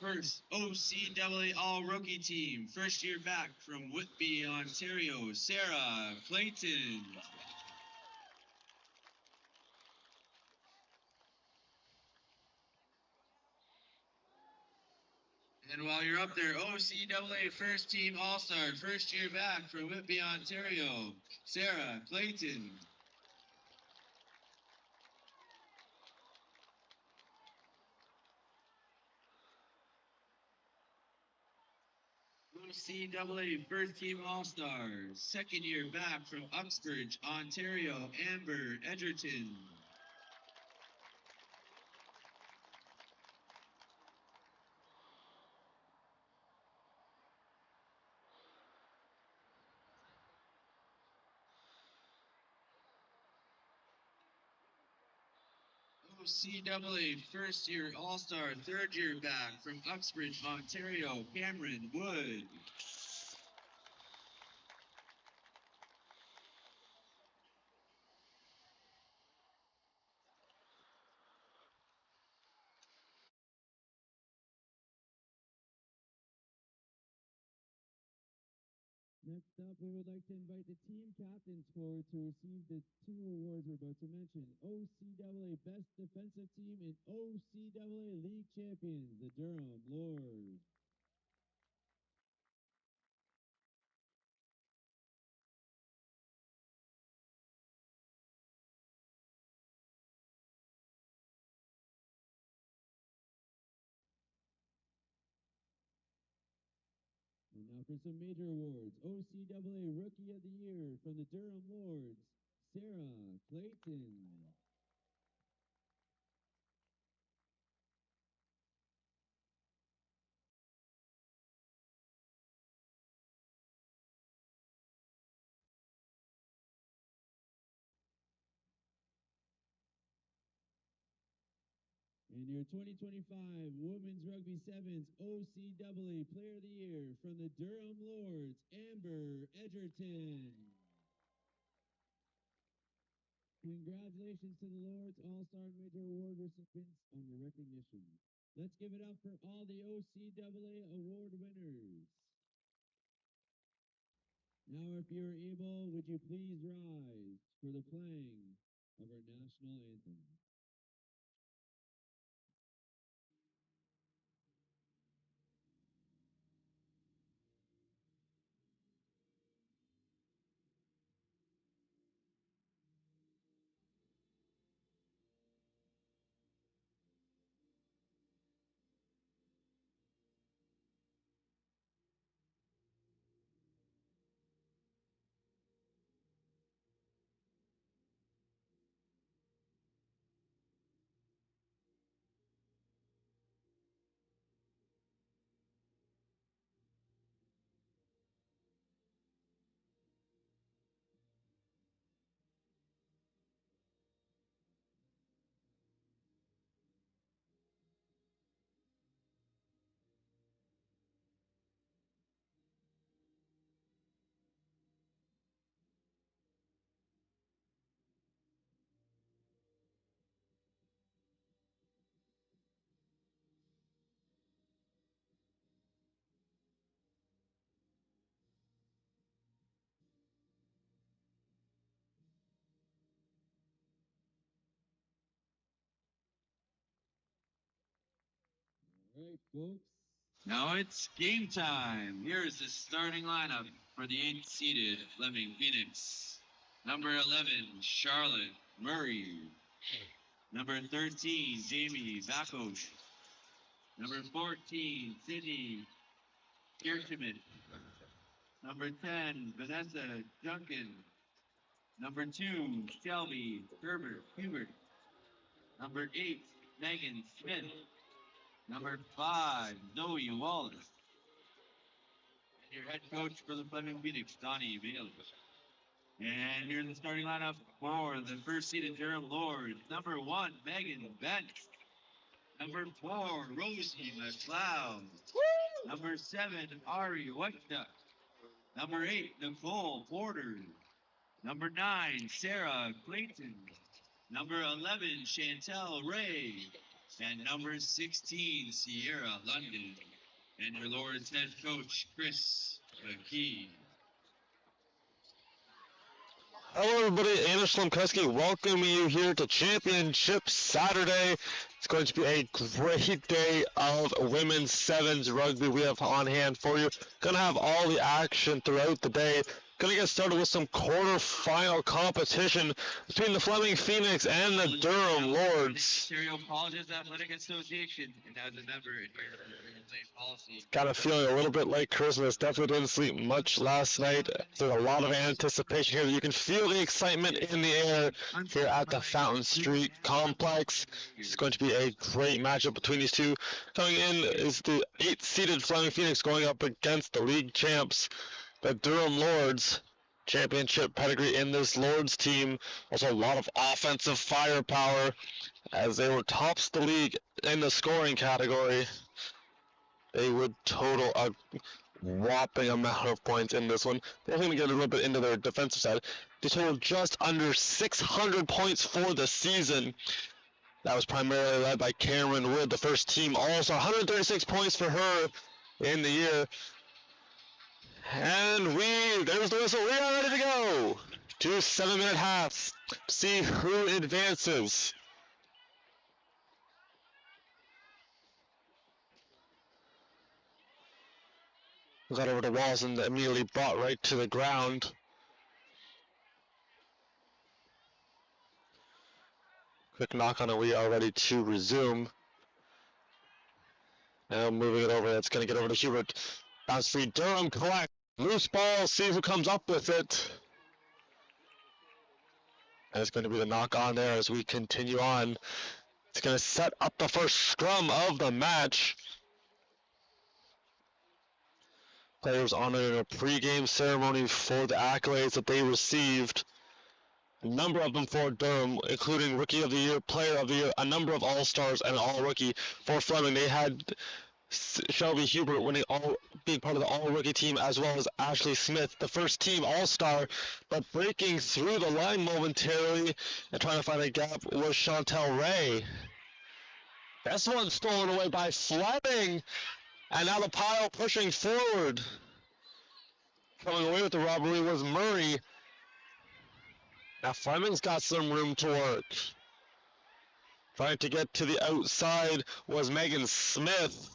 first OCAA All-Rookie Team, first year back from Whitby, Ontario, Sarah Clayton. And while you're up there, OCAA First Team All-Star, first year back from Whitby, Ontario, Sarah Clayton. OCAA First Team All-Star, second year back from Uxbridge, Ontario, Amber Edgerton. OCAA First Year All-Star, third year back from Uxbridge, Ontario, Cameron Wood. Next up, we would like to invite the team captains forward to receive the two awards we're about to mention. OCAA Best Defensive Team and OCAA League Champions, the Durham Lords. And now for some major awards. OCAA Rookie of the Year from the Durham Lords, Sarah Clayton. And your 2025 Women's Rugby Sevens OCAA Player of the Year from the Durham Lords, Amber Edgerton. Congratulations to the Lords All-Star Major Award recipients on your recognition. Let's give it up for all the OCAA award winners. Now, if you're able, would you please rise for the playing of our national anthem? All right, folks. Now it's game time. Here's the starting lineup for the 8th seeded Fleming Phoenix. Number 11, Charlotte Murray. Number 13, Jamie Bakos. Number 14, Sydney Kirchman. Number 10, Vanessa Duncan. Number 2, Shelby Hubert. Number 8, Megan Smith. Number 5, Zoe Wallace. And your head coach for the Fleming Phoenix, Donnie Bailey. And here's the starting lineup for the first seeded Durham Lords. Number 1, Megan Bent. Number 4, Rosie McLeod. Number 7, Ari Whiteduck. Number 8, Nicole Porter. Number 9, Sarah Clayton. Number 11, Chantel Ray. and number 16, Sierra London, and your Lord's head coach, Chris McKee. Hello everybody, Anders Slemkowski welcoming you here to Championship Saturday. It's going to be a great day of women's sevens rugby we have on hand for you. Gonna have all the action throughout the day. Gonna get started with some quarterfinal competition between the Fleming Phoenix and the Durham Lords. Ontario Colleges Athletic Association, and as a member in your policy. Kind of feeling a little bit like Christmas. Definitely didn't sleep much last night. There's a lot of anticipation here. You can feel the excitement in the air here at the Fountain Street Complex. It's going to be a great matchup between these two. Coming in is the 8th-seeded Fleming Phoenix going up against the league champs, the Durham Lords. Championship pedigree in this Lords team. Also a lot of offensive firepower as they were tops the league in the scoring category. They would total a whopping amount of points in this one. They're going to get a little bit into their defensive side. They totaled just under 600 points for the season. That was primarily led by Cameron Wood, the first team All-Star. 136 points for her in the year. And there's the whistle. We are ready to go to 7-minute halves. See who advances. Got over the walls and immediately brought right to the ground. Quick knock on it. We are ready to resume. Now moving it over. That's going to get over to Hubert. Bounce free. Durham collect. Loose ball. See who comes up with it. And it's going to be the knock on there as we continue on. It's going to set up the first scrum of the match. Players honored in a pregame ceremony for the accolades that they received. A number of them for Durham, including Rookie of the Year, Player of the Year, a number of All-Stars, and All-Rookie. For Fleming, they had Shelby Hubert being part of the All-Rookie team, as well as Ashley Smith, the first team All-Star, but breaking through the line momentarily and trying to find a gap was Chantel Ray. This one stolen away by Fleming. And now the pile pushing forward. Coming away with the robbery was Murray. Now Fleming's got some room to work. Trying to get to the outside was Megan Smith.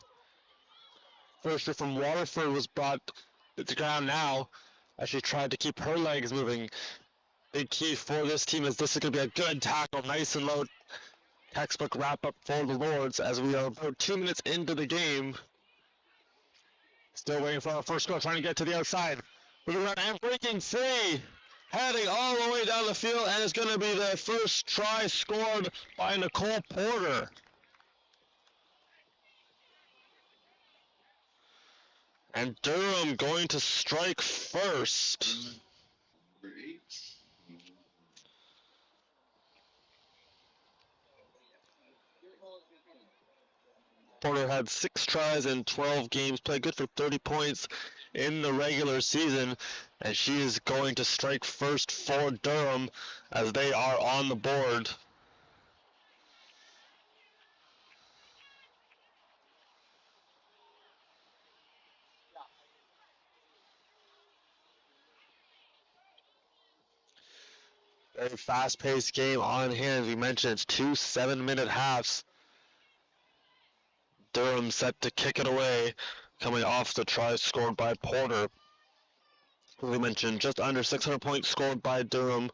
First year from Waterford was brought to the ground now as she tried to keep her legs moving. Big key for this team is this is going to be a good tackle. Nice and low. Textbook wrap up for the Lords as we are about 2 minutes into the game. Still waiting for our first goal, trying to get to the outside. Moving around and breaking free. Heading all the way down the field, and it's going to be the first try scored by Nicole Porter. And Durham going to strike first. Number 8. Porter had 6 tries in 12 games, played good for 30 points in the regular season, and she is going to strike first for Durham as they are on the board. Very fast-paced game on hand. As we mentioned, it's 2 7-minute halves. Durham set to kick it away, coming off the try scored by Porter. As we mentioned, just under 600 points scored by Durham,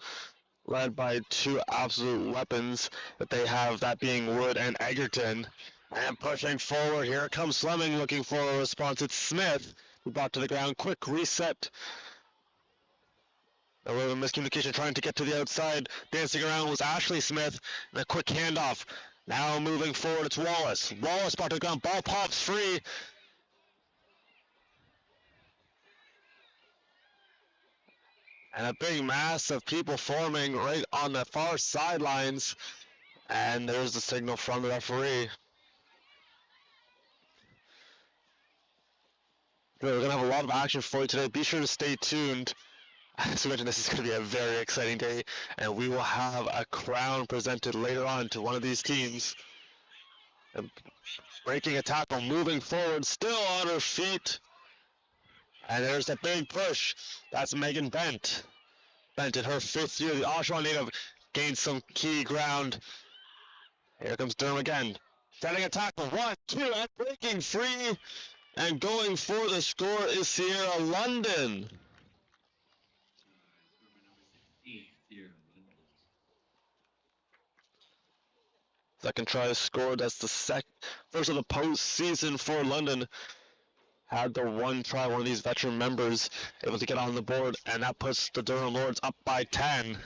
led by 2 absolute weapons that they have, that being Wood and Egerton. And pushing forward, here comes Fleming looking for a response. It's Smith who brought to the ground. Quick reset. A little miscommunication trying to get to the outside. Dancing around was Ashley Smith, and a quick handoff. Now moving forward, it's Wallace. Wallace brought to the ground. Ball pops free. And a big mass of people forming right on the far sidelines. And there's the signal from the referee. We're going to have a lot of action for you today. Be sure to stay tuned. As we mentioned, this is going to be a very exciting day, and we will have a crown presented later on to one of these teams. And breaking a tackle, moving forward, still on her feet. And there's a big push. That's Megan Bent. Bent in her 5th year, the Oshawa native, gained some key ground. Here comes Durham again. Setting a tackle, 1, 2, and breaking free. And going for the score is Sierra London. Second try scored. That's the first of the postseason for London. Had the one try, one of these veteran members able to get on the board, and that puts the Durham Lords up by 10.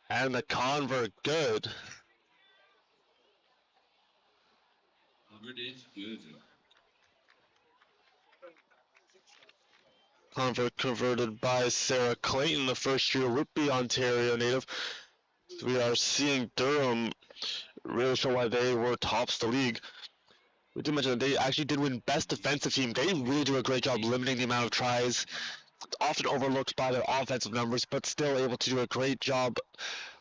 And the convert good. Convert is good. Convert converted by Sarah Clayton, the first-year Rugby Ontario native. So we are seeing Durham really show why they were tops the league. We did mention that they actually did win best defensive team. They really do a great job limiting the amount of tries, often overlooked by their offensive numbers, but still able to do a great job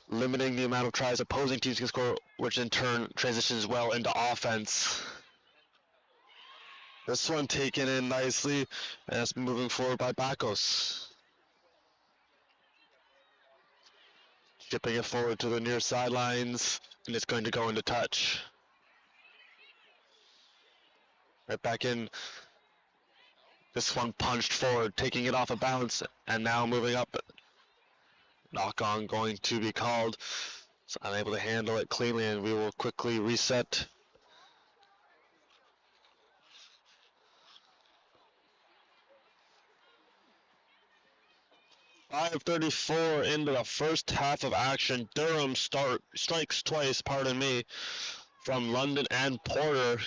limiting the amount of tries opposing teams can score, which in turn transitions well into offense. This one taken in nicely, and it's moving forward by Bacos. Shipping it forward to the near sidelines, and it's going to go into touch. Right back in. This one punched forward, taking it off a bounce, and now moving up. Knock on going to be called. So unable to handle it cleanly, and we will quickly reset. .534 into the first half of action. Durham strikes twice, pardon me, from London and Porter.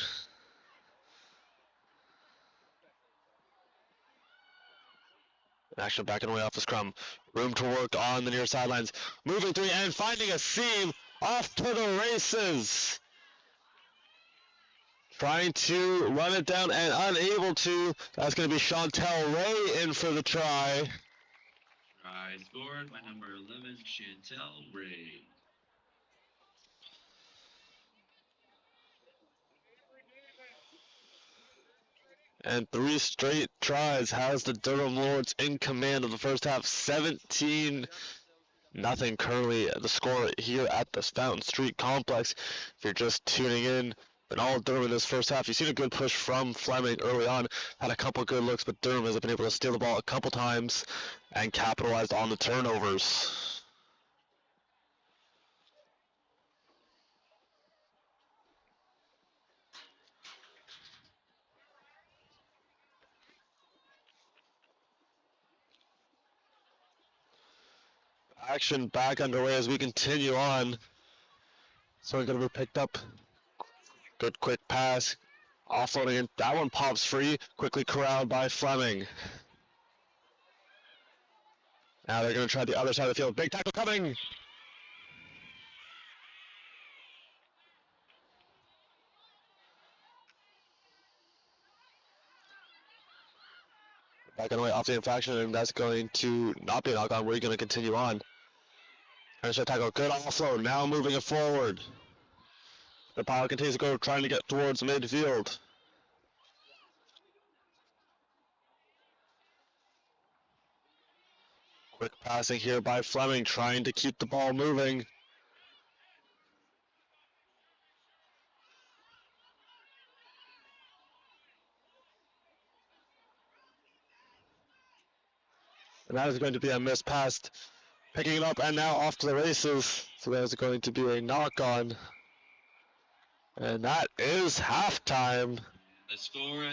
Action back and away off the scrum. Room to work on the near sidelines. Moving three and finding a seam. Off to the races. Trying to run it down and unable to. That's going to be Chantel Ray in for the try. Try scored by number 11, Chantel Ray. And 3 straight tries has the Durham Lords in command of the first half. 17-0 currently the score here at the Fountain Street Complex. If you're just tuning in, been all Durham in this first half. You've seen a good push from Fleming early on. Had a couple good looks, but Durham has been able to steal the ball a couple times and capitalized on the turnovers. Action back underway as we continue on. So going to be picked up. Good quick pass. Offloading it. That one pops free. Quickly corralled by Fleming. Now they're going to try the other side of the field. Big tackle coming. Back on the way off the infraction, and that's going to not be a knock on. We're going to continue on. Trying to tackle. Good offload. Now moving it forward. The pile continues to go, trying to get towards midfield. Quick passing here by Fleming, trying to keep the ball moving. And that is going to be a missed pass. Picking it up and now off to the races. So that is going to be a knock on. And that is halftime. The score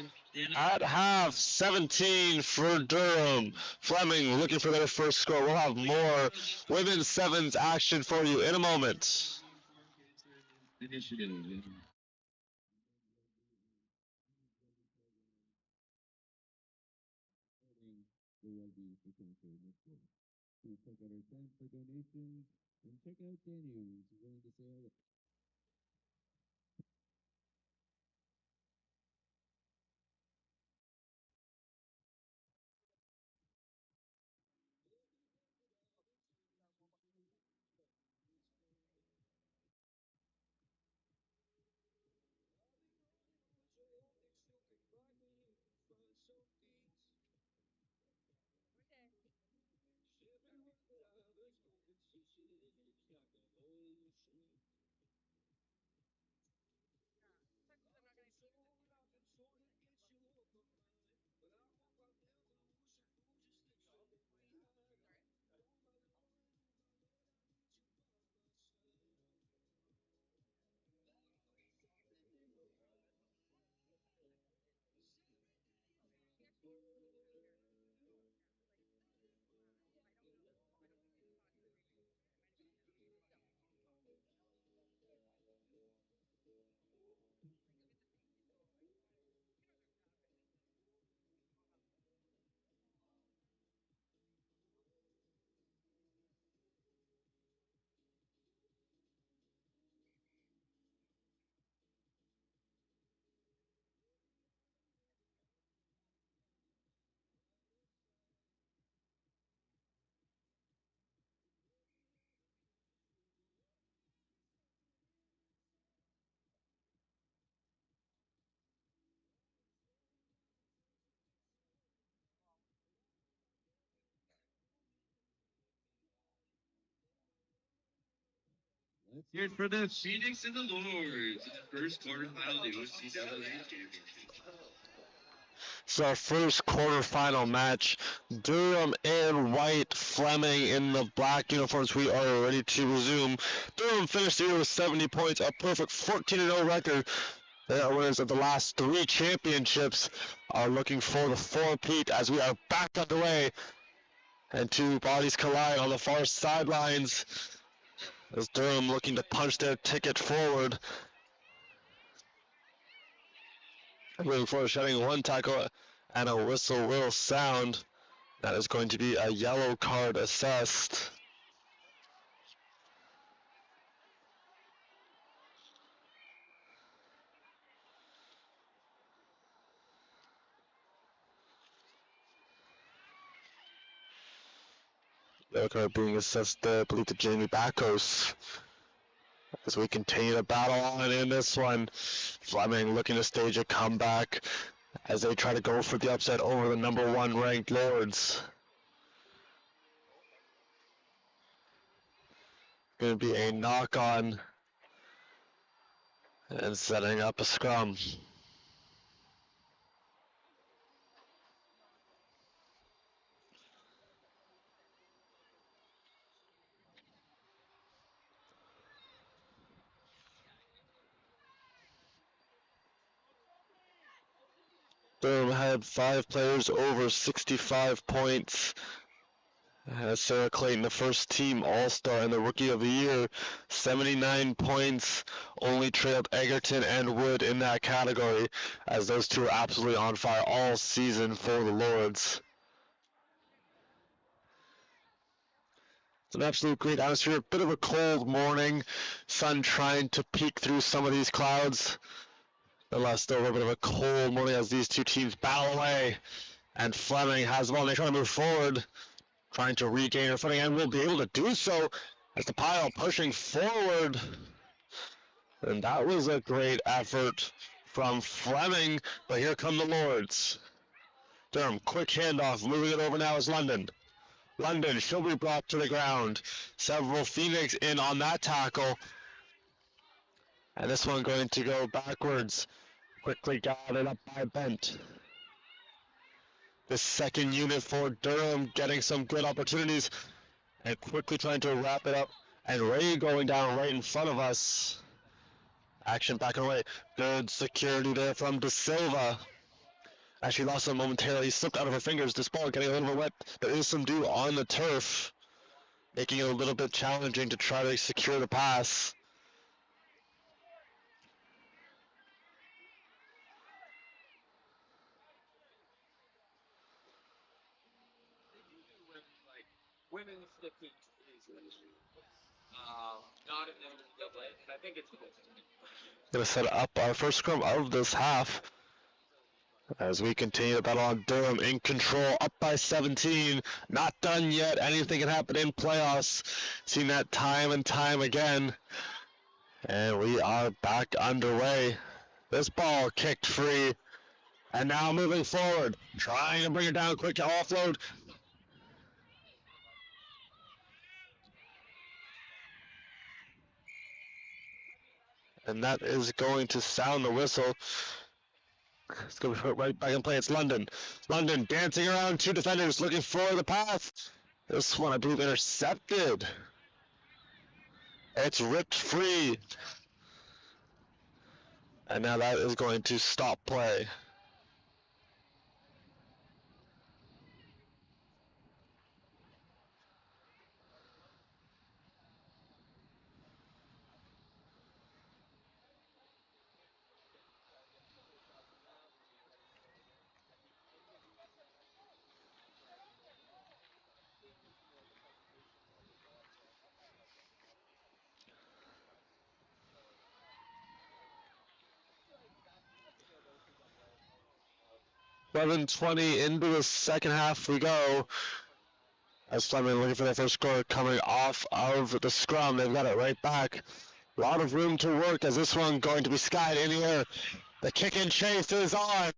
At half, 17 for Durham. Fleming looking for their first score. We'll have more women's sevens action for you in a moment. Initiative. The Rugby for Concord. Let's go. Please check out our tent for donations and check out Daniel. He's willing to say hello. Here's for the Phoenix and the Lords in the first quarterfinal of the OCAA championship. It's our first quarterfinal match. Durham in white, Fleming in the black uniforms. We are ready to resume. Durham finished the year with 70 points, a perfect 14-0 record. They are winners of the last 3 championships, are looking for the four-peat as we are back underway. And two bodies collide on the far sidelines as Durham looking to punch their ticket forward. Moving forward, shedding one tackle and a whistle will sound. That is going to be a yellow card assessed. Yellow card being assessed, I believe, to Jamie Backos. As we continue to battle on in this one, Fleming looking to stage a comeback as they try to go for the upset over the number 1 ranked Lords. Going to be a knock on and setting up a scrum. Durham had 5 players over 65 points. Sarah Clayton, the first team All-Star and the Rookie of the Year, 79 points, only trailed Egerton and Wood in that category, as those two are absolutely on fire all season for the Lords. It's an absolute great atmosphere, a bit of a cold morning, sun trying to peek through some of these clouds. Nonetheless, still a little bit of a cold morning as these two teams battle away, and Fleming has the ball and they try to move forward, trying to regain her footing, and will be able to do so as the pile pushing forward. And that was a great effort from Fleming, but here come the Lords. Durham, quick handoff, moving it over now is London. London, she'll be brought to the ground. Several Phoenix in on that tackle. And this one going to go backwards. Quickly gathered up by Bent. The second unit for Durham getting some good opportunities and quickly trying to wrap it up. And Ray going down right in front of us. Action back away. Good security there from De Silva. As she lost it momentarily, he slipped out of her fingers. This ball getting a little bit wet. There is some dew on the turf, making it a little bit challenging to try to secure the pass. Women's 15 not in the NCAA. I think it's Gonna set up our first scrum of this half as we continue to battle on. Durham in control, up by 17. Not done yet. Anything can happen in playoffs. Seen that time and time again. And we are back underway. This ball kicked free. And now moving forward, trying to bring it down, quick offload. And that is going to sound the whistle. It's going to be put right back in play. It's London. London dancing around 2 defenders looking for the pass. This one, I believe, intercepted. It's ripped free. And now that is going to stop play. $11:20 into the second half we go. As Fleming looking for their first score coming off of the scrum. They've got it right back. A lot of room to work as this one going to be skied in the air. The kick and chase is on.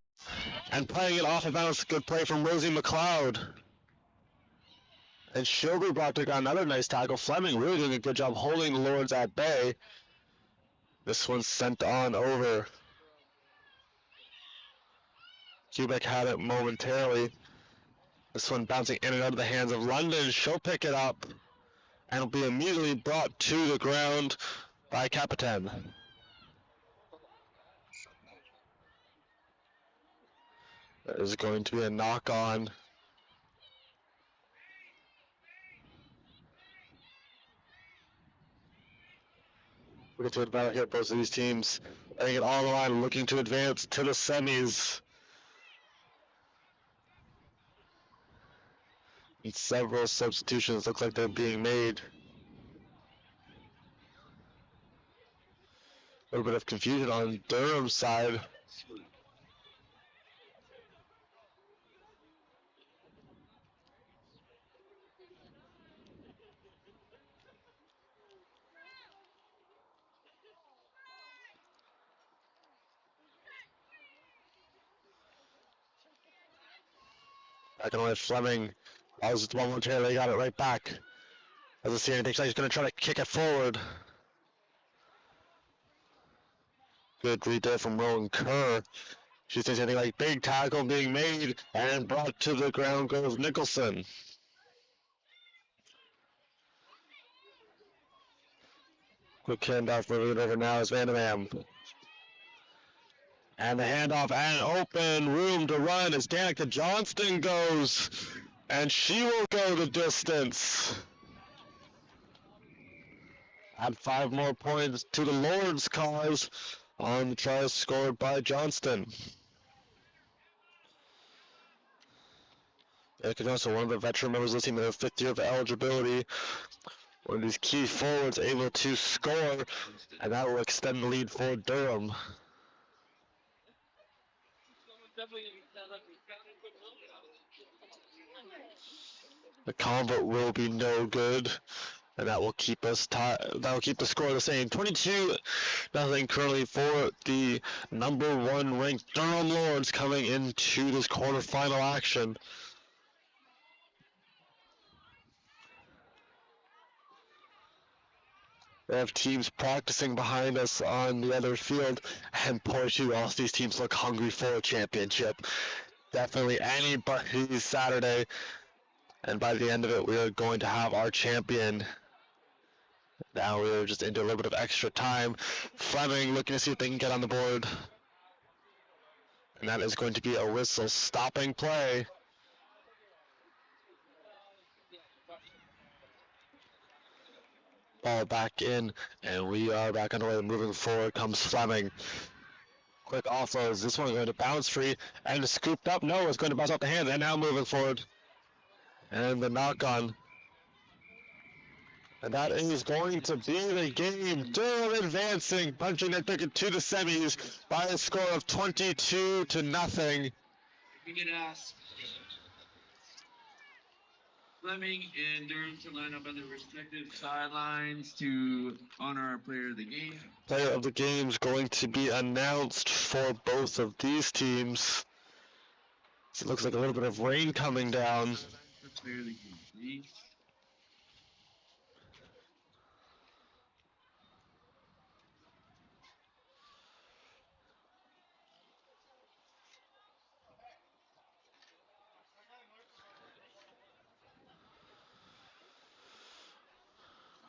And playing it off of bounds. Good play from Rosie McLeod. And Shelby brought to ground another nice tackle. Fleming really doing a good job holding the Lords at bay. This one's sent on over. Quebec had it momentarily. This one bouncing in and out of the hands of London. She'll pick it up and will be immediately brought to the ground by Capitan. That is going to be a knock on. We'll get to it battle here. Both of these teams laying it all on the line, looking to advance to the semis. And several substitutions look like they're being made. A little bit of confusion on Durham's side. Back on with Fleming. That was one more tail. They got it right back. Doesn't see anything. So he's going to try to kick it forward. Good read there from Rowan Kerr. She says anything like big tackle being made and brought to the ground goes Nicholson. Quick handoff moving it over now is Vanderman. And the handoff and open room to run as Danica Johnston goes. And she will go the distance. Add 5 more points to the Lord's cause on the try scored by Johnston. Danica Johnston, one of the veteran members listing their 5th year of eligibility. One of these key forwards able to score, and that will extend the lead for Durham. The convert will be no good, and that will keep us that will keep the score the same. 22-0 currently for the number 1 ranked Durham Lords coming into this quarterfinal action. They have teams practicing behind us on the other field, and boy, do all these teams look hungry for a championship. Definitely anybody's Saturday, and by the end of it, we are going to have our champion. Now we're just into a little bit of extra time. Fleming looking to see if they can get on the board. And that is going to be a whistle stopping play. Ball back in, and we are back underway. Moving forward comes Fleming. Quick offloads. This one going to bounce free and scooped up. No, it's going to bounce off the hands, and now moving forward. And the knock on. And that is going to be the game. Durham advancing, punching their ticket to the semis by a score of 22-0. We could ask Fleming and Durham to line up on their respective sidelines to honor our player of the game. Player of the game is going to be announced for both of these teams. So it looks like a little bit of rain coming down. Player of the game, please.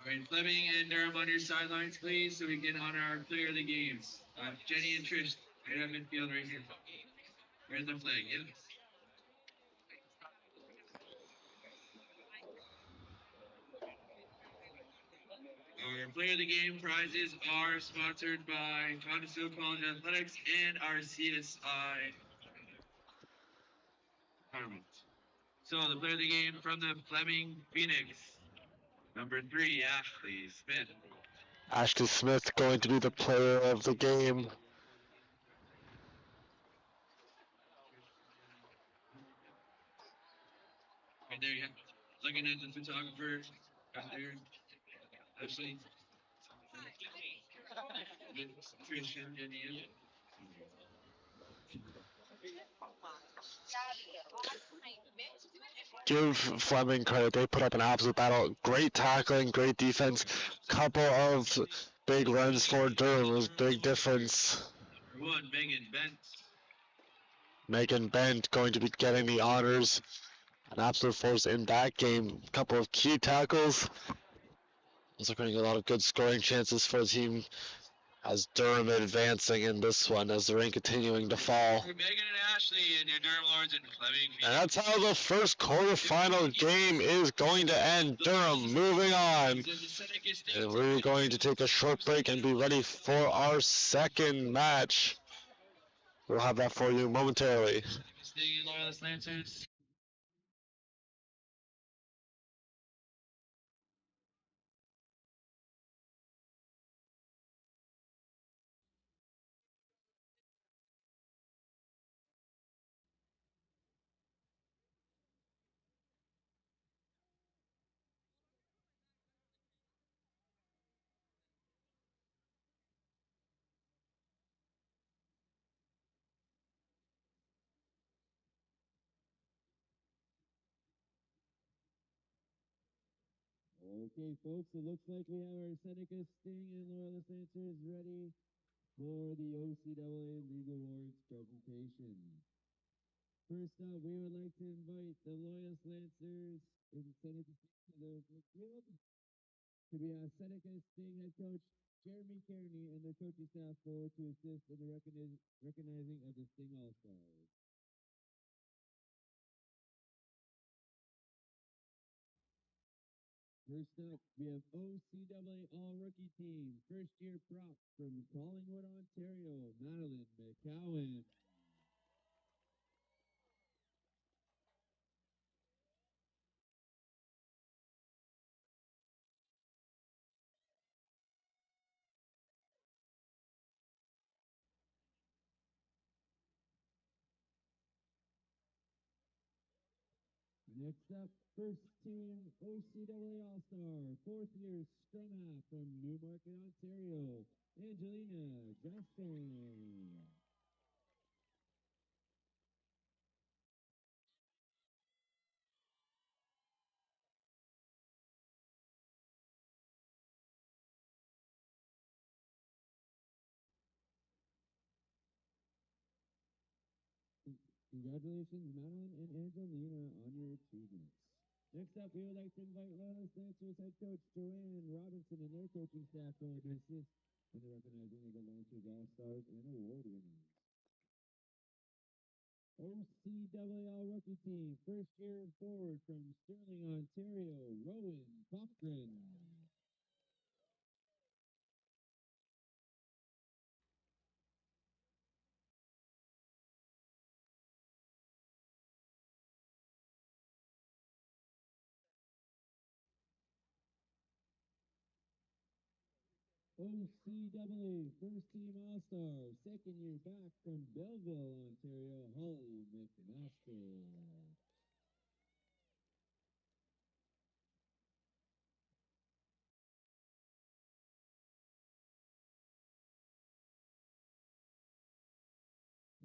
All right, Fleming and Durham on your sidelines, please, so we can honor our player of the games. Jenny and Trish, right at midfield right here. Where's the flag? Yeah. Our player of the game prizes are sponsored by Conestoga College Athletics and our CSI tournament. So the player of the game from the Fleming Phoenix, number 3, Ashley Smith. Ashley Smith going to be the player of the game. Right there, yeah. Looking at the photographer right there. Ashley. Trish and Jenny. give Fleming credit. They put up an absolute battle. Great tackling, great defense. Couple of big runs for Durham. It was a big difference. Number 1, Megan Bent. Megan Bent going to be getting the honors. An absolute force in that game. A couple of key tackles. Also creating a lot of good scoring chances for the team as Durham advancing in this one as the rank continuing to fall. For Megan and Ashley and your Durham Lords and Fleming. And that's how the first quarterfinal game is going to end. Durham moving on. And we're going to take a short break and be ready for our second match. We'll have that for you momentarily. Loyalist Lancers. Okay, folks, it looks like we have our Seneca, Sting, and Loyalist Lancers ready for the OCAA League Awards presentation. First up, we would like to invite the Loyalist Lancers in Seneca to the field to be Seneca Sting head coach Jeremy Kearney and the coaching staff forward to assist in the recognizing of the Sting All-Stars. First up, we have OCAA All-Rookie Team, first-year prop from Collingwood, Ontario, Madeline McCowan. Next up, first team OCAA All-Star, fourth-year scrum half from Newmarket, Ontario, Angelina Gaston. Congratulations, Madeline and Angelina, on your achievements. Next up, we would like to invite Loyalist Lancers head coach Joanne Robinson and their coaching staff to assist in the recognizing of the Lancers All-Stars and award winners. OCAA Rookie Team, first year forward from Sterling, Ontario, Rowan Cochran. OCAA First Team All-Star, second year back from Belleville, Ontario, Holly McMaster.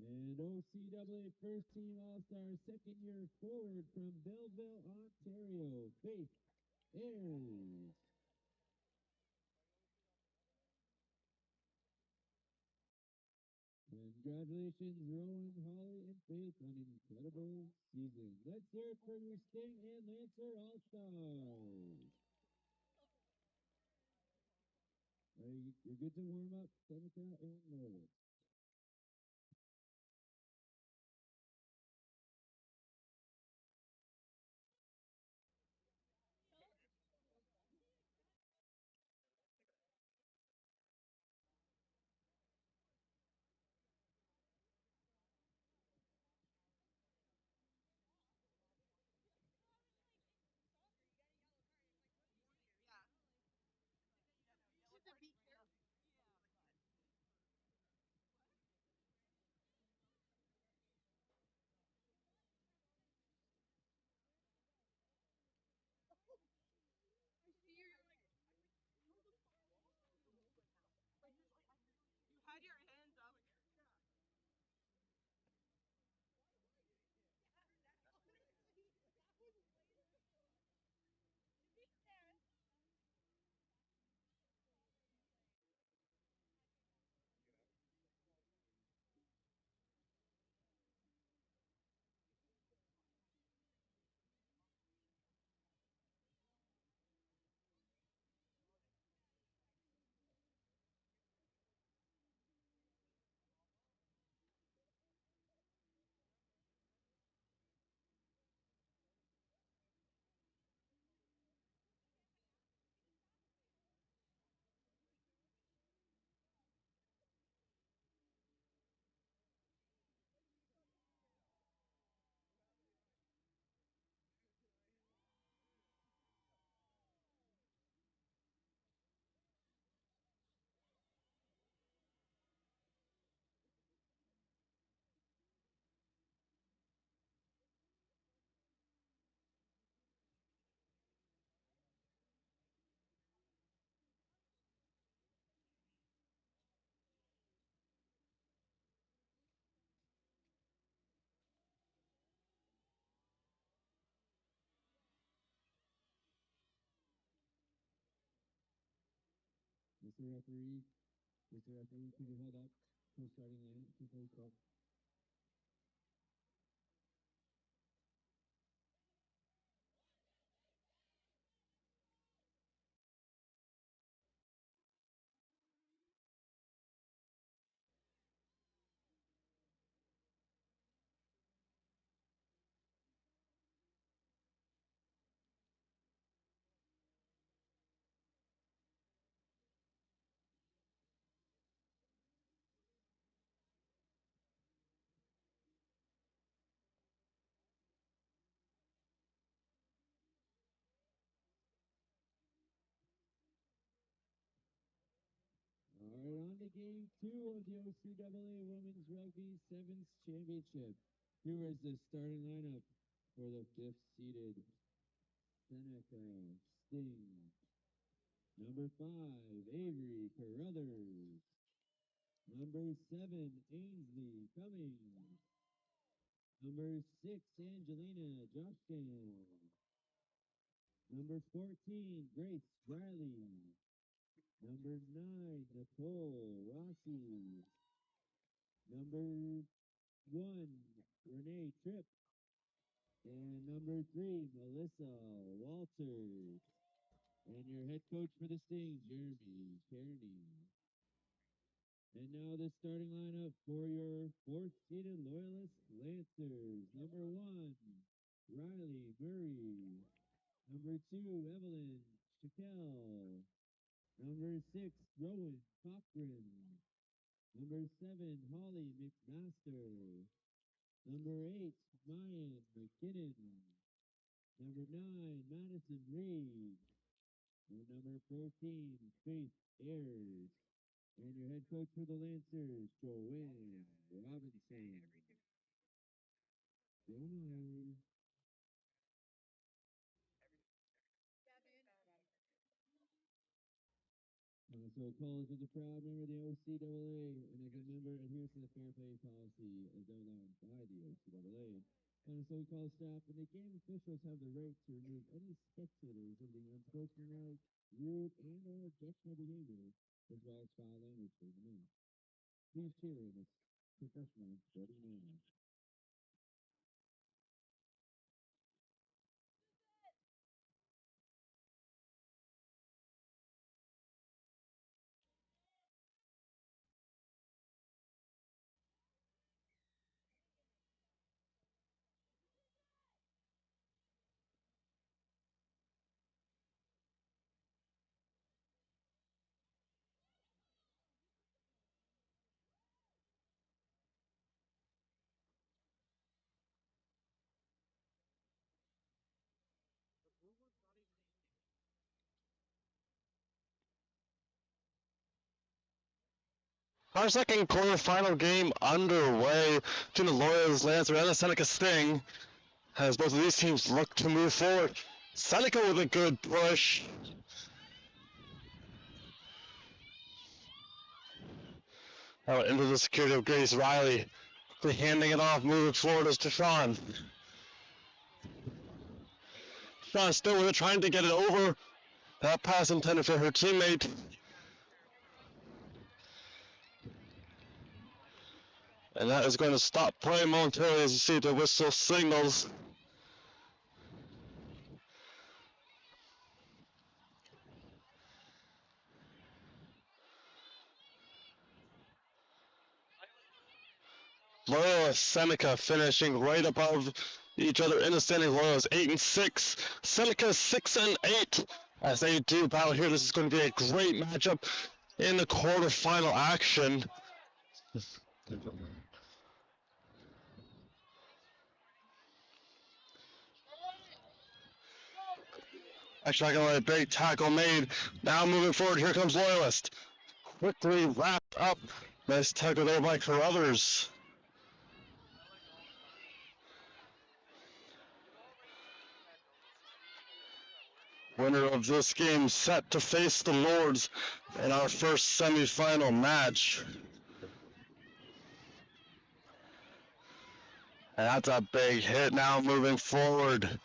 And OCAA First Team All-Star, second year forward from Belleville, Ontario, Faith Ayers. Congratulations, Rowan, Holly, and Faith on an incredible season. Let's hear it for your Sting and Lancer All-Stars. You're good to warm up, Seneca and Loyalist. Mr. Referee, could you hold up for starting line? Please hold up. All right, on to game 2 of the OCAA Women's Rugby Sevens Championship. Here is the starting lineup for the 5th seeded Seneca Sting. Number 5, Avery Carruthers. Number 7, Ainsley Fleming. Number 6, Angelina Joshkin. Number 14, Grace Riley. Number 9, Nicole Rossi. Number 1, Renee Tripp. And number 3, Melissa Walters. And your head coach for the Stings, Jeremy Kearney. And now the starting lineup for your 4th seeded Loyalist Lancers. Number 1, Riley Murray. Number 2, Evelyn Shaquille. Number 6, Rowan Cochran. Number 7, Holly McMaster. Number 8, Mayan McKinnon. Number 9, Madison Reed. And number 14, Faith Ayers. And your head coach for the Lancers, Joanne Robinson. So callers of the proud member of the OCAA, and as a member adheres to the fair play policy as outlined by the OCAA. And so call staff and the game officials have the right to remove any spectators of the unsportsmanlike, rude, and or objectionable behavior, as well as foul language for the men. Please cheer in its professional sporting manner. Our second quarterfinal game underway between the Loyalist Lancer and the Seneca Sting, as both of these teams look to move forward. Seneca with a good push. Out into the security of Grace Riley, quickly handing it off, moving forward as to Sean. Sean still with it, trying to get it over. That pass intended for her teammate. And that is going to stop play momentarily as you see the whistle signals. Loyalist, Seneca finishing right above each other in the standing. Loyalist 8 and 6, Seneca 6 and 8. As they do battle here, this is going to be a great matchup in the quarterfinal action. Actually, not gonna let a big tackle made. Now moving forward, here comes Loyalist. Quickly wrapped up. Nice tackle there by Carruthers. Winner of this game set to face the Lords in our first semifinal match. And that's a big hit now moving forward.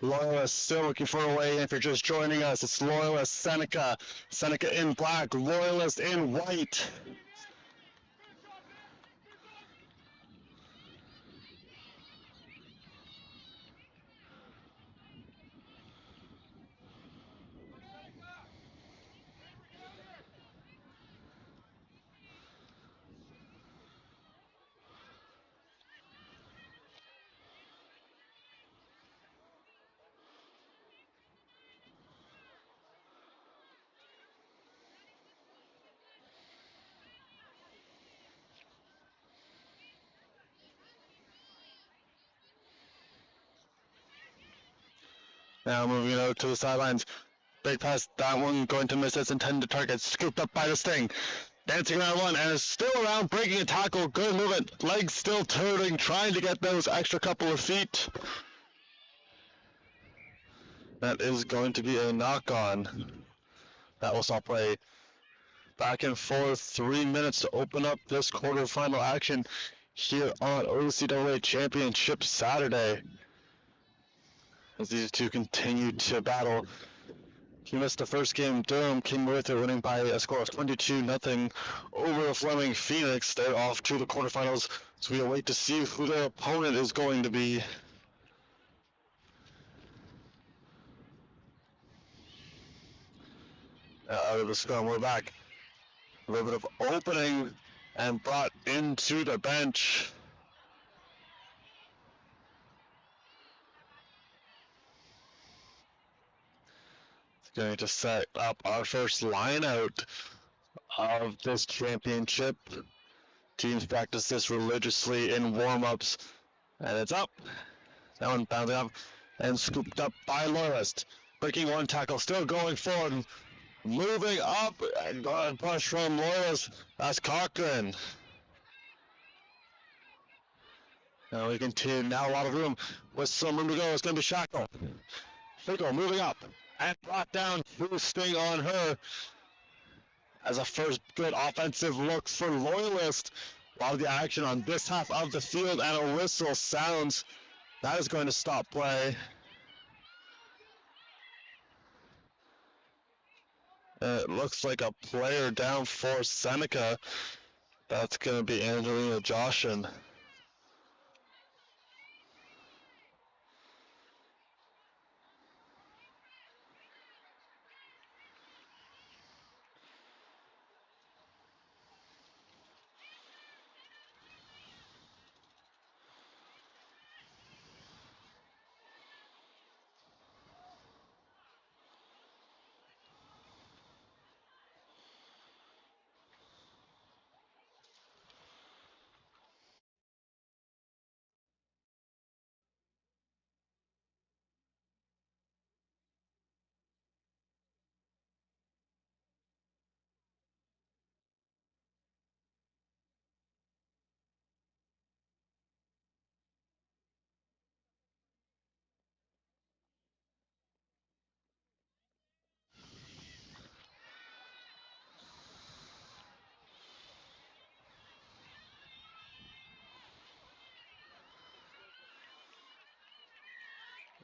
Loyalist still looking for a way in. If you're just joining us, it's Loyalist, Seneca. Seneca in black, Loyalist in white. Now moving out to the sidelines. Big pass, that one going to miss its intended target. Scooped up by the Sting. Dancing around one and is still around, breaking a tackle. Good movement. Legs still turning, trying to get those extra couple of feet. That is going to be a knock-on. That will stop play. Back and forth, 3 minutes to open up this quarterfinal action here on OCAA Championship Saturday. As these two continue to battle. He missed the first game. Durham came with it, winning by a score of 22-0 over Fleming Phoenix. They're off to the quarterfinals, so we await to see who their opponent is going to be. Out of the scrum, we're back. A little bit of opening and brought into the bench. It's going to set up our first line out of this championship. Teams practice this religiously in warm-ups, and it's up. That one bouncing up and scooped up by Loyalist. Breaking one tackle, still going forward, moving up, and got a push from Loyalist. That's Cochran. Now we continue, now a lot of room, with some room to go. It's going to be Shackle. Shackle moving up, and brought down to Sting on her. As a first good offensive look for Loyalist. A lot of the action on this half of the field, and a whistle sounds. That is going to stop play. It looks like a player down for Seneca. That's going to be Angelina Joshin.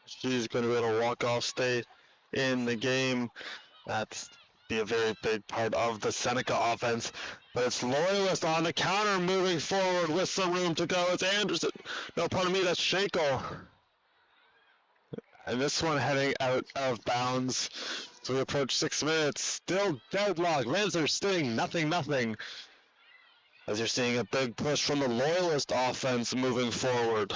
She's going to be able to walk off, stay in the game. That's be a very big part of the Seneca offense. But it's Loyalist on the counter, moving forward with some room to go. It's Anderson. No, pardon me, that's Shackle. And this one heading out of bounds. So we approach 6 minutes. Still deadlock. Lancer Sting, 0-0. As you're seeing a big push from the Loyalist offense moving forward.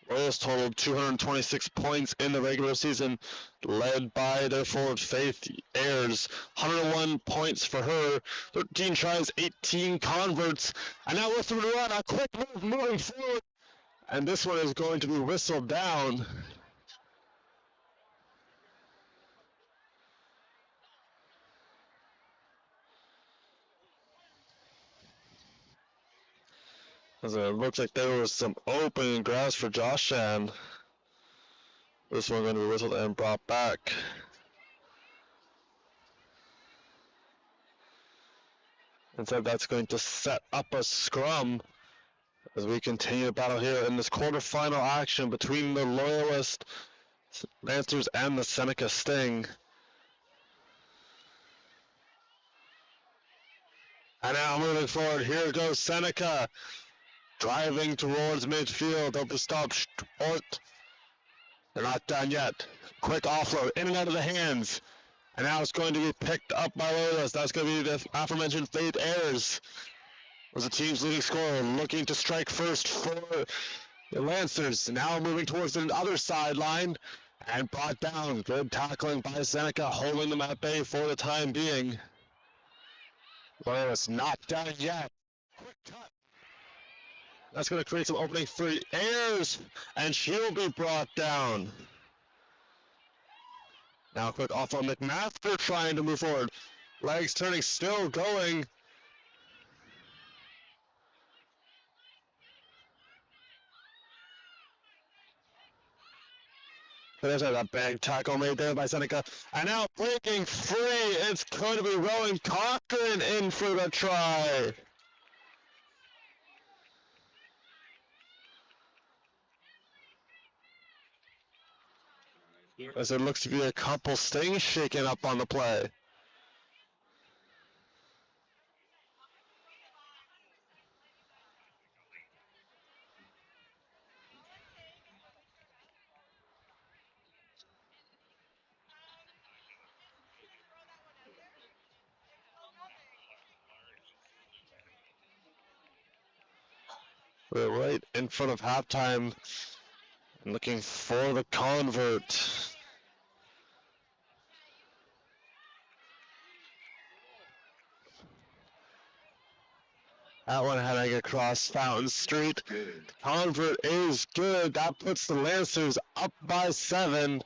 Loyalist totaled 226 points in the regular season, led by their forward Faith Ayers. 101 points for her, 13 tries, 18 converts. And now with the run, a quick move moving forward. And this one is going to be whistled down. As it looks like there was some open grass for Joshan. This one going to be whistled and brought back. Instead, that's going to set up a scrum as we continue the battle here in this quarterfinal action between the Loyalist Lancers and the Seneca Sting. And now moving forward, here goes Seneca. Driving towards midfield. They'll be stopped short. They're not done yet. Quick offload in and out of the hands. And now it's going to be picked up by Loyalist. That's going to be the aforementioned Faith Ayers. Was the team's leading scorer, looking to strike first for the Lancers. Now moving towards the other sideline and brought down. Good tackling by Seneca, holding them at bay for the time being. Loyalist not done yet. Quick cut. That's going to create some opening for Ayers, and she'll be brought down. Now a quick off on McMaster trying to move forward. Legs turning, still going. There's a big tackle made there by Seneca. And now breaking free, it's going to be Rowan Cochran in for the try. As there looks to be a couple stings shaken up on the play. We're right in front of halftime, looking for the convert. That one heading across Fountain Street. Convert is good. That puts the Lancers up by 7. And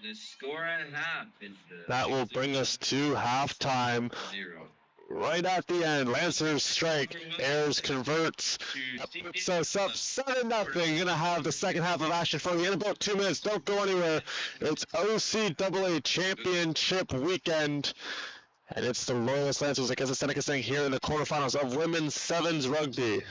the score at half is that will bring us to halftime. 0. Right at the end, Lancers strike, Ayers converts, that puts us up 7-0. Gonna have the second half of action for you in about 2 minutes. Don't go anywhere. It's OCAA Championship weekend, and it's the Loyalist Lancers against the Seneca Sting here in the quarterfinals of women's sevens rugby.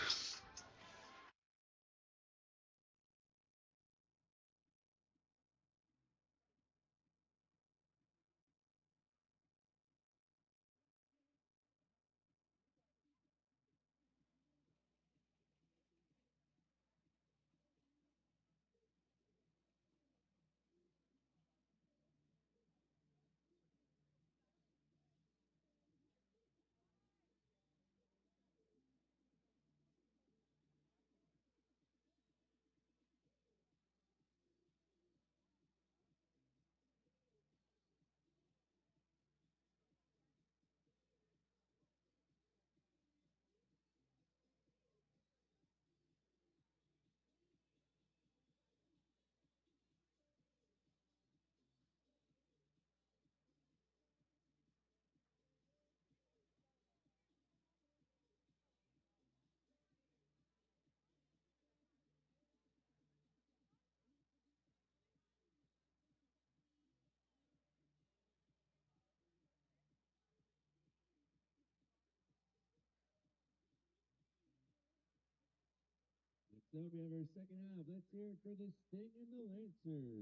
Now we have our second half. Let's hear it for the Sting and the Lancers.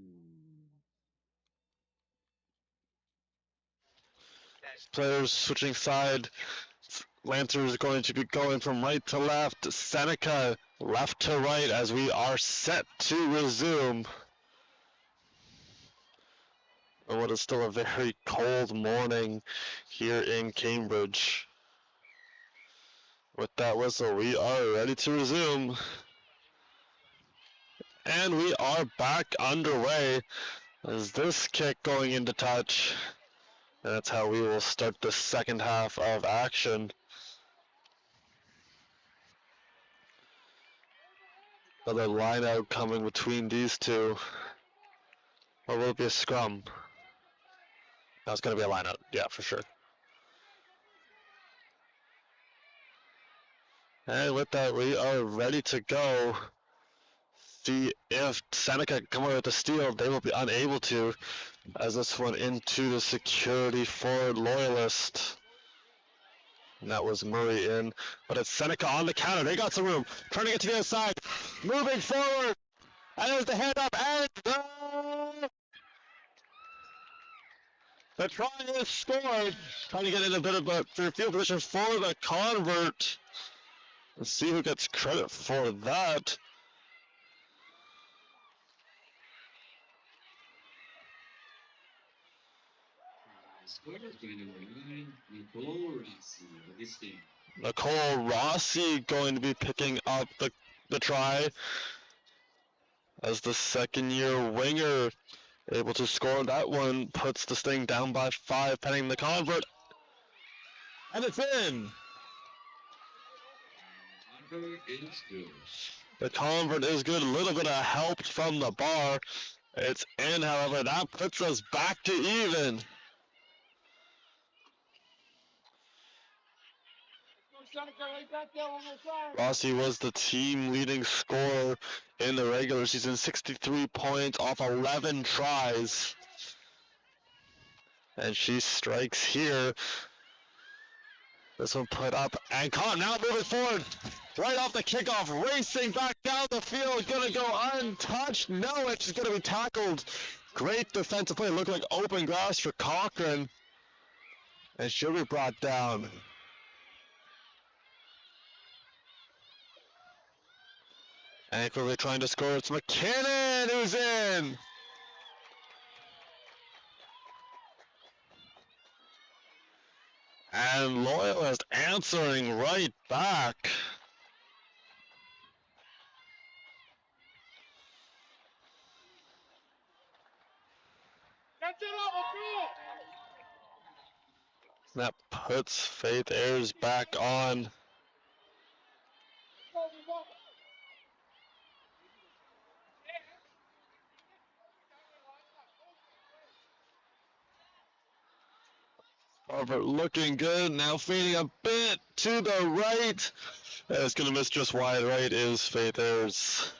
Players switching side. Lancers are going to be going from right to left. Seneca left to right as we are set to resume. On what is still a very cold morning here in Cambridge. With that whistle, we are ready to resume. And we are back underway as this kick going into touch. And that's how we will start the second half of action. Another line out coming between these two. Or will it be a scrum? No, it's going to be a line out. Yeah, for sure. And with that, we are ready to go. See if Seneca can come away with the steal. They will be unable to, as this one into the security for Loyalist. And that was Murray in. But it's Seneca on the counter. They got some room. Trying to get to the other side. Moving forward. And there's the hand up. And the try is scored. Trying to get in a bit of a field position for the convert. Let's see who gets credit for that. Nicole Rossi going to be picking up the try as the second-year winger, able to score that one, puts this thing down by 5, pending the convert, and it's in. The convert is good. A little bit of help from the bar. It's in, however. That puts us back to even. Rossi was the team leading scorer in the regular season, 63 points off 11 tries. And she strikes here. This one put up and caught. Now moving forward. Right off the kickoff, racing back down the field. Gonna go untouched. No, it's just gonna be tackled. Great defensive play. Looked like open grass for Cochran. And she'll be brought down. And quickly trying to score. It's McKinnon who's in. And Loyalist answering right back. That puts Faith Ayers back on. Robert looking good, now fading a bit to the right. It's going to miss just wide right is Faith Ayers.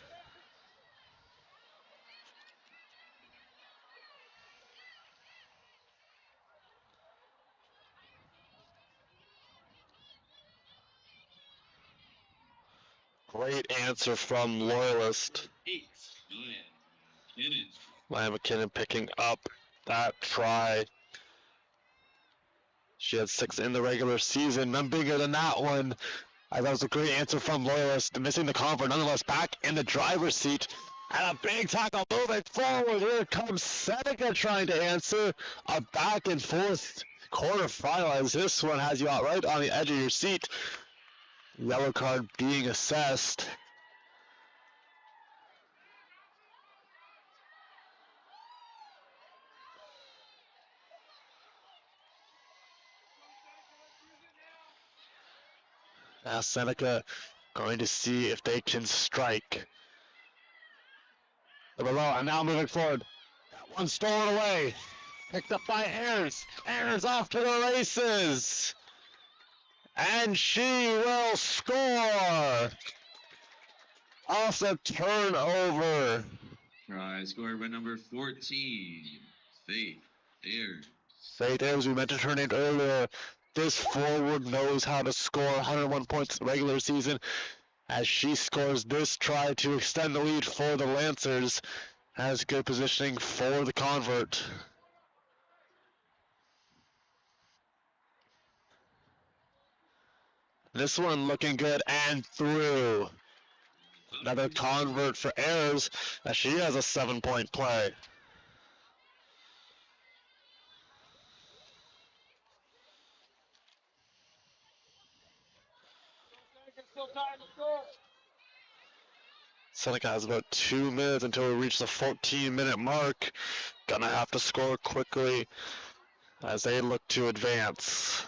Great answer from Loyalist. Maya McKinnon picking up that try. She had 6 in the regular season, none bigger than that one. That was a great answer from Loyalist, missing the convert, nonetheless back in the driver's seat. And a big tackle moving forward. Here comes Seneca trying to answer. A back and forth quarterfinal as this one has you out right on the edge of your seat. Yellow card being assessed. Now Seneca going to see if they can strike. The below, and now moving forward. That one stolen away. Picked up by Ayers. Ayers off to the races. And she will score. Off the turnover. Try scored by number 14, Faith Ayers. Faith Ayers, we mentioned her name earlier. This forward knows how to score. 101 points in the regular season. As she scores this try to extend the lead for the Lancers. Has good positioning for the convert. This one looking good and through. Another convert for Ayers as she has a 7-point play. Seneca has about 2 minutes until we reach the 14-minute mark. Gonna have to score quickly as they look to advance.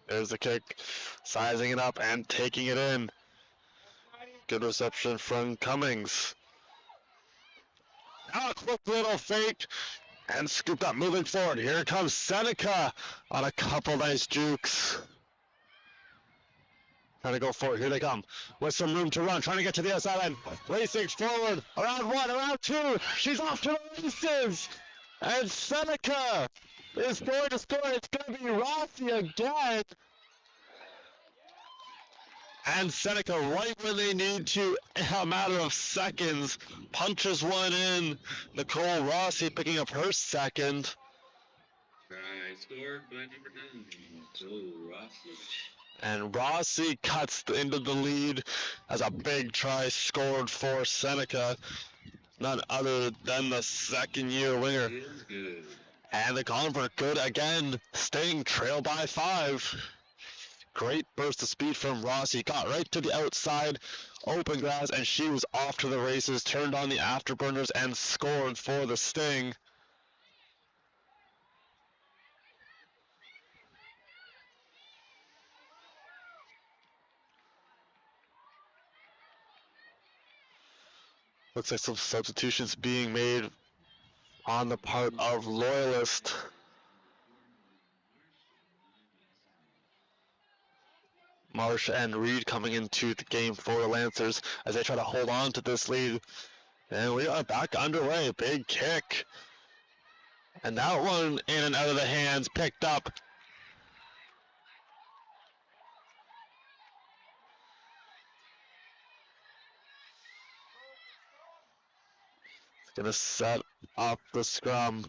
There's the kick, sizing it up and taking it in. Good reception from Cummings. Now a quick little fake and scooped up, moving forward. Here comes Seneca on a couple nice jukes. Trying to go forward. Here they come. With some room to run. Trying to get to the outside line. Racing forward. Around 1, around 2. She's off to the races. And Seneca is going to score. It's going to be Rossi again. And Seneca, right when they need to, a matter of seconds, punches one in. Nicole Rossi picking up her second. Try scored by number 9, Nicole Rossi. And Rossi cuts into the lead as a big try scored for Seneca. None other than the second-year winger. Feels good. And the convert good again, staying trail by 5. Great burst of speed from Rossi. Got right to the outside, open grass, and she was off to the races, turned on the afterburners, and scored for the Sting. Looks like some substitutions being made on the part of Loyalist. Marsh and Reed coming into the game for the Lancers as they try to hold on to this lead. And we are back underway. Big kick. And that one in and out of the hands, picked up. It's going to set up the scrum.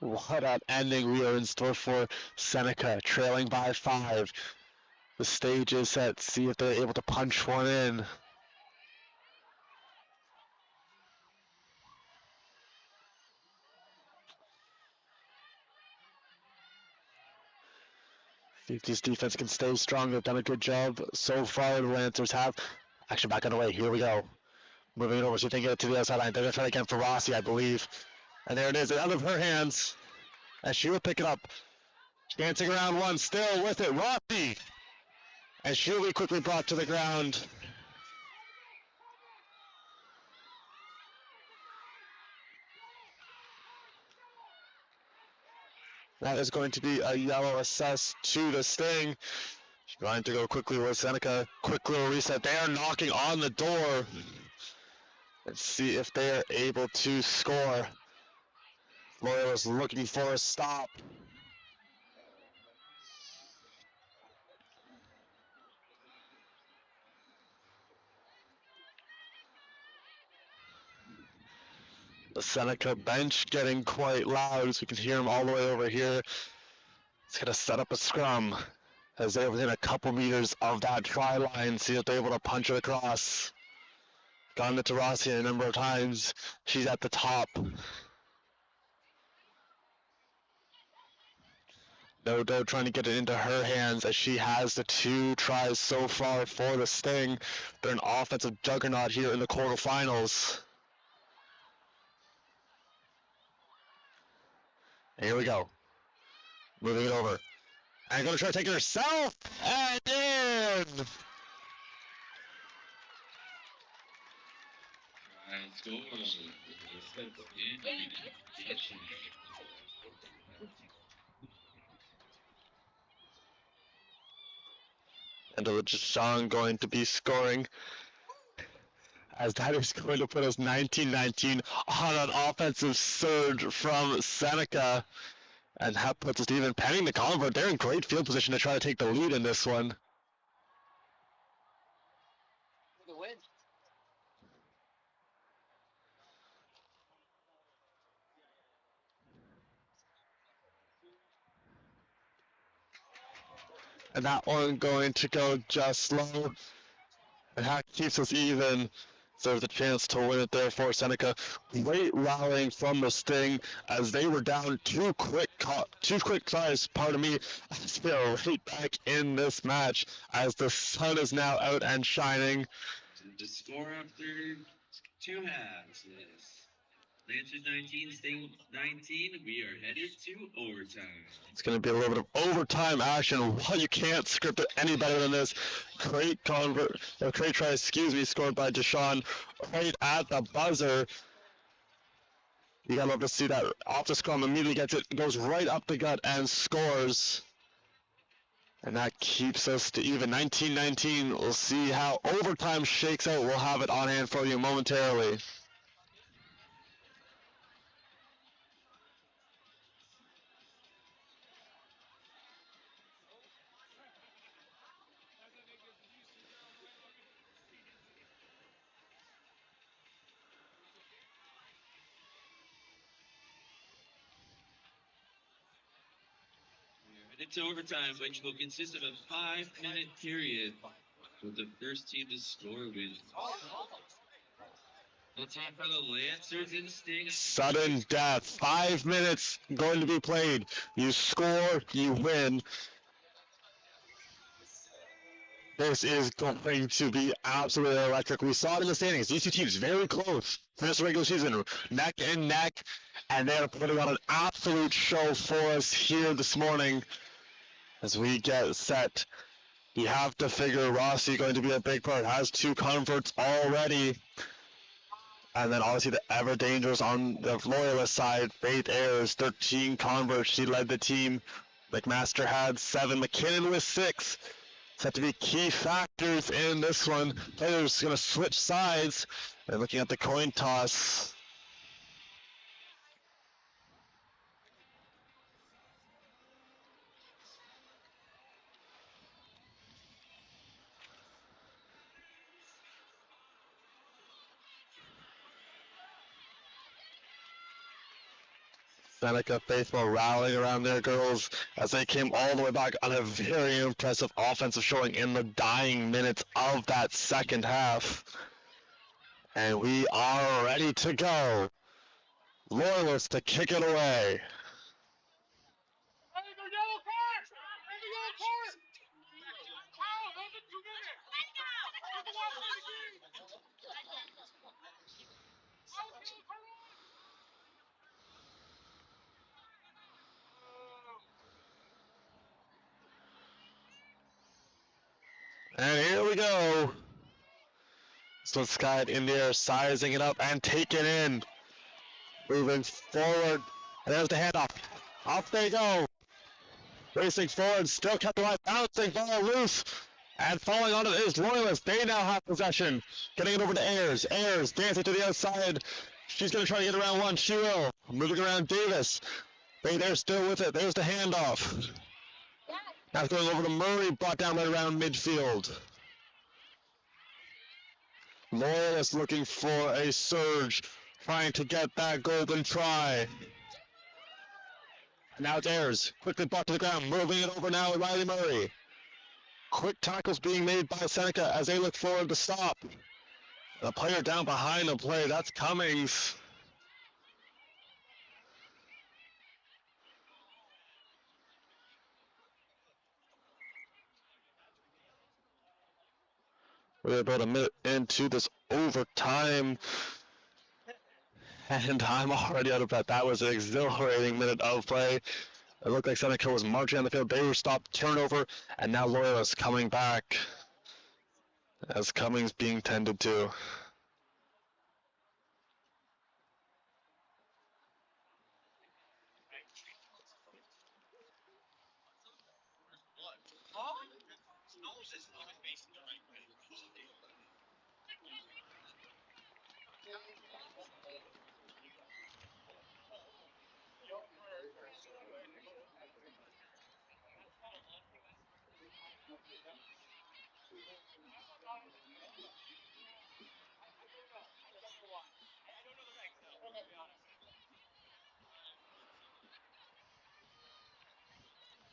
What an ending we are in store for Seneca, trailing by 5. The stage is set. See if they're able to punch one in. See if this defense can stay strong. They've done a good job so far. The Lancers have. Action back on the way. Here we go. Moving it over. See if they can get it to the outside line. They're going to try again for Rossi, I believe. And there it is, out of her hands. And she will pick it up. Dancing around one, still with it, Rossi. And she'll be quickly brought to the ground. That is going to be a yellow assess to the Sting. She's trying to go quickly with Seneca. Quick little reset. They are knocking on the door. Let's see if they are able to score. Loyalist looking for a stop. The Seneca bench getting quite loud, as we can hear them all the way over here. It's going to set up a scrum as they're within a couple meters of that try line. See if they're able to punch it across. Gone it to Rossi a number of times. She's at the top. No doubt trying to get it into her hands as she has the 2 tries so far for the Sting. They're an offensive juggernaut here in the quarterfinals. Here we go. Moving it over. And going to try to take it herself. And in! Scores. And Deshawn going to be scoring, as that is going to put us 19-19 on an offensive surge from Seneca. And that puts us even penning the convert. They're in great field position to try to take the lead in this one. The win. And that one going to go just low. And that keeps us even. So there's a chance to win it there for Seneca. Great rallying from the Sting as they were down two quick tries, pardon me, as they are right back in this match as the sun is now out and shining. The score after 2 halves is Lancers 19, Sting 19. We are headed to overtime. It's going to be a little bit of overtime action. Well, you can't script it any better than this. Great try, scored by Deshawn right at the buzzer. You gotta love to see that. Off the scrum, immediately gets it, goes right up the gut and scores. And that keeps us to even 19-19. We'll see how overtime shakes out. We'll have it on hand for you momentarily. It's overtime, which will consist of a 5-minute period with the first team to score wins. The team for the Lancers in sting. Sudden death. 5 minutes going to be played. You score, you win. This is going to be absolutely electric. We saw it in the standings. These two teams very close. Finished the regular season neck and neck, and they're putting on an absolute show for us here this morning as we get set. You have to figure Rossi going to be a big part. Has 2 converts already. And then obviously the ever dangerous on the Loyalist side, Faith Ayers, 13 converts. She led the team. McMaster had 7. McKinnon with 6. Set to be key factors in this one. Players going to switch sides. And looking at the coin toss. Seneca faithful rallying around their girls as they came all the way back on a very impressive offensive showing in the dying minutes of that second half. And we are ready to go. Loyalists to kick it away. And here we go. So Sky in the air, sizing it up and taking it in. Moving forward. And there's the handoff. Off they go. Racing forward, still kept alive, bouncing ball loose. And falling on it is Loyalist. They now have possession. Getting it over to Ayers. Ayers dancing to the outside. She's going to try to get around one. She will. Moving around Davis. They're still with it. There's the handoff. Now going over to Murray, brought down right around midfield. Loyalist looking for a surge, trying to get that golden try. Now it's Ayers, quickly brought to the ground, moving it over now with Riley Murray. Quick tackles being made by Seneca as they look forward to stop. The player down behind the play, that's Cummings. We're about a minute into this overtime. And I'm already out of breath. That was an exhilarating minute of play. It looked like Seneca was marching on the field. They were stopped, turnover, and now Loyalist coming back as Cummings being tended to.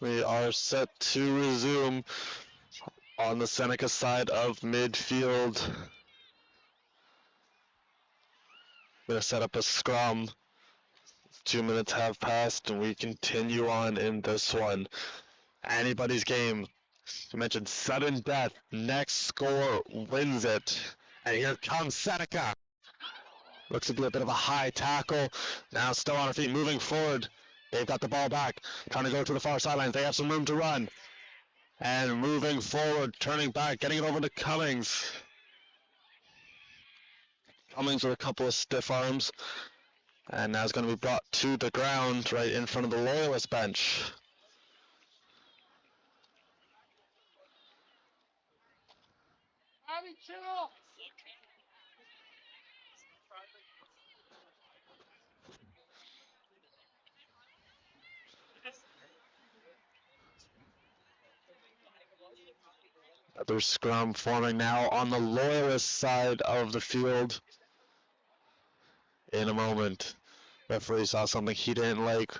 We are set to resume on the Seneca side of midfield. Gonna set up a scrum. 2 minutes have passed and we continue on in this one. Anybody's game. You mentioned sudden death. Next score wins it. And here comes Seneca. Looks to be a bit of a high tackle. Now still on her feet, moving forward. They've got the ball back, trying to go to the far sidelines. They have some room to run. And moving forward, turning back, getting it over to Cummings. Cummings with a couple of stiff arms. And now it's going to be brought to the ground right in front of the Loyalist bench. Another scrum forming now on the Loyalist side of the field. In a moment, referee saw something he didn't like.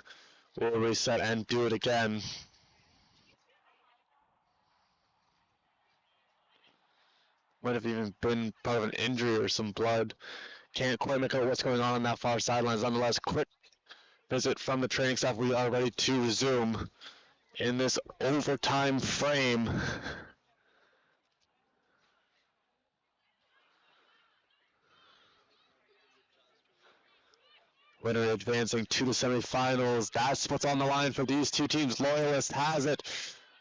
We'll reset and do it again. Might have even been part of an injury or some blood. Can't quite make out what's going on that far sidelines. Nonetheless, quick visit from the training staff. We are ready to resume in this overtime frame. Winner advancing to the semifinals. That's what's on the line for these two teams. Loyalist has it.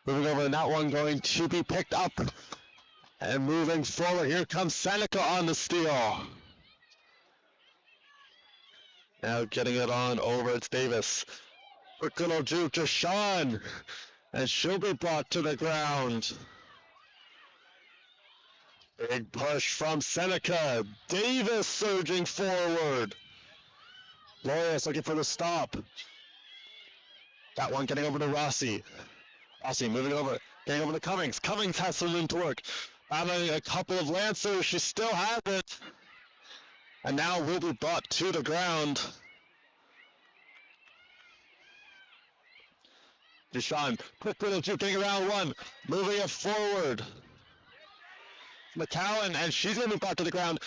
Moving over, and that one going to be picked up. And moving forward, here comes Seneca on the steal. Now getting it on over, it's Davis. Quick little juke to Sean. And she'll be brought to the ground. Big push from Seneca. Davis surging forward. Loyalist looking for the stop. That one getting over to Rossi. Rossi moving over, getting over to Cummings. Cummings has some room to work. Battling a couple of Lancers, she still has it. And now will be brought to the ground. Deshaun, quick little juke, getting around one, moving it forward. McCowan, and she's going to be brought to the ground.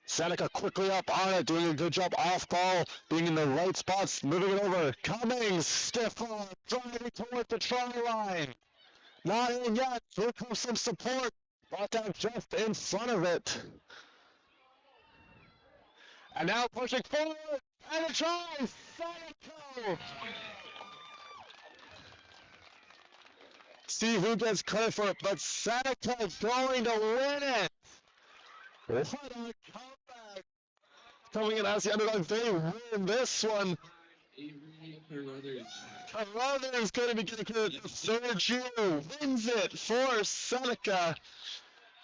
Seneca quickly up on it, doing a good job off ball, being in the right spots, moving it over. Cummings, stiff arm, driving toward the try line. Not in yet. Here comes some support. Brought down just in front of it. And now pushing forward, and a try, Seneca! See who gets credit for it, but Seneca going to win it. What a comeback! Coming in as the underdog, they win this one. Carruthers going to be getting the third year, wins it for Seneca.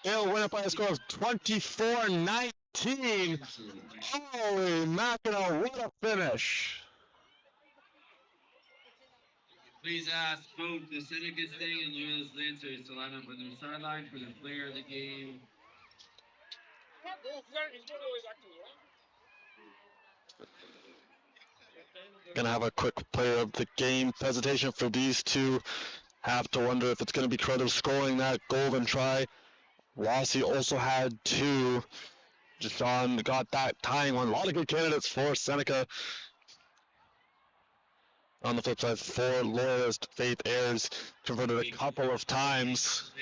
They'll win it by a score of 24-19. Holy mackerel, what a finish. Please ask both the Seneca Sting and Loyalist Lancers to line up on their sideline for the player of the game. Gonna have a quick player of the game presentation for these two. Have to wonder if it's gonna be Carruthers scoring that golden try. Rossi also had two. Deshaun got that tying one. A lot of good candidates for Seneca. On the flip side, for Loyalist, Faith Ayers converted a couple of times.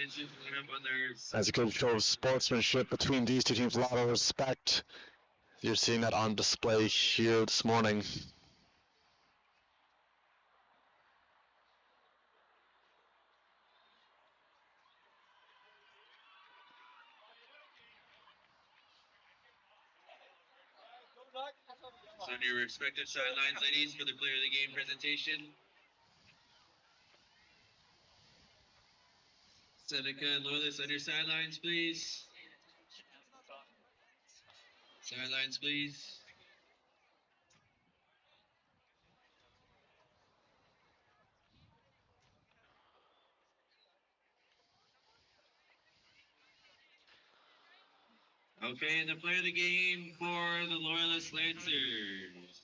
As a good show of sportsmanship between these two teams, a lot of respect. You're seeing that on display here this morning. So on your respective sidelines, ladies, for the player of the game presentation. Seneca and Loyalist on your sidelines, please. Sidelines, please. Okay, and the player of the game for the Loyalist Lancers.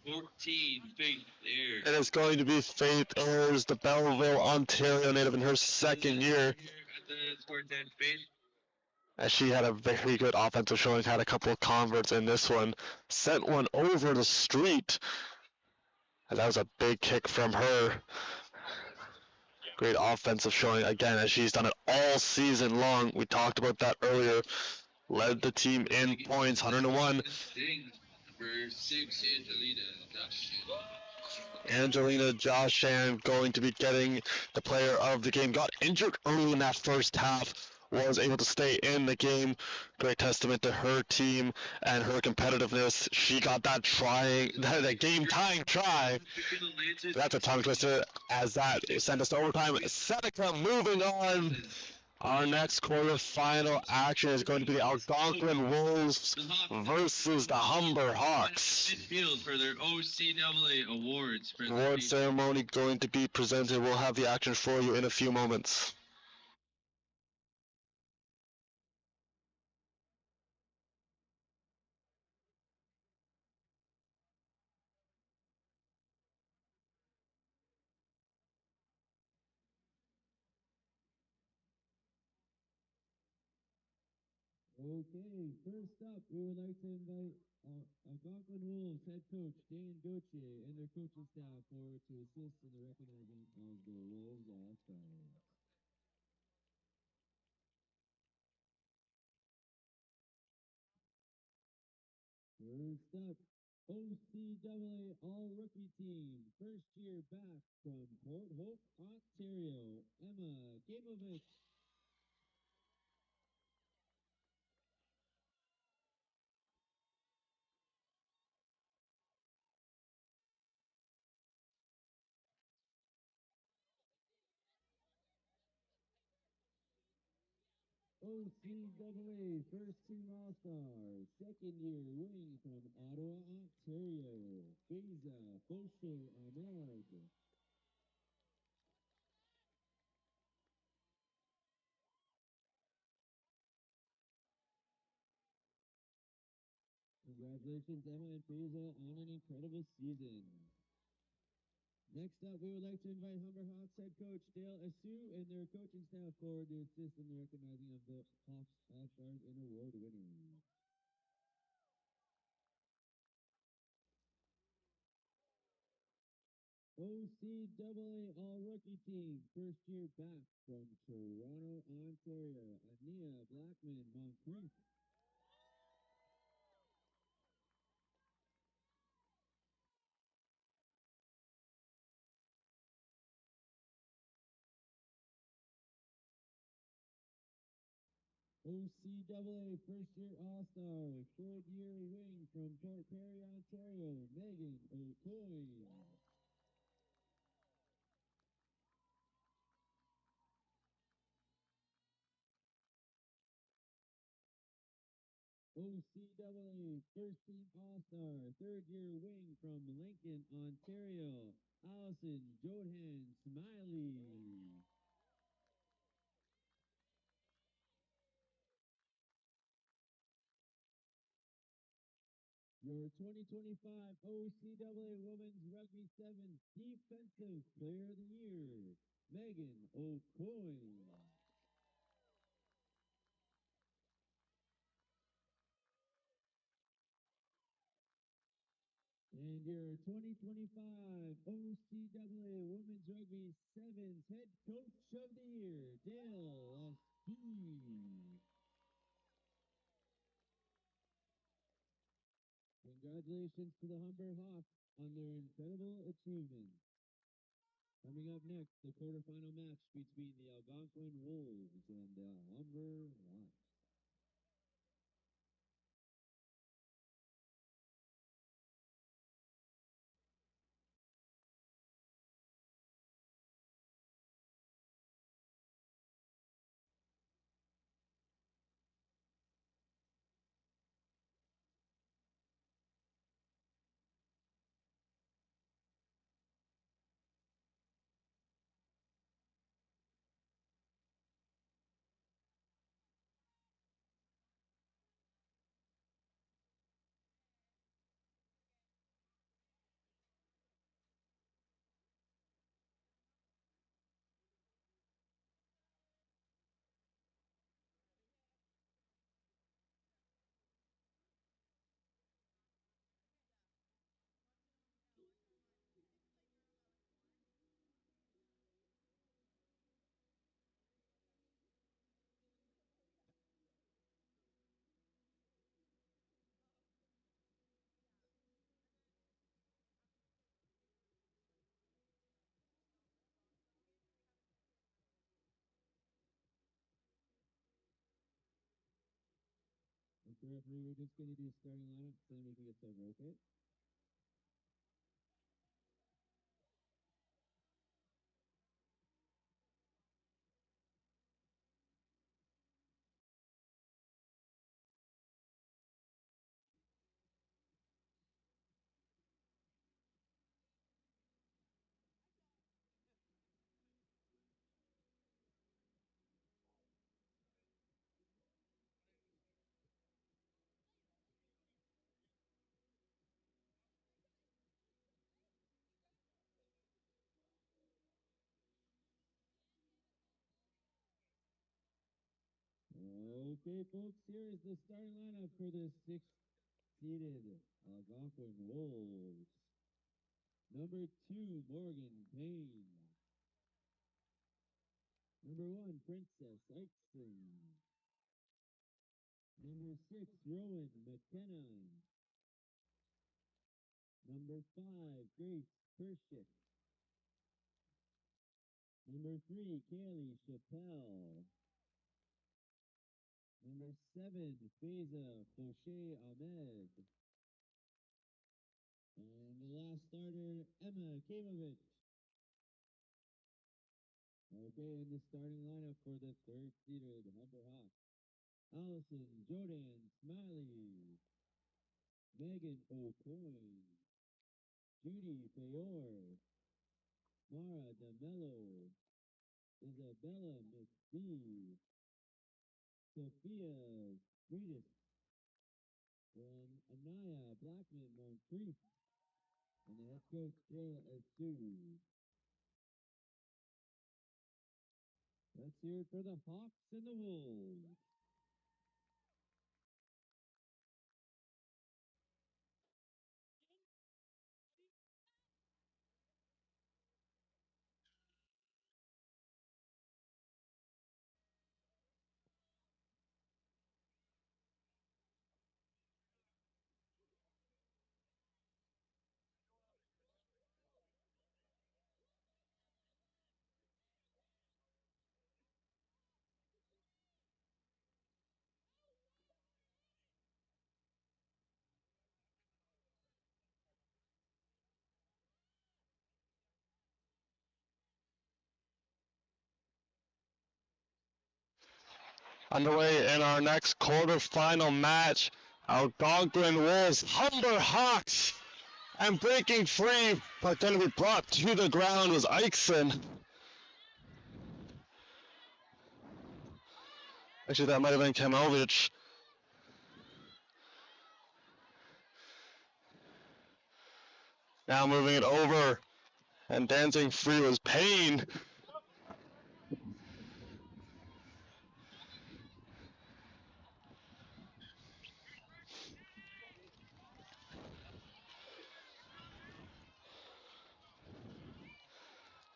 14, Faith Ayers. It is going to be Faith Ayers, the Belleville, Ontario native in her second year. At the Sport 10, Faith. As she had a very good offensive showing, had a couple of converts in this one. Sent one over the street. And that was a big kick from her. Great offensive showing again, as she's done it all season long. We talked about that earlier. Led the team in points, 101. Number 6, Angelina Joshan going to be getting the player of the game. Got injured early in that first half. Was able to stay in the game. Great testament to her team and her competitiveness. She got that game-tying try. That's a tongue twister, as that sent us to overtime. Seneca moving on Our next quarterfinal action is going to be the Algonquin Wolves versus the Humber Hawks. Midfield for their OCAA awards. Award ceremony going to be presented. We'll have the action for you in a few moments. Okay, first up, we would like to invite Algonquin Wolves head coach Dan Gauthier and their coaching staff forward to assist in the recognizing of the Wolves All-Stars. First up, OCAA All-Rookie Team, first year back from Port Hope, Ontario, Emma Gamovich. OCAA First Team All-Star, second year wing from Ottawa, Ontario, Beza Fauché Ahmed. Congratulations, Emma and Beza, on an incredible season. Next up, we would like to invite Humber Hawks head coach Dale Asue and their coaching staff forward to assist in the recognizing of the Hawks All-Stars and award winners. OCAA All-Rookie Team, first year back from Toronto, Ontario, Ania Blackman Moncrief. OCAA First Year All-Star, third year wing from Port Perry, Ontario, Megan O'Coy. OCAA First Team All-Star, third year wing from Lincoln, Ontario, Allison Johan Smiley. Your 2025 OCAA Women's Rugby Sevens Defensive Player of the Year, Megan O'Coy. And your 2025 OCAA Women's Rugby Sevens Head Coach of the Year, Dale Asue. Congratulations to the Humber Hawks on their incredible achievements. Coming up next, the quarterfinal match between the Algonquin Wolves and the Humber Hawks. Okay, referee, we're just going to do starting lineup, so then we can get started, okay? Okay, folks, here is the starting lineup for the 6th-seeded Algonquin Wolves. Number 2, Morgan Payne. Number 1, Princess Eichson. Number 6, Rowan McKenna. Number 5, Grace Pershik. Number 3, Kaylee Chappelle. Number 7, Faiza Foshe Ahmed. And the last starter, Emma Kamovich. Okay, and the starting lineup for the 3rd-seeded Humber Hawks. Allison Jordan Smiley. Megan O'Coin. Judy Fayor. Mara DeMello. Isabella McPhee. Sophia Freitas. And Anaya Blackman Moncrief. And the head coach, Kayla Sue. Let's hear it for the Hawks and the Wolves. Underway in our next quarterfinal match, Algonquin Wolves, Humber Hawks, and breaking free, but going to be brought to the ground was Eichson. Actually, that might have been Kamovich. Now moving it over, and dancing free was Payne.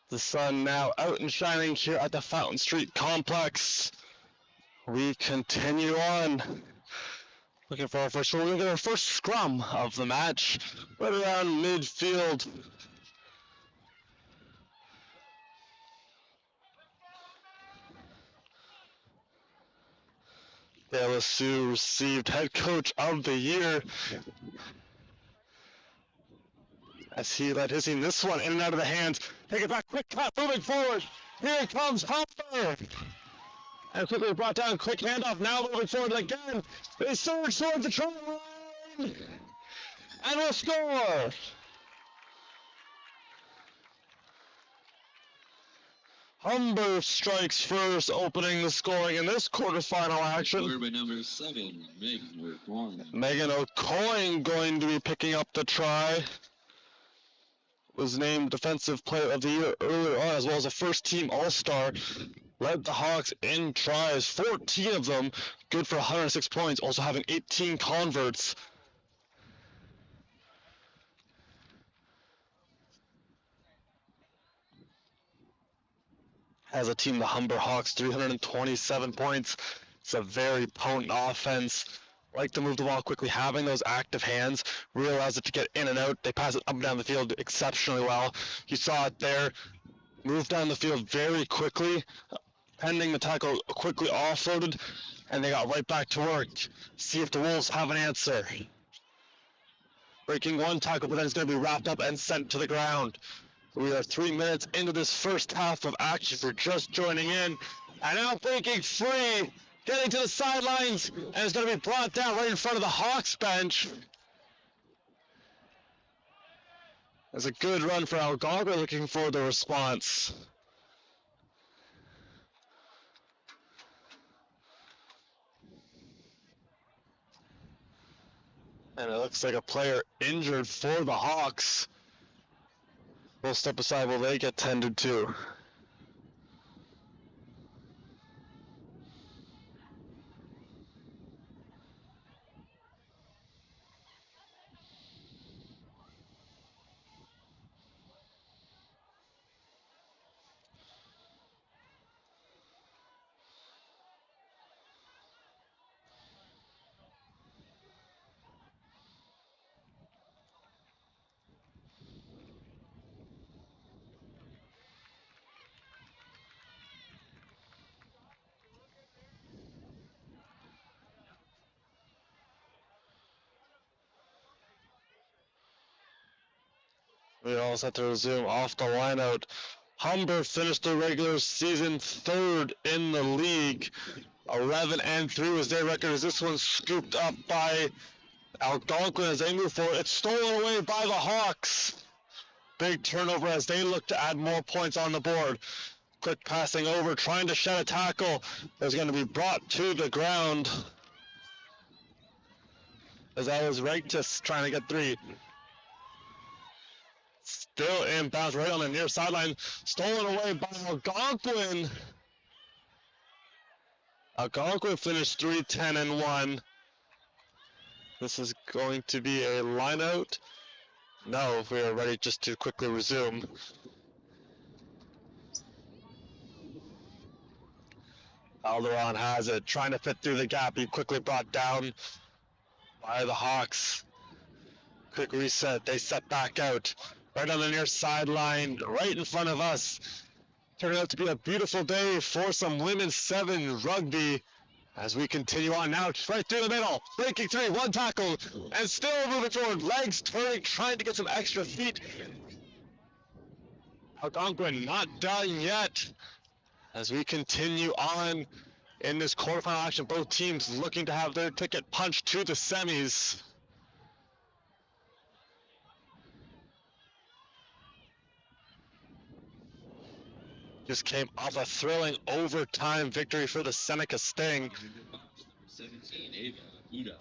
The sun now out and shining here at the Fountain Street Complex. We continue on. Looking for our first one. We're going to get our first scrum of the match. Right around midfield. Sue received Head Coach of the Year as he led his team. This one in and out of the hands. Take it back, quick cut, moving forward. Here comes Humber. And quickly brought down, quick handoff, now moving forward again. They surge towards the try line. And will score. Humber strikes first, opening the scoring in this quarterfinal action. Scored by number 7, Megan O'Coin. Megan O'Coin going to be picking up the try. Was named Defensive Player of the Year earlier on, as well as a first-team All-Star. Led the Hawks in tries, 14 of them, good for 106 points, also having 18 converts. As a team, the Humber Hawks, 327 points. It's a very potent offense. Like to move the ball quickly, having those active hands, realize it to get in and out. They pass it up and down the field exceptionally well. You saw it there. Moved down the field very quickly. Pending the tackle, quickly offloaded, and they got right back to work. See if the Wolves have an answer. Breaking one tackle, but then it's going to be wrapped up and sent to the ground. We are 3 minutes into this first half of action. We're just joining in. And now breaking free, getting to the sidelines, and it's going to be brought down right in front of the Hawks bench. That's a good run for Algonquin, looking for the response. And it looks like a player injured for the Hawks. We'll step aside while they get tended to. We all set to resume off the lineout. Humber finished the regular season third in the league. 11-3 was their record as this one's scooped up by Algonquin as they move forward. It's stolen away by the Hawks. Big turnover as they look to add more points on the board. Quick passing over, trying to shed a tackle. Is going to be brought to the ground. As that was Regis trying to get three. Still inbounds right on the near sideline. Stolen away by Algonquin. Algonquin finished 3-10-1. This is going to be a line out. No, we are ready just to quickly resume. Alderon has it, trying to fit through the gap. He quickly brought down by the Hawks. Quick reset, they set back out. Right on the near sideline, right in front of us. Turning out to be a beautiful day for some women's 7 rugby. As we continue on now, right through the middle, breaking three, one tackle, and still moving forward, legs turning, trying to get some extra feet. Algonquin not done yet. As we continue on in this quarterfinal action, both teams looking to have their ticket punched to the semis. Just came off a thrilling overtime victory for the Seneca Sting. 17, Ava Buda.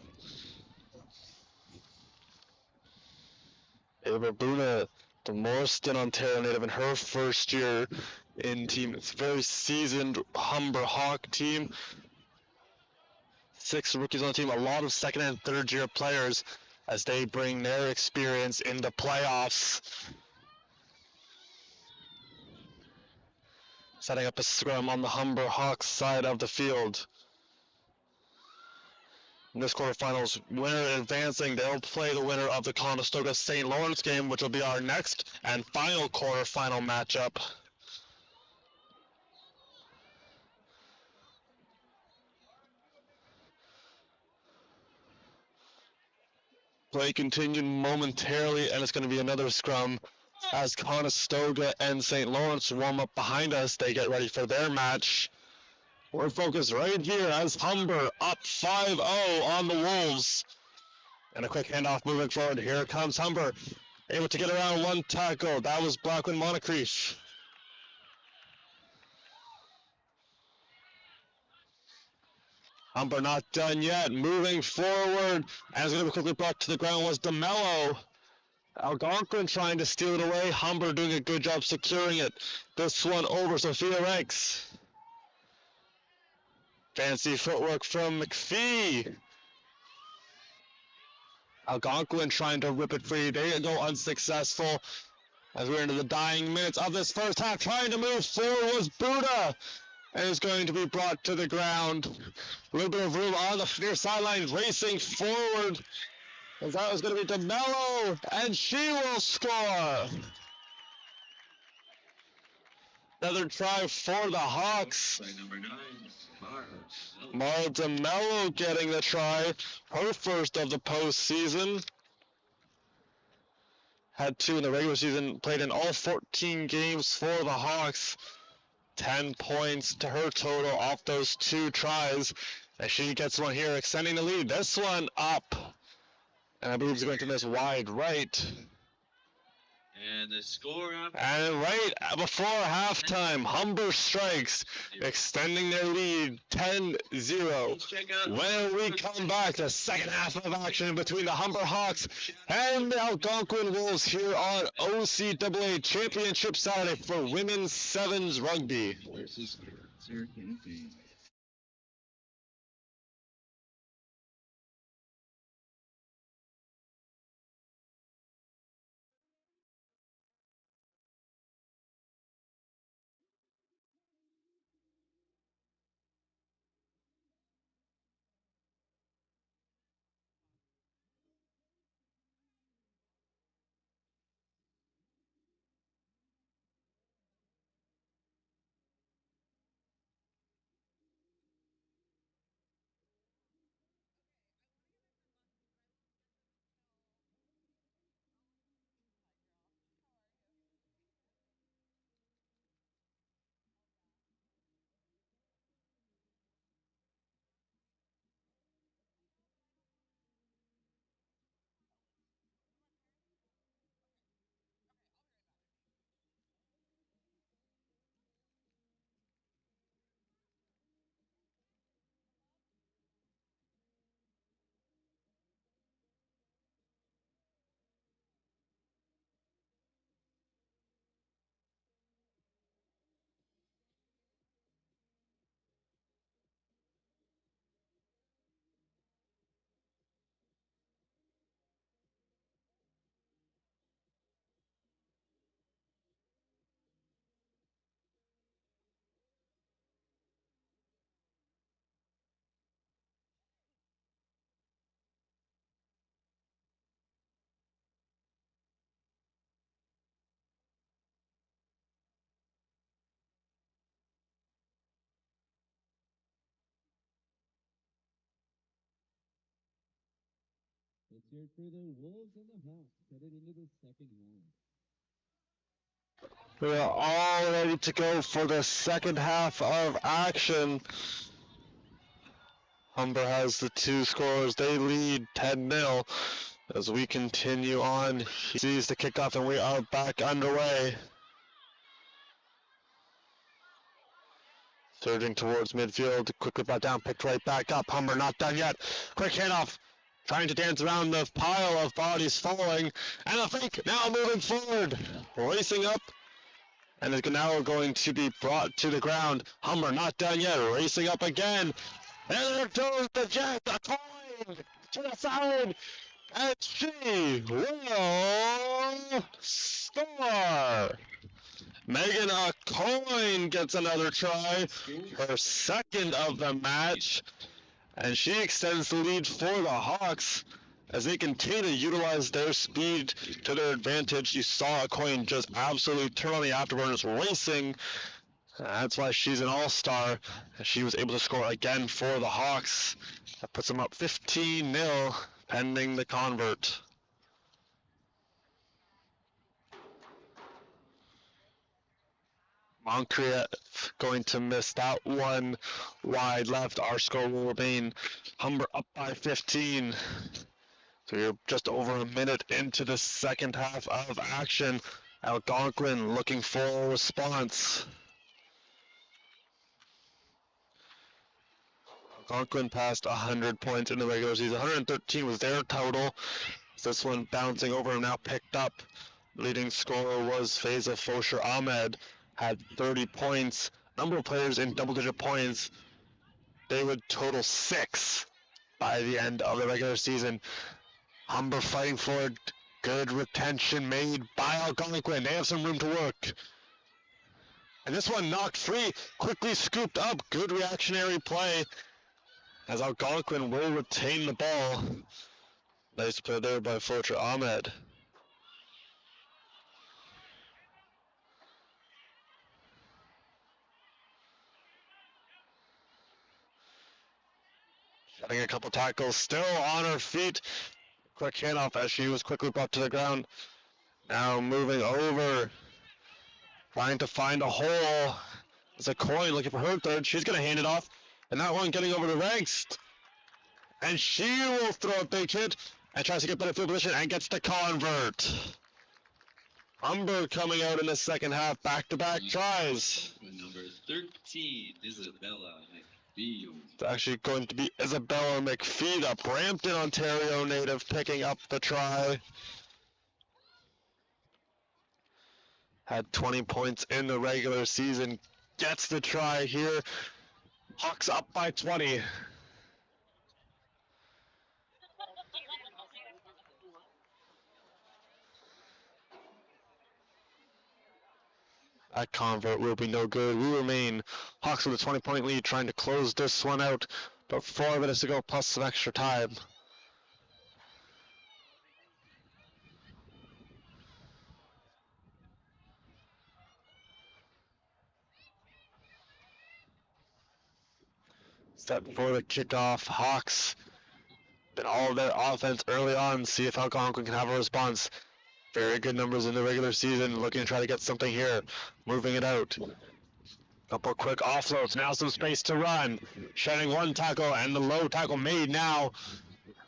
Ava Buna, the Morriston, Ontario native in her first year in team. It's a very seasoned Humber Hawk team. 6 rookies on the team, a lot of second and third year players as they bring their experience in the playoffs. Setting up a scrum on the Humber Hawks side of the field. In this quarterfinals, winner advancing, they'll play the winner of the Conestoga St. Lawrence game, which will be our next and final quarterfinal matchup. Play continued momentarily, and it's going to be another scrum as Conestoga and St. Lawrence warm up behind us. They get ready for their match. We're focused right here as Humber up 5-0 on the Wolves. And a quick handoff moving forward. Here comes Humber. Able to get around one tackle. That was Blackwood Moncrief. Humber not done yet. Moving forward. And it's going to be quickly brought to the ground was DeMello. Algonquin trying to steal it away. Humber doing a good job securing it. This one over Sophia Ranks. Fancy footwork from McPhee. Algonquin trying to rip it free. They go unsuccessful as we're into the dying minutes of this first half. Trying to move forward was Buda. And is going to be brought to the ground. A little bit of room on the near sideline, racing forward. As that was going to be DeMello, and she will score. Another try for the Hawks. By number 9, Mara DeMello getting the try, her first of the postseason. Had 2 in the regular season, played in all 14 games for the Hawks. 10 points to her total off those 2 tries. And she gets one here, extending the lead. This one up. And I believe he's going to miss wide right. And the score up. And right before halftime, Humber strikes, extending their lead 10-0. When we come back, the second half of action between the Humber Hawks and the Algonquin Wolves here on OCAA Championship Saturday for Women's Sevens Rugby. Let's hear it for the Wolves and the Hawks headed into the second half. We are all ready to go for the second half of action. Humber has the two scores. They lead 10-0 as we continue on. He sees the kickoff and we are back underway. Surging towards midfield, quickly brought down, picked right back up. Humber not done yet. Quick handoff, trying to dance around the pile of bodies falling. And a fake, now moving forward, racing up. And is now going to be brought to the ground. Humber not done yet, racing up again. And there goes the Jet, a coin to the side. And she will score. Megan a coin gets another try, her second of the match, and she extends the lead for the Hawks as they continue to utilize their speed to their advantage. You saw a coin just absolutely turn on the afterburners racing. That's why she's an all-star. She was able to score again for the Hawks. That puts them up 15-0 pending the convert. Moncrief going to miss that one wide left. Our score will remain Humber up by 15. So you're just over a minute into the second half of action. Algonquin looking for a response. Algonquin passed 100 points in the regular season. 113 was their total. This one bouncing over and now picked up. Leading scorer was Faiza Fosher Ahmed. Had 30 points. Number of players in double-digit points. They would total 6 by the end of the regular season. Humber fighting for it. Good retention made by Algonquin. They have some room to work. And this one knocked free. Quickly scooped up. Good reactionary play as Algonquin will retain the ball. Nice play there by Fosher Ahmed. Getting a couple tackles, still on her feet. Quick handoff as she was quickly brought to the ground. Now moving over, trying to find a hole. It's a coin looking for her third. She's going to hand it off. And that one getting over the ranks. And she will throw a big hit and tries to get better field position and gets the convert. Humber coming out in the second half, back-to-back tries. Number 13, Isabella McPhee. It's actually going to be Isabella McPhee, the Brampton, Ontario native, picking up the try. Had 20 points in the regular season. Gets the try here. Hawks up by 20. That convert will be no good. We remain Hawks with a 20-point lead, trying to close this one out. But 4 minutes to go, plus some extra time. Set for the kickoff. Hawks been all of their offense early on. See if Algonquin can have a response. Very good numbers in the regular season. Looking to try to get something here. Moving it out. Couple quick offloads. Now some space to run. Shedding one tackle and the low tackle made now.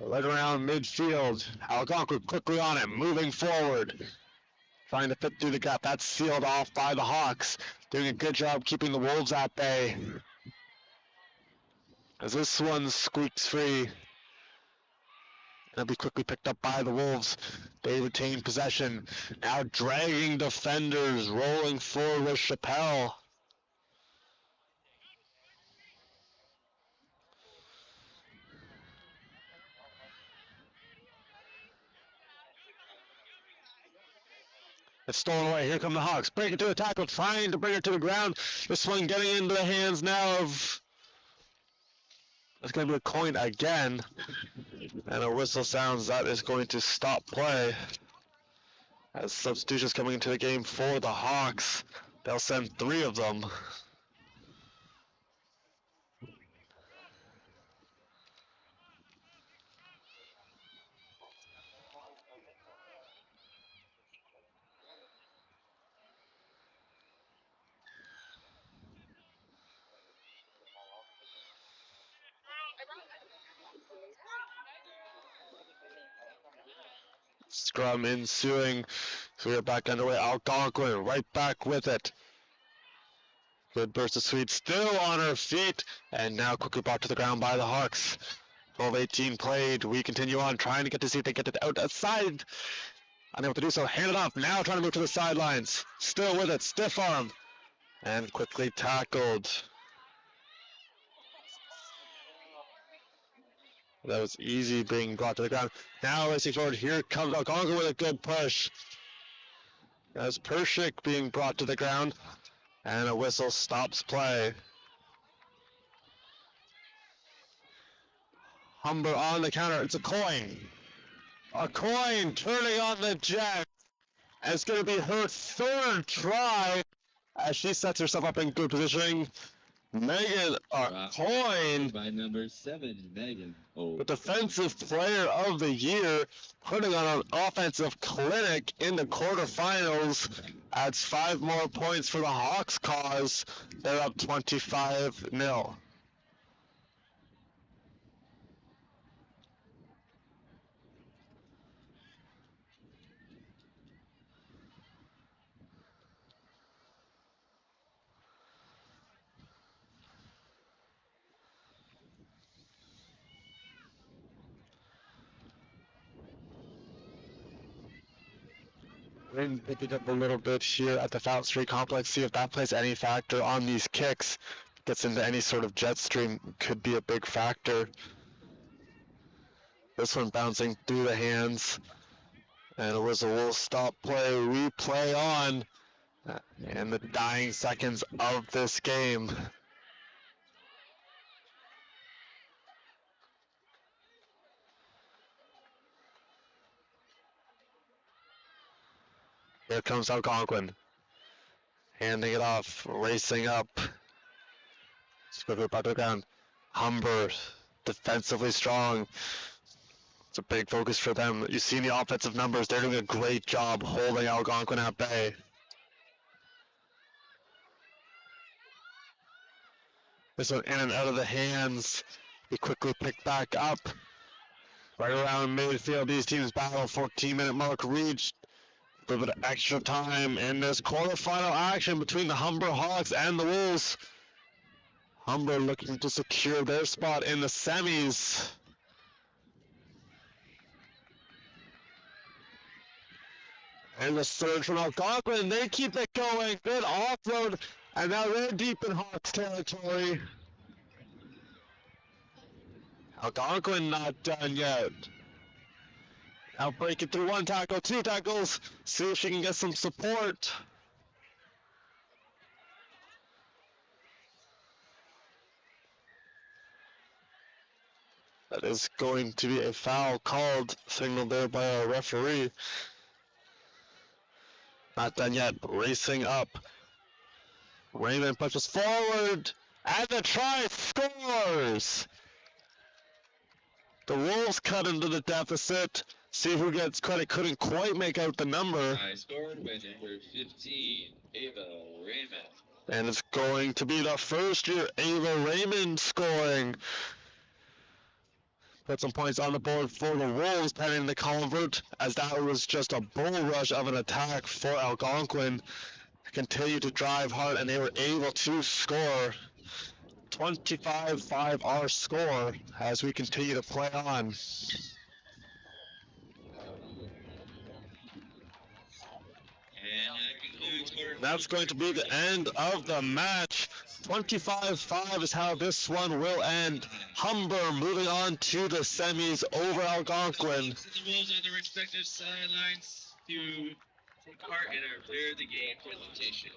Right around midfield. Algonquin quickly on it. Moving forward. Trying to fit through the gap. That's sealed off by the Hawks. Doing a good job keeping the Wolves at bay. As this one squeaks free. It'll be quickly picked up by the Wolves. They retain possession. Now dragging defenders, rolling forward with Chappelle. It's stolen away. Here come the Hawks. Break it to the tackle, trying to bring it to the ground. This one getting into the hands now of... It's going to be a coin again. And a whistle sounds that is going to stop play. As substitutions coming into the game for the Hawks. They'll send 3 of them. Scrum ensuing. So we are back underway. Algonquin right back with it. Good burst of Sweet, still on her feet, and now quickly brought to the ground by the Hawks. 12-18 played. We continue on, trying to get to see if they get it outside. Unable to do so. Hand it off. Now trying to move to the sidelines. Still with it. Stiff arm. And quickly tackled. That was easy being brought to the ground. Now racing forward. Here comes Algonquin with a good push. As Pershik being brought to the ground. And a whistle stops play. Humber on the counter. It's a coin. A coin turning on the Jet. And it's going to be her third try as she sets herself up in good positioning. Megan, a coin. By number 7, Megan. The defensive player of the year, putting on an offensive clinic in the quarterfinals. Adds 5 more points for the Hawks' cause. They're up 25-0. And pick it up a little bit here at the Fountain Street Complex, see if that plays any factor on these kicks. Gets into any sort of jet stream, could be a big factor. This one bouncing through the hands. And a whistle will stop play, replay on. In the dying seconds of this game. Here comes Algonquin. Handing it off, racing up. Squiver back to the ground. Humber, defensively strong. It's a big focus for them. You see the offensive numbers, they're doing a great job holding Algonquin at bay. This one in and out of the hands. We quickly pick back up. Right around midfield, these teams battle. 14-minute mark reached. A little bit of extra time in this quarterfinal action between the Humber Hawks and the Wolves. Humber looking to secure their spot in the semis. And the surge from Algonquin, they keep it going. Good offload, and now they're deep in Hawks territory. Algonquin not done yet. Now breaking through 1 tackle, 2 tackles. See if she can get some support. That is going to be a foul called, signaled there by our referee. Not done yet, racing up. Raymond pushes forward, and the try scores! The Wolves cut into the deficit. See who gets credit, couldn't quite make out the number. I scored with number 15, Ava Raymond. And it's going to be the first year Ava Raymond scoring. Put some points on the board for the Wolves pending the convert, as that was just a bull rush of an attack for Algonquin. Continue to drive hard, and they were able to score. 25-5 our score as we continue to play on. That's going to be the end of the match. 25-5 is how this one will end. Humber moving on to the semis over Algonquin. The Wolves on the respective sidelines to take part in our Player of the Game presentation.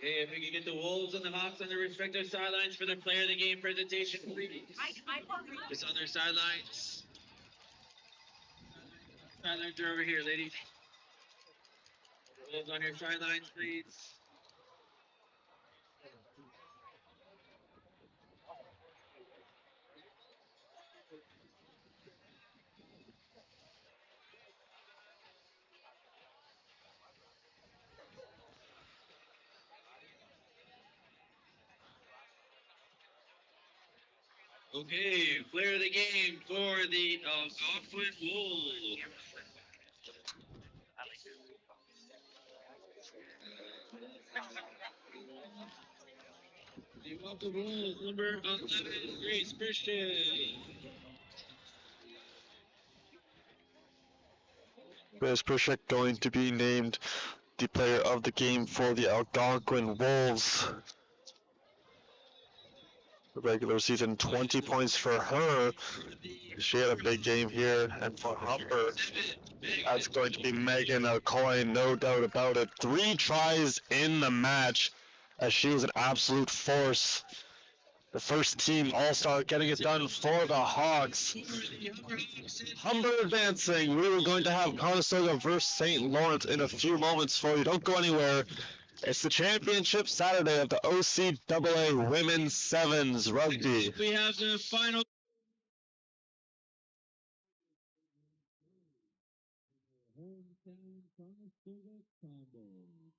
Okay, if we can get the Wolves and the Hawks on their respective sidelines for their Player of the Game presentation, please. Just on their sidelines. Sidelines are over here, ladies. Those on your sidelines, please. Okay, player of the game for the Algonquin Wolves. The Algonquin Wolves, number 11, Grace Christian. Grace Pritchett going to be named the player of the game for the Algonquin Wolves. The regular season, 20 points for her. She had a big game here. And for Humber, that's going to be Megan Coyne, no doubt about it. 3 tries in the match, as she was an absolute force. The first team all-star getting it done for the Hawks. Humber advancing. We were going to have Conestoga versus St. Lawrence in a few moments for you. Don't go anywhere. It's the championship Saturday of the OCAA Women's Sevens Rugby. We have the final. Hometown Conestoga Condors.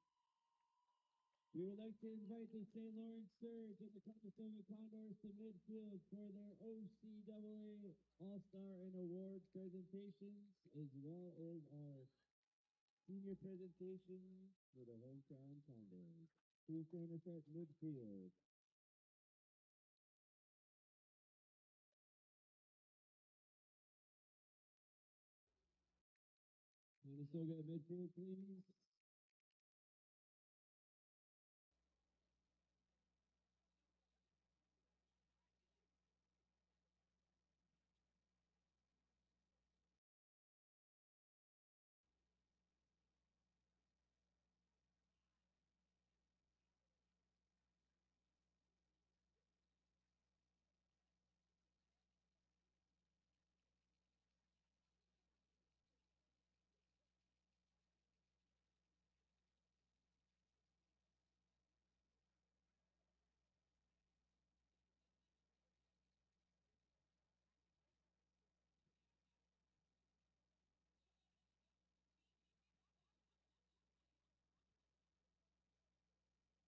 We would like to invite the St. Lawrence Surge and the Conestoga Condors to midfield for their OCAA All-Star and Award presentations, as well as our senior presentation for the Hometown Condors. Please join us at midfield. Conestoga at midfield, please.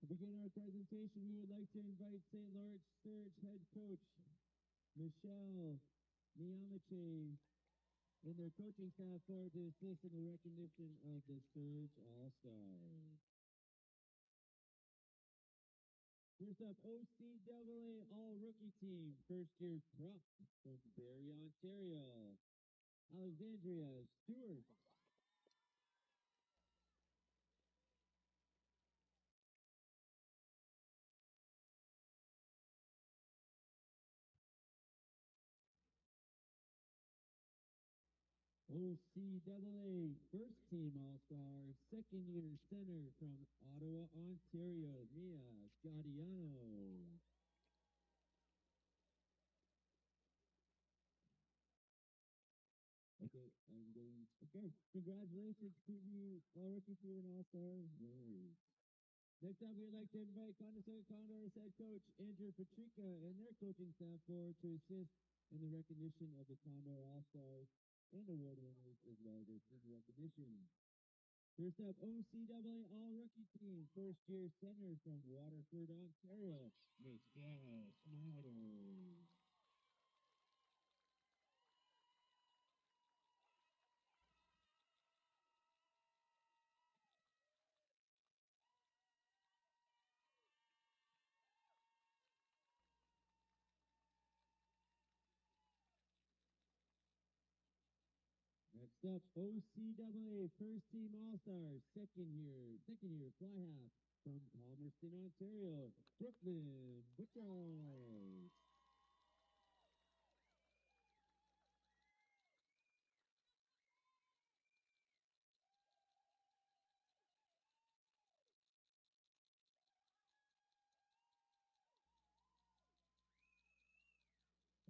To begin our presentation, we would like to invite St. Lawrence Surge head coach Michelle Niamache and their coaching staff forward to assist in the recognition of the Surge All-Stars. First up, OCAA All-Rookie Team, first year prop from Barrie, Ontario. Alexandria Stewart. OCAA First Team All-Star, second year center from Ottawa, Ontario, Mia Gaudiano. Okay, congratulations to you, all-rookie team and all-star. Next up, we'd like to invite Conestoga Condors head coach Andrew Patrica and their coaching staff forward to assist in the recognition of the Condor All-Stars and award winners, as well as their team recognition. First up, OCAA All-Rookie Team, first year center from Waterford, Ontario, Michelle Schneider. Next up, OCAA First Team All-Stars, second year fly half from Palmerston, Ontario, Brooklyn Butchers.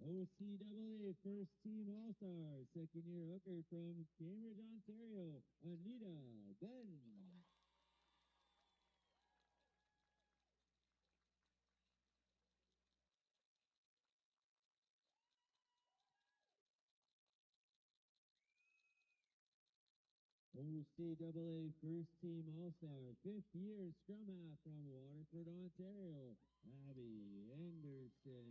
OCAA First Team All-Star, second year hooker from Cambridge, Ontario, Anita Ben. OCAA First Team All-Star, fifth year scrum half from Waterford, Ontario, Abby Anderson.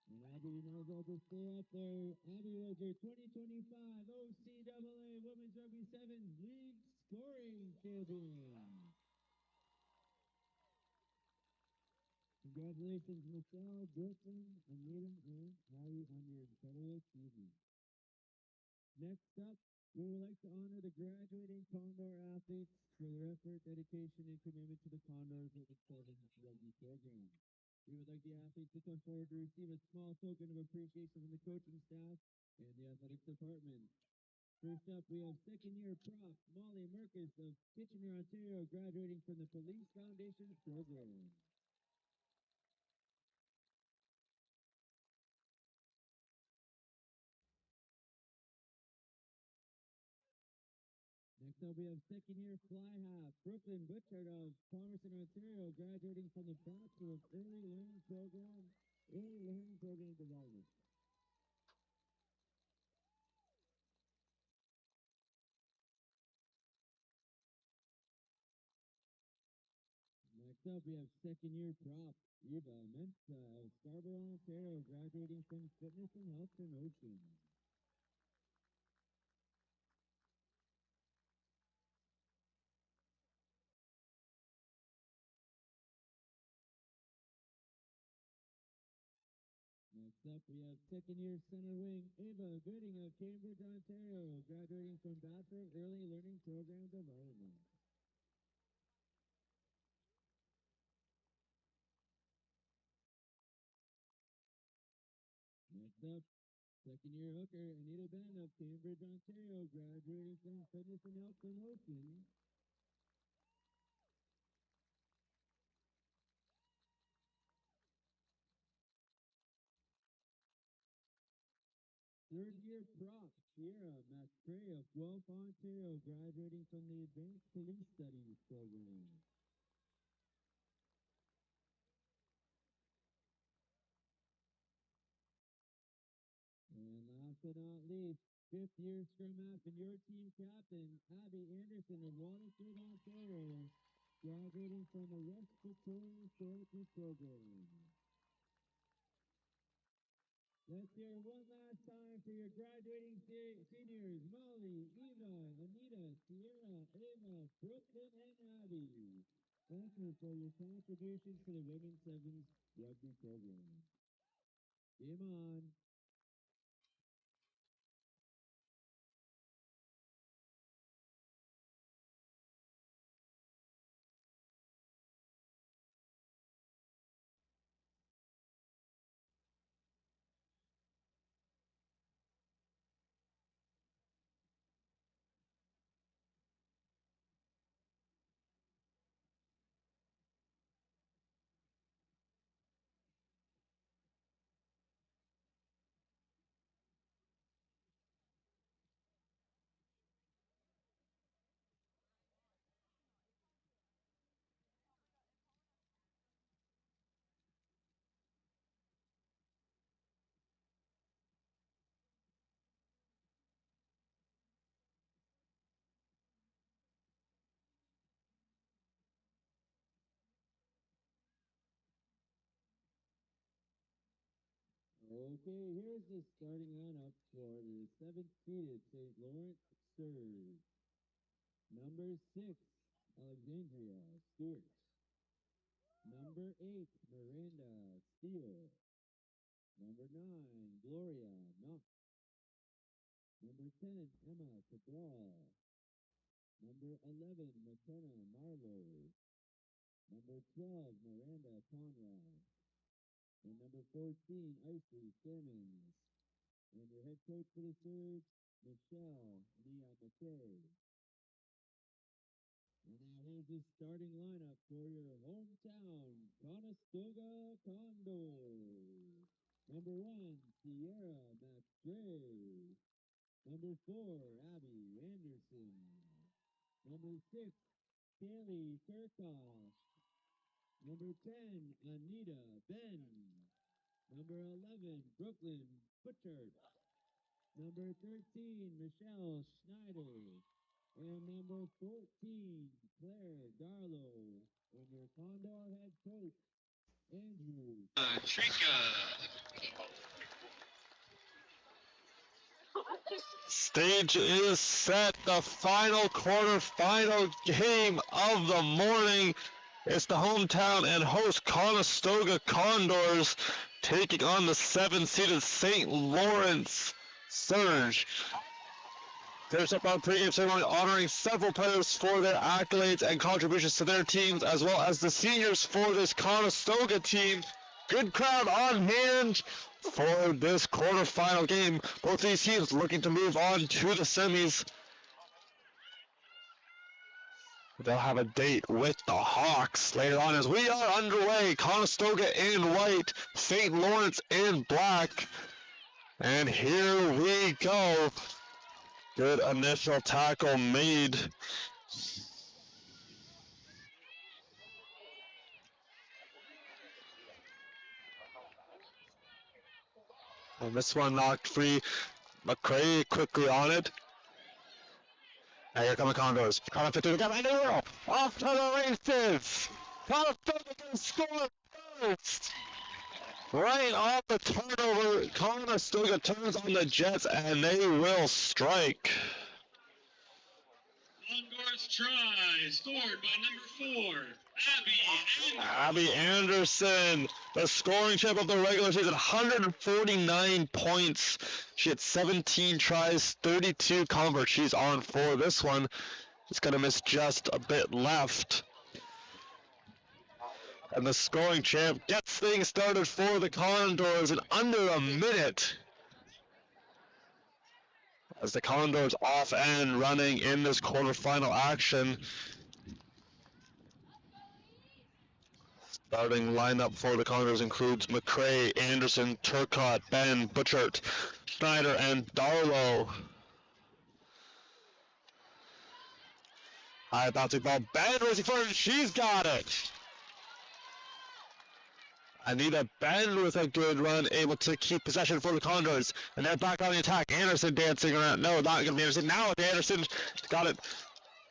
And Abby, you might as well just stay up there. Abby was your 2025 OCAA Women's Rugby Sevens League scoring champion. Congratulations, Michelle, Brooklyn, Anita, and Abby on your incredible achievement. Next up, we would like to honor the graduating Condor athletes for their effort, dedication, and commitment to the Condors with the Sevens Rugby program. We would like the athletes to come forward to receive a small token of appreciation from the coaching staff and the athletics department. First up, we have second-year prop Molly Merkus of Kitchener, Ontario, graduating from the Police Foundation program. Next up, we have second-year fly half Brooklyn Butchard of Palmerston, Ontario, graduating from the Bachelor of Early Learning Program Development. Next up, we have second-year prop Eva Mensa of Scarborough, Ontario, graduating from Fitness and Health Promotion. Next up, we have second-year center wing Ava Gooding of Cambridge, Ontario, graduating from Bachelor of Early Learning Program Development. Next up, second-year hooker Anita Ben of Cambridge, Ontario, graduating from Fitness and Health Promotion. Third-year prop Sierra McCray of Guelph, Ontario, graduating from the Advanced Police Studies program. And last but not least, fifth-year scrum half and your team captain, Abby Anderson of Waterford, Ontario, graduating from the Respiratory Therapy program. Let's hear one last time for your graduating seniors, Molly, Eva, Anita, Sierra, Ava, Brooklyn, and Abby. Thank you for your contributions to the Women's Sevens Rugby program. Game on. Okay, here's the starting lineup for the seventh-seeded St. Lawrence Surge. Number 6, Alexandria Stewart. Number 8, Miranda Steele. Number 9, Gloria Knox. Number 10, Emma Cabral. Number 11, McKenna Marlowe. Number 12, Miranda Conrad. And number 14, Isley Simmons. And your head coach for the Surge, Michelle Nia McKay. And now here's the starting lineup for your hometown Conestoga Condors. Number 1, Sierra McGray. Number 4, Abby Anderson. Number 6, Kaylee Kirkhoff. Number 10, Anita Ben. Number 11, Brooklyn Butchert. Number 13, Michelle Schneider. And number 14, Claire Darlow. And your Condor head coach, Andrew Trinka. Stage is set. The final quarterfinal game of the morning. It's the hometown and host Conestoga Condors taking on the 7-seeded St. Lawrence Surge. There's up on pregame ceremony honoring several players for their accolades and contributions to their teams, as well as the seniors for this Conestoga team. Good crowd on hand for this quarterfinal game. Both these teams looking to move on to the semis. They'll have a date with the Hawks later on as we are underway. Conestoga in white, St. Lawrence in black. And here we go. Good initial tackle made. And this one knocked free. McCray quickly on it. And here come the Condors. Caught up to the gap. And they're off to the races. Conestoga can score first. Right off the turnover, Conestoga turns on the Jets, and they will strike. Condors try, scored by number 4, Abby Anderson, the scoring champ of the regular season, 149 points. She had 17 tries, 32 converts. She's on for this one. It's going to miss just a bit left. And the scoring champ gets things started for the Condors in under a minute. As the Condors off and running in this quarterfinal action. Starting lineup for the Condors includes McCray, Anderson, Turcotte, Ben, Butchert, Schneider, and Darlow. High bouncing ball. Ben racing forward. She's got it. Anita Ben with a good run, able to keep possession for the Condors. And they're back on the attack. Anderson dancing around. No, not going to be Anderson. Now Anderson got it.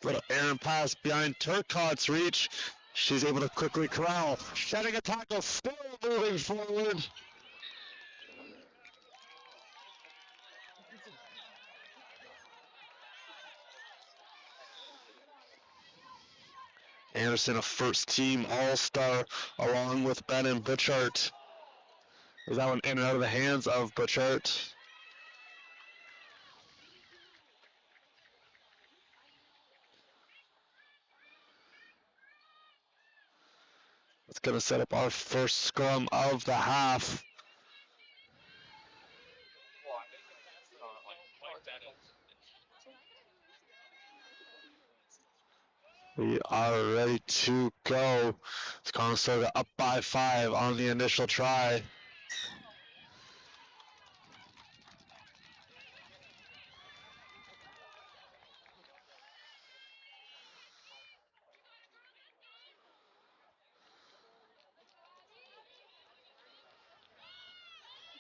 Little errant pass behind Turcotte's reach. She's able to quickly corral. Shedding a tackle, still moving forward. Anderson, a first-team All-Star, along with Ben and Butchart. Is that one in and out of the hands of Butchart? It's going to set up our first scrum of the half. We are ready to go. It's Conestoga up by 5 on the initial try.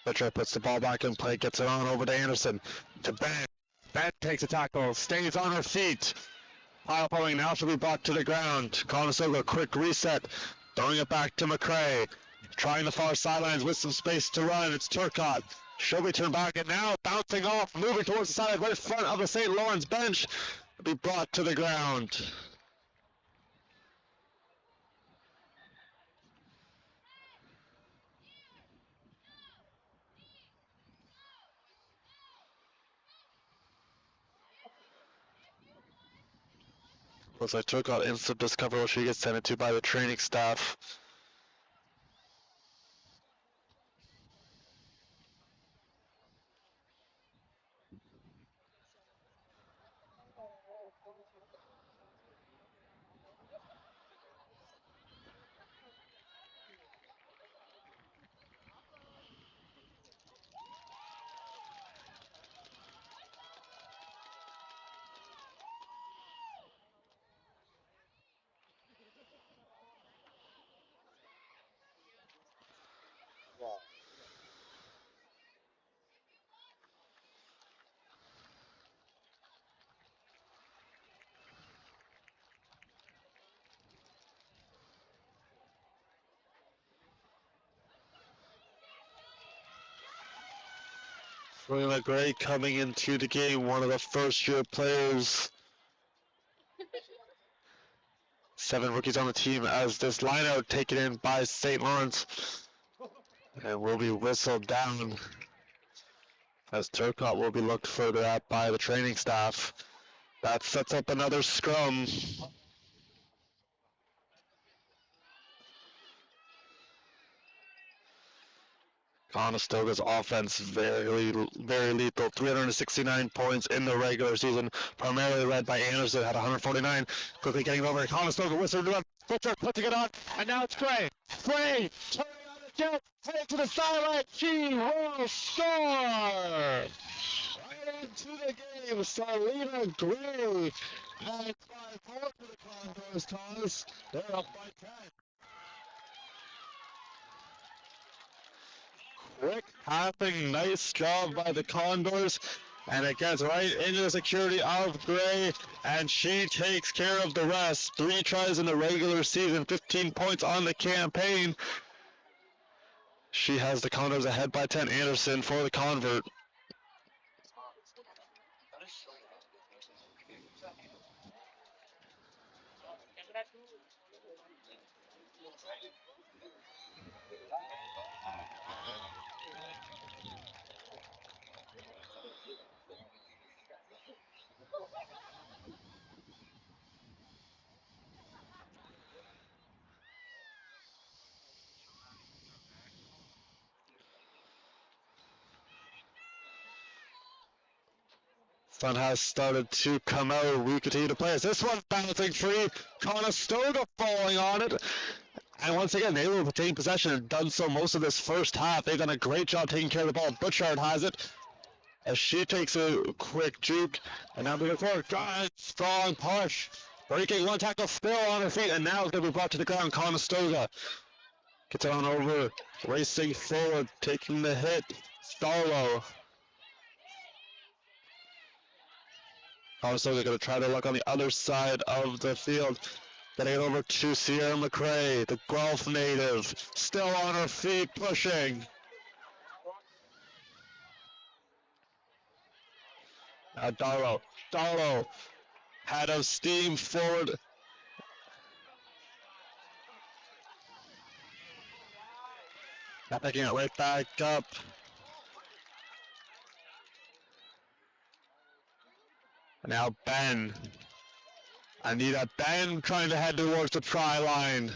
Butcher puts the ball back in play, gets it on over to Anderson. To Ben. Ben takes a tackle, stays on her feet. Pile pulling now she'll be brought to the ground. Conestoga, quick reset. Throwing it back to McCray. Trying the far sidelines with some space to run. It's Turcotte. She'll be turned back and now bouncing off, moving towards the side right in front of the St. Lawrence bench. Be brought to the ground. Looks like Turcotte instant discover what she gets sent it to by the training staff. Troy McGray coming into the game, one of the first-year players. 7 rookies on the team as this lineout taken in by St. Lawrence and will be whistled down as Turcotte will be looked further at by the training staff. That sets up another scrum. Conestoga's offense very lethal. 369 points in the regular season, primarily led by Anderson at 149. Quickly getting over Conestoga, Whistle, Butcher putting it on, and now it's Gray. Gray turning on the jet, heading to the sideline. He will score! Right into the game, Selena Gray. And 5-4 for the Condors, Cons. They're up by 10. Quick passing, nice job by the Condors, and it gets right into the security of Gray, and she takes care of the rest. 3 tries in the regular season, 15 points on the campaign. She has the Condors ahead by 10. Anderson for the convert. Sun has started to come out. We continue to play as this one bouncing free. Conestoga falling on it. And once again, they will retain possession and done so most of this first half. They've done a great job taking care of the ball. Butchard has it as she takes a quick juke. And now moving forward. Strong push. Breaking one tackle, still on her feet. And now it's going to be brought to the ground. Conestoga gets it on over. Racing forward, taking the hit. Starlow. Also, they're going to try their luck on the other side of the field. Getting it over to Sierra McRae, the Guelph native. Still on her feet, pushing. Now Darrow had of steam forward. Now picking it right back up. Now Ben. Anita Ben trying to head towards the try line.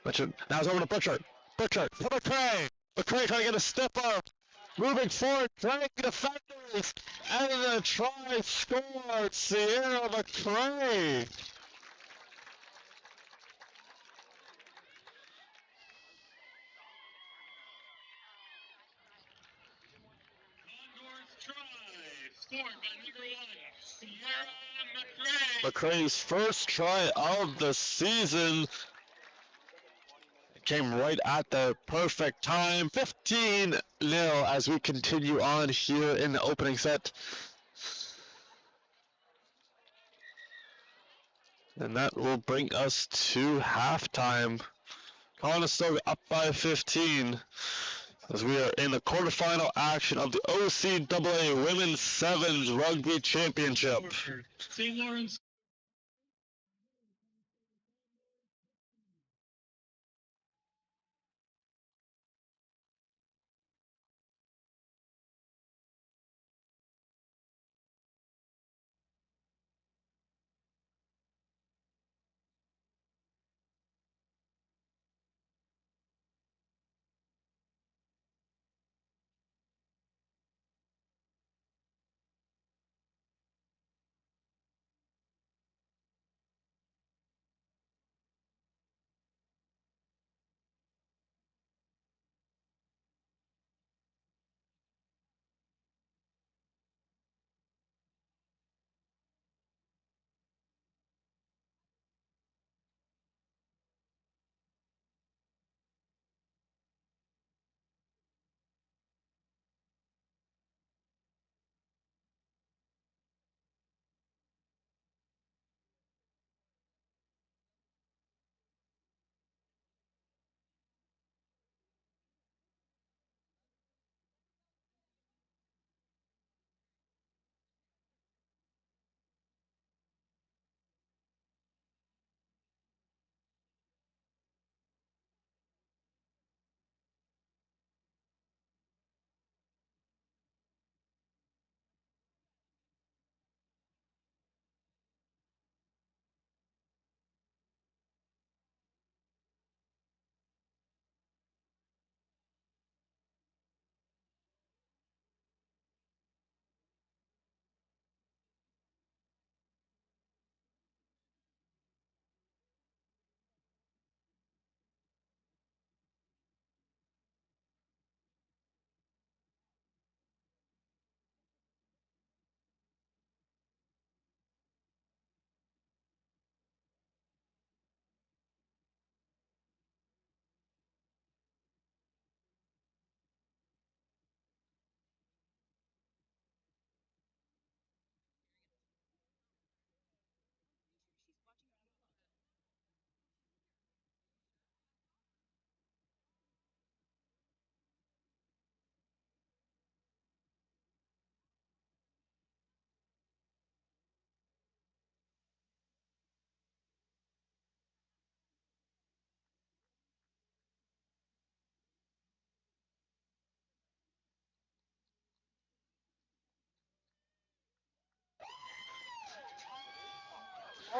Now it's over to Butcher. Butcher to McRae. McRae trying to get a step up. Moving forward, dragging defenders. And the try scored. Sierra McRae. McRae's first try of the season came right at the perfect time. 15-0 as we continue on here in the opening set. And that will bring us to halftime. Conestoga up by 15 as we are in the quarterfinal action of the OCAA Women's Sevens Rugby Championship. St. Lawrence.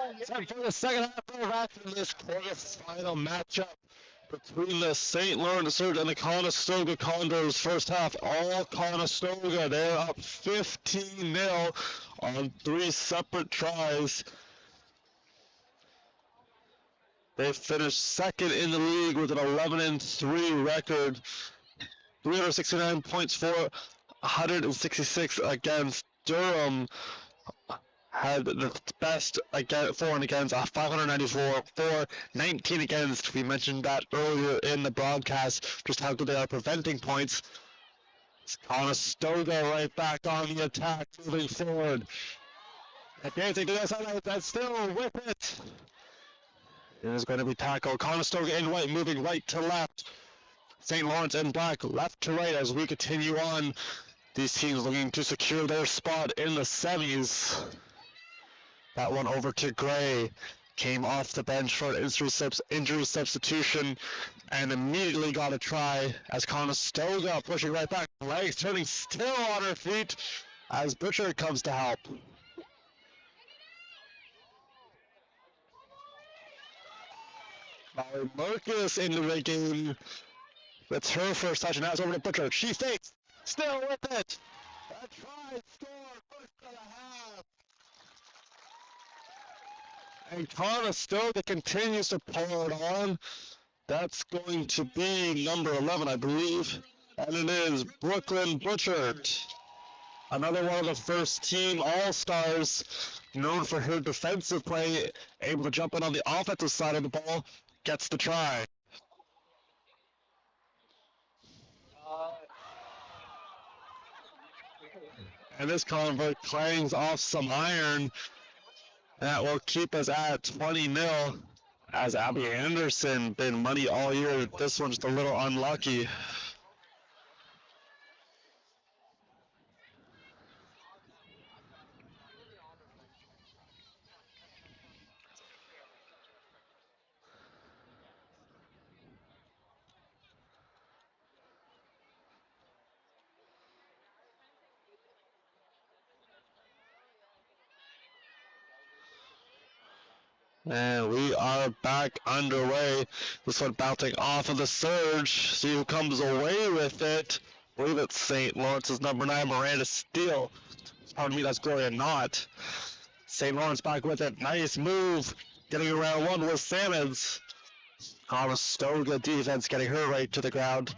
Time for the second half of action, this quarterfinal matchup between the St. Lawrence Surge and the Conestoga Condors. First half, all Conestoga. They're up 15-0 on 3 separate tries. They finished second in the league with an 11-3 record. 369 points for, 166 against. Durham had the best for and against, 594 for, 19 against. We mentioned that earlier in the broadcast, just how good they are preventing points. It's Conestoga right back on the attack, moving forward. Advancing to the side, that's still with it. It is going to be tackled. Conestoga in white, moving right to left. St. Lawrence in black, left to right as we continue on. These teams looking to secure their spot in the semis. That one over to Gray. Came off the bench for an injury substitution and immediately got a try as Conestoga pushing right back. Legs turning still on her feet as Butcher comes to help. Marcus into the game. It's her first touch, and now it's over to Butcher. She fakes, still with it. A try scored, first to the half. And Conestoga continues to pour it on. That's going to be number 11, I believe. And it is Brooklyn Butchert. Another one of the first team All-Stars, known for her defensive play, able to jump in on the offensive side of the ball, gets the try. And this convert clangs off some iron. That will keep us at 20-0. As Abby Anderson been money all year. This one's just a little unlucky. And we are back underway. This one bouncing off of the surge. See who comes away with it. I believe it's St. Lawrence's number 9, Miranda Steele. Pardon me, that's Gloria Knott. St. Lawrence back with it. Nice move. Getting around one with Salmons. Conestoga defense getting her right to the ground.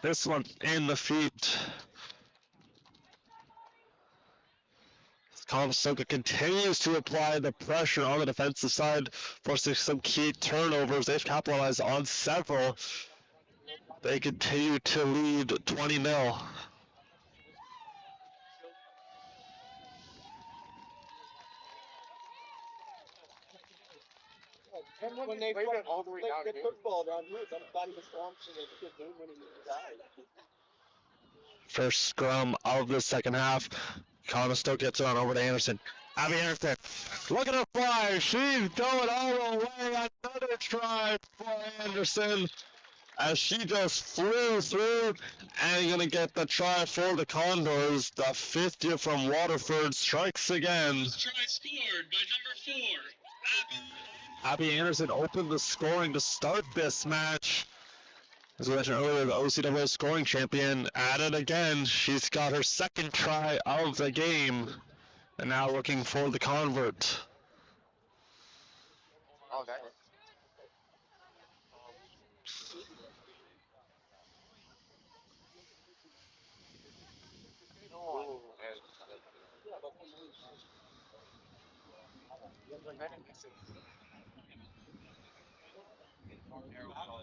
This one in the feet. Conestoga continues to apply the pressure on the defensive side, forcing some key turnovers. They've capitalized on several. They continue to lead 20-0. When they went all the way down here. Football down here, somebody was launching a kid when he died. First scrum of the second half. Conestoga gets it on over to Anderson. Abby Anderson, look at her fly. She's going all the way. Another try for Anderson as she just flew through and going to get the try for the Condors. The 5th year from Waterford strikes again. Try scored by number 4. Abby Anderson opened the scoring to start this match. As we mentioned earlier, the OCAA scoring champion at it again. She's got her 2nd try of the game. And now looking for the convert. Oh, that.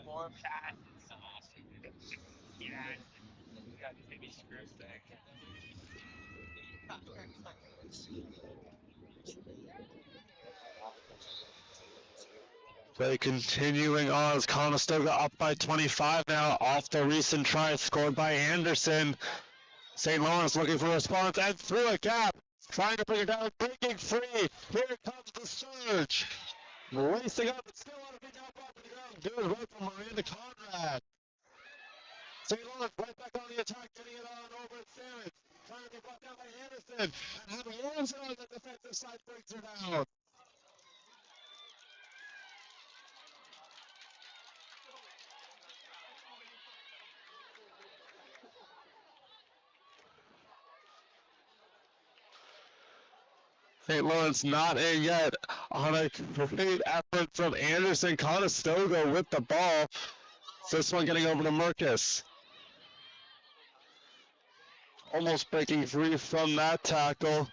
More passes. Yeah. Got maybe screws back. Play continuing on as Conestoga up by 25 now off the recent try scored by Anderson. St. Lawrence looking for a response and through a gap. Trying to bring it down, breaking free. Here comes the surge. Racing up, it's still on a big up off the ground. Good work from Miranda Conrad. St. Lawrence right back on the attack, getting it on over at Salmons. Trying to get brought down by Anderson. And Abby Anderson on the defensive side brings her down. St. Lawrence not in yet on a great effort from Anderson. Conestoga with the ball. This one getting over to Merkus. Almost breaking free from that tackle.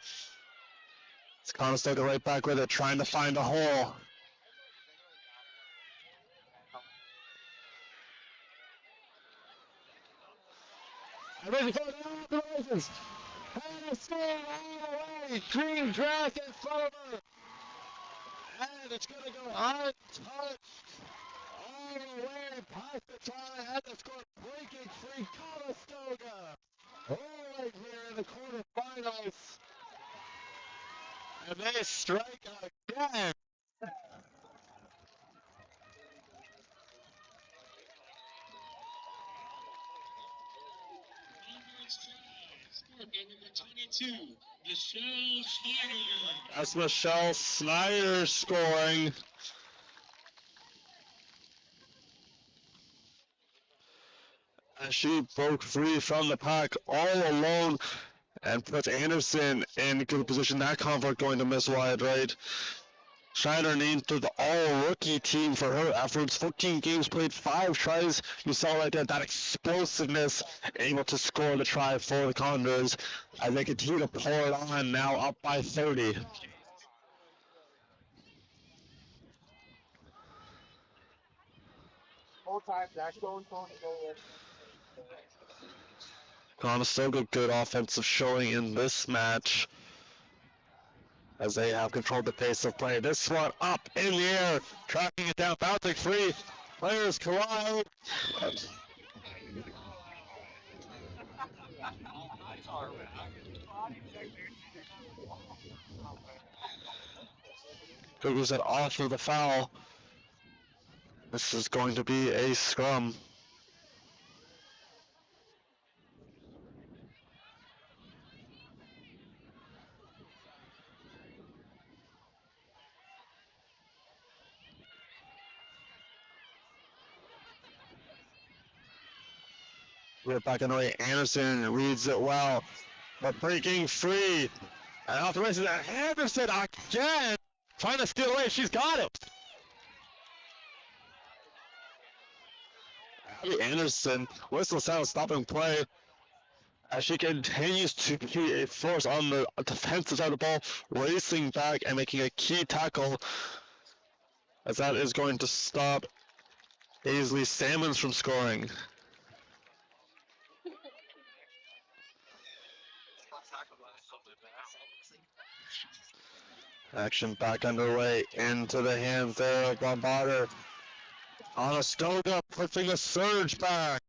It's Conestoga right back with it, trying to find a hole. And ready for the operations. Conestoga all the way. Green drag in front of her. And it's going to go untouched. All the way past the try and the score. Breaking free Conestoga. All right here in the quarterfinals. And they strike again. That's Michelle Snyder scoring. As she broke free from the pack all alone and puts Anderson in good position. That convert going to miss wide right. Schneider named to the all-rookie team for her efforts. 14 games played, 5 tries. You saw right there that explosiveness, able to score the try for the Condors as they continue to pour it on, now up by 30. Whole time, Dash going, Conestoga good offensive showing in this match as they have controlled the pace of play. This one up in the air, tracking it down, bouncing free. Players collide. Cougars that offer the foul. This is going to be a scrum. We're back underway. Anderson reads it well, but breaking free. And off the races, Anderson again, trying to steal away. She's got it. Abby Anderson, whistle sound, stopping play as she continues to be a force on the defensive side of the ball, racing back and making a key tackle, as that is going to stop Aisley Salmons from scoring. Action back underway into the hands there of Bombarder. Conestoga pushing the surge back.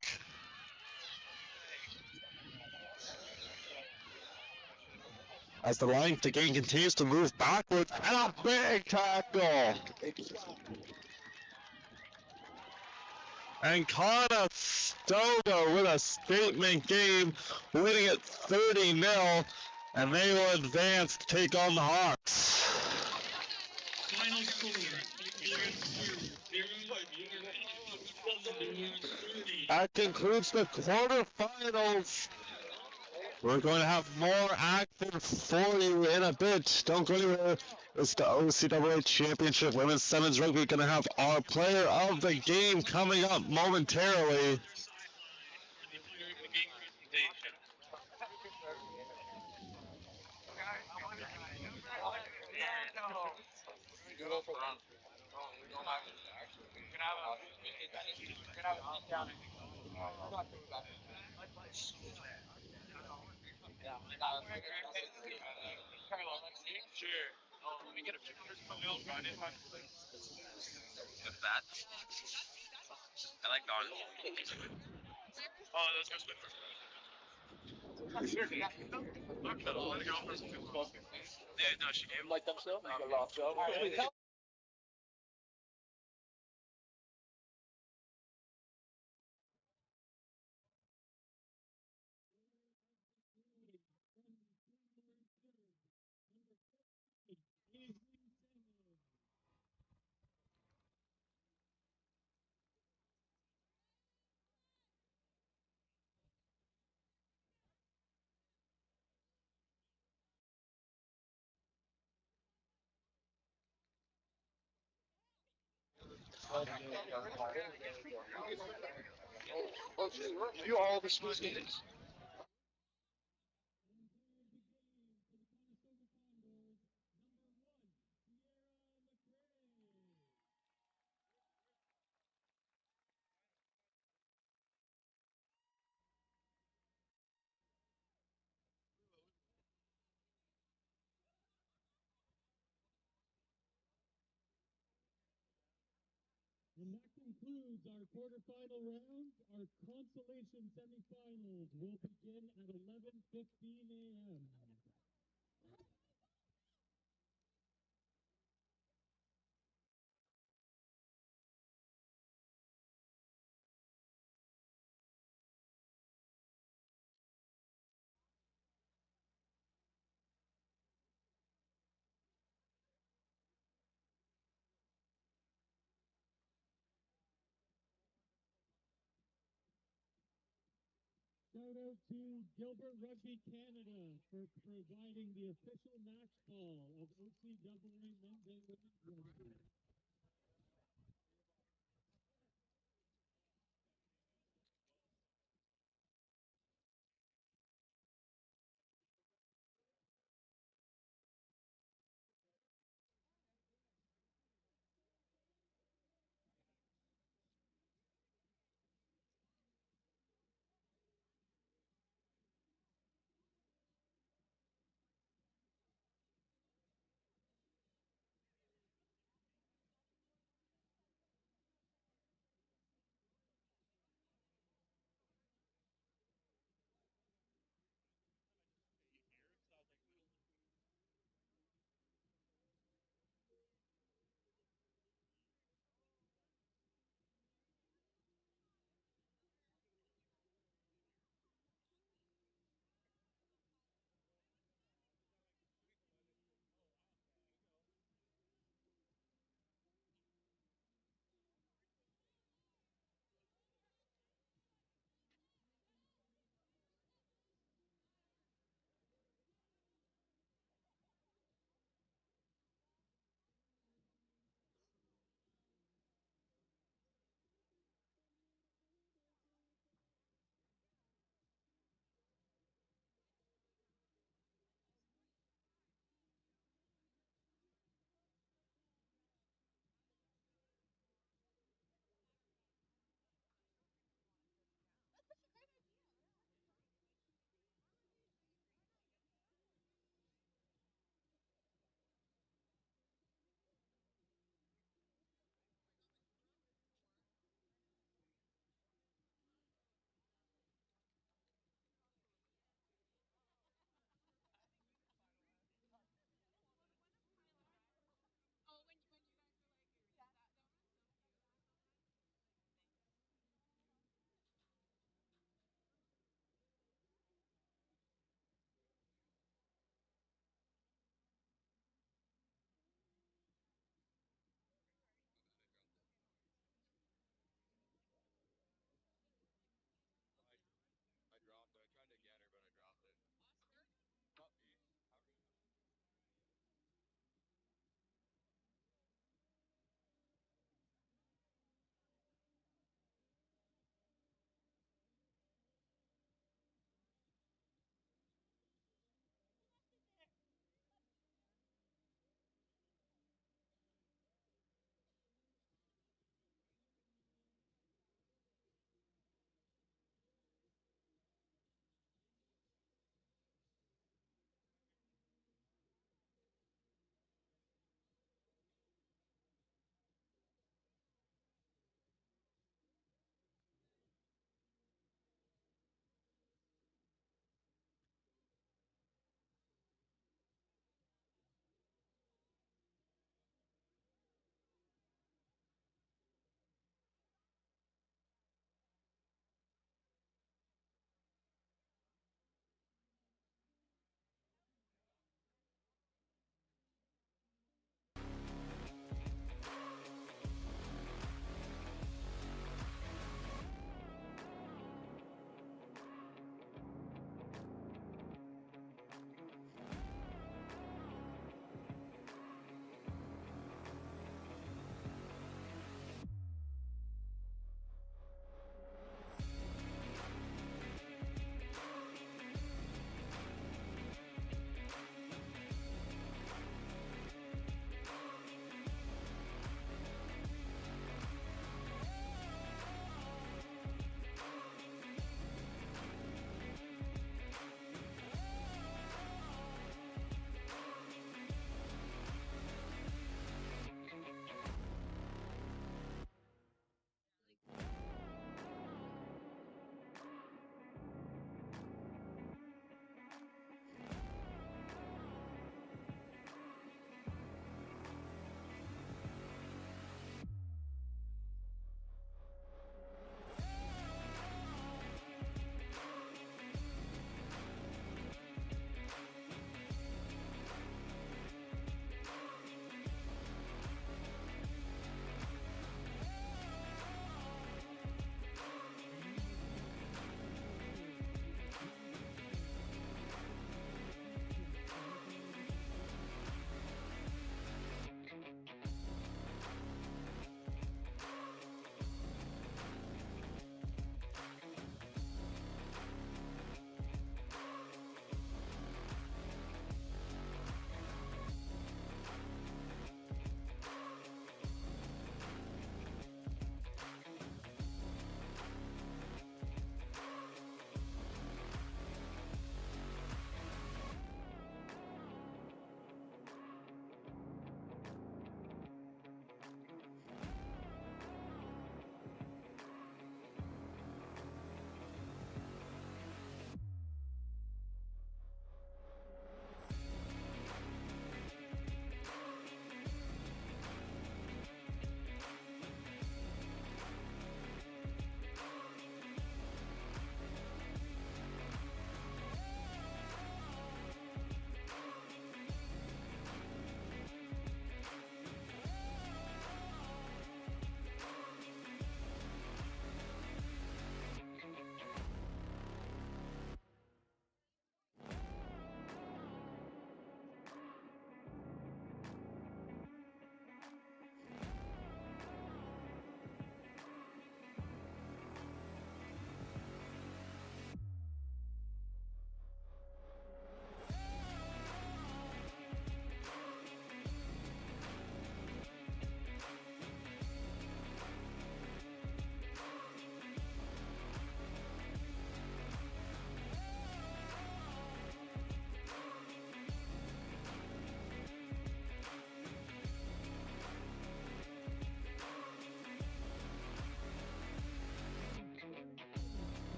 As the line to gain continues to move backwards, and a big tackle. And Conestoga with a statement game, winning it 30-0, and they will advance to take on the Hawks. Final score, That concludes the quarterfinals. We're going to have more action for you in a bit. Don't go anywhere. It's the OCAA Championship Women's Sevens Rugby. Going to have our player of the game coming up momentarily. I like Dawn. Oh, let's go split first. Yeah, no, she gave like them still? So. You all the schools games. And that concludes our quarterfinal round. Our consolation semifinals will begin at 11:15 a.m. Shout out to Gilbert Rugby Canada for providing the official match ball of OCAA men's and women's rugby.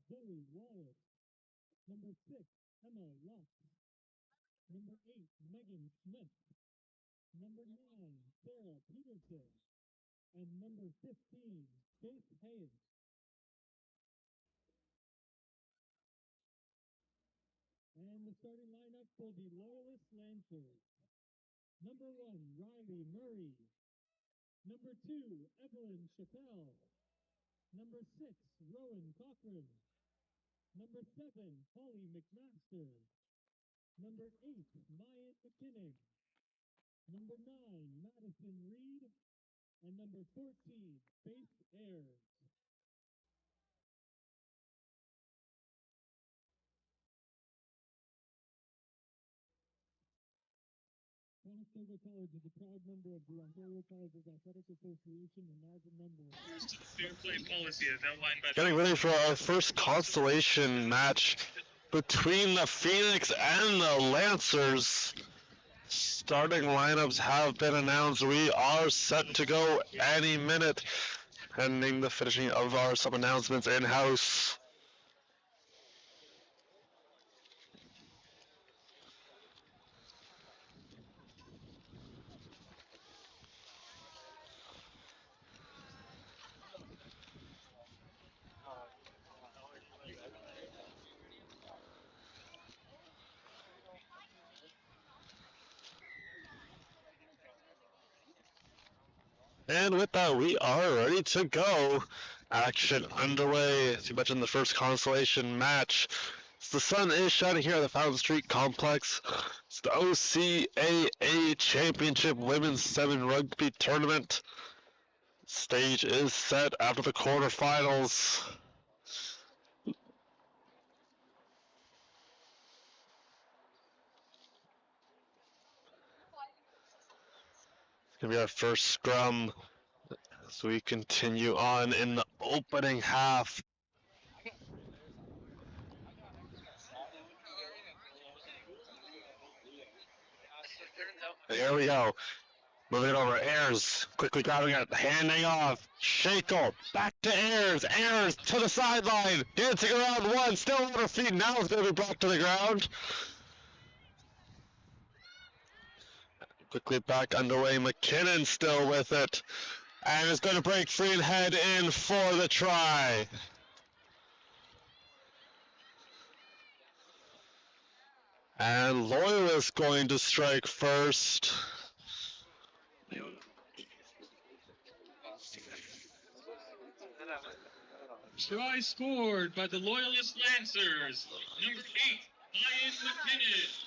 Zoe Wallace. Number 6, Emma Lux. Number 8, Megan Smith. Number 9, Sarah Peterson. And number 15, Faith Hayes. And the starting lineup for the Loyalist Lancers. Number 1, Riley Murray. Number 2, Evelyn Chappelle. Number 6, Rowan Cochran. Number 7, Holly McMaster. Number 8, Maya McKinnon. Number 9, Madison Reed. And number 14, Faith Ayers. Conestoga College is a proud member of the Ontario Colleges Athletic Association and as a member of Fair play policy as outlined by Getting ready for our first consolation match between the Phoenix and the Lancers. Starting lineups have been announced. We are set to go any minute, pending the finishing of our sub announcements in-house. And with that, we are ready to go. Action underway. As you mentioned, the first consolation match. The sun is shining here at the Fountain Street Complex. It's the OCAA Championship Women's 7 Rugby Tournament. Stage is set after the quarterfinals. It's going to be our first scrum as we continue on in the opening half. There we go. Moving it over, Ayers quickly grabbing it, handing off. Shackle, back to Ayers. Ayers to the sideline, dancing around one, still on her feet. Now it's going to be brought to the ground. Quickly back underway, McKinnon still with it. And is going to break free and head in for the try. And Loyalist going to strike first. try scored by the Loyalist Lancers. Number 8, Ian McKinnon.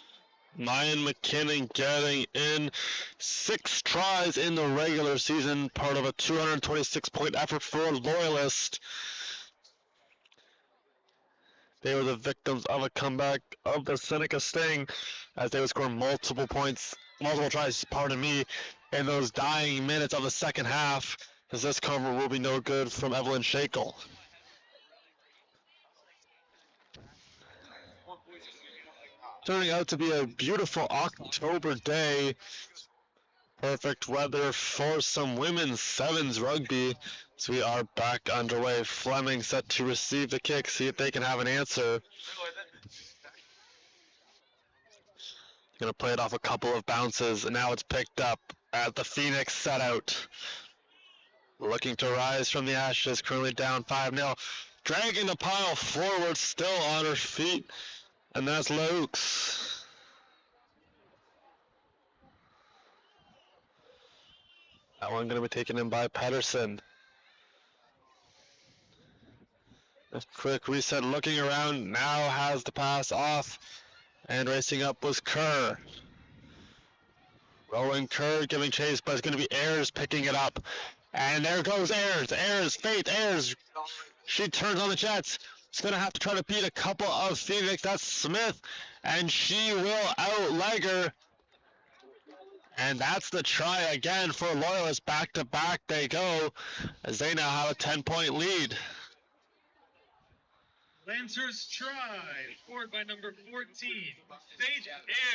Mayan McKinnon getting in 6 tries in the regular season, part of a 226-point effort for Loyalist. They were the victims of a comeback of the Seneca Sting as they would score multiple tries, in those dying minutes of the second half, as this cover will be no good from Evelyn Shackle. Turning out to be a beautiful October day. Perfect weather for some women's sevens rugby. So we are back underway. Fleming set to receive the kick, see if they can have an answer. Gonna play it off a couple of bounces, and now it's picked up at the Phoenix set out. Looking to rise from the ashes, currently down 5-0. Dragging the pile forward, still on her feet, and that's Lokes. That one going to be taken in by Pedersen. A quick reset, looking around, now has the pass off, and racing up was Kerr. Rowan Kerr giving chase, but it's going to be Ayers picking it up. And there goes Ayers, Faith Ayers. She turns on the Jets. She's going to have to try to beat a couple of Phoenix. That's Smith, and she will outleg her. And that's the try again for Loyalist. Back to back they go, as they now have a 10-point lead. Lancers try, scored by number 14, Faith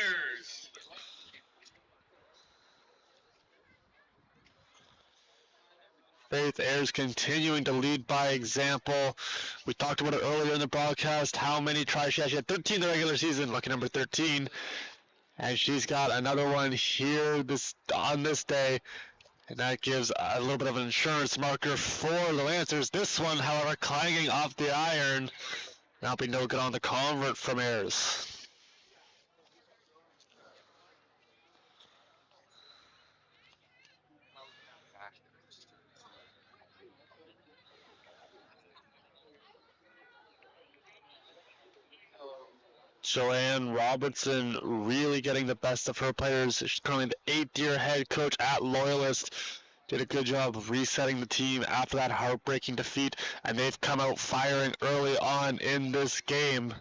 Ayers. Faith Ayers continuing to lead by example. We talked about it earlier in the broadcast, how many tries she had. She had 13 in the regular season, lucky number 13. And she's got another one here on this day. And that gives a little bit of an insurance marker for the Lancers. This one, however, clanging off the iron. That'll be no good on the convert from Ayers. Joanne Robertson really getting the best of her players. She's currently the 8th-year head coach at Loyalist. Did a good job of resetting the team after that heartbreaking defeat, and they've come out firing early on in this game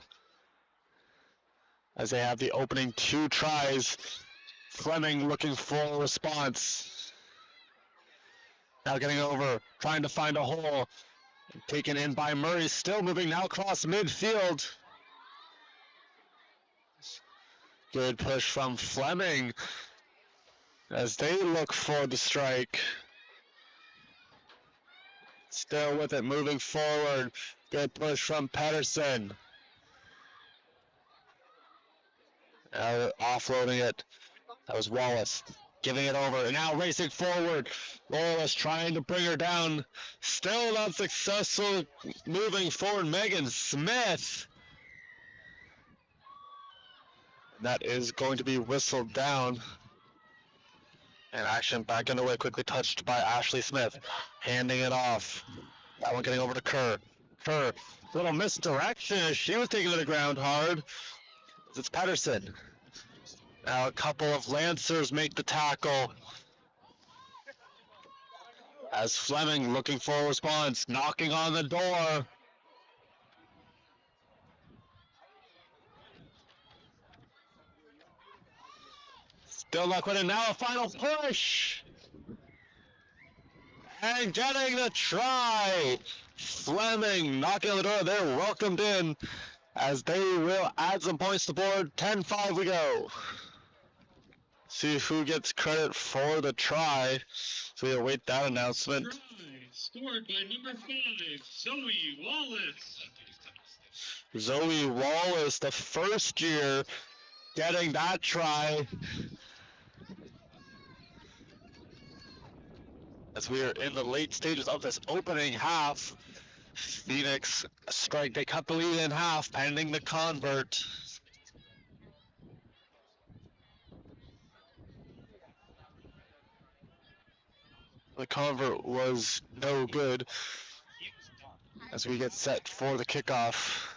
as they have the opening 2 tries. Fleming looking for a response. Now getting over, trying to find a hole. Taken in by Murray, still moving now across midfield. Good push from Fleming as they look for the strike. Still with it, moving forward. Good push from Pedersen. Now offloading it. That was Wallace. Giving it over, and now racing forward. Loyalist trying to bring her down. Still not successful moving forward. Megan Smith. That is going to be whistled down. And action back underway, quickly touched by Ashley Smith. Handing it off. That one getting over to Kerr. Kerr, little misdirection as she was taking to the ground hard. It's Pedersen. Now a couple of Lancers make the tackle. As Fleming looking for a response, knocking on the door. Still not quite, and now a final push. And getting the try. Fleming knocking on the door. They're welcomed in as they will add some points to the board. 10-5 we go. See who gets credit for the try. So we await that announcement. Try scored by number 5, Zoe Wallace. Zoe Wallace, the first year getting that try. As we are in the late stages of this opening half, Phoenix strike, they cut the lead in half, pending the convert. The convert was no good as we get set for the kickoff.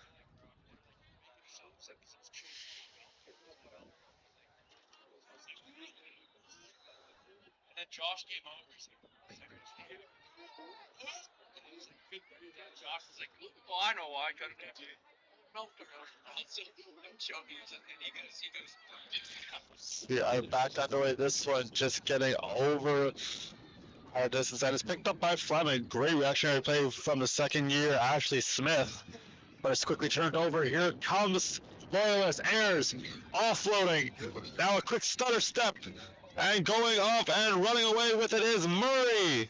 And Josh came over. Josh was like, "Oh, I know why I couldn't get you." No, I'm joking. He goes. We are back underway. This one just getting over our distance, and it's picked up by Fleming. Great reactionary play from the second year, Ashley Smith. But it's quickly turned over. Here comes Loyalist. Ayers offloading. Now a quick stutter step. And going off and running away with it is Murray.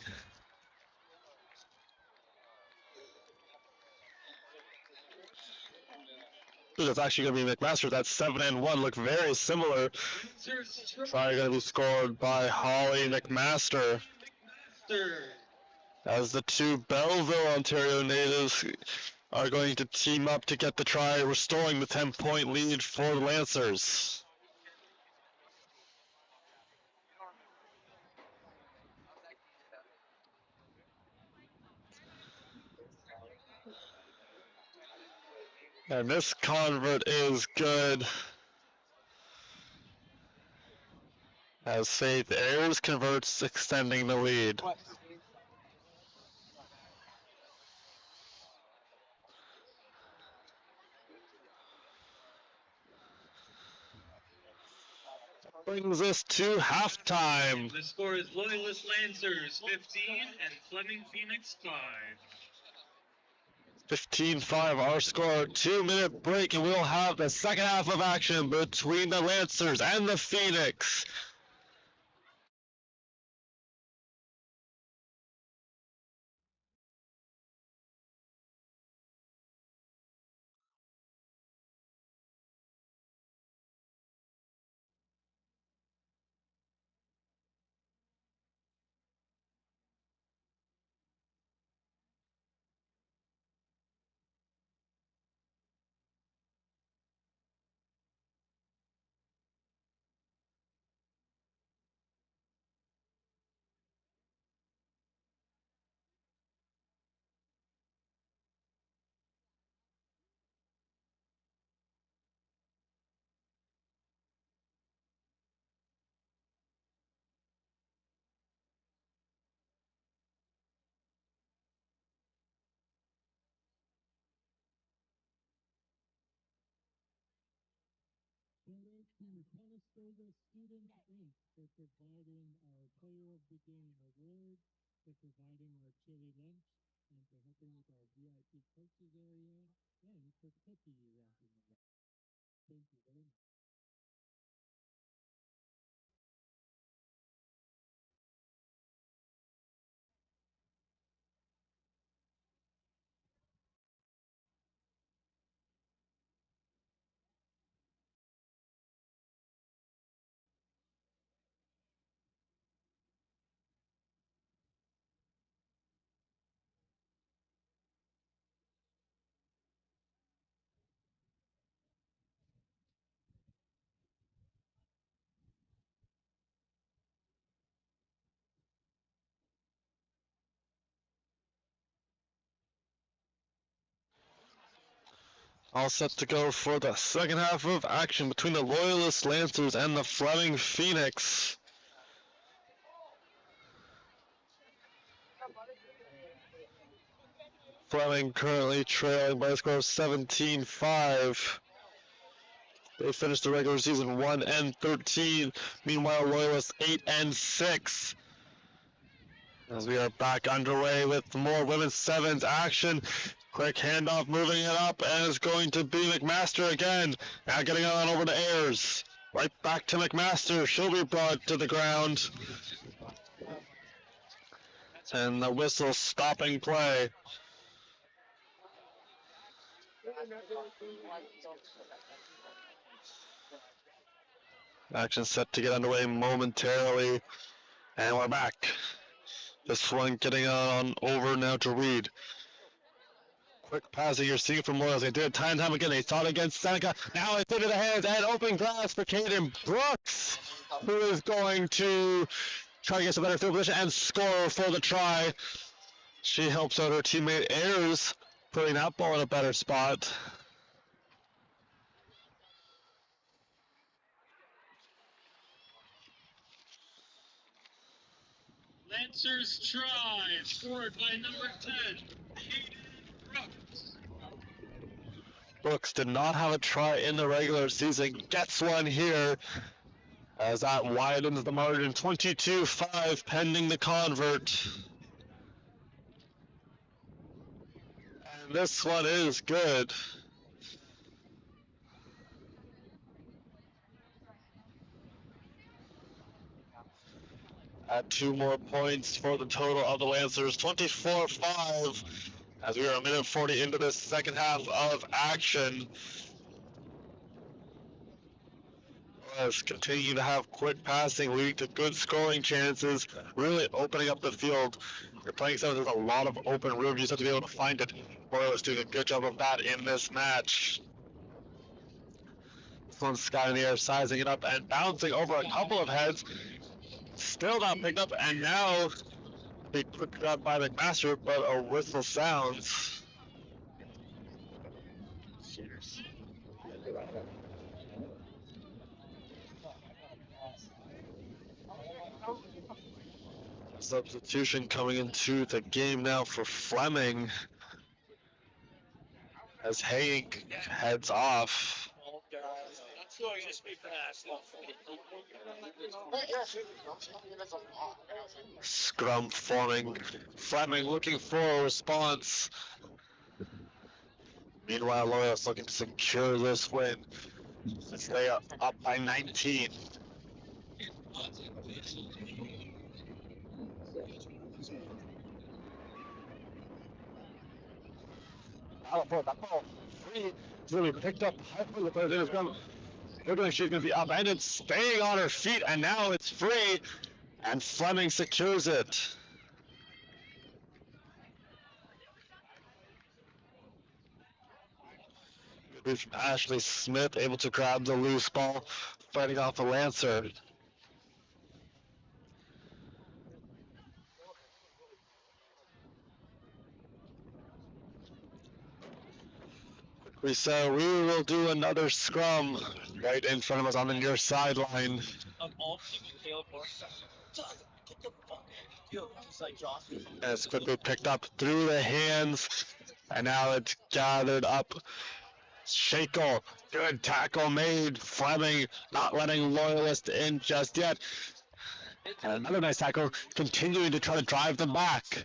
It's actually going to be McMaster. That's 7-1. Look very similar. Try going to be scored by Holly McMaster. As the two Belleville, Ontario natives are going to team up to get the try, restoring the 10-point lead for the Lancers. And this convert is good. As Faith Ayers converts, extending the lead. Brings us to halftime. The score is Loyalist Lancers 15 and Fleming Phoenix 5. 15-5 our score. 2-minute break, and we'll have the second half of action between the Lancers and the Phoenix. to Conestoga Student Inc. for providing our Player of the Game award, for providing our chili lunch, and for helping with our VIP coaches area, and for cookie wrapping. Thank you very much. All set to go for the second half of action between the Loyalist Lancers and the Fleming Phoenix. Fleming currently trailing by a score of 17-5. They finished the regular season 1-13. Meanwhile, Loyalist 8-6. As we are back underway with more women's sevens action. Quick handoff, moving it up, and it's going to be McMaster again. Now getting on over to Ayers. Right back to McMaster. She'll be brought to the ground. And the whistle stopping play. Action set to get underway momentarily. And we're back. This one getting on over now to Reed. Quick passing you're seeing from Loyalst. They did it time and time again. They saw it against Seneca. Now it's into the hands and open glass for Caden Brooks, who is going to try to get some better field position and score for the try. She helps out her teammate Ayers, putting that ball in a better spot. Lancers try, scored by number 10, Caden Brooks. Brooks did not have a try in the regular season. Gets one here as that widens the margin. 22-5 pending the convert. And this one is good. Add 2 more points for the total of the Lancers. 24-5 as we are a minute 40 into this second half of action. Let's continue to have quick passing, leading to good scoring chances, really opening up the field. You're playing sevens, there's a lot of open room. You just have to be able to find it. Loyalist doing a good job of that in this match. This one's sky in the air, sizing it up and bouncing over a couple of heads. Still not picked up, and now a quick grab by McMaster, but a whistle sounds. Substitution coming into the game now for Fleming as Hank heads off. Scrum forming. Fleming looking for a response. Meanwhile, Loyalist looking to secure this win as they are up by 19. That ball free, really picked up. She's going to be upended, staying on her feet, and now it's free, and Fleming secures it. Good move from Ashley Smith, able to grab the loose ball, fighting off the Lancer. So we will do another scrum right in front of us on the near sideline. It's quickly picked up through the hands, and now it's gathered up Shackle, good tackle made. Fleming not letting Loyalist in just yet. And another nice tackle, continuing to try to drive them back.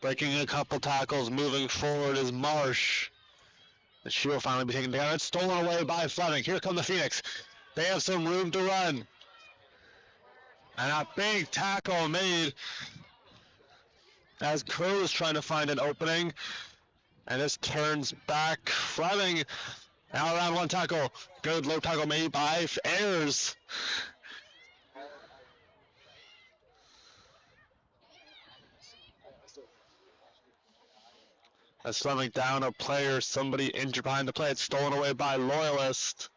Breaking a couple tackles, moving forward is Marsh. And she will finally be taken down. It's stolen away by Fleming. Here come the Phoenix. They have some room to run. And a big tackle made as Crow is trying to find an opening. And this turns back. Fleming now around one tackle. Good low tackle made by Ayers. As Fleming down a player, somebody injured behind the play. It's stolen away by Loyalist.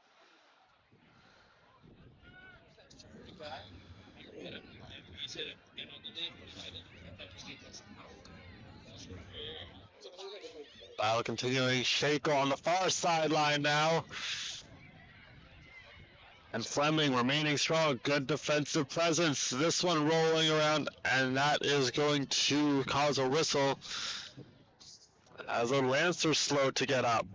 Battle continuing. Shaker on the far sideline now. And Fleming remaining strong. Good defensive presence. This one rolling around, and that is going to cause a whistle as the Lancers slow to get up.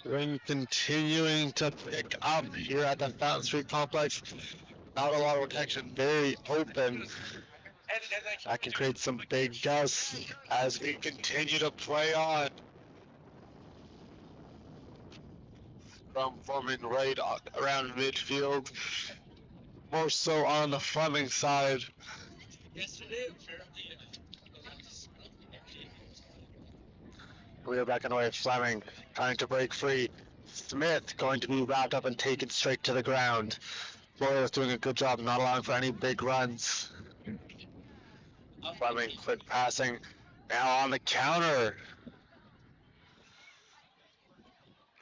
Ring continuing to pick up here at the Fountain Street Complex. Not a lot of protection, very open. That can create some big gusts as we continue to play on. From forming right around midfield, more so on the Fleming side. We are back on the way. Fleming trying to break free. Smith going to be wrapped up and taken straight to the ground. Loyalist doing a good job not allowing for any big runs. Fleming quick passing. Now on the counter.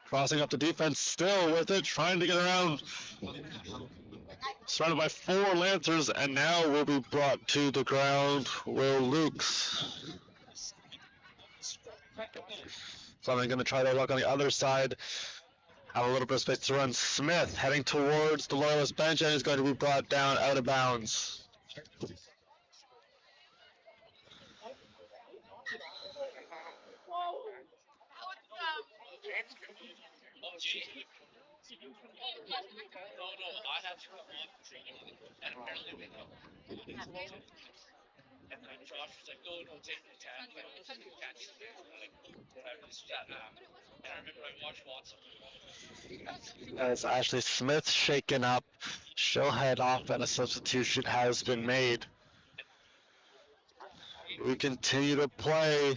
Crossing up the defense, still with it, trying to get around. Surrounded by 4 Lancers, and now will be brought to the ground. Will Lukes. Fleming going to try to look on the other side. Have a little bit of space to run. Smith heading towards the Loyalist bench and is going to be brought down out of bounds. As Ashley Smith shaken up, she'll head off and a substitution has been made. We continue to play.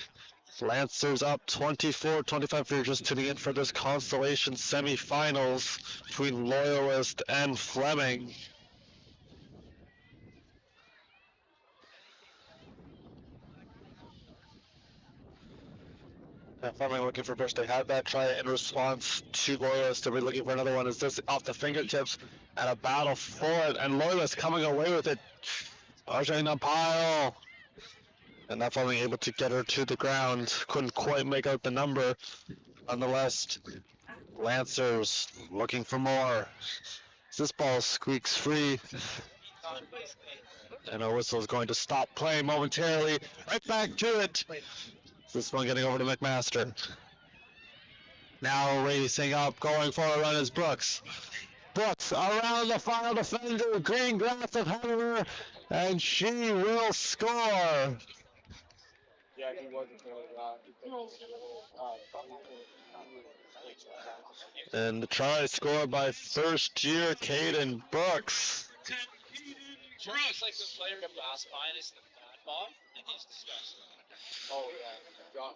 Lancers up 24-25 if you're just tuning in for this Consolation semifinals between Loyalist and Fleming. Fleming looking for first. They had that try in response to Loyalist, and we're looking for another one. Is this off the fingertips and a battle for it, and Loyalist coming away with it. Arjun Pile And not Fleming able to get her to the ground. Couldn't quite make out the number. Nonetheless, Lancers looking for more. This ball squeaks free. And our whistle is going to stop play momentarily. Right back to it. This one getting over to McMaster. Now racing up, going for a run is Brooks. Brooks around the final defender, green grass of Humber, and she will score. Yeah, he wasn't And the try scored by first year Caden Brooks. Brooks. Like the player of last finest the bad ball, and he's disgusting. Oh, yeah. Oh,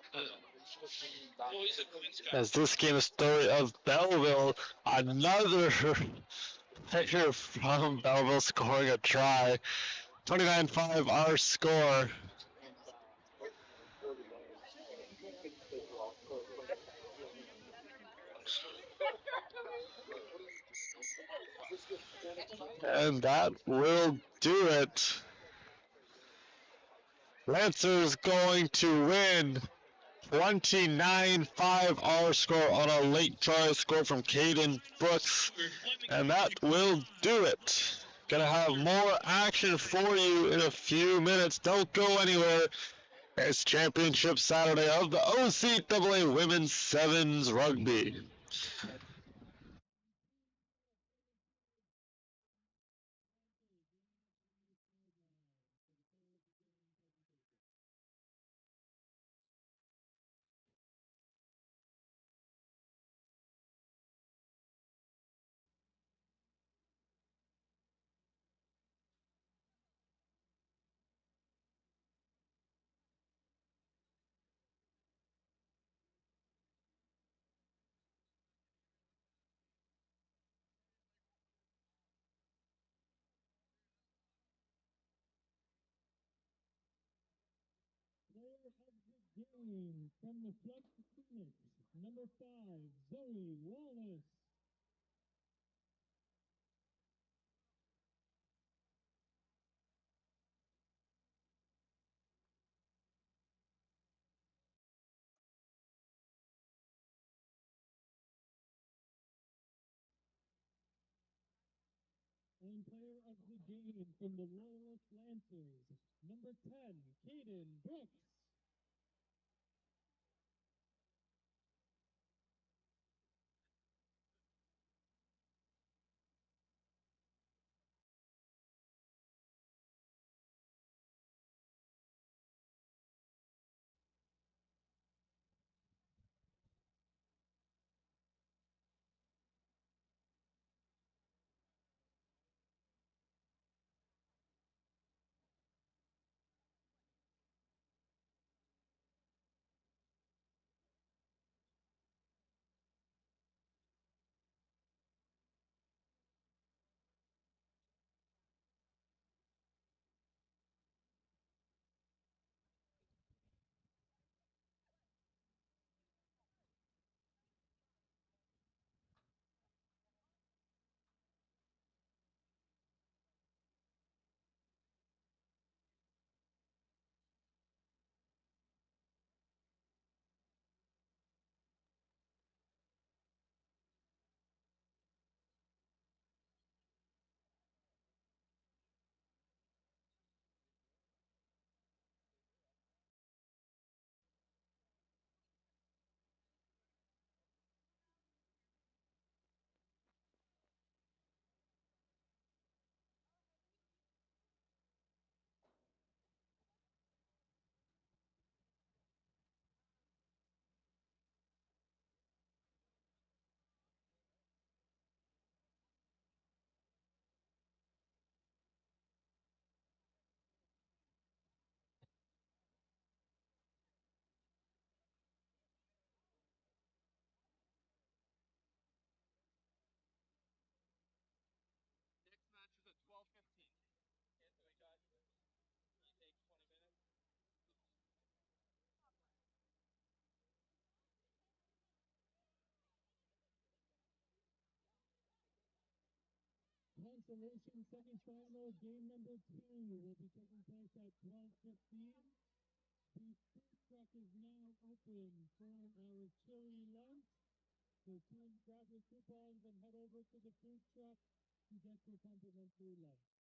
he's a clean sky. As this game is story of Belleville, another player from Belleville scoring a try. 29-5 our score. And that will do it. Lancers going to win 29-5 our score on a late try score from Caden Brooks. And that will do it. Gonna have more action for you in a few minutes. Don't go anywhere. It's Championship Saturday of the OCAA Women's Sevens Rugby. Player of the game from the Fleming Phoenix, number 5, Zoe Wallace. And player of the game from the Loyalist Lancers, number 10, Caden Brooks. Consolation semifinal game number 2 will be taking place at 12:15. The food truck is now open for our chili lunch. So team, grab your coupons and head over to the food truck to get your complimentary lunch.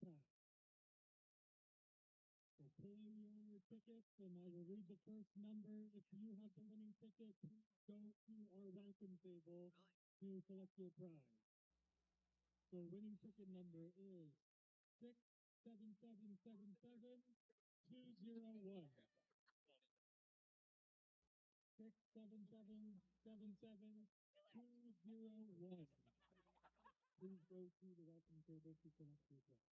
pass. So pulling your tickets, and I will read the first number. If you have the winning ticket, please go to our welcome table to select your prize. So winning ticket number is 67777-201. 67777-201. Please go to the welcome table to select your prize.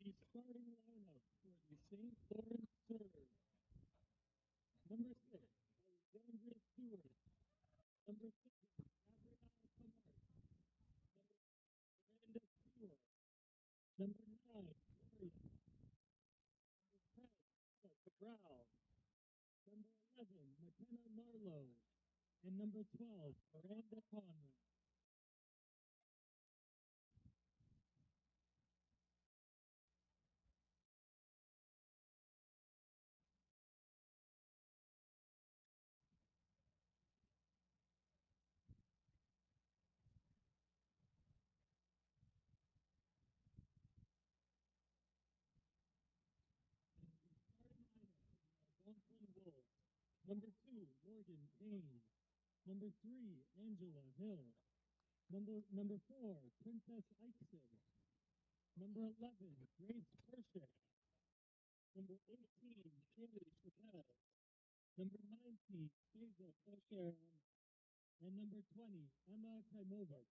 The starting lineup for the St. Lawrence Serve. Number 6, Alexandria Stewart. Number 7, Gabrielle Camart. Number 8, Miranda Stewart. Number 9, Gloria. Number 10, Emma Cabral. Number 11, McKenna Marlowe. And number 12, Miranda Conrad. Algonquin Wolves. Number 2, Morgan Payne. Number 3, Angela Hill. Number 4, Princess Eichson. Number 11, Grace Pershik. Number 18, Kaylee Chappelle. Number 19, Hazel Fosheran. And number 20, Emma Kaimovic.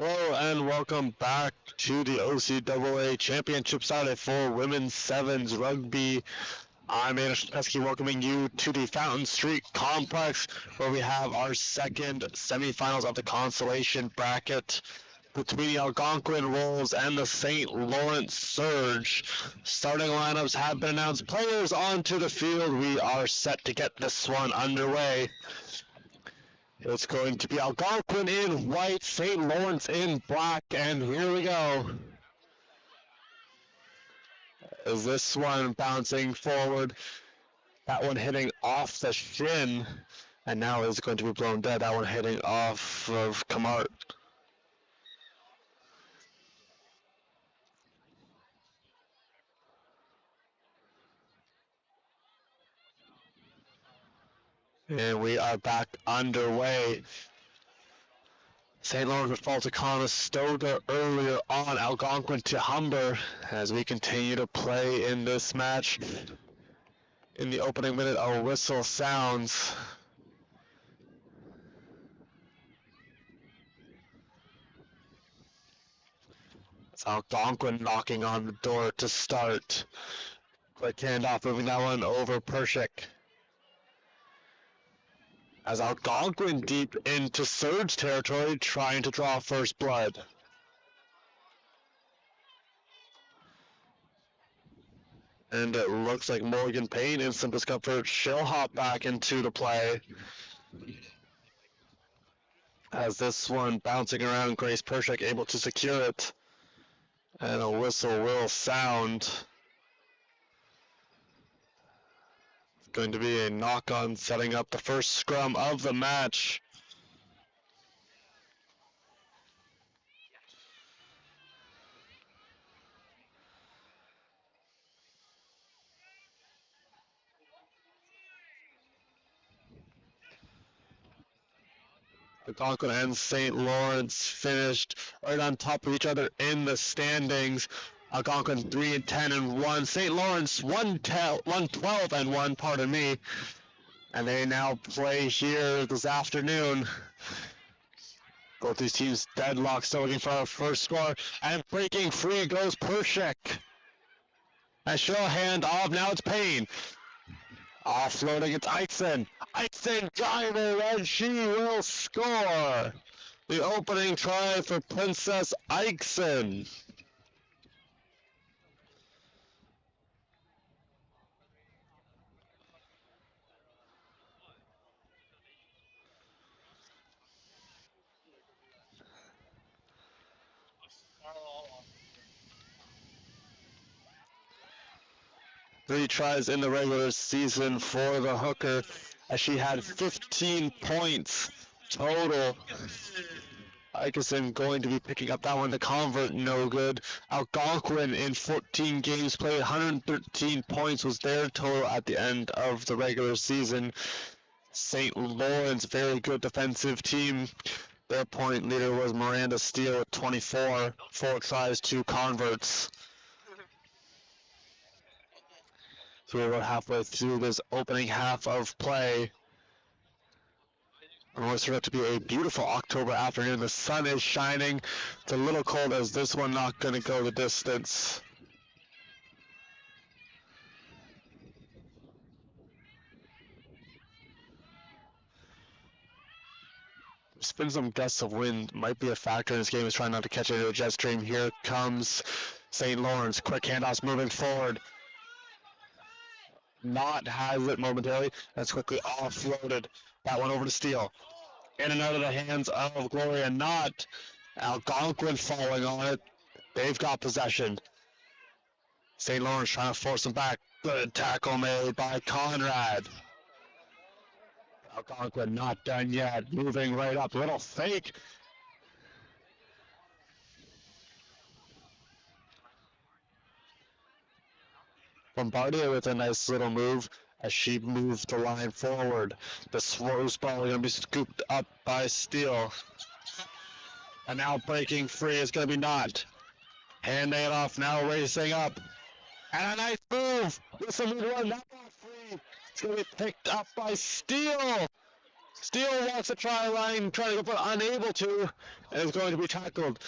Hello and welcome back to the OCAA Championship Saturday for Women's Sevens Rugby. I'm Anna Shepesky welcoming you to the Fountain Street Complex where we have our second semifinals of the Consolation bracket between the Algonquin Wolves and the St. Lawrence Surge. Starting lineups have been announced. Players onto the field. We are set to get this one underway. It's going to be Algonquin in white, St. Lawrence in black, and here we go. Is this one bouncing forward? That one hitting off the shin, and now is going to be blown dead. That one hitting off of Kamart. And we are back underway. St. Lawrence would fall to Conestoga earlier on. Algonquin to Humber as we continue to play in this match. In the opening minute, a whistle sounds. It's Algonquin knocking on the door to start. Quick handoff, moving that one over Pershik. As Algonquin deep into Surge territory, trying to draw first blood. And it looks like Morgan Payne in some discomfort. She'll hop back into the play. As this one bouncing around, Grace Pershik able to secure it. And a whistle will sound. It's going to be a knock-on setting up the first scrum of the match. Algonquin and St. Lawrence finished right on top of each other in the standings. Algonquin 3-10-1. St. Lawrence 1-12-1. Pardon me. And they now play here this afternoon. Both these teams deadlocked, still looking for our first score. And breaking free goes Pershik. And she'll hand off. Now it's Payne. Offloading, it's Eichsen. Eichsen driving, and she will score. The opening try for Princess Eichsen. Three tries in the regular season for the hooker, as she had 15 points total. Eichsen going to be picking up that one. The convert, no good. Algonquin in 14 games played, 113 points was their total at the end of the regular season. St. Lawrence, very good defensive team. Their point leader was Miranda Steele with 24, 4 tries, 2 converts. So we're about halfway through this opening half of play. And it's turned out to be a beautiful October afternoon. The sun is shining. It's a little cold as this one not going to go the distance. There's been some gusts of wind. Might be a factor in this game. Is trying not to catch into the jet stream. Here comes St. Lawrence. Quick handoffs moving forward. Not has it momentarily. That's quickly offloaded. That one over to Steele. In and out of the hands of Gloria Knott. Algonquin falling on it. They've got possession. St. Lawrence trying to force them back. Good tackle made by Conrad. Algonquin not done yet. Moving right up. Little fake. Bombardier with a nice little move as she moves the line forward. The Swose ball going to be scooped up by Steele. And now breaking free is going to be Knott. Handing it off, now racing up. And a nice move with some run. That got free. It's going to be picked up by Steele. Steele walks the try line, trying to go, but unable to, and is going to be tackled.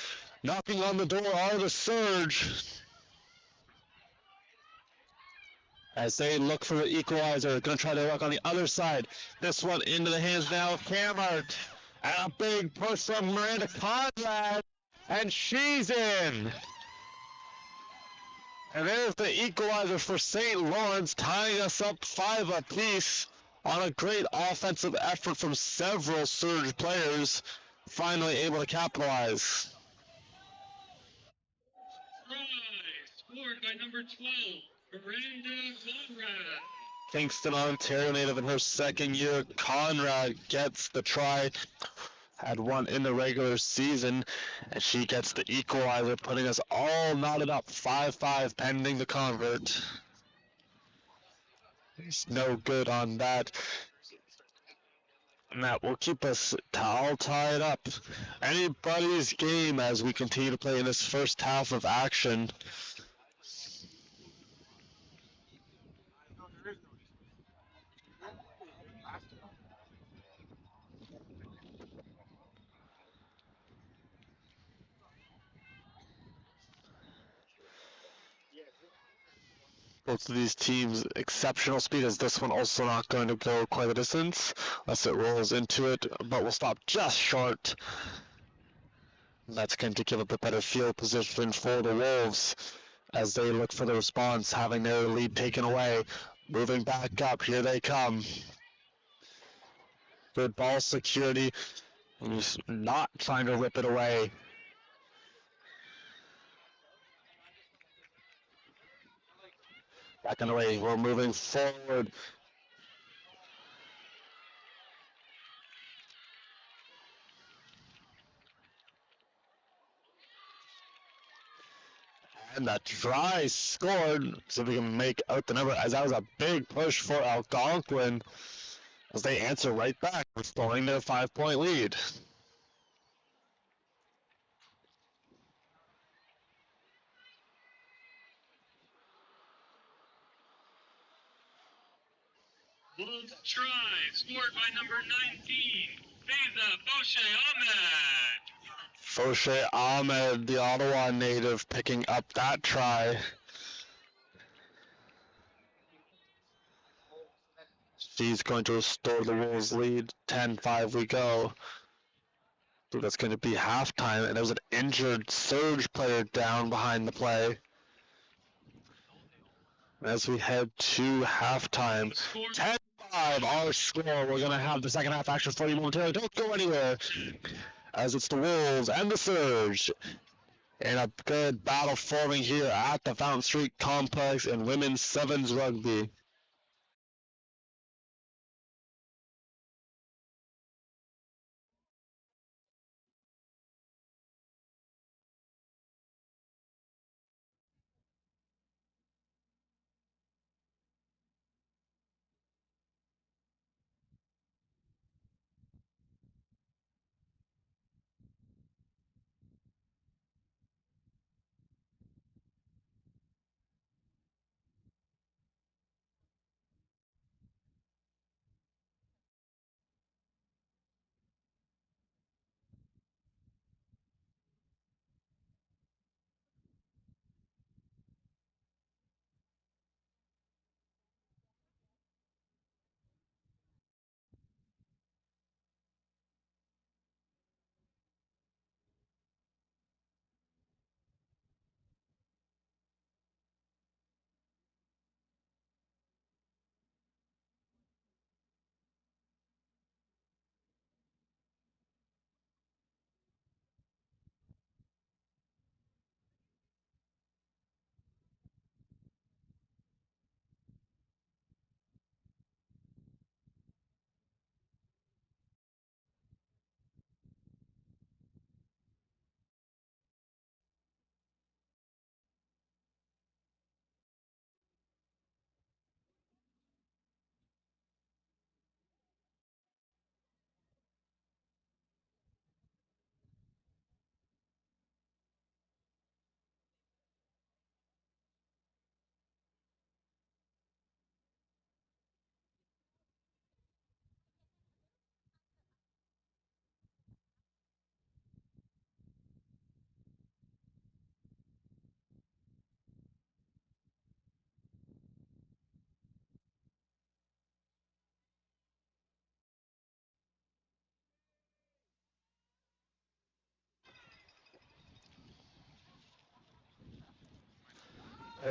Knocking on the door are the Surge, as they look for the equalizer. Going to try to work on the other side. This one into the hands now of Cammert. And a big push from Miranda Conrad. And she's in. And there's the equalizer for St. Lawrence, tying us up 5 apiece on a great offensive effort from several Surge players. Finally able to capitalize. Try scored by number 12, Miranda Conrad. Kingston, Ontario native in her second year. Conrad gets the try. Had one in the regular season, and she gets the equalizer, putting us all knotted up 5-5 pending the convert. There's no good on that. And that will keep us all tied up. Anybody's game as we continue to play in this first half of action. Both of these teams exceptional speed, as this one also not going to go quite a distance unless it rolls into it, but will stop just short. And that's going to give up a better field position for the Wolves as they look for the response, having their lead taken away. Moving back up, here they come. Good ball security, and he's not trying to rip it away. Back on the way, we're moving forward. And the try scored, so we can make out the number, as that was a big push for Algonquin, as they answer right back, restoring their 5-point lead. Wolves try scored by number 19, Faiza Boshe Ahmed. Foshe Ahmed, the Ottawa native, picking up that try. She's going to restore the Wolves' lead. 10-5 we go. So that's going to be halftime, and there was an injured Surge player down behind the play. As we head to halftime, 10-5 our score. We're going to have the second half action for you momentarily. Don't go anywhere, as it's the Wolves and the Surge in a good battle forming here at the Fountain Street Complex in women's sevens rugby.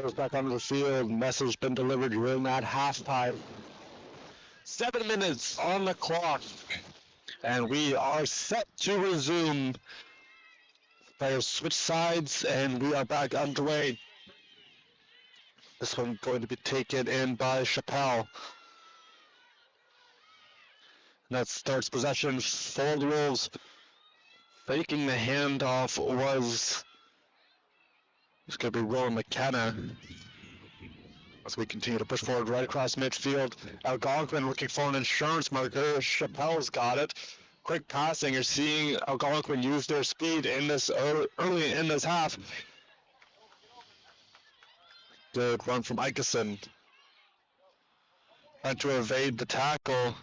Players back onto the field. Message been delivered. You're in at halftime. 7 minutes on the clock. And we are set to resume. Players switch sides, and we are back underway. This one going to be taken in by Chappelle. And that starts possession for the Wolves. Faking the handoff was... It's going to be Rowan McKenna. As we continue to push forward right across midfield. Algonquin looking for an insurance marker. Chappelle's got it. Quick passing. You're seeing Algonquin use their speed in this early in this half. Good run from Ikeson. Trying to evade the tackle.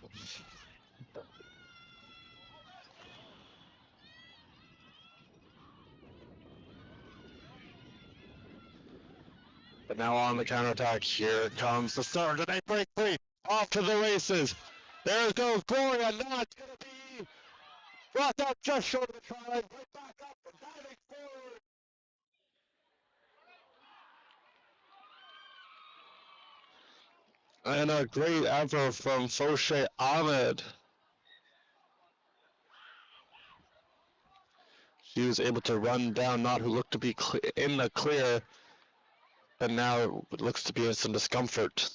But now on the counterattack, here comes the surge, and they break free. Off to the races. There goes Gloria, not going to be brought out just short of the try line. Right back up and diving forward. And a great effort from Foshe Ahmed. She was able to run down Not, who looked to be in the clear, and now it looks to be in some discomfort.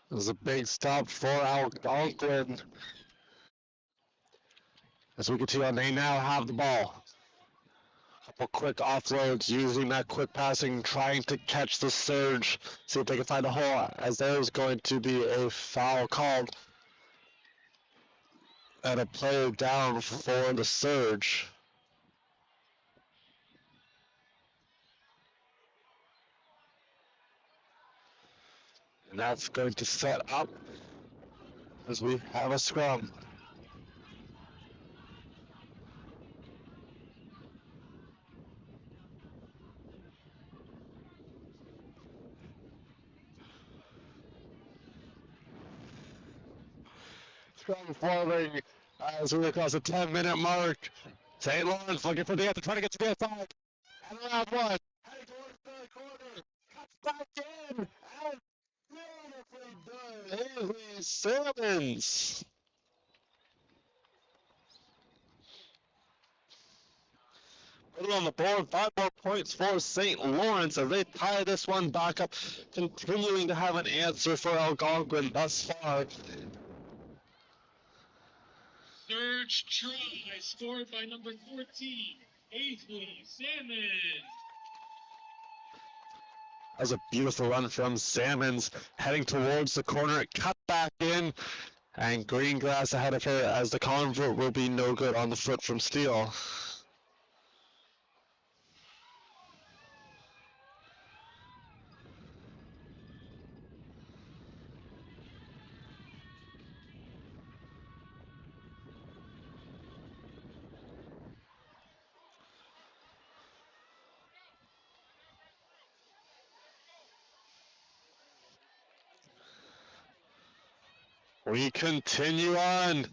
It was a big stop for Algonquin. As we continue on, they now have the ball. Couple quick offloads, using that quick passing, trying to catch the surge, see if they can find a hole, as there's going to be a foul called. And a player down for the surge. And that's going to set up as we have a scrum. Scrum forming as we across the 10-minute mark. St. Lawrence looking for the answer, trying to get to the outside. And around one, heading towards the corner, cuts back in, and beautifully done, Haley Salmons. Put it on the board, 5 more points for St. Lawrence as they tie this one back up, continuing to have an answer for Algonquin thus far. Surge try scored by number 14, Ainsley Salmon. That was a beautiful run from Salmons, heading towards the corner, cut back in, and Greengrass ahead of her as the convert will be no good on the foot from Steele. We continue on.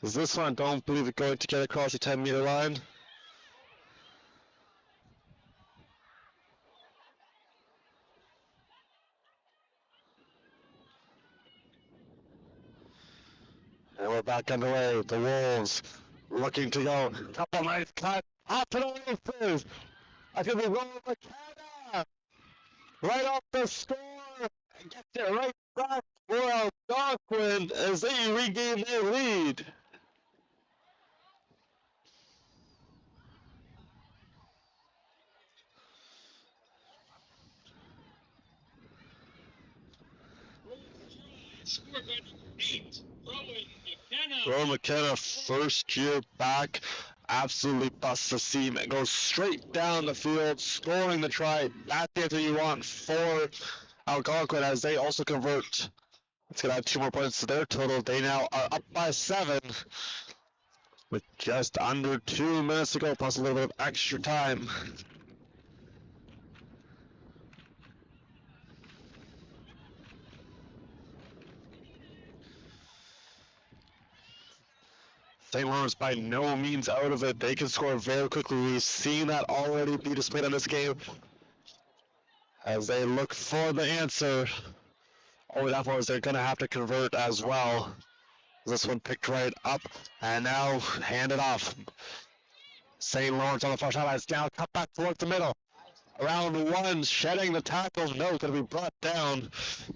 Is this one, don't believe it going to get across the 10-meter line. And we're back underway. The Wolves looking to go. Couple nice cut. Off to the races. I think we roll McKenna. Right off the score. And gets it right back for Algonquin as they regain their lead. Scored by number 8, Rowan McKenna. Rowan McKenna, first year back, absolutely busts the seam and goes straight down the field, scoring the try. That's the answer you want for Algonquin as they also convert. It's going to add 2 more points to their total. They now are up by 7 with just under 2 minutes to go, plus a little bit of extra time. St. Lawrence by no means out of it. They can score very quickly. We've seen that already be displayed on this game as they look for the answer. All that for is they're going to have to convert as well. This one picked right up and now handed off. St. Lawrence on the far sideline. It's now cut back towards the middle. Round 1, shedding the tackle. No, going to be brought down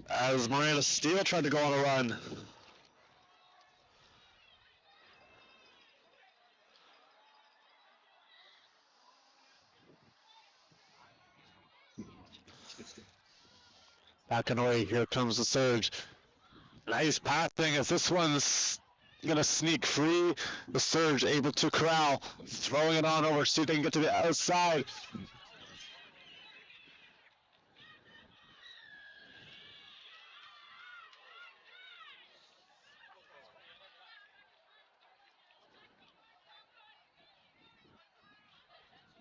as Miranda Steele tried to go on a run. Back and away, here comes the surge. Nice passing as this one's gonna sneak free. The surge able to corral, throwing it on over, see if they can get to the outside.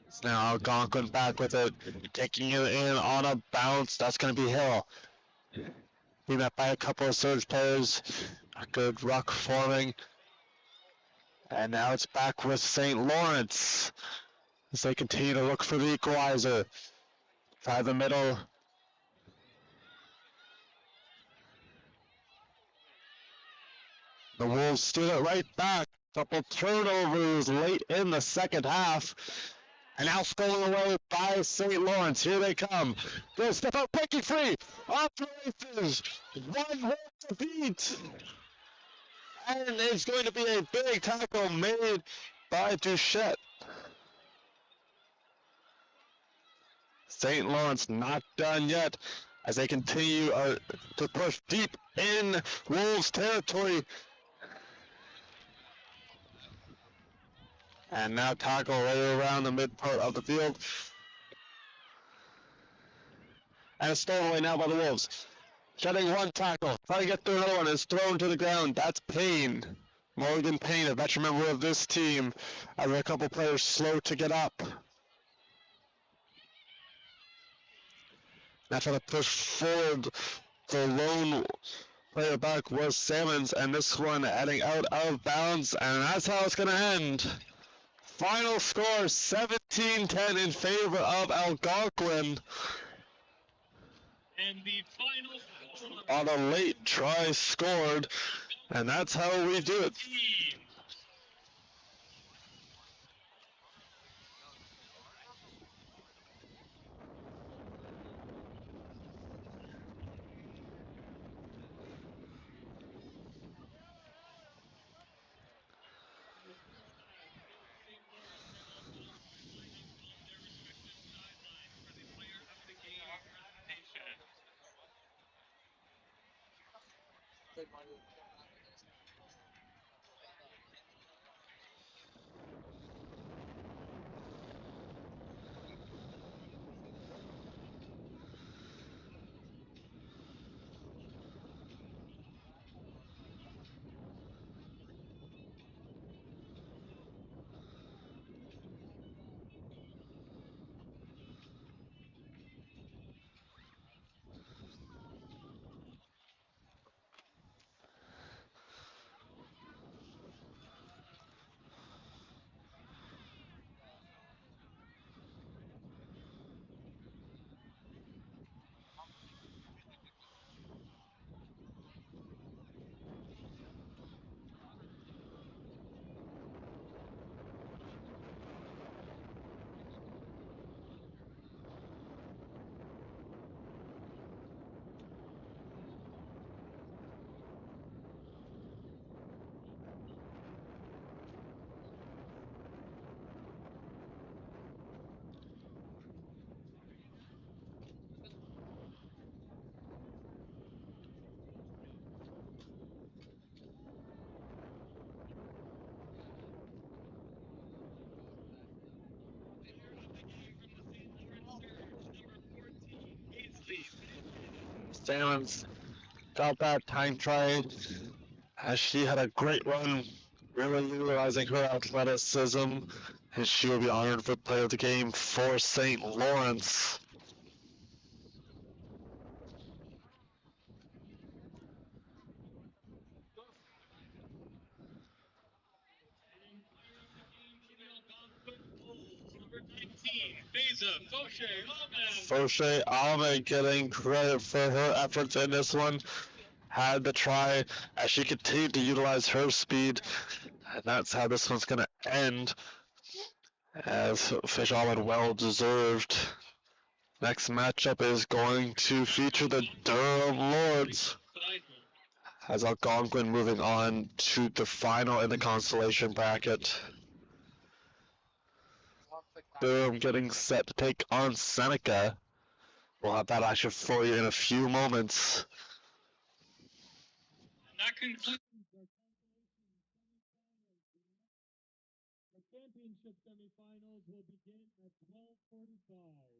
It's now Algonquin back with it, taking it in on a bounce. That's gonna be Hill. He met by a couple of surge players. A good ruck forming. And now it's back with St. Lawrence as they continue to look for the equalizer. Try the middle. The Wolves steal it right back. Couple turnovers late in the second half. And now stolen away by St. Lawrence. Here they come. They'll step out, breaking free. Off the races. 1 Wolf to beat. And it's going to be a big tackle made by Duchette. St. Lawrence not done yet as they continue to push deep in Wolves territory. And now tackle right around the mid part of the field. And it's stolen away now by the Wolves. Shedding one tackle. Trying to get through another one. It's thrown to the ground. That's Payne. Morgan Payne, a veteran member of this team. As a couple players slow to get up. Now trying to push forward. The lone player back was Salmons. And this one heading out of bounds. And that's how it's going to end. Final score 17-10 in favor of Algonquin. And the final On a late try scored, and that's how we do it. team. Salmon's got that time try as she had a great run, really utilizing her athleticism, and she will be honored for player of the game for St. Lawrence. Number 19, Beza Fauché. Fauché Alma getting credit for her efforts in this one. Had the try as she continued to utilize her speed, and that's how this one's going to end. As Fish Almond well deserved. Next matchup is going to feature the Durham Lords, as Algonquin moving on to the final in the Consolation bracket. Durham getting set to take on Seneca. We'll have that action for you in a few moments. That concludes. The championship semifinals will begin at 12:45.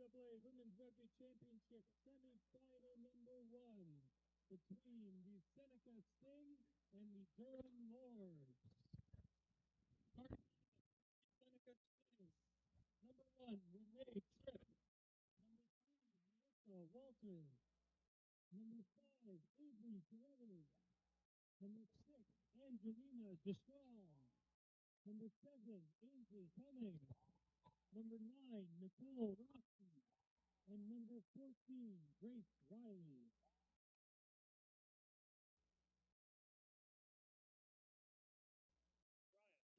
OCAA Women's Rugby Championship semifinal number 1 between the Seneca Sting and the Durham Lords. Starting Seneca Sting. Number 1, Renee Tripp. Number 2, Melissa Walter. Number 5, Avery Carruthers. Number 6, Angelina Destrall. Number 7, Ainsley Fleming. Number 9, Nicole Roxy. And number 14, Grace Riley.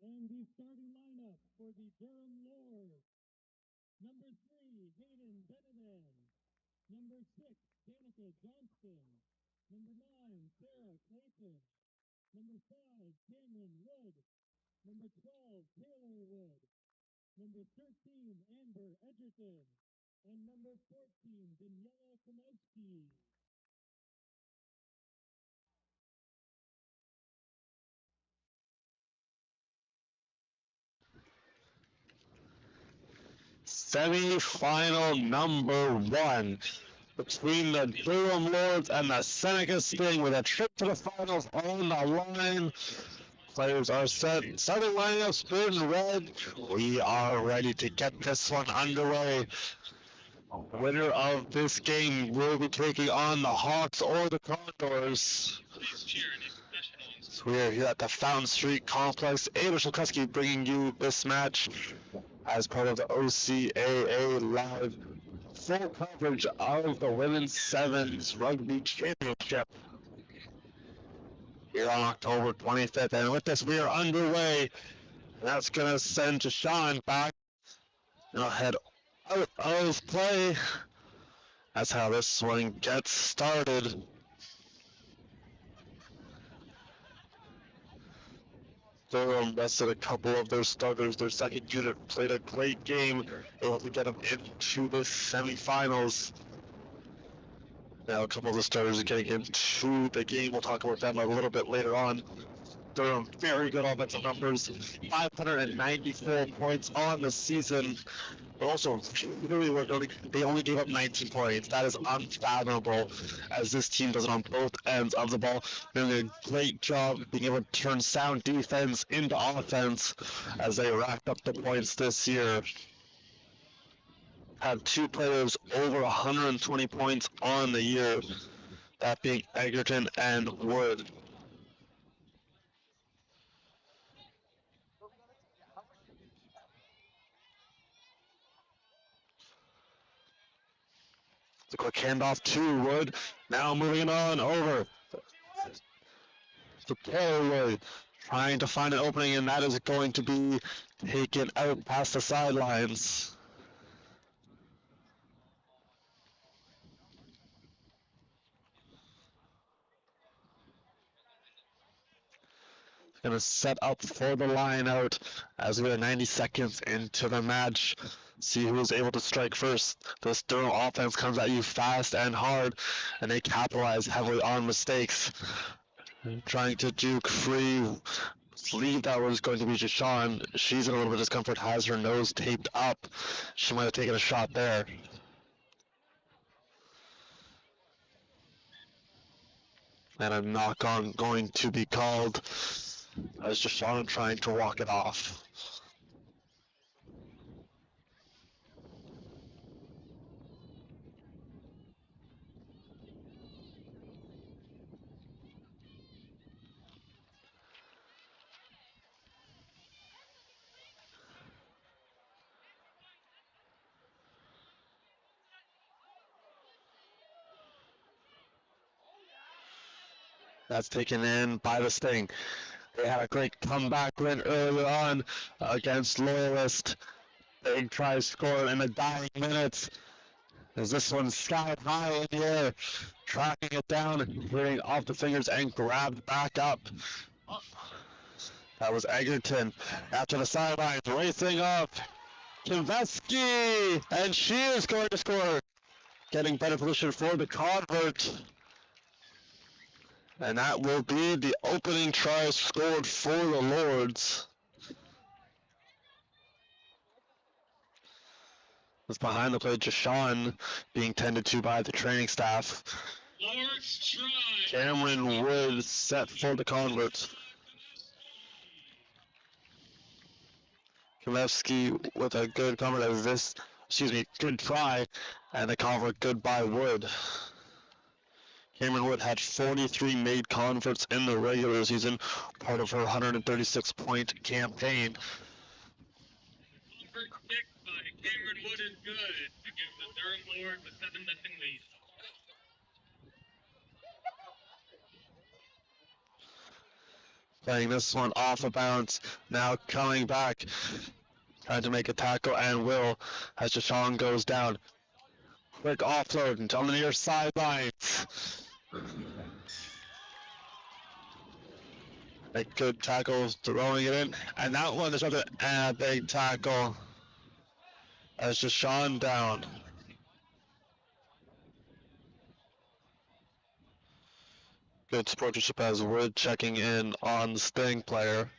And the starting lineup for the Durham Lords. Number 3, Hayden Benedict. Number 6, Danica Johnston. Number 9, Sarah Clayton. Number 5, Cameron Wood. Number 12, Taylor Wood. Number 13, Amber Edgerton. And number 14, Daniela Konowski. Semi-final number 1 between the Durham Lords and the Seneca Sting with a trip to the finals on the line. Players are set. Starting lineups in red. We are ready to get this one underway. Winner of this game will be taking on the Hawks or the Condors. So we are here at the Fountain Street Complex. Ava Shulkowski bringing you this match as part of the OCAA Live full coverage of the Women's Sevens Rugby Championship here on October 25th. And with this, we are underway. That's going to send Jashawn back. And I'll head out of play. That's how this one gets started. Durham rested a couple of their starters. Their second unit played a great game, able to get them into the semifinals. Now a couple of the starters are getting into the game. We'll talk about them a little bit later on. Durham, very good offensive numbers. 594 points on the season. But also, they only gave up 19 points. That is unfathomable, as this team does it on both ends of the ball. Doing a great job being able to turn sound defense into offense as they racked up the points this year. Had 2 players over 120 points on the year, that being Egerton and Wood. The quick handoff to Wood. Now moving on over to Taylor, trying to find an opening, and that is going to be taken out past the sidelines. Going to set up for the line out as we are 90 seconds into the match. See who is able to strike first. This Durham offense comes at you fast and hard, and they capitalize heavily on mistakes. Trying to juke free. Leave that was going to be Jashawn. She's in a little bit of discomfort, has her nose taped up. She might have taken a shot there. And a knock-on going to be called as Jashawn trying to walk it off. That's taken in by the Sting. They had a great comeback win earlier on against Loyalist. Big try scored in the dying minutes. As this one's sky high in the air, tracking it down, hitting off the fingers and grabbed back up. That was Egerton after the sidelines, racing up. Kinveski, and she is going to score. Getting better position for the convert. And that will be the opening try scored for the Lords. It's behind the plate, Jashawn being tended to by the training staff. Lawrence try. Cameron Wood set for the convert. Kalevsky with a good convert of this, good try, and the convert good by Wood. Cameron Wood had 43 made converts in the regular season, part of her 136-point campaign. Convert kick by Cameron Wood is good to give the Durham Lords a 7-0 lead. Playing this one off of bounds, now coming back, trying to make a tackle, and will, as Jashawn goes down. Quick offload on the near sidelines. A good tackle, throwing it in, and that one is a big tackle as Jashawn down. Good sportsmanship as Wood checking in on the Sting player.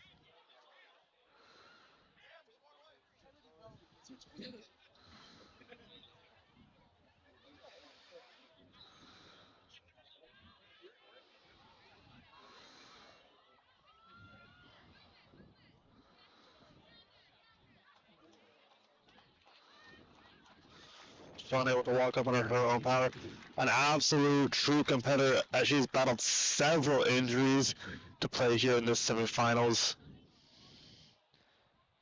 Jashawn able to walk up under her own power. An absolute true competitor as she's battled several injuries to play here in this semifinals.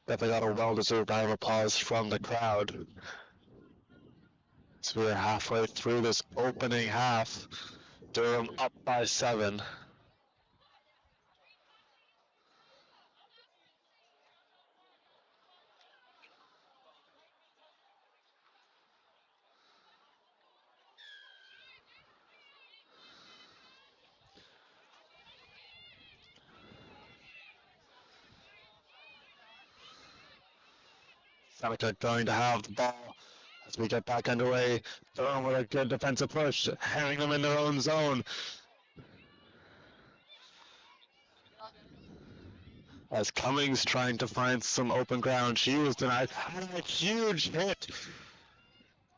Definitely got a well-deserved round of applause from the crowd. So we're halfway through this opening half. Durham up by 7. Seneca going to have the ball as we get back underway. Durham with a good defensive push, having them in their own zone. As Cummings trying to find some open ground, she was denied. And a huge hit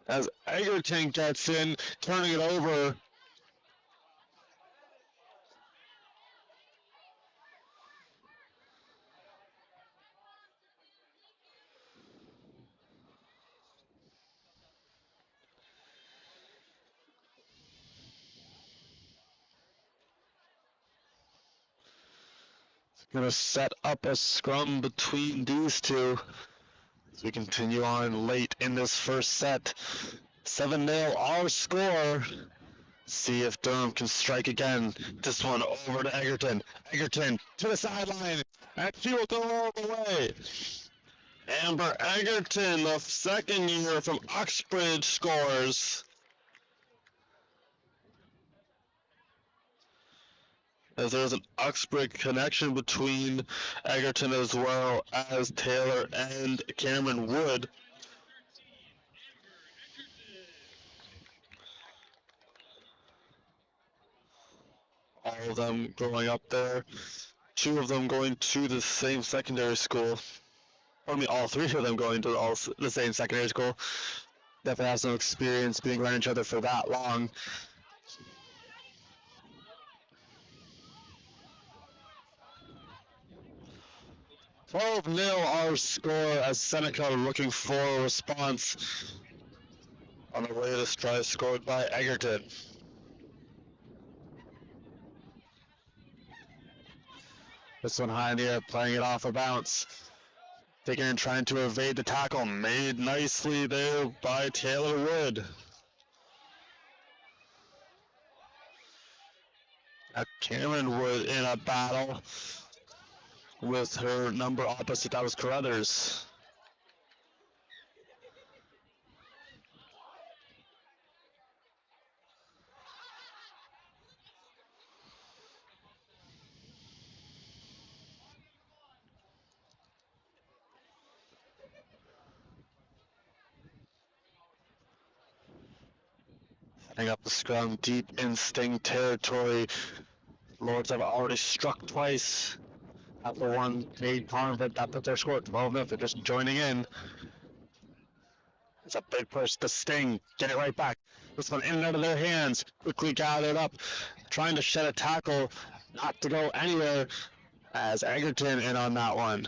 as Egerton gets in, turning it over. Going to set up a scrum between these two as we continue on late in this first set. 7-0 our score. See if Durham can strike again. This one over to Egerton. Egerton to the sideline, and she will go all the way. Amber Egerton, the second year from Uxbridge, scores. As there's an Uxbridge connection between Egerton as well as Taylor and Cameron Wood. All of them growing up there. 2 of them going to the same secondary school. All 3 of them going to the same secondary school. Definitely have some experience being around each other for that long. "12-0 our score as Seneca looking for a response on the latest try scored by Egerton. This one high in the air, playing it off a bounce. Taking and trying to evade the tackle, made nicely there by Taylor Wood. Now Cameron Wood in a battle with her number opposite, that was Carruthers. Setting up the scrum deep in Sting territory. Lords have already struck twice. After one made convert, that put their score at 12-0. They're just joining in. It's a big push to Sting. Get it right back. This one in and out of their hands. Quickly gathered up. Trying to shed a tackle. Not to go anywhere. As Egerton in on that one.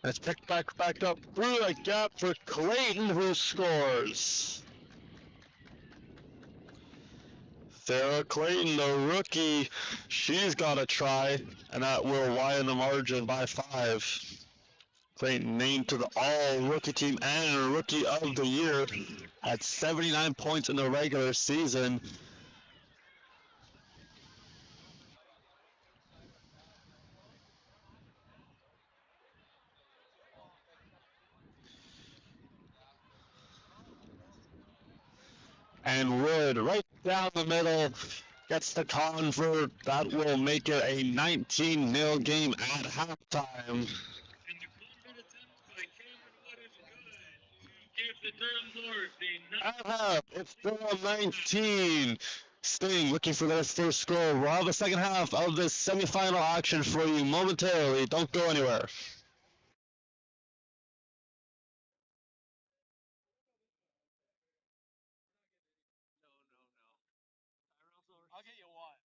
And it's picked back up through a gap for Clayton, who scores. Sarah Clayton, the rookie, she's got a try, and that will widen the margin by 5. Clayton named to the all-rookie team and rookie of the year at 79 points in the regular season. And Wood right down the middle gets the convert. That will make it a 19-0 game at halftime. And the convert attempt by Cameron Wood is good. Gives the Durham Lords the At half, it's Durham 19. Sting looking for their first score. We'll have the second half of this semifinal action for you momentarily. Don't go anywhere. I'll get you one.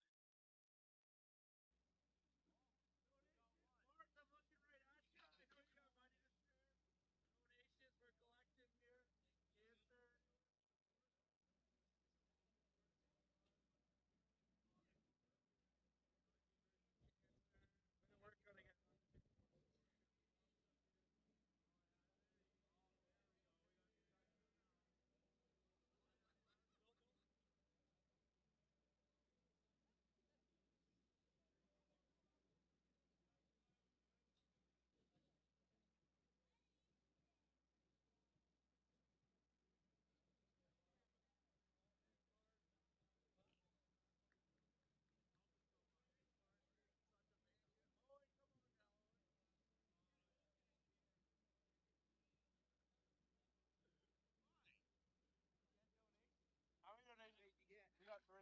How many donations did you get? We got 3.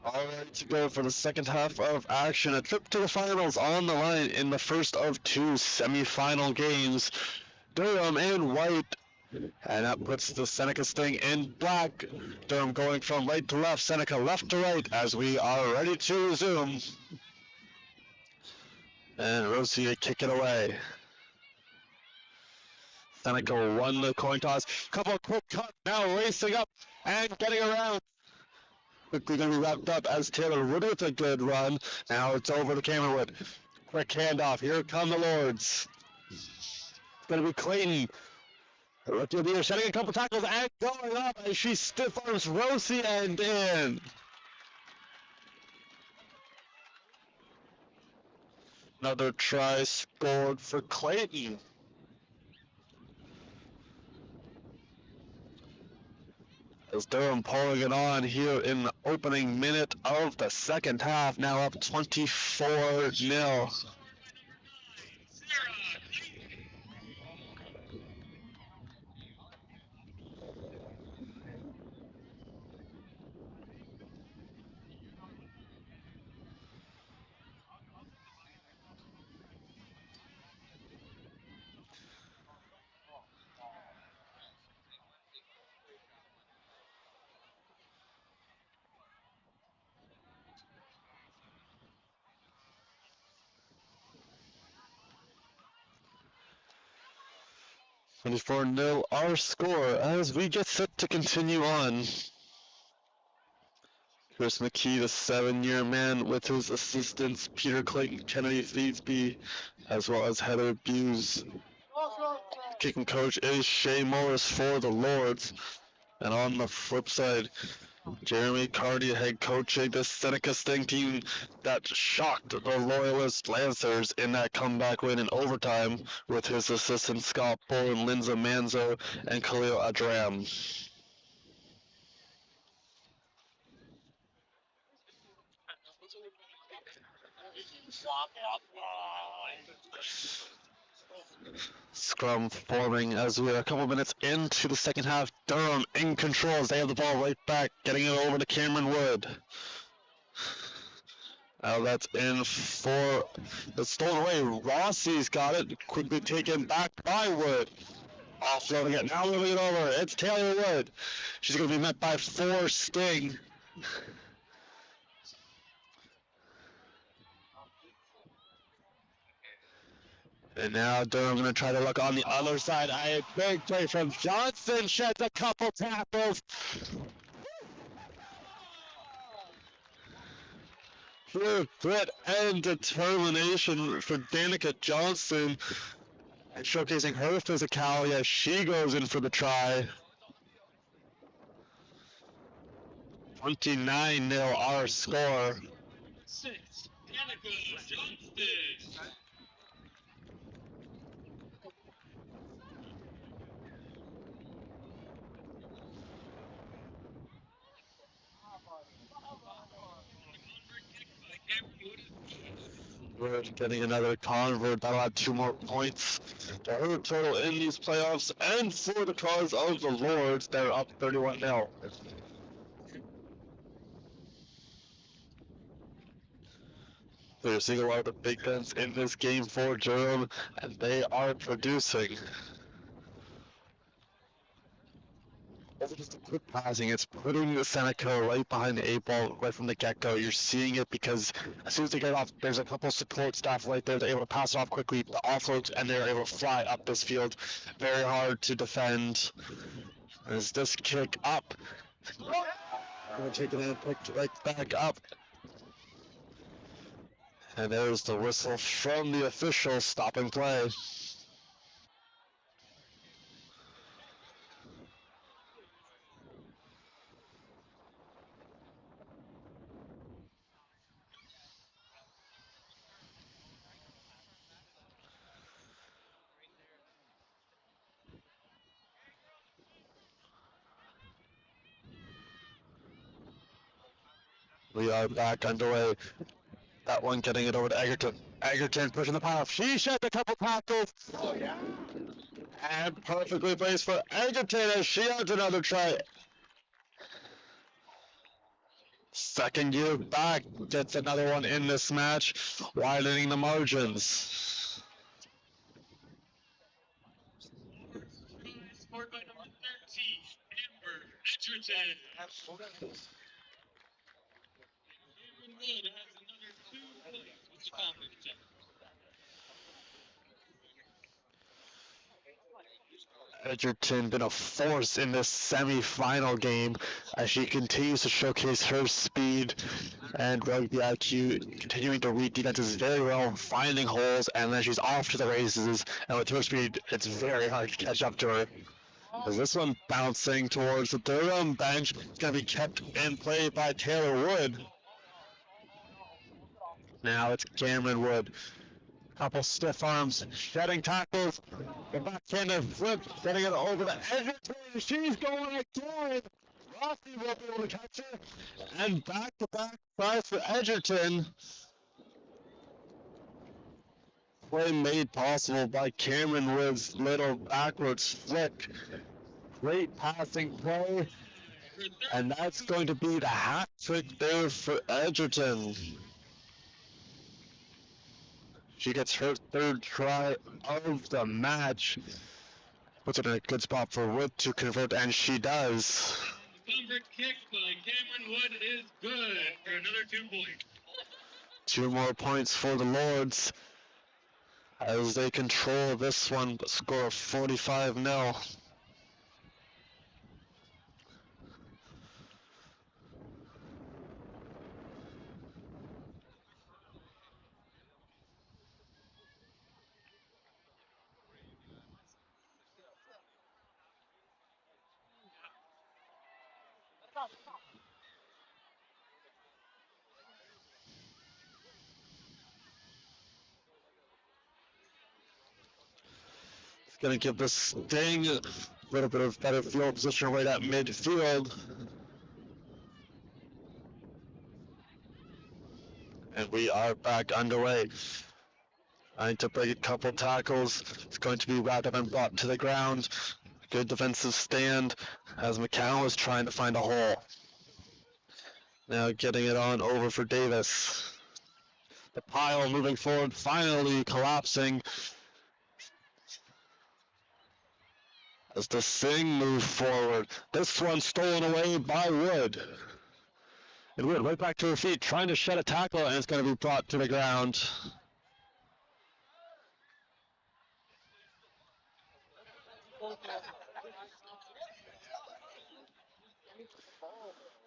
All ready to go for the second half of action. A trip to the finals on the line in the first of 2 semifinal games. Durham in white, and that puts the Seneca Sting in black. Durham going from right to left, Seneca left to right as we are ready to resume. And Rosie to kick it away. Seneca won the coin toss. Couple of quick cuts now, racing up and getting around. Quickly going to be wrapped up as Taylor Wood with a good run. Now it's over to Cameron Wood. Quick handoff. Here come the Lords. It's going to be Clayton. The rookie of the year setting a couple tackles and going up as she stiff arms Rosie and in. Another try scored for Clayton. As Durham pulling it on here in the opening minute of the second half, now up 24-0. 24-0 our score as we get set to continue on. Chris McKee, the 7-year man, with his assistants Peter Clayton, Kennedy Thiesby, as well as Heather Buse. Kicking coach is Shay Morris for the Lords. And on the flip side, Jeremy Carty, head coaching the Seneca Sting team that shocked the Loyalist Lancers in that comeback win in overtime with his assistants Scott Bull and Linza Manzo and Khalil Adram. Scrum forming as we are a couple minutes into the second half. Durham in control as they have the ball right back, getting it over to Cameron Wood. Now that's in for the stolen away. Rossi's got it, quickly taken back by Wood. Offloading it, now moving it over. It's Taylor Wood. She's going to be met by 4 Sting. And now Durham going to try to look on the other side. A big play from Johnson, sheds a couple tackles. Pure grit and determination for Danica Johnson, and showcasing her physicality as she goes in for the try. 29-0 our score. 6, Danica Johnston. We're getting another convert. That'll add 2 more points to her total in these playoffs. And for the cause of the Lords, they're up 31-0. We're seeing a lot of the big guns in this game for Durham, and they are producing. Over just a quick passing, it's putting the Seneca right behind the 8-ball right from the get-go. You're seeing it because as soon as they get it off, there's a couple support staff right there. They're able to pass it off quickly, the offloads, and they're able to fly up this field. Very hard to defend. As this kick up, going to take it and picked right back up. And there's the whistle from the official stopping play. We are back underway. That one getting it over to Egerton. Egerton pushing the pile. She shed a couple tackles. Oh, yeah. And perfectly placed for Egerton as she adds another try. Second year back gets another one in this match, widening the margins. Scored by number 13, Amber Edgerton. Cameron Wood has another 2 points with the confidence check. Edgerton been a force in this semi-final game as she continues to showcase her speed and rugby IQ, continuing to read defenses very well, finding holes, and then she's off to the races, and with her speed, it's very hard to catch up to her. As this one bouncing towards the Durham bench, it's going to be kept in play by Taylor Wood. Now it's Cameron Wood. Couple stiff arms, shedding tackles. The backhander flip, getting it over to Edgerton. She's going again. Rossi will be able to catch her. And back-to-back tries for Edgerton. Play made possible by Cameron Wood's little backwards flick. Great passing play. And that's going to be the hat trick there for Edgerton. She gets her 3rd try of the match. Puts it in a good spot for Wood to convert, and she does. The convert kick by Cameron Wood is good for another 2 points. 2 more points for the Lords. as they control this one, but score of 45-0. It's going to give the Sting a little bit of better field position right at midfield. And we are back underway. Trying to break a couple tackles. It's going to be wrapped up and brought to the ground. Good defensive stand as McCown is trying to find a hole. Now getting it on over for Davis. The pile moving forward, finally collapsing as the Sting move forward. This one stolen away by Wood. And Wood right back to her feet, trying to shed a tackle, and it's going to be brought to the ground.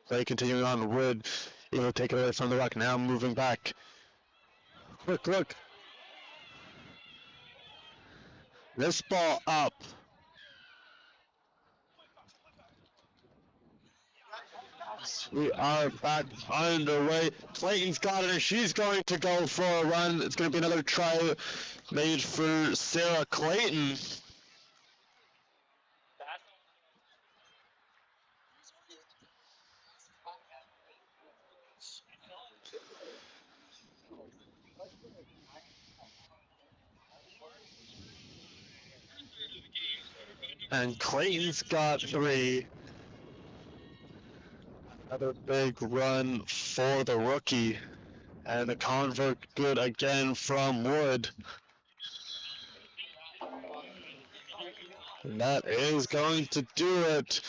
They continuing on. Wood able to take it away from the ruck. Now moving back. Quick look. This ball up. We are back underway. Clayton's got it, and she's going to go for a run. It's going to be another try made for Sarah Clayton. And Clayton's got 3. Another big run for the rookie. And a convert good again from Wood. And that is going to do it.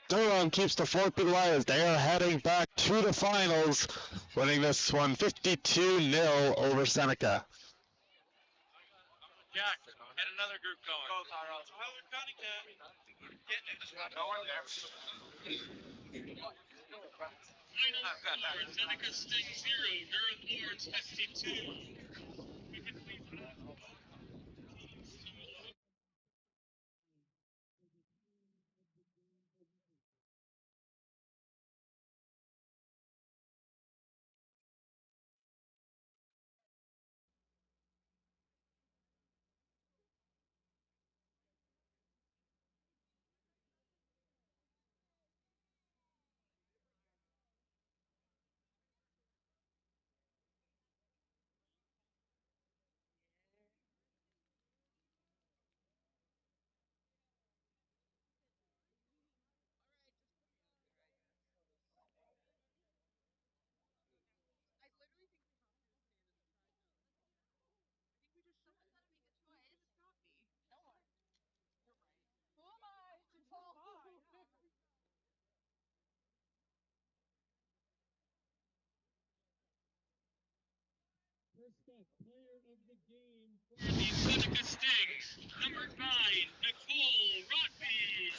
Durham keeps the 4th big line as they are heading back to the finals, winning this one 52-0 over Seneca. Jack, get another group going. Go, Tyrell. Tyler Cunningham. Getting it. No one there. Final score, Seneca Sting 0, Durham Lords 52. First up, player of the game For the Seneca Stings, number 9, Nicole Rugby.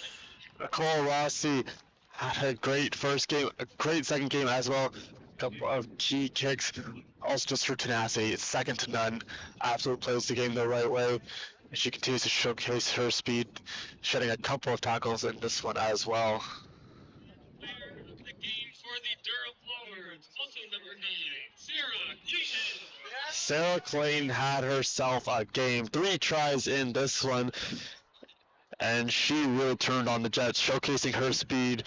Nicole Rossi had a great first game, a great second game as well. A couple of key kicks, also just her tenacity, second to none. Absolutely plays the game the right way. She continues to showcase her speed, shedding a couple of tackles in this one as well. Player of the game for the Durham Lords, also number 9, Sarah Clayton. Sarah Clayton had herself a game, 3 tries in this one, and she really turned on the Jets, showcasing her speed.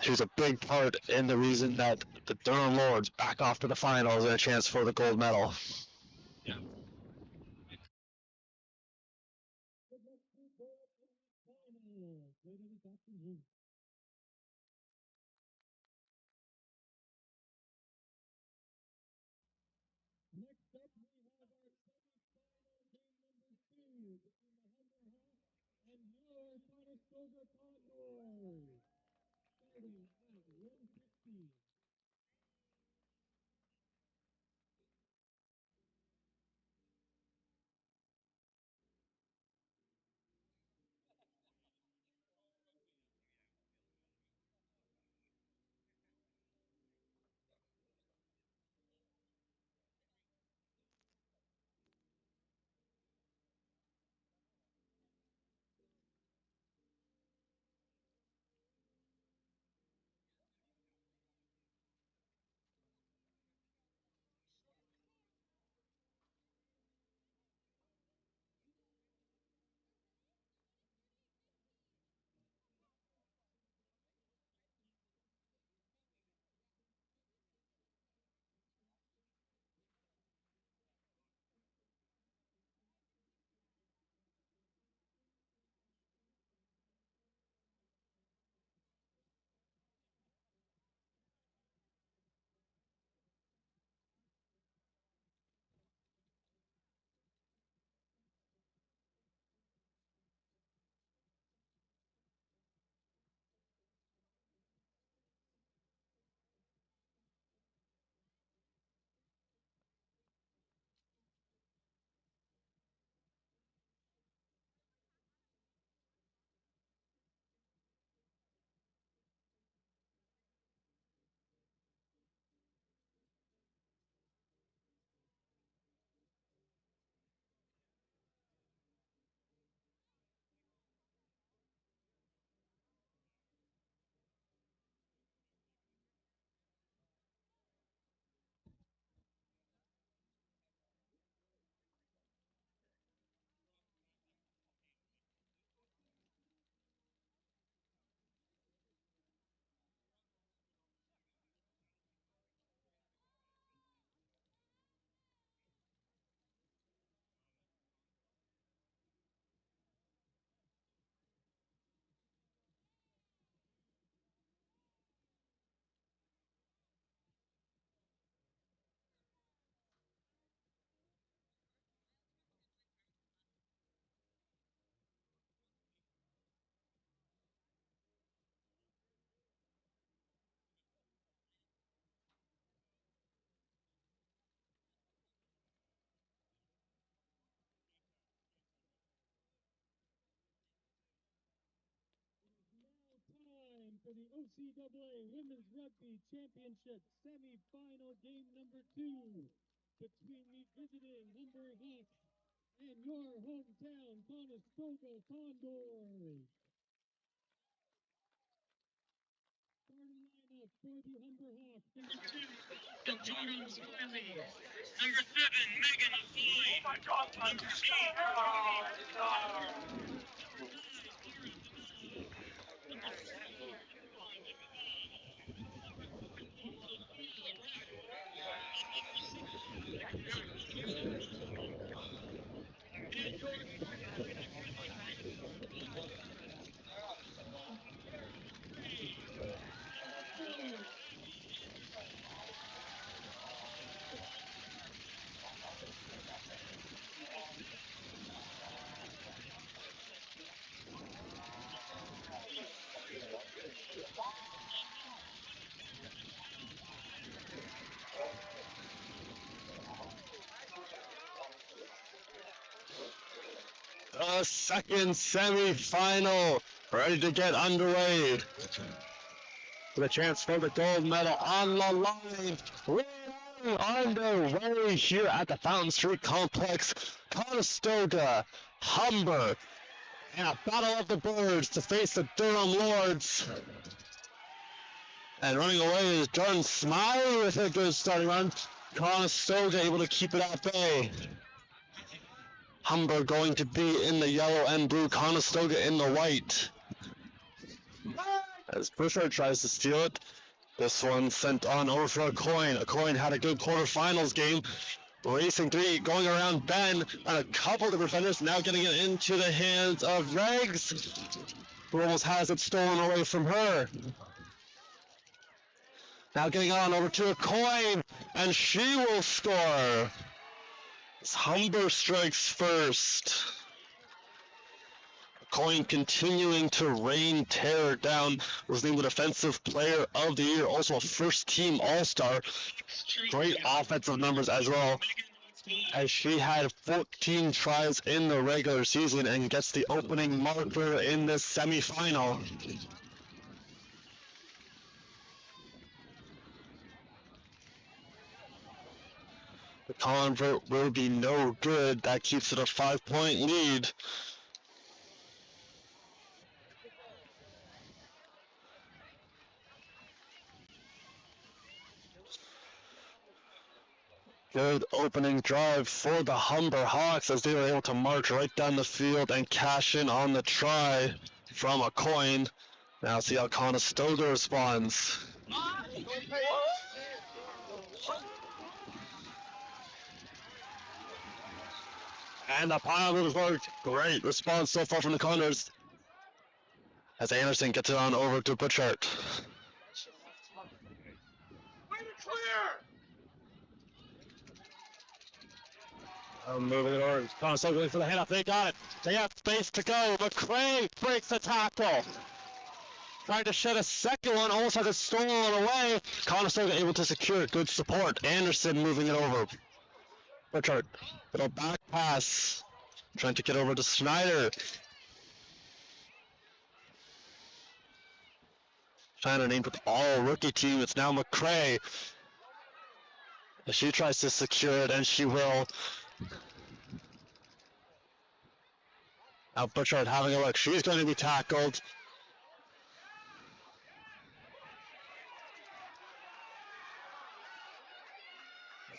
She was a big part in the reason that the Durham Lords back off to the finals and a chance for the gold medal. Yeah. Good luck to Durham in the finals. Later this afternoon. Next up, we have our semifinal game number 2 between the Humber Hawks and your Conestoga Condors. Starting at 1:50. for the OCAA Women's Rugby Championship semifinal game number 2 between the visiting Humber Hawks and your hometown Conestoga Condors. Starting lineup for the Humber Hawks. The Durham Loyalist. Number 7, Megan Floyd. Oh my God! Number 8, The second semi-final ready to get underway. With a chance for the gold medal on the line. We are underway here at the Fountain Street Complex. Conestoga, Humber, and a battle of the birds to face the Durham Lords. And running away is Jordan Smiley with a good starting run. Conestoga able to keep it at bay. Humber going to be in the yellow and blue, Conestoga in the white. As Bouchard tries to steal it, this one sent on over for a coin. A coin had a good quarterfinals game. Racing 3, going around Ben, and a couple of defenders now getting it into the hands of Regs, who almost has it stolen away from her. Now getting on over to a coin, and she will score. As Humber strikes first. Coin continuing to rain terror down, was named the Defensive Player of the Year, also a first-team All-Star. Great offensive numbers as well, as she had 14 tries in the regular season and gets the opening marker in this semifinal. The convert will be no good. That keeps it a 5-point lead. Good opening drive for the Humber Hawks as they were able to march right down the field and cash in on the try from a coin. Now see how Conestoga responds. And the pile moves forward. Great response so far from the Condors. As Anderson gets it on over to Butchart. Moving it over. Conestoga going for the handoff. They got it. They have space to go. McCray breaks the tackle. Trying to shed a second one. Almost has it stolen away. Conestoga able to secure it. Good support. Anderson moving it over. Butchart. Little back pass. Trying to get over to Snyder. Trying to name with all rookie team. It's now McCray. She tries to secure it, and she will. Now Butchart having a look. She's going to be tackled.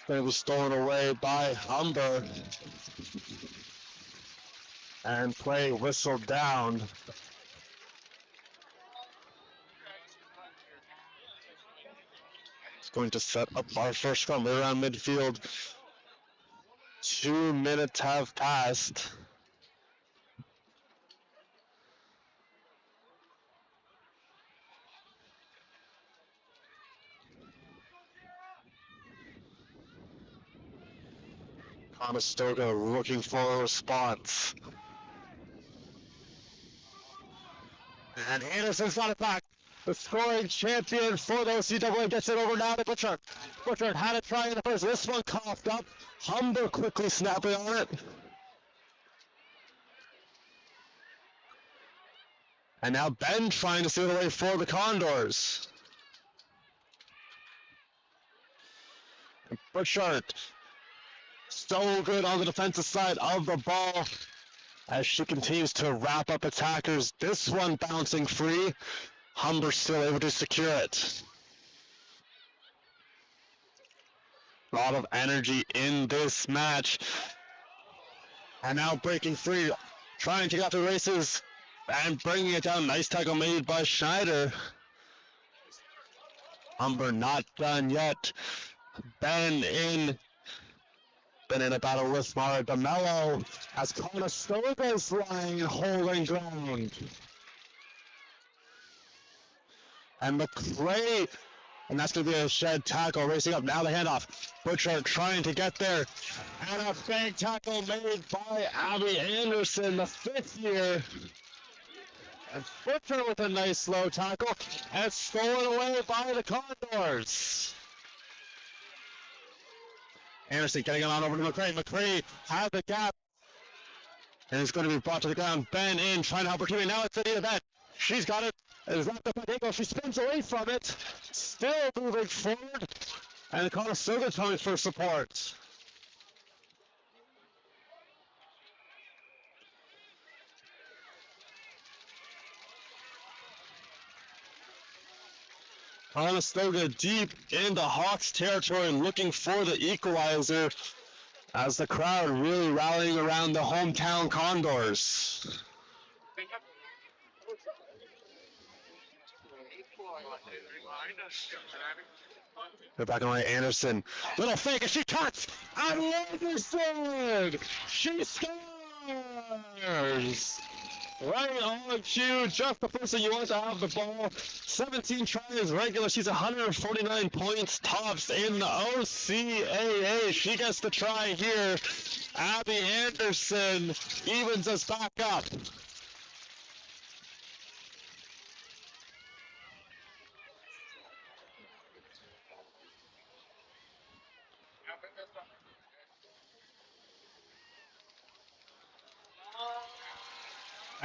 It was stolen away by Humber. And play whistled down. It's going to set up our first scrum around midfield. 2 minutes have passed. Conestoga looking for a response. And Anderson's got it back. The scoring champion for the OCAA gets it over now to Butchart. Butchart had a try in the first. This one coughed up. Humber quickly snapping on it. And now Ben trying to steal the way for the Condors. Butchart, so good on the defensive side of the ball as she continues to wrap up attackers. This one bouncing free. Humber still able to secure it. A lot of energy in this match. And now breaking free, trying to get the races and bringing it down. Nice tackle made by Schneider. Humber not done yet. Ben in a battle with Mara DeMello as Conestoga's line holding ground. And McCray, and that's going to be a shed tackle, racing up. Now the handoff. Butcher trying to get there. And a big tackle made by Abby Anderson, the 5th year. And Butcher with a nice slow tackle. And stolen away by the Condors. Anderson getting it on over to McCray. McCray has the gap. And it's going to be brought to the ground. Ben in, trying to help her teammate. Now it's Anita Ben. She's got it. It is wrapped up by Diego. She spins away from it. Still moving forward. And the Conestoga coming for support. Conestoga deep in the Hawks territory looking for the equalizer as the crowd really rallying around the hometown Condors. They're back on Anderson. Little fake and she cuts! And Anderson! She scores! Right on cue, just the person you want to have the ball. 17 tries regular. She's 149 points tops in the OCAA. She gets the try here. Abby Anderson evens us back up.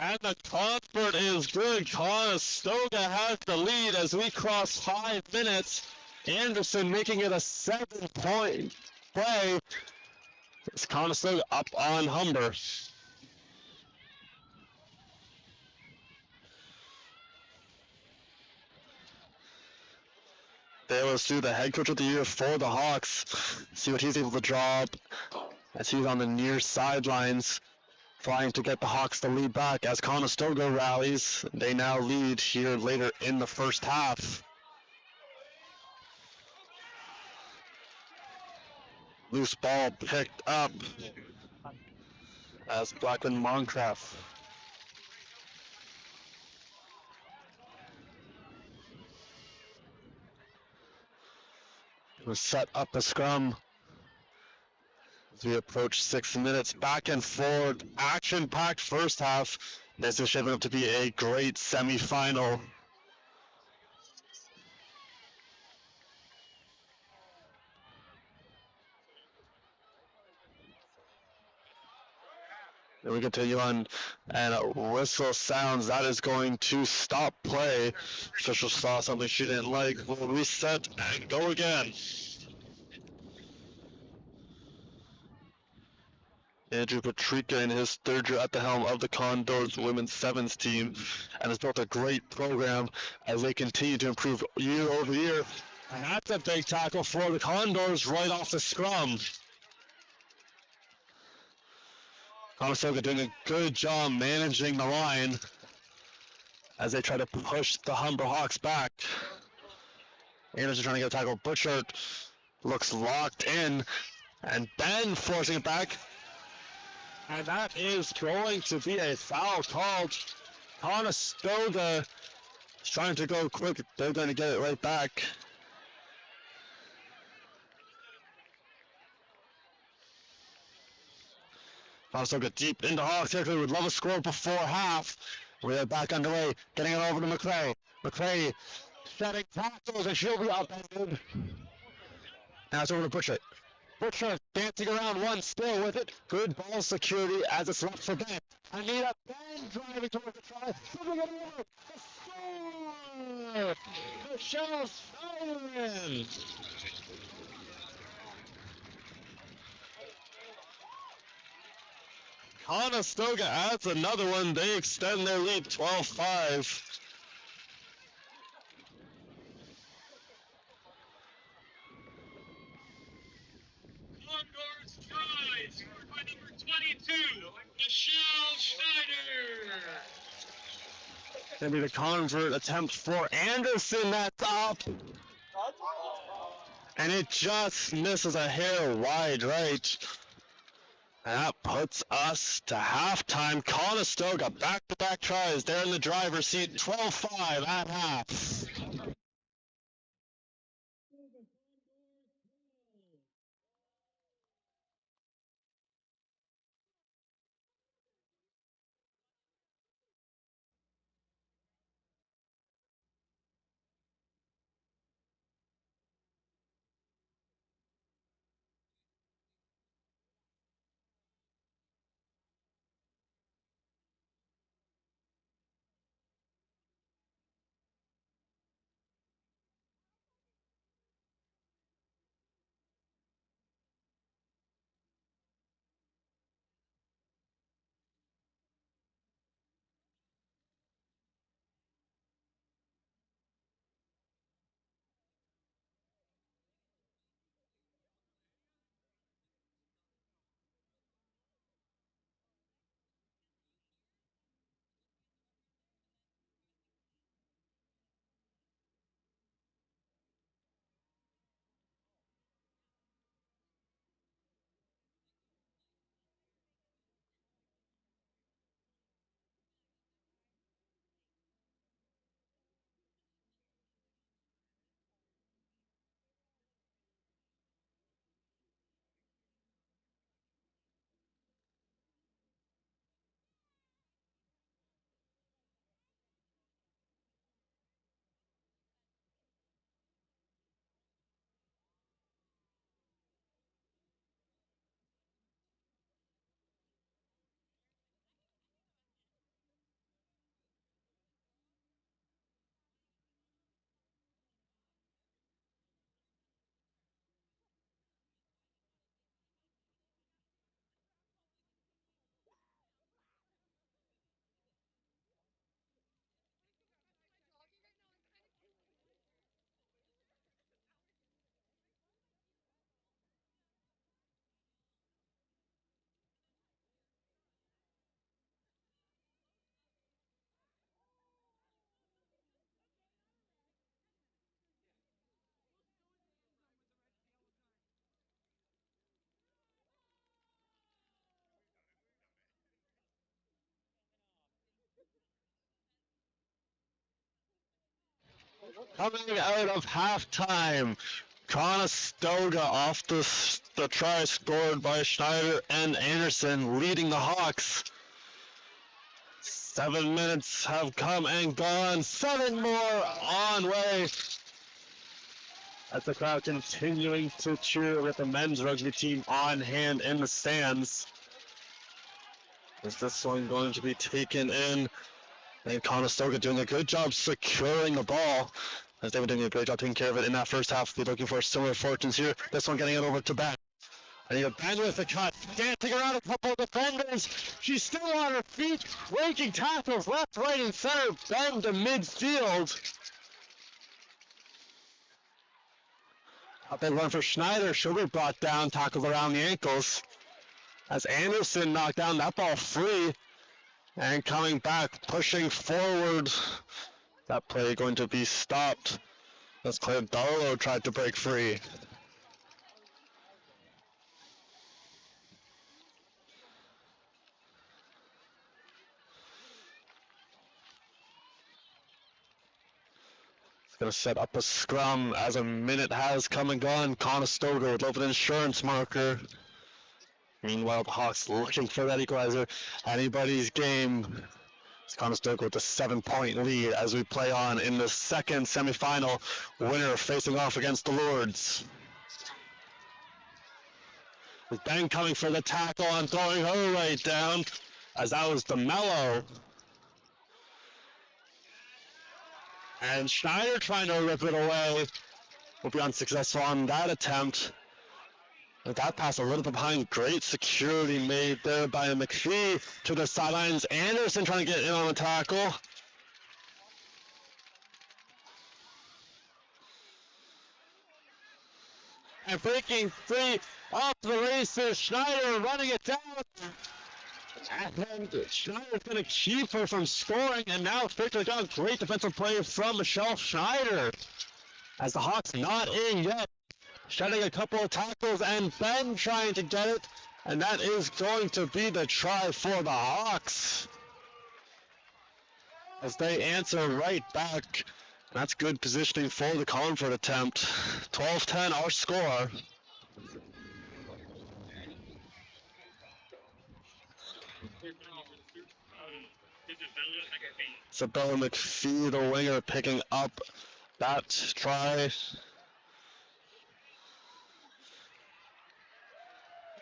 And the comfort is good. Conestoga has the lead as we cross 5 minutes. Anderson making it a 7-point play. It's Conestoga up on Humber. There was Sue, the head coach of the year for the Hawks. See what he's able to draw up as he's on the near sidelines, trying to get the Hawks to lead back as Conestoga rallies. They now lead here later in the first half. Loose ball picked up as Blackman Moncraft was set up a scrum. As we approach 6 minutes, back and forth, action-packed first half. This is shaping up to be a great semifinal. Then we continue on, and a whistle sounds. That is going to stop play. Official saw something she didn't like. We'll reset and go again. Andrew Patrica in his 3rd year at the helm of the Condors women's sevens team, and has built a great program as they continue to improve year over year. And that's a big tackle for the Condors right off the scrum. Conestoga doing a good job managing the line as they try to push the Humber Hawks back. Anderson trying to get a tackle. Butchart looks locked in, and Ben forcing it back. And that is going to be a foul called. Conestoga is trying to go quick. They're going to get it right back. Conestoga deep into Hawks territory. Would love a score before half. We're back underway. Getting it over to McCray. McCray setting tackles and she'll be upended. Now it's over to Butchart. Dancing around one, still with it. Good ball security as it's left for Ben. Anita Ben driving towards the try. Flipping it over. The score! Michelle Schneider! Conestoga adds another one. They extend their lead 12-5. Condors try, scored by number 22, Michelle Schneider. Gonna be the convert attempt for Anderson. That's up. And it just misses a hair wide right. And that puts us to halftime. Conestoga back-to-back tries. They're in the driver's seat. 12-5 at half. Coming out of halftime, Conestoga off the try scored by Schneider and Anderson, leading the Hawks. 7 minutes have come and gone. 7 more on way. As the crowd continuing to cheer with the men's rugby team on hand in the stands. Is this one going to be taken in? And Conestoga doing a good job securing the ball, as they've been doing a great job taking care of it in that first half. They're looking for similar fortunes here. This one getting it over to Ben. I need a Ben with the cut, dancing around a couple of defenders. She's still on her feet, raking tackles left, right, and center. Ben to midfield. A big run for Schneider. She'll be brought down, tackled around the ankles. As Anderson knocked down that ball free. And coming back, pushing forward. That play going to be stopped. As Claire Darlow tried to break free. Going to set up a scrum as a minute has come and gone. Conestoga with open insurance marker. Meanwhile, the Hawks looking for that equalizer. Anybody's game. It's Conestoga with a 7-point lead as we play on in the second semifinal. Winner facing off against the Lords. With Ben coming for the tackle and throwing her right down, as that was DeMello. And Schneider trying to rip it away. Will be unsuccessful on that attempt. But that pass a little bit behind. Great security made there by McPhee to the sidelines. Anderson trying to get in on the tackle. And breaking free off the races. Schneider running it down. And Schneider's going to keep her from scoring. And now straight to the ground. Great defensive play from Michelle Schneider. As the Hawks not in yet. Shedding a couple of tackles and Ben trying to get it. And that is going to be the try for the Hawks. As they answer right back. That's good positioning for the Convert attempt. 12-10 our score. Isabella McPhee, the winger, picking up that try.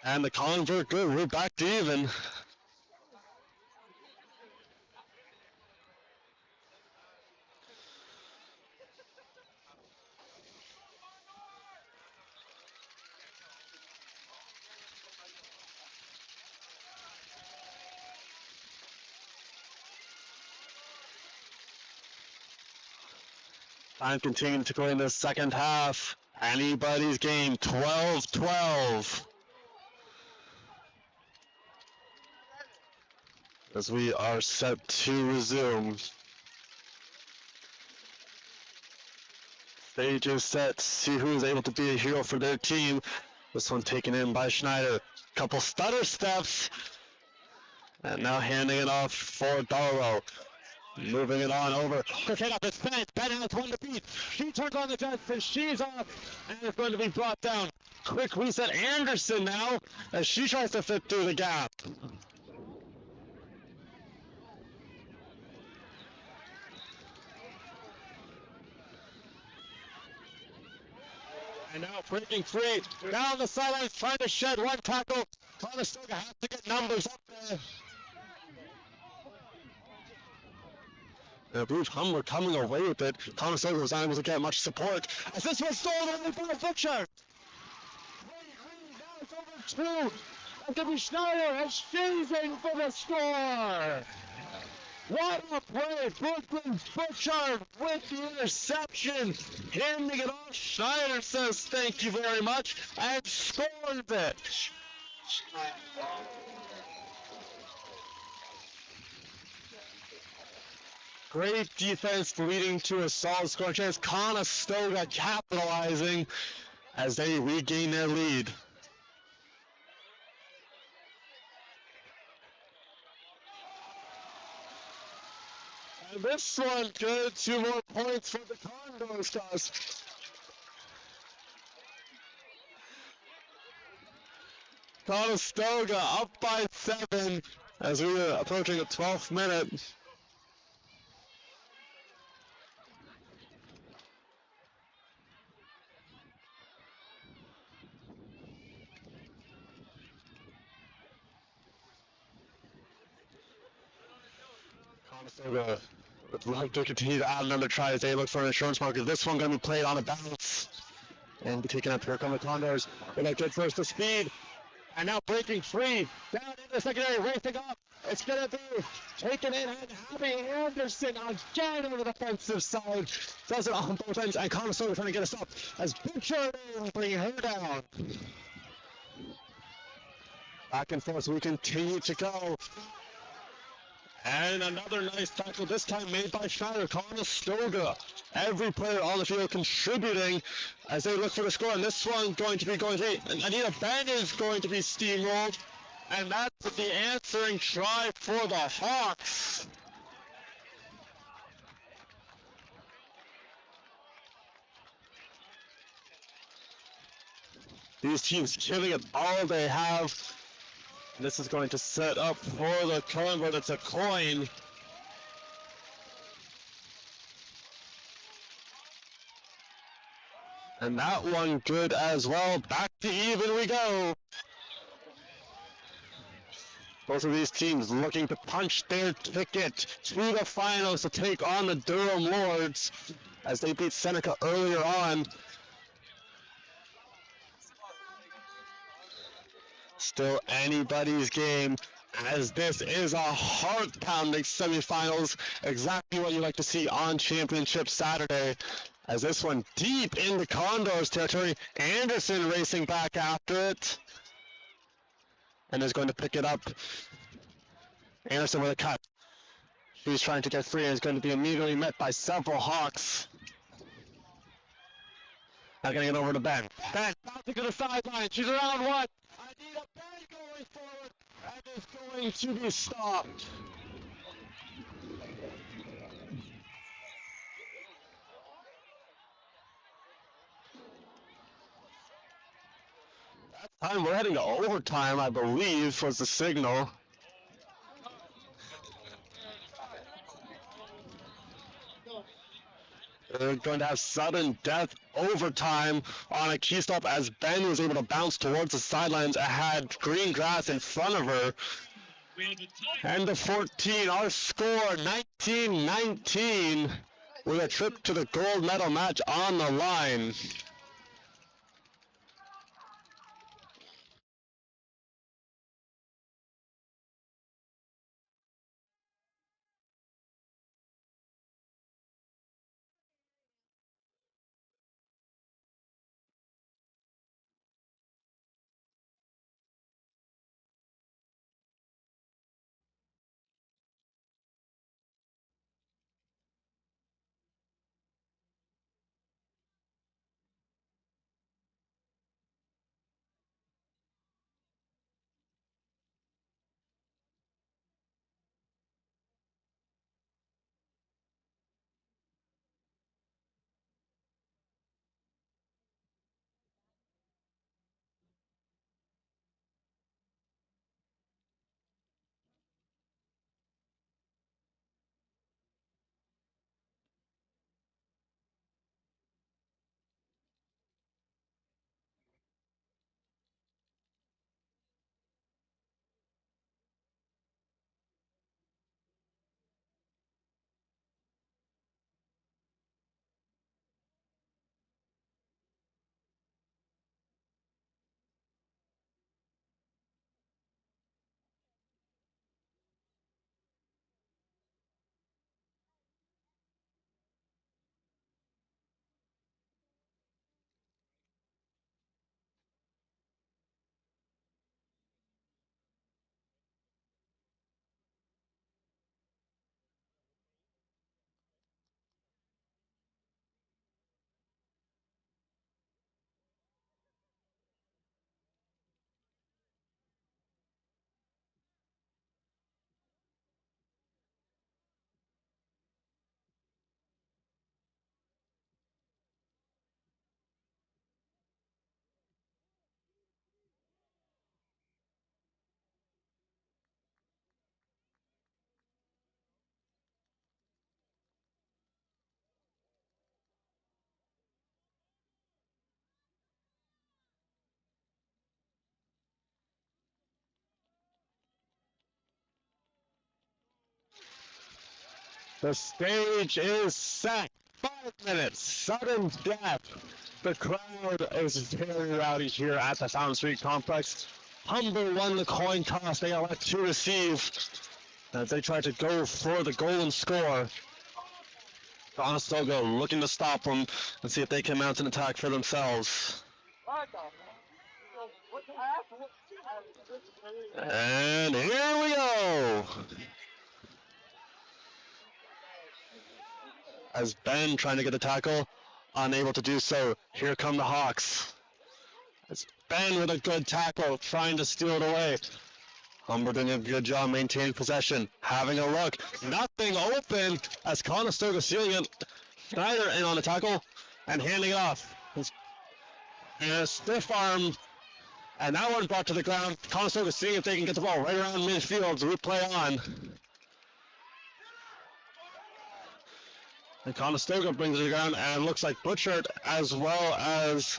And the Convert, good, we're back to even. Time continuing to go in the second half. Anybody's game, 12-12. As we are set to resume. Stage is set, see who is able to be a hero for their team. This one taken in by Schneider. Couple stutter steps. And now handing it off for Darrow. Moving it on over. Quick hit up, it's Bennett. Bennett has one to beat. She turns on the jets and she's off. And it's going to be brought down. Quick reset Anderson now as she tries to fit through the gap. And now breaking free. Down the sidelines trying to shed one tackle. Conestoga has to get numbers up there. Bruce Humber coming away with it. Conestoga was unable to get much support. As this was stolen by Butcher. Now it's over two. That's going to be Schneider and Sheasing for the score. What a play. Brooklyn Butcher with the interception. Handing it off. Schneider says thank you very much and scores it. Great defense leading to a solid scoring chance. Conestoga capitalizing as they regain their lead. And this one good. 2 more points for the Condors, guys. Conestoga up by 7 as we are approaching the 12th minute. Conestoga would like to continue to add another try as they look for an insurance market. This one going to be played on a bounce and be taken up. Here come the Condors. They like good first to speed. And now breaking free. Down in the secondary, racing up. It's going to be taken in and Abby Anderson again on the defensive side. Does it on both ends. And Conestoga trying to get us up as Butcher bringing her down. Back and forth, we continue to go. And another nice tackle, this time made by Schneider. Conestoga. Every player on the field contributing as they look for the score. And this one going to be going late. And Anita Ben is going to be steamrolled. And that's the answering try for the Hawks. These teams giving it all they have. This is going to set up for the coin, but it's a coin. And that one good as well. Back to even we go. Both of these teams looking to punch their ticket to the finals to take on the Durham Lords as they beat Seneca earlier on. Still anybody's game, as this is a heart-pounding semifinals, exactly what you like to see on Championship Saturday. As this one deep in the Condors territory, Anderson racing back after it, and is going to pick it up. Anderson with a cut. She's trying to get free and is going to be immediately met by several Hawks. Now getting it over to Ben. Ben bouncing to the sideline. She's around one. I need a Ben going forward. And is going to be stopped. That time we're heading to overtime, I believe, was the signal. They're going to have sudden death overtime on a key stop as Ben was able to bounce towards the sidelines, had green grass in front of her. And the 14, our score 19-19 with a trip to the gold medal match on the line. The stage is set. 5 minutes. Sudden death. The crowd is very rowdy here at the Fountain Street Complex. Humber won the coin toss. They elect to receive as they try to go for the golden score. Conestoga looking to stop them and see if they can mount an attack for themselves. And here we go. As Ben trying to get the tackle, unable to do so. Here come the Hawks. As Ben with a good tackle, trying to steal it away. Humber doing a good job maintaining possession. Having a look. Nothing open as Conestoga stealing it. Schneider in on the tackle and handing it off. And a stiff arm. And that one brought to the ground. Conestoga seeing if they can get the ball right around midfield to replay on. And Conestoga brings it to the ground, and it looks like Butchert as well as,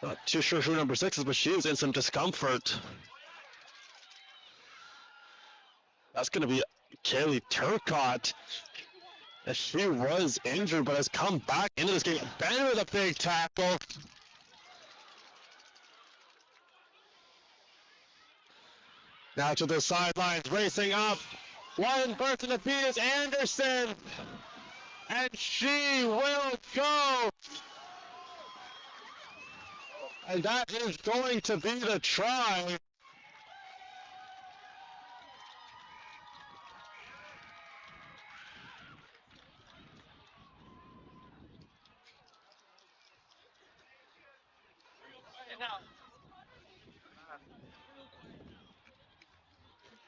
not too sure who number 6 is, but she is in some discomfort. That's going to be Kaylee Turcotte. She was injured, but has come back into this game. Ben with a big tackle. Now to the sidelines, racing up. One person to beat is Anderson. And she will go. And that is going to be the try.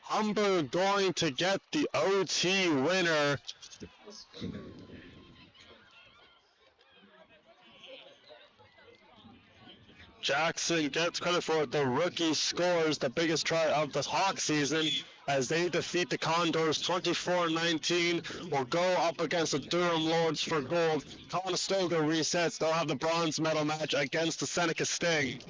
Humber going to get the OT winner. Jackson gets credit for it. The rookie scores the biggest try of the Hawk season as they defeat the Condors 24-19. Will go up against the Durham Lords for gold. Conestoga resets. They'll have the bronze medal match against the Seneca Sting.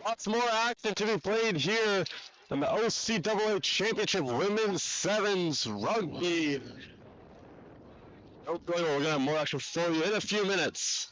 Lots more action to be played here in the OCAA Championship Women's Sevens Rugby. Don't go anywhere. We're going to have more action for you in a few minutes.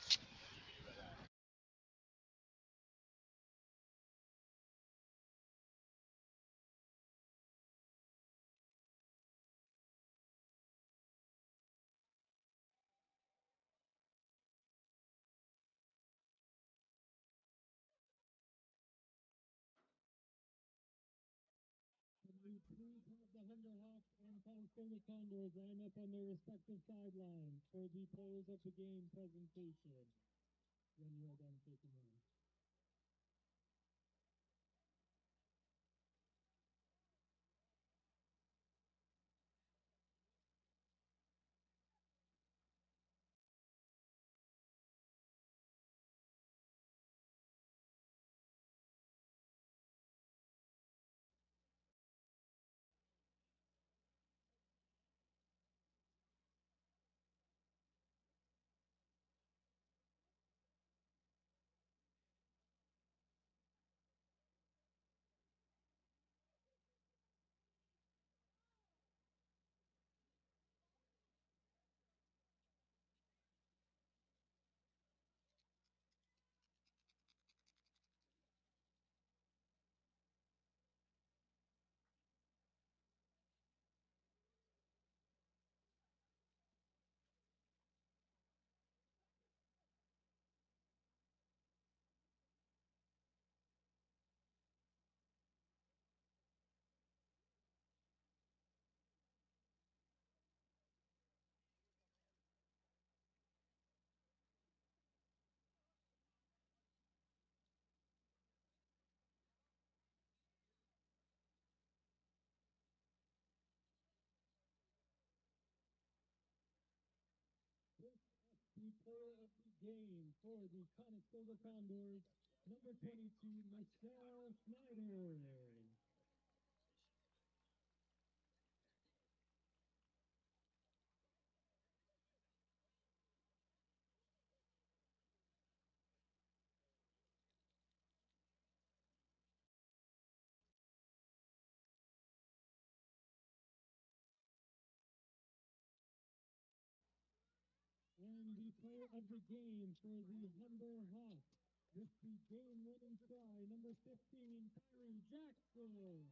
The teams of the Humber Hawks and Conestoga Condors line up on their respective sidelines for the players of the game presentation. When you are done taking them. The player of the game for the Conestoga Condors, number 22, Michelle Snyder. And the player of the game for the Humber Hawks, with the game-winning try, number 15, Kyrie Jackson.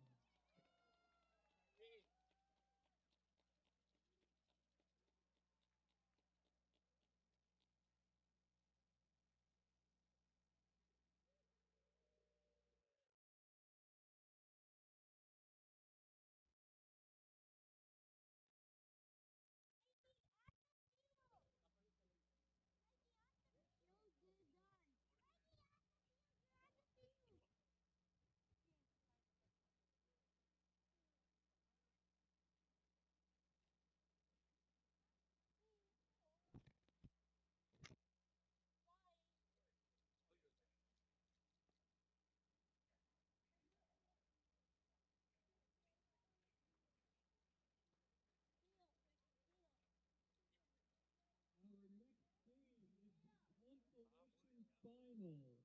Final.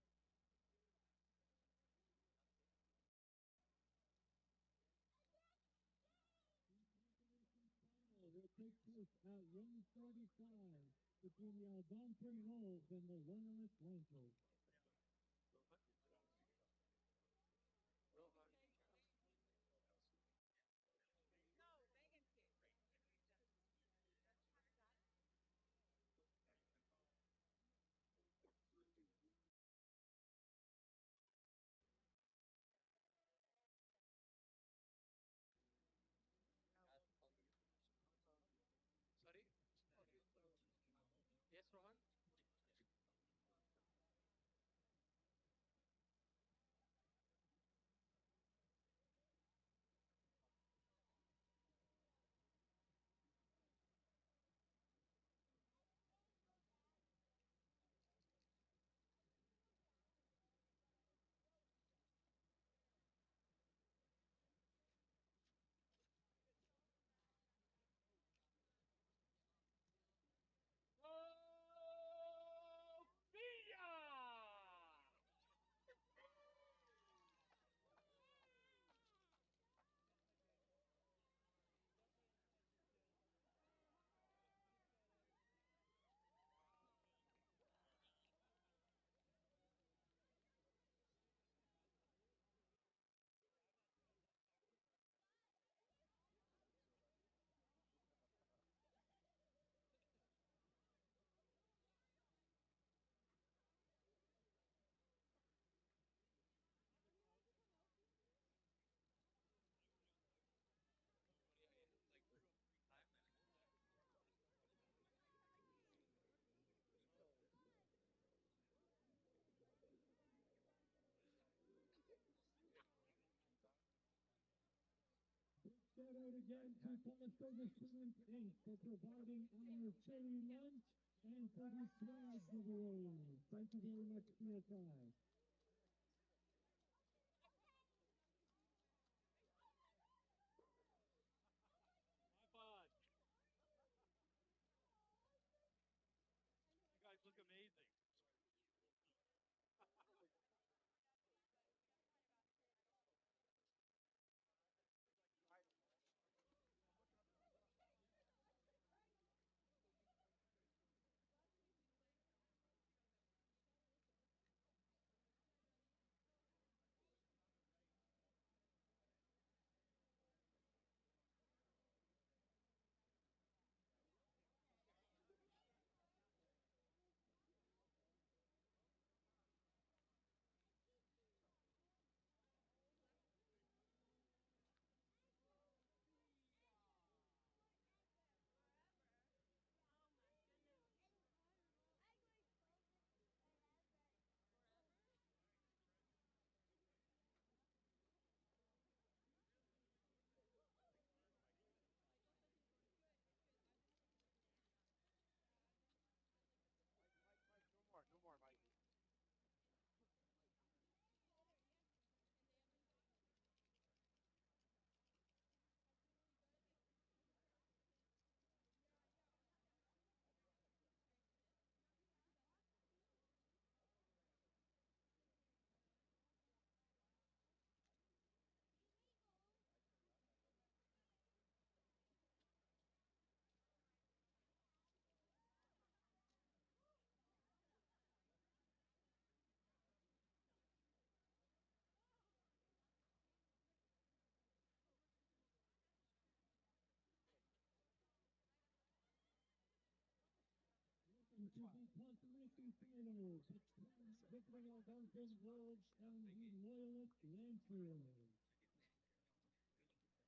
Final will take place at 1:45 between the Algonquin Wolves and the Loyalist Lancers. Sorry? Yes, Rohan? Shout out again to Conestoga Students Inc. for providing our free lunch and for the swag giveaway. Thank you very much for your time. High five. You guys look amazing. No more, Mike. Welcome to the Consolation Finals between Algonquin Wolves and the Loyalist Lancers.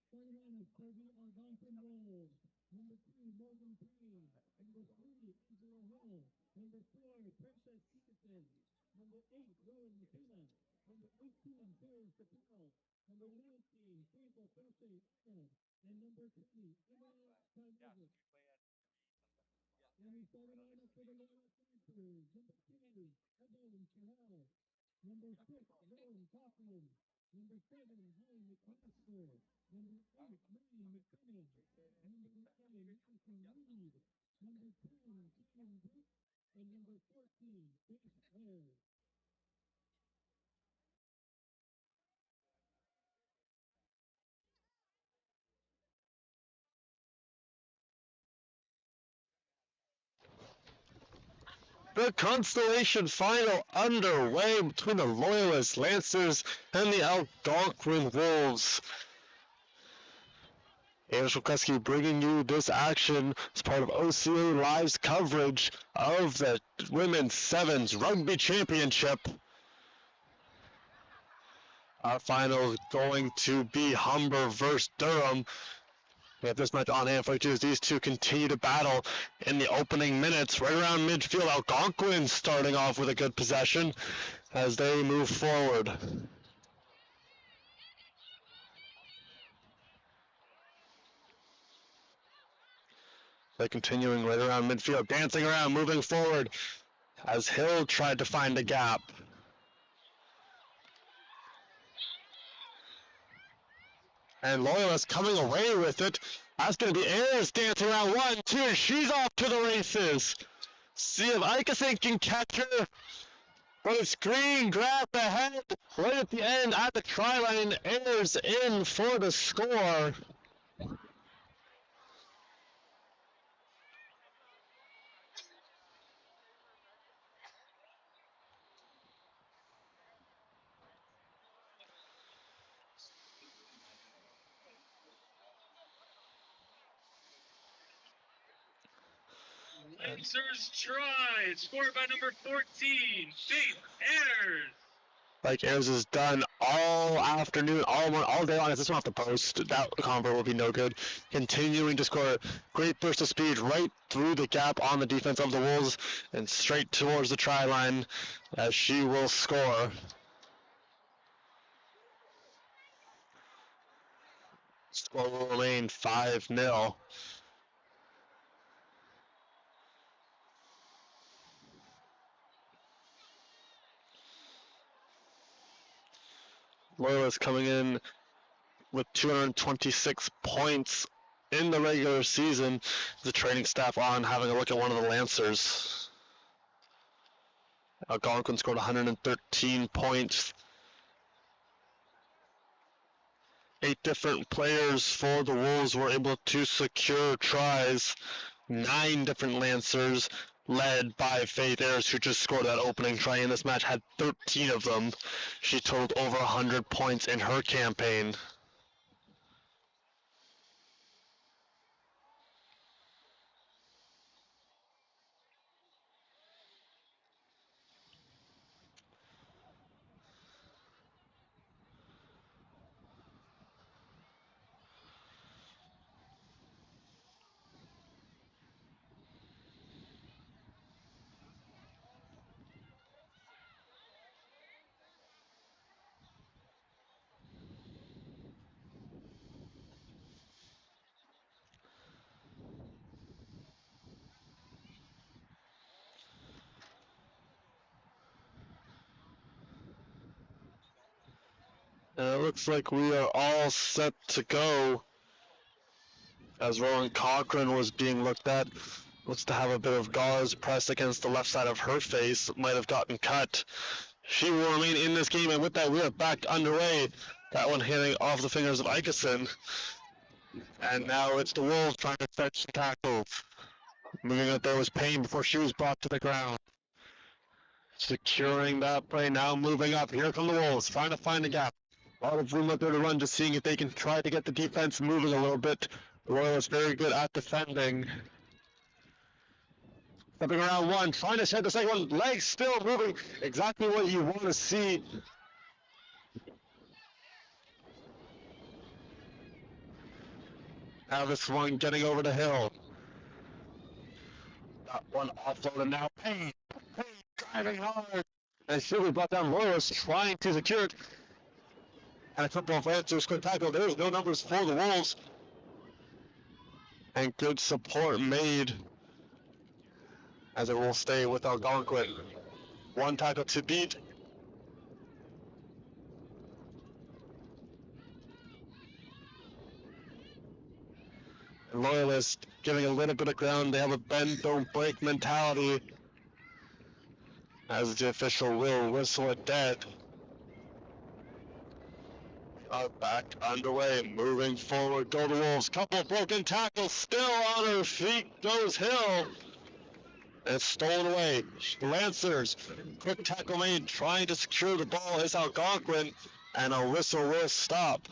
Starting lineup for the Algonquin Wolves. Number 2, Morgan Payne. Number 3, Angela Hill. Number 4, Princess Stevenson. Number 8, Rowan McKenna. Number 18, Paris DePaul. Number 19, Hazel Thursday Arnold. And number 20, Emma Time. And we start a lineup for the Loyalist Lancers. Number 10, Evan Chahal. Number 6, Rowan Kaufman. Number 7, Holly McMaster. Number 8, Marie McKinnon. Number 9, Madison Reed. Number 10, Keegan Brooks. And number 14, Faith Ayers. The Consolation final underway between the Loyalist Lancers and the Algonquin Wolves. Anders Wilkeski bringing you this action as part of OCAA Live's coverage of the Women's Sevens Rugby Championship. Our final is going to be Humber versus Durham. We have this match on hand for you as these two continue to battle in the opening minutes. Right around midfield, Algonquin starting off with a good possession as they move forward. They're continuing right around midfield, dancing around, moving forward as Hill tried to find a gap. And Loyalist coming away with it. That's going to be Ayers dancing around 1, 2, and she's off to the races. See if Ikeson can catch her. But a screen grab ahead right at the end at the try line. Ayers in for the score. Lancers try, scored by number 14, Faith Ayers. Like Ayers has done all afternoon, all day long. As this one off the post, that convert will be no good. Continuing to score, great burst of speed right through the gap on the defense of the Wolves and straight towards the try line as she will score. Score will remain 5-0. Loyalist coming in with 226 points in the regular season. The training staff on having a look at one of the Lancers. Algonquin scored 113 points. 8 different players for the Wolves were able to secure tries. 9 different Lancers led by Faith Ayers, who just scored that opening try in this match, had 13 of them. She totaled over 100 points in her campaign. And it looks like we are all set to go. As Rowan Cochran was being looked at, looks to have a bit of gauze pressed against the left side of her face. Might have gotten cut. She will remain in this game, and with that, we are back underway. That one hitting off the fingers of Ikeson. And now it's the Wolves trying to fetch the tackle. Moving out there was Payne before she was brought to the ground. Securing that play, now moving up. Here come the Wolves, trying to find a gap. A lot of room out there to run, just seeing if they can try to get the defense moving a little bit. The Royals very good at defending. Stepping around 1, trying to shed the second one. Legs still moving. Exactly what you want to see. Now this one getting over the hill. That one offloaded now. Payne driving hard. And she'll be brought down. Loyalist trying to secure it. And a couple of Lancers could tackle. There's no numbers for the Wolves. And good support made as it will stay with Algonquin. 1 tackle to beat. And Loyalist giving a little bit of ground. They have a bend, don't break mentality. As the official will whistle it dead. Back underway, moving forward, go the Wolves. Couple broken tackles, still on her feet goes Hill. And it's stolen away. The Lancers, quick tackle made, trying to secure the ball is Algonquin, and a whistle will stop.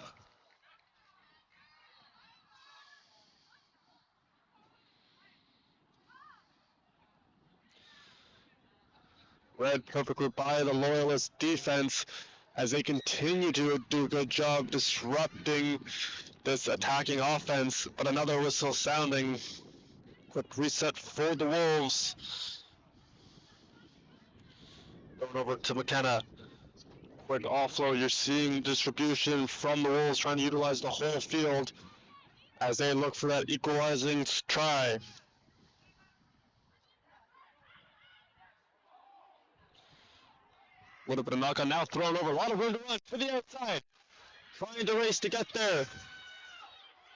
Read perfectly by the Loyalist defense as they continue to do a good job disrupting this attacking offense, but another whistle sounding. Quick reset for the Wolves. Going over to McKenna. Quick offload. You're seeing distribution from the Wolves trying to utilize the whole field as they look for that equalizing try. Would have been a knock on, now thrown over. A lot of room to run to the outside. Trying to race to get there.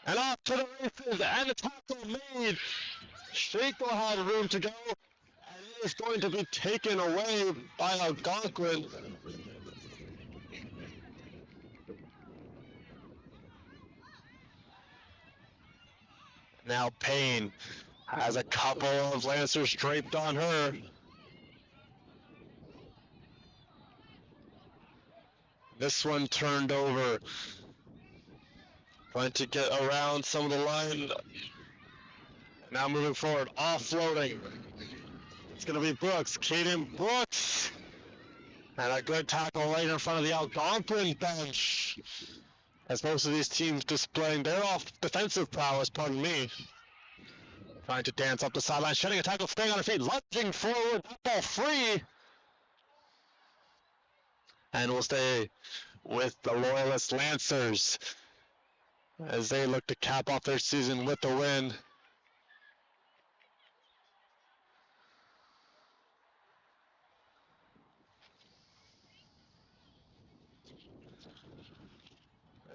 And off to the races, and the tackle made. Shakel had room to go, and it is going to be taken away by Algonquin. Now Payne has a couple of Lancers draped on her. This one turned over. Trying to get around some of the line. Now moving forward, offloading. It's going to be Brooks, Kaden Brooks. And a good tackle right in front of the Algonquin bench. As most of these teams displaying their defensive prowess, pardon me. Trying to dance up the sideline, shedding a tackle, staying on her feet, lunging forward, that ball free. And we'll stay with the Loyalist Lancers as they look to cap off their season with the win.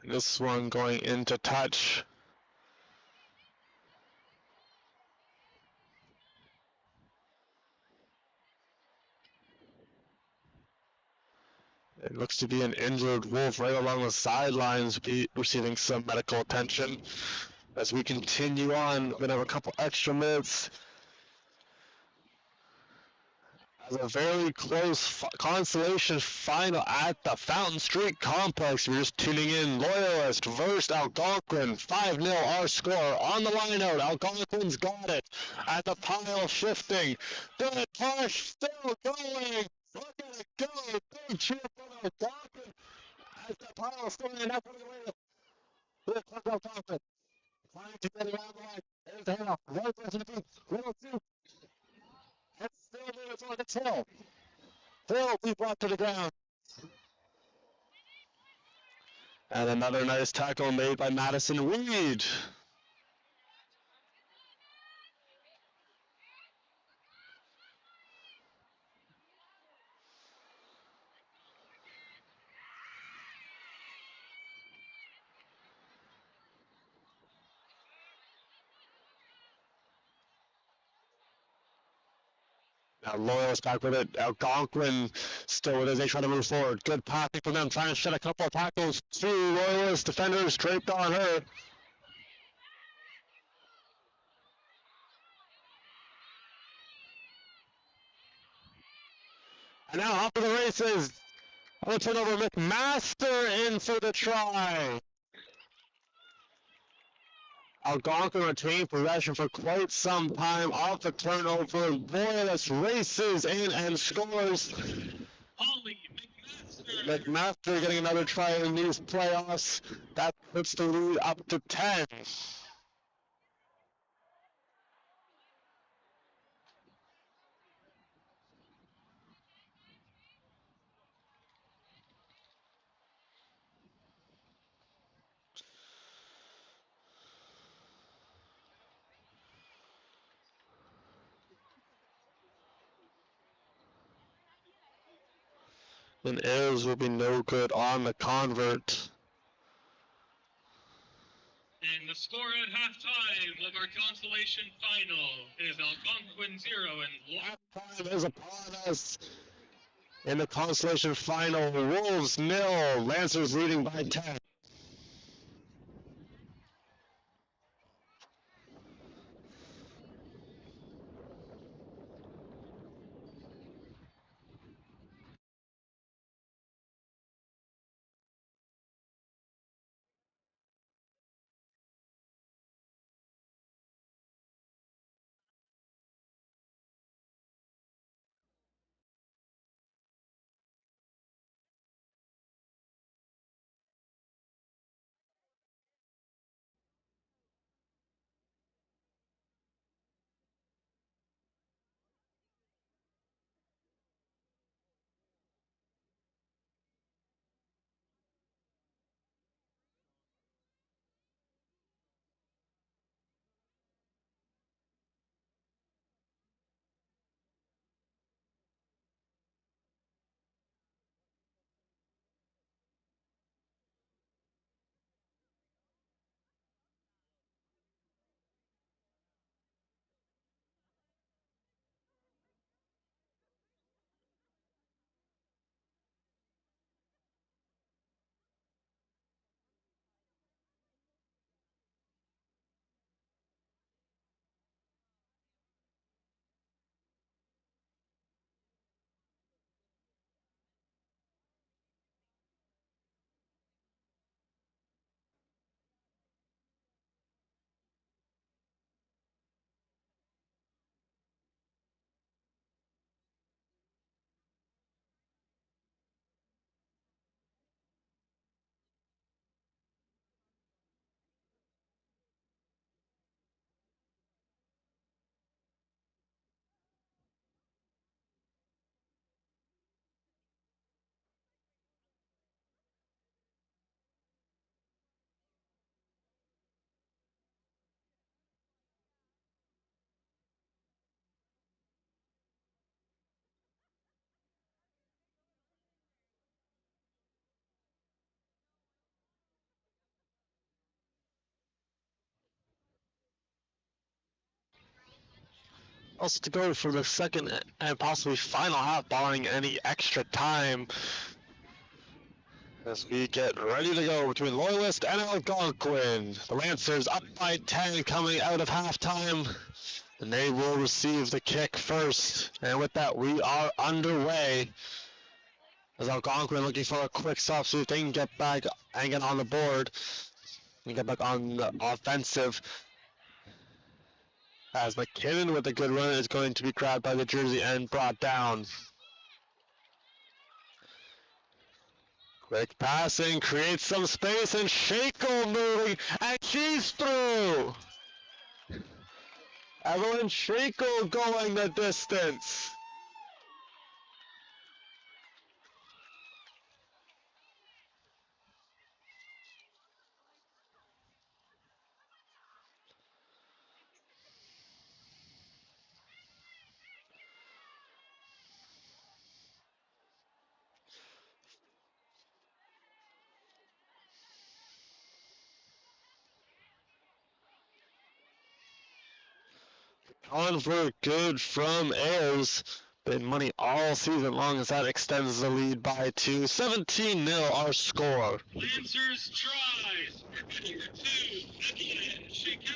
This one going into touch. It looks to be an injured Wolf right along the sidelines, receiving some medical attention. As we continue on, we're going to have a couple extra minutes. As a very close Consolation final at the Fountain Street Complex. We're just tuning in. Loyalist versus Algonquin. 5-0 our score. On the line out, Algonquin's got it. At the pile shifting. Good push, still going. Look at it go. Big cheer for Algonquin. As the pile still up and away. Good push Algonquin. Trying to get around the line. There's the handoff. Right there to the deep. Little two. It's still moving toward the hill. Will be brought to the ground. And another nice tackle made by Madison Reed. Now Loyalist back with it. Algonquin still with it. They try to move forward. Good passing from them, trying to shed a couple of tackles. Two Loyalist defenders draped on her. And now off to the races. On the turnover, McMaster in for the try. Algonquin retained possession for quite some time off the turnover. Loyalist races in and scores. Holly McMaster getting another try in these playoffs. That puts the lead up to 10. And errors will be no good on the convert. And the score at halftime of our Consolation final is Algonquin 0 and Halftime is upon us. In the Consolation final, Wolves 0, Lancers leading by 10. Also to go for the second and possibly final half, barring any extra time, as we get ready to go between Loyalist and Algonquin. The Lancers up by 10 coming out of halftime, and they will receive the kick first. And with that, we are underway. As Algonquin looking for a quick stop so they can get back and get on the board and get back on the offensive. As McKinnon with a good run is going to be grabbed by the jersey and brought down. Quick passing, creates some space, and Shackle moving, and she's through! Evelyn Shackle going the distance. Convert good from Ayers. Been money all season long as that extends the lead by 2. 17-0 our score. Lancers try. Score number 2, Evelyn Shackle.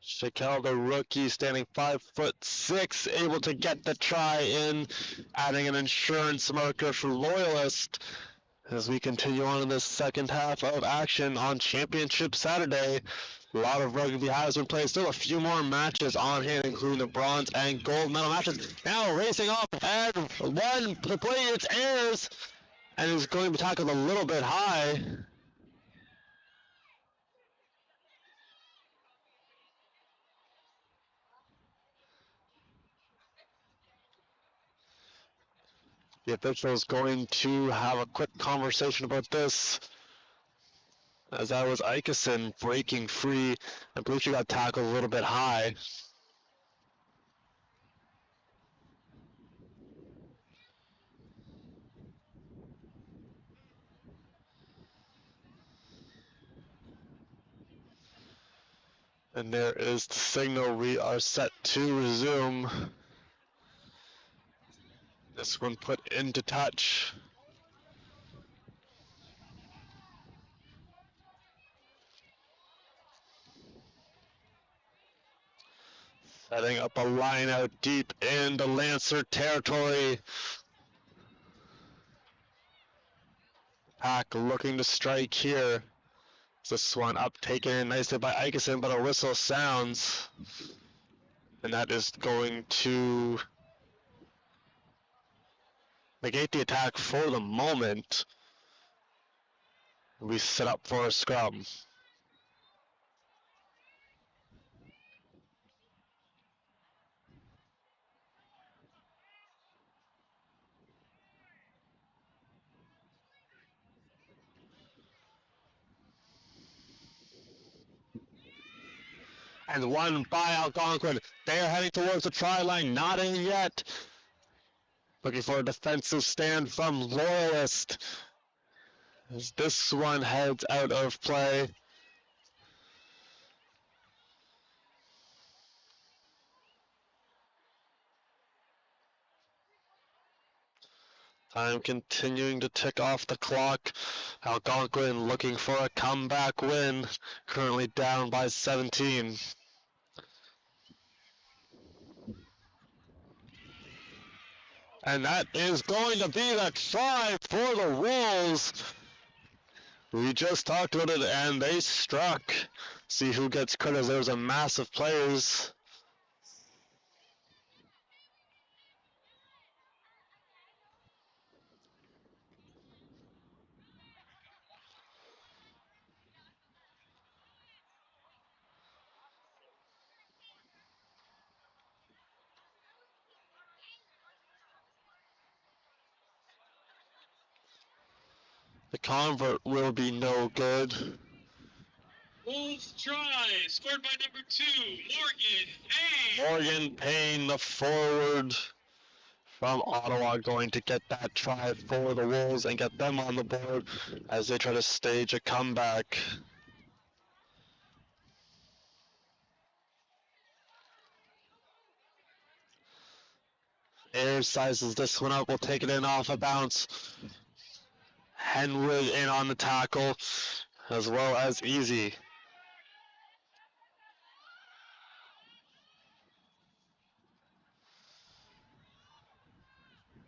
Shaquille, the rookie, standing 5'6", able to get the try in, adding an insurance marker for Loyalist. As we continue on in the second half of action on Championship Saturday, a lot of rugby has been played. Still a few more matches on hand, including the bronze and gold medal matches. Now racing off, and one to play, it's Ayers, and he's going to be tackled a little bit high. The official is going to have a quick conversation about this, as that was Ikeson breaking free. I believe she got tackled a little bit high. And there is the signal. We are set to resume. This one put into touch. Setting up a line out deep in the Lancer territory. Pack looking to strike here. This one up taken nicely by Ikeson, but a whistle sounds. And that is going to negate the attack for the moment. We set up for a scrum. And one by Algonquin. They are heading towards the try line, not in yet. Looking for a defensive stand from Loyalist, as this one heads out of play. Time continuing to tick off the clock. Algonquin looking for a comeback win, currently down by 17. And that is going to be the try for the Wolves. We just talked about it, and they struck. See who gets credit. There was a mass of players. The convert will be no good. Wolves try. Scored by number 2, Morgan Payne. Morgan Payne, the forward from Ottawa going to get that try for the Wolves and get them on the board as they try to stage a comeback. Ayers sizes this one up, will take it in off a bounce. Henwood in on the tackle, as well as Easy.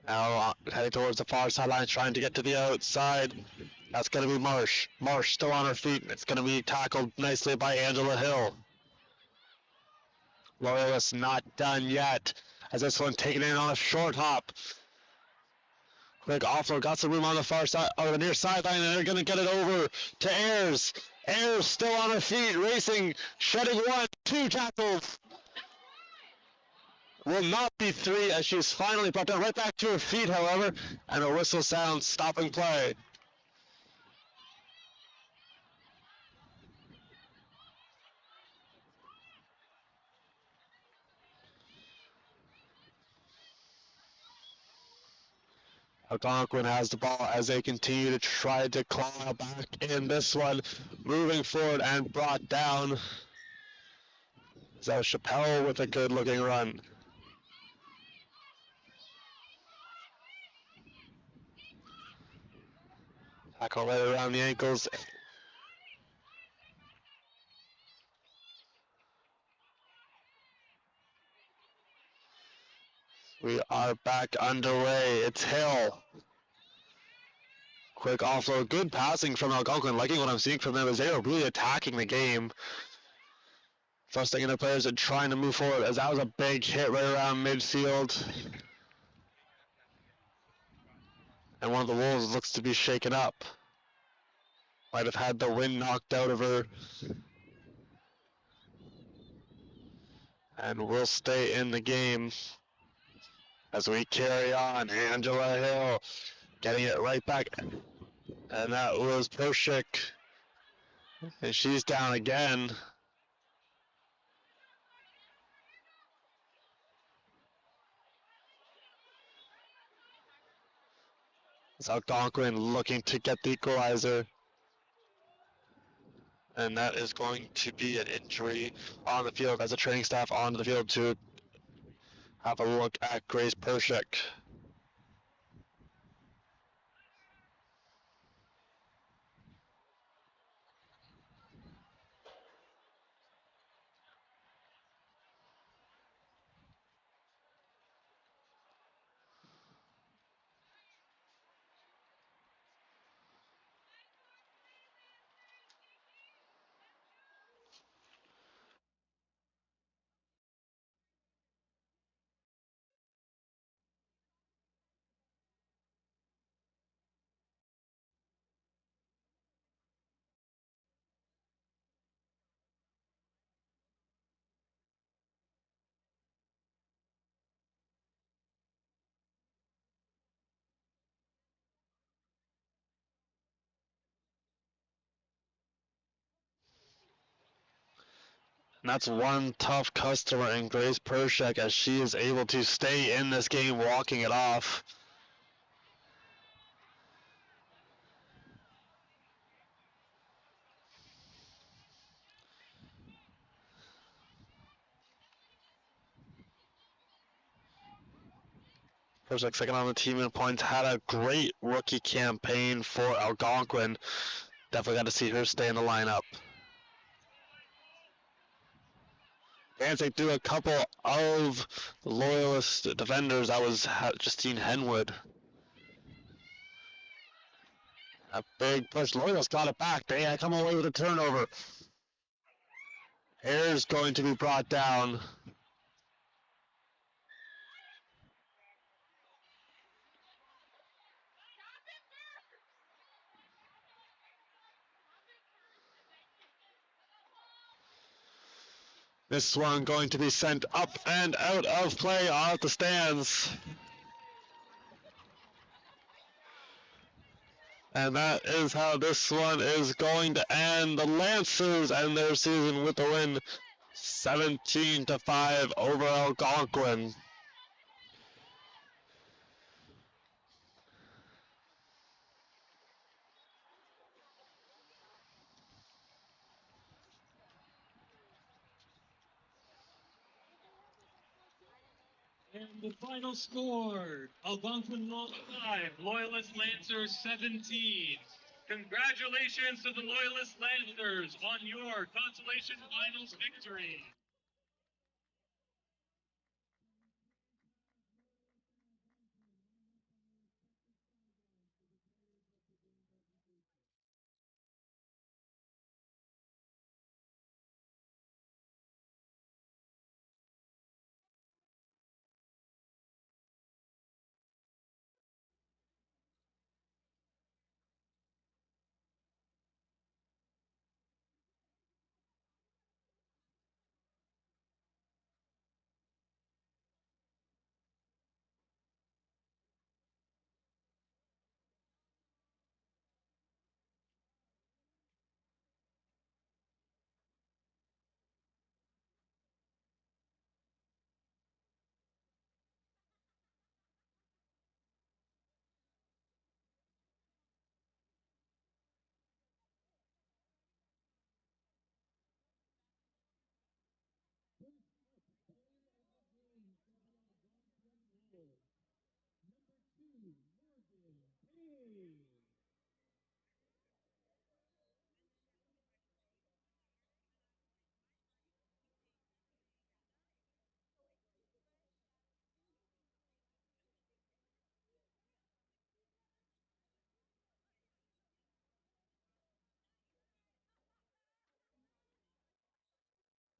Now heading towards the far sideline, trying to get to the outside. That's going to be Marsh. Marsh still on her feet. It's going to be tackled nicely by Angela Hill. Loyalist not done yet, as this one taken in on a short hop. Quick offload, got some room on the far side, or the near sideline, and they're going to get it over to Ayers. Ayers still on her feet, racing, shedding 1, 2 tackles. Will not be 3 as she's finally brought down right back to her feet, however, and a whistle sounds stopping play. Algonquin has the ball as they continue to try to claw back in this one, moving forward and brought down. So Chappelle with a good looking run. Tackle right around the ankles. We are back underway. It's Hill. Quick offload. Good passing from Algonquin. Liking what I'm seeing from them as they are really attacking the game. Thrusting into players and trying to move forward as that was a big hit right around midfield. And one of the Wolves looks to be shaken up. Might have had the wind knocked out of her. And will stay in the game as we carry on. Angela Hill getting it right back. And that was Pershik. And she's down again. It's Algonquin looking to get the equalizer. And that is going to be an injury on the field as a training staff onto the field to have a look at Grace Pershik. And that's one tough customer in Grace Pershik as she is able to stay in this game walking it off. Pershik second on the team in points, had a great rookie campaign for Algonquin. Definitely got to see her stay in the lineup. Dancing through a couple of Loyalist defenders, that was Justine Henwood. A big push. Loyalist got it back. They come away with a turnover. Ayers going to be brought down. This one going to be sent up and out of play off the stands. And that is how this one is going to end. The Lancers end their season with the win, 17-5 over Algonquin. And the final score, Algonquin 5, Loyalist Lancers 17. Congratulations to the Loyalist Lancers on your Consolation Finals victory.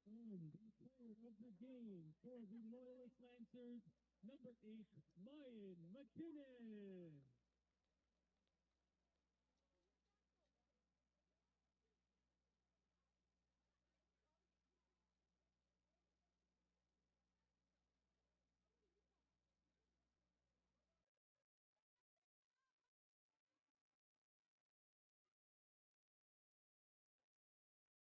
And the player of the game for the Loyalist Lancers, number 8, Mayan McKinnon.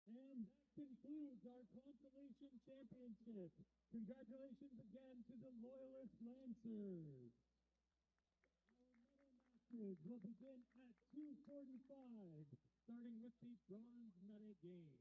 And that concludes our Consolation Championship. Congratulations again to the Loyalist Lancers. Our medal matches will begin at 2:45, starting with the bronze medal game.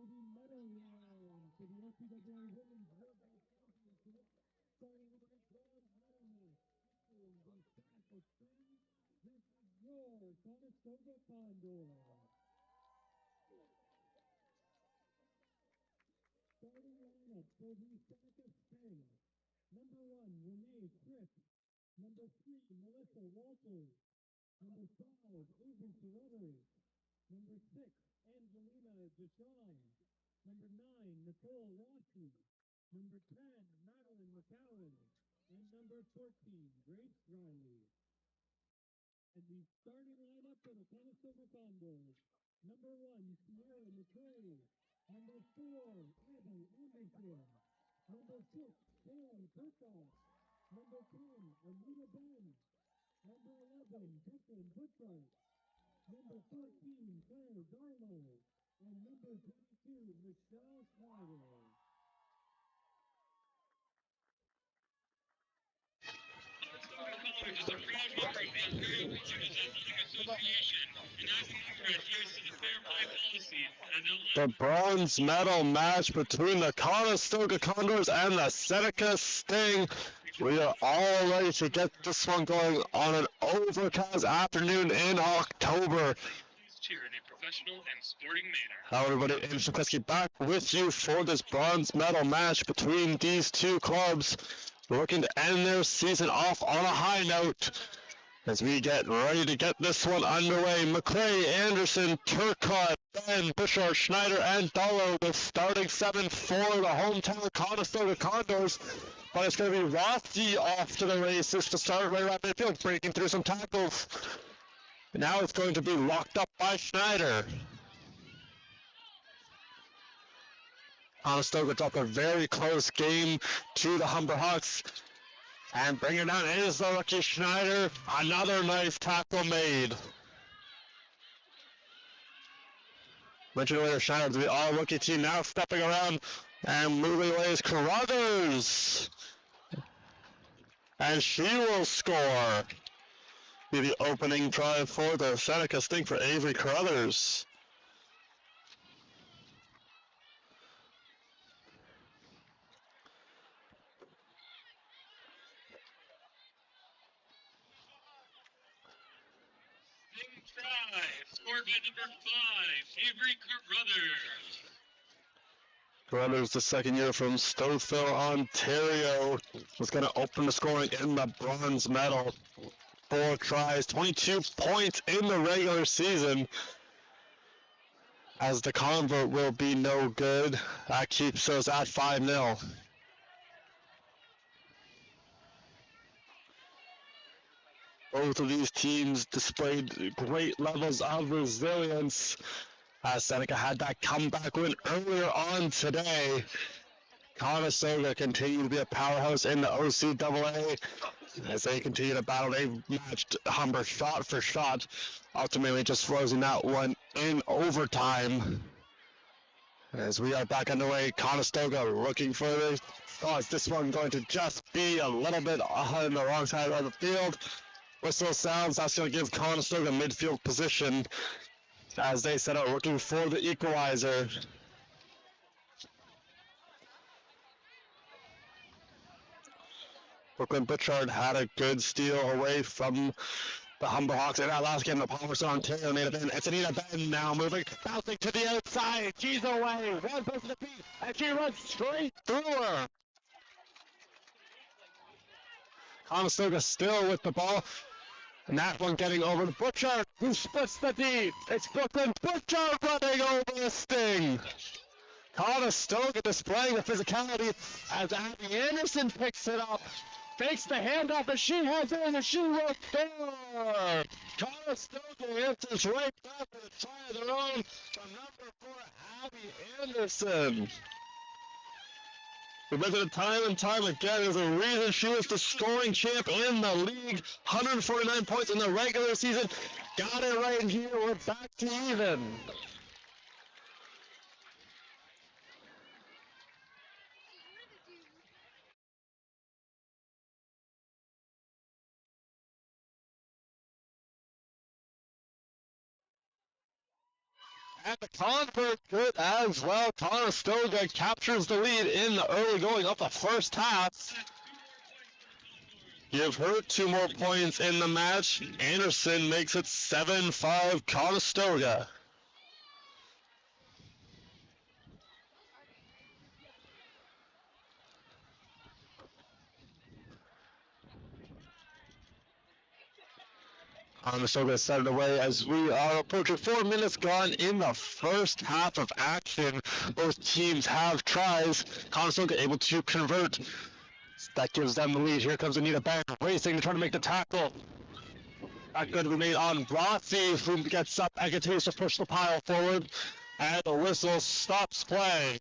the medal round for the OCAA Women's Rugby Championship, starting with the bronze medal match featuring the staff of 3 versus your Conestoga Condors. Starting lineup for the Seneca Sting. Number 1, Renee Fripp. Number 3, Melissa Walters. Number 5, Avery Carruthers. Number 6, Angelina Deshawn. Number 9, Nicole Rossi. Number 10, Madeline McCowan. And number 14, Grace Riley. And the starting lineup for the Conestoga Condors. Number 1, Sierra McCray. Number 4, Abby Anderson. Number 6, Kaylee Kirchhoff. Number 10, Anita Ben. Number 11, Brooklyn Butchart. Number 14, Claire Darlow. And number 22, Michelle Schneider. Conestoga College is a proud member of the Ontario Colleges Athletic Association and as a member adheres to the fair play policies as The outlined. bronze medal match between the Conestoga Condors and the Seneca Sting. We are all ready to get this one going on an overcast afternoon in October. Please cheer in a professional and sporting manner. Hello everybody, Andrew Shepleski back with you for this bronze medal match between these two clubs, looking to end their season off on a high note. As we get ready to get this one underway, McCray, Anderson, Turcotte, Ben, Bouchard, Schneider, and Darlow, the starting 7 for the hometown Conestoga Condors. But it's going to be Rossi off to the races to start right around midfield, breaking through some tackles. And now it's going to be locked up by Schneider. Conestoga dropped a very close game to the Humber Hawks. And bringing it down is the rookie Schneider. Another nice tackle made. Mentioned earlier, Schneider to the all-rookie team now stepping around and moving away is Carruthers. And she will score. Be the opening drive for the Seneca Sting for Avery Carruthers. Sting try, scored by number 5, Avery Carruthers. Carruthers, the second year from Stouffville, Ontario, was going to open the scoring in the bronze medal. 4 tries, 22 points in the regular season. As the convert will be no good. That keeps us at 5-0. Both of these teams displayed great levels of resilience as Seneca had that comeback win earlier on today. Conestoga continued to be a powerhouse in the OCAA as they continue to battle. They matched Humber shot for shot, ultimately just closing that one in overtime. As we are back underway, Conestoga looking for this. Oh, is this one going to just be a little bit on the wrong side of the field? Whistle sounds, that's going to give Conestoga midfield position as they set out looking for the equalizer. Brooklyn Butchard had a good steal away from the Humber Hawks in that last game. The Palmerston, Ontario native in. It's Anita Benton now moving, bouncing to the outside. She's away. One person to beat, and she runs straight through her. Conestoga still with the ball. And that one getting over to Butchard, who splits the D. It's Brooklyn Butchard running over the Sting. Conestoga displaying the physicality as Abby Anderson picks it up. Fakes the handoff, and she has it, and she will score. Conestoga answers right back with a try of their own from number 4, Abby Anderson. We mentioned it time and time again. There's a reason she was the scoring champ in the league. 149 points in the regular season. Got it right here. We're back to even. And the convert good as well. Conestoga captures the lead in the early going of the first half. Give her 2 more points in the match. Anderson makes it 7-5 Conestoga. Conestoga set it away as we are approaching 4 minutes gone in the first half of action. Both teams have tries. Conestoga able to convert. That gives them the lead. Here comes Anita Bank racing to try to make the tackle. Not good to be made on Rossi, who gets up and continues to push the pile forward. And the whistle stops play.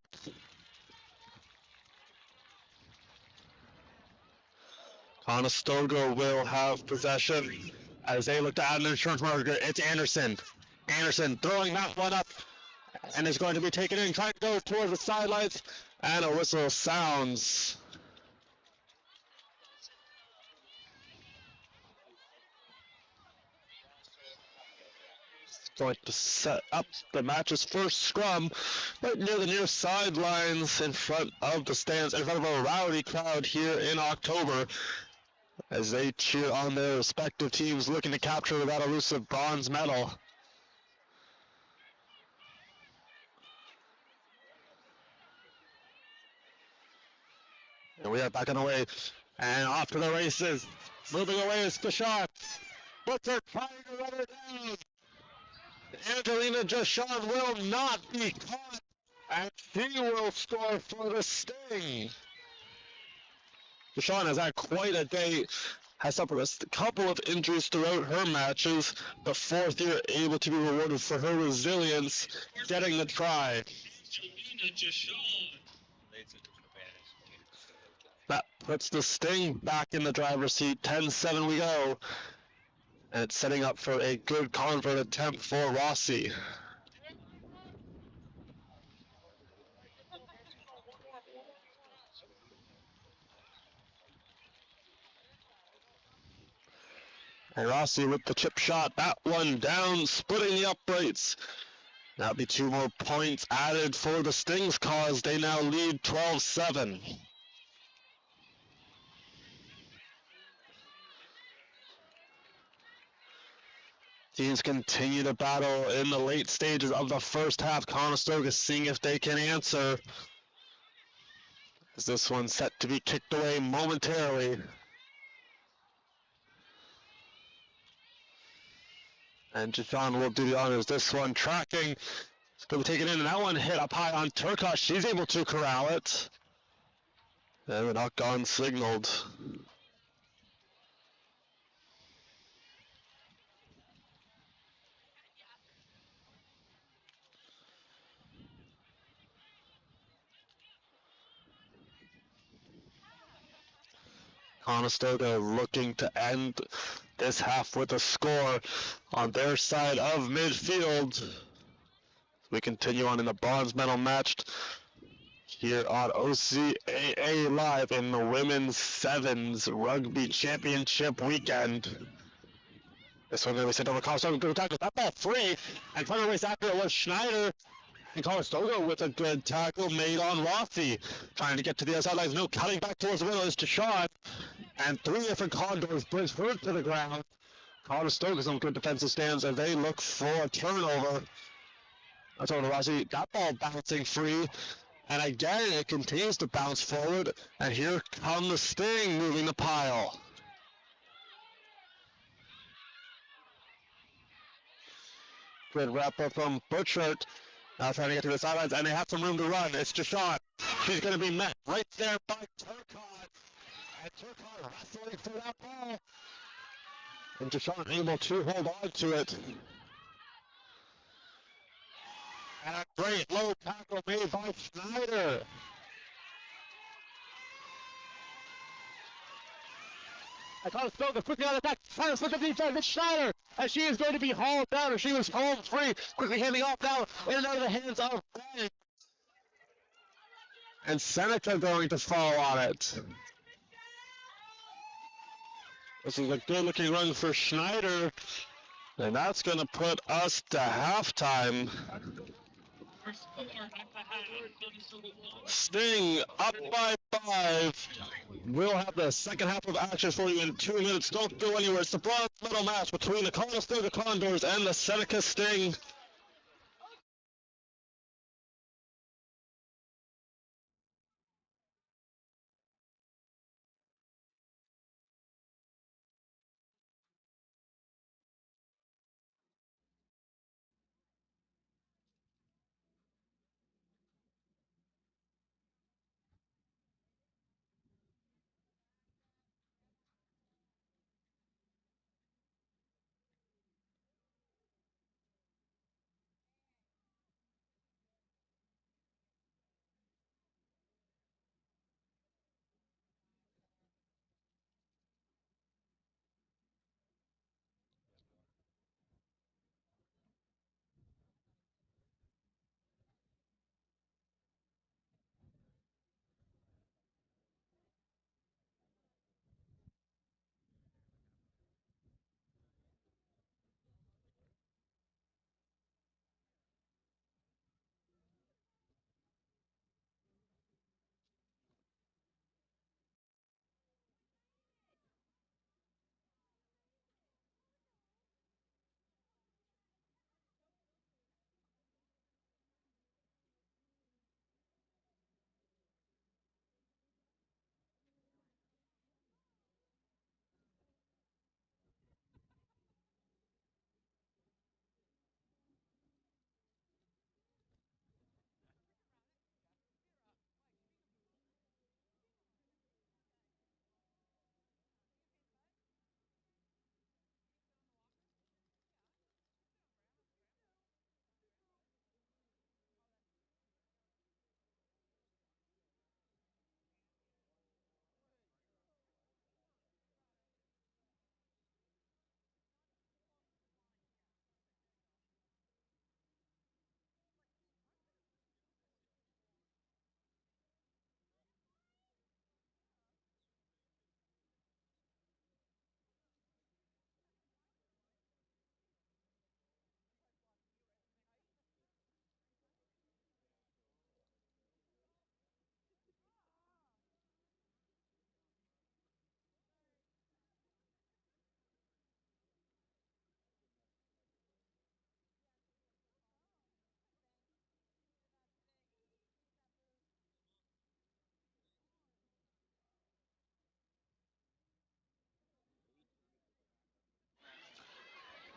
Conestoga will have possession as they look to add an insurance marker. It's Anderson. Anderson throwing that one up and is going to be taken in, trying to go towards the sidelines. And a whistle sounds. Going to set up the match's first scrum right near the near sidelines in front of the stands, in front of a rowdy crowd here in October as they cheer on their respective teams looking to capture that elusive bronze medal. And we are back on the way and off to the races. Moving away is Fishon. Butcher trying to run her down. Angelina Jashawn will not be caught, and she will score for the Sting. Jashawn has had quite a day, has suffered a couple of injuries throughout her matches, but fourth year able to be rewarded for her resilience, getting the try. Angelina Jashawn. That puts the Sting back in the driver's seat. 10-7 we go. And it's setting up for a good convert attempt for Rossi. And Rossi with the chip shot. That one down, splitting the uprights. That'll be 2 more points added for the Sting's cause. They now lead 12-7. Teams continue to battle in the late stages of the first half. Conestoga seeing if they can answer. Is this one set to be kicked away momentarily? And Jashawn will do the honors. This one tracking. It's going to be taken in, and that one hit up high on Turcotte. She's able to corral it. And the knock-on signaled. Conestoga looking to end this half with a score on their side of midfield. We continue on in the bronze medal match here on OCAA Live in the Women's Sevens Rugby Championship weekend. This one going to be sent over. Conestoga to tackle that ball free, and trying to race after it was Schneider. And Conestoga with a good tackle made on Rossi. Trying to get to the other sidelines. No, cutting back towards the middle is Jashawn. And 3 different Condors brings her to the ground. Conestoga's on good defensive stands, and they look for a turnover. That's over to Rossi. That ball bouncing free. And again, it continues to bounce forward. And here come the Sting moving the pile. Good wrap up from Butchert. Now trying to get to the sidelines, and they have some room to run. It's Jashawn. She's going to be met right there by Turcotte. And Turcotte wrestling for that ball. And Jashawn able to hold on to it. And a great low tackle made by Schneider. I Conestoga quickly on attack, trying to slip the defense. It's Schneider, and she is going to be hauled down, and she was home free. Quickly handing off now, in and out of the hands of Fleming. And Seneca going to fall on it. This is a good-looking run for Schneider. And that's going to put us to halftime. Your score at the half, Conestoga 1, Sting up by 5. We'll have the second half of action for you in 2 minutes. Don't go anywhere. It's the bronze medal match between the Conestoga Condors and the Seneca Sting.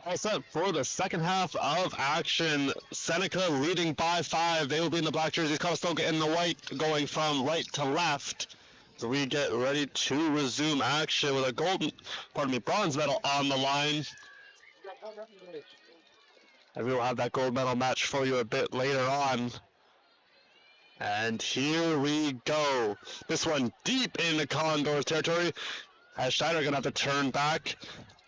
All set for the second half of action. Seneca leading by 5. They will be in the black jerseys. Conestoga in the white, going from right to left. So we get ready to resume action with a bronze medal on the line. And we will have that gold medal match for you a bit later on. And here we go. This one deep in the Condors territory. As Schneider going to have to turn back.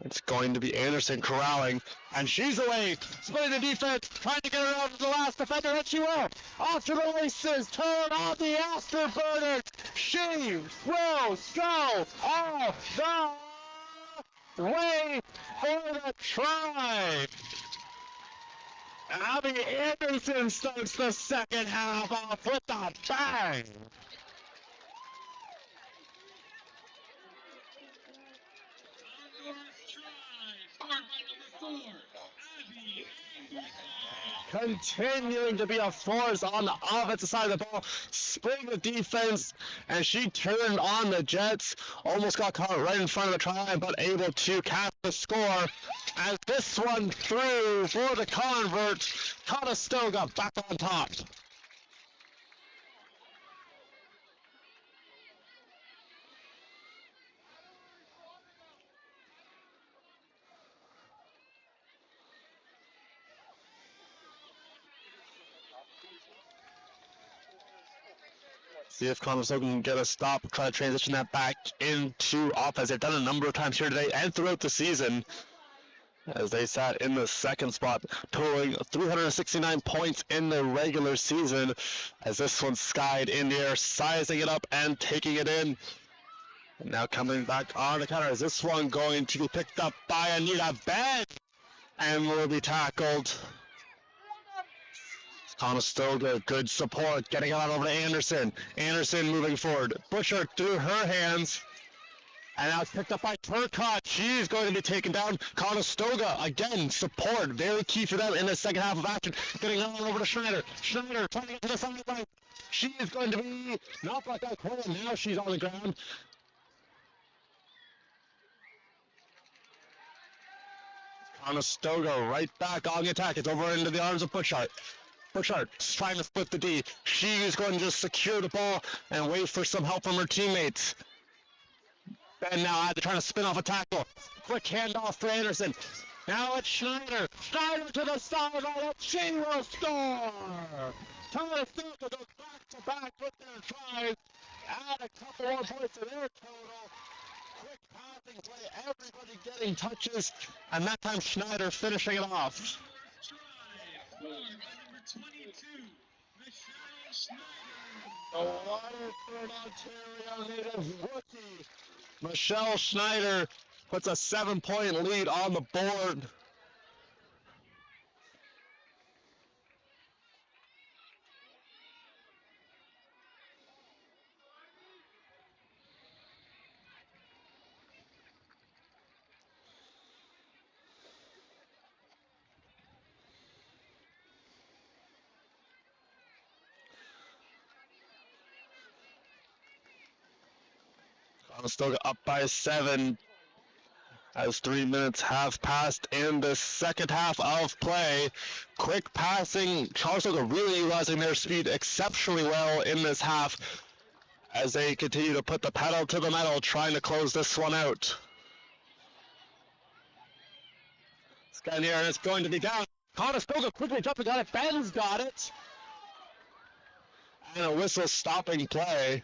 It's going to be Anderson corralling. And she's away. Splitting the defense. Trying to get her out to the last defender. And she will. Off to the races. Turn on the afterburner. She will go all the way for the try. Abby Anderson starts the second half off with a bang. Continuing to be a force on the offensive side of the ball, spring the defense, and she turned on the Jets. Almost got caught right in front of the try, but able to catch the score. As this one through for the convert, Conestoga back on top. See if Conestoga can get a stop, try to transition that back into offense. They've done it a number of times here today and throughout the season, as they sat in the second spot, totaling 369 points in the regular season, as this one skied in the air, sizing it up and taking it in. And now coming back on the counter, is this one going to be picked up by Anita Ben? and will be tackled. Conestoga, good support, getting out over to Anderson. Anderson moving forward. Butcher through her hands. And now it's picked up by Turcotte. She's going to be taken down. Conestoga, again, support. Very key for them in the second half of action. Getting on over to Schneider. Schneider trying to get to the sideline. She is going to be knocked back that corner. Now she's on the ground. Conestoga right back on the attack. It's over into the arms of Butchart. Butchart trying to split the D. She is going to just secure the ball and wait for some help from her teammates. Ben now trying to spin off a tackle. Quick handoff for Anderson. Now it's Schneider. Schneider to the sideline and she will score. Conestoga goes back to back with their tries. Add a couple more points to their total. Quick passing play, everybody getting touches, and that time Schneider finishing it off. Try scored by number 22, Michelle Schneider. The Waterford, Ontario native rookie Michelle Schneider puts a 7-point lead on the board. Conestoga up by 7 as 3 minutes have passed in the second half of play. Quick passing, Conestoga really utilizing their speed exceptionally well in this half as they continue to put the pedal to the metal, trying to close this one out. Scan here, and it's going to be down. Conestoga quickly jumping on it. Ben's got it. And a whistle stopping play.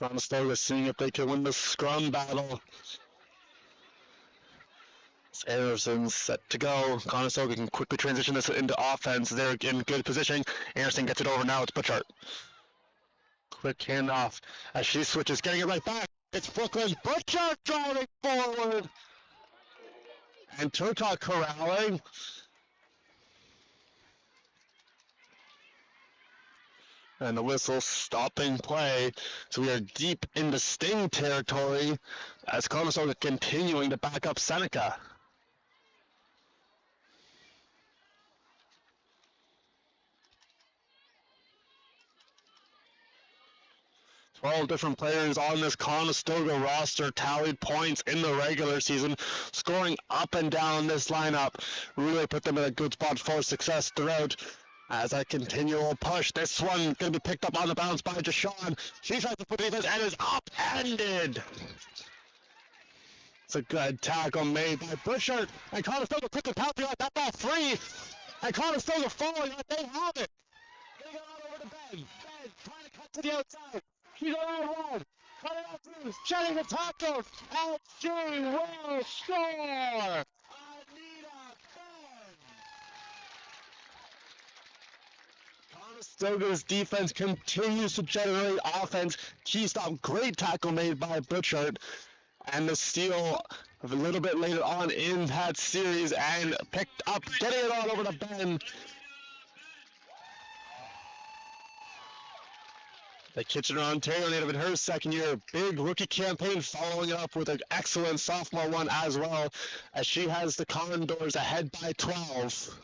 Conestoga seeing if they can win the scrum battle. Anderson's set to go. Conestoga can quickly transition this into offense. They're in good position. Anderson gets it over now. It's Butchart. Quick handoff as she switches, getting it right back. It's Brooklyn. Butchart driving forward. And Turcotte corralling. And the whistle stopping play. So we are deep into Sting territory as Conestoga continuing to back up Seneca. 12 different players on this Conestoga roster tallied points in the regular season, scoring up and down this lineup. Really put them in a good spot for success throughout. As a continual push, this one going to be picked up on the bounce by Jashawn. She tries to put it in and is upended. It's a good tackle made by Butchart, and Conestoga quickly pouncing on that ball free. And Conestoga falling, but they have it. Getting it on over to Ben. Ben trying to cut to the outside. She's around one. Cut it out through. Shedding the tackle. And she will score. Conestoga's defense continues to generate offense. Key stop, great tackle made by Butchart. And the steal a little bit later on in that series and picked up, getting it on over to Ben. The Kitchener, Ontario native in her second year, big rookie campaign, following it up with an excellent sophomore one as well, as she has the Condors ahead by 12.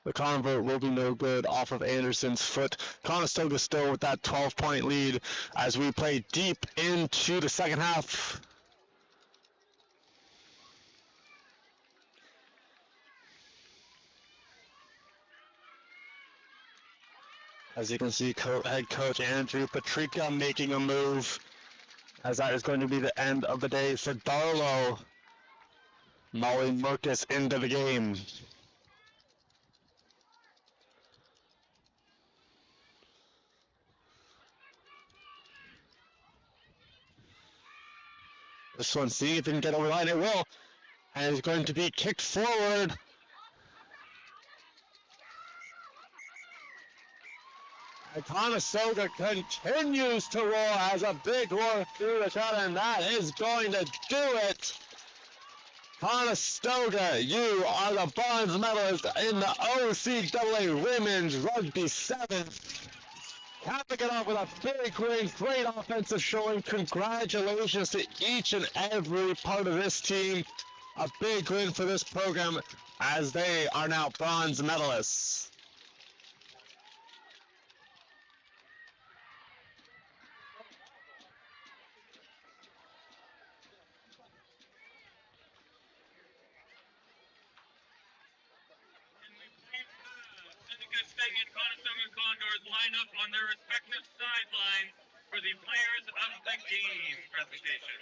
The convert will be no good off of Anderson's foot. Conestoga still with that 12-point lead as we play deep into the second half. As you can see, head coach Andrew Patrica making a move, as that is going to be the end of the day for Darlow. Molly Merkus into the game. This one, see if it can get over the line. It will. And it's going to be kicked forward. And Conestoga continues to roar as a big roar through the crowd, and that is going to do it. Conestoga, you are the bronze medalist in the OCAA Women's Rugby 7. Capping it off with a big win, great offensive showing. Congratulations to each and every part of this team. A big win for this program as they are now bronze medalists. Seneca Sting and Conestoga Condors line up on their respective sidelines for the Players of the Game presentation.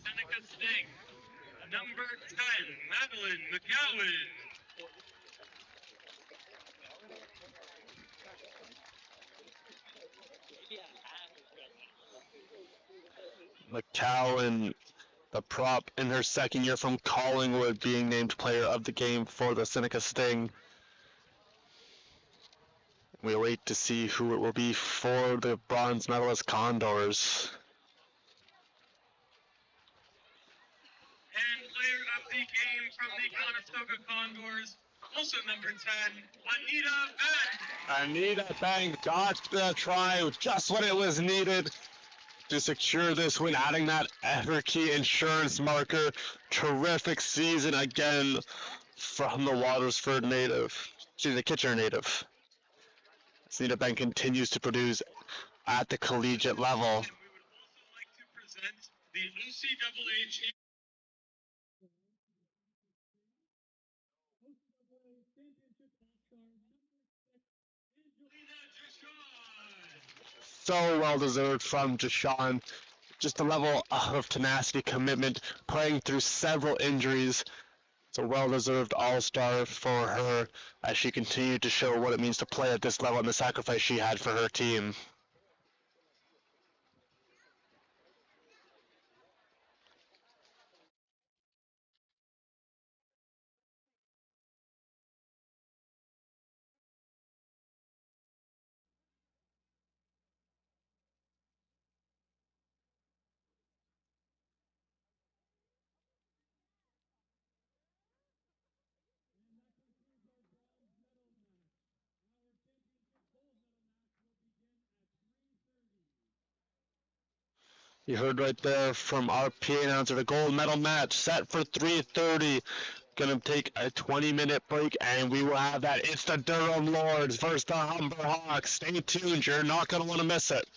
Seneca Sting, number 10, Madeline McGowan. McCowan, the prop in her second year from Collingwood, being named player of the game for the Seneca Sting. We wait to see who it will be for the bronze medalist Condors. And player of the game from the Conestoga Condors, also number 10, Anita Benn. Anita Bang got the try just when it was needed to secure this win, adding that Everkey insurance marker. Terrific season again from the Watersford native. She's a Kitchener native. Anita Bang continues to produce at the collegiate level. And we would also like to present the OCAA champion. So well deserved from Jashawn. Just a level of tenacity, commitment, playing through several injuries. It's a well-deserved all-star for her as she continued to show what it means to play at this level and the sacrifice she had for her team. You heard right there from our PA announcer, the gold medal match set for 3:30. Gonna take a 20-minute break, and we will have that. It's the Durham Lords versus the Humber Hawks. Stay tuned. You're not gonna want to miss it.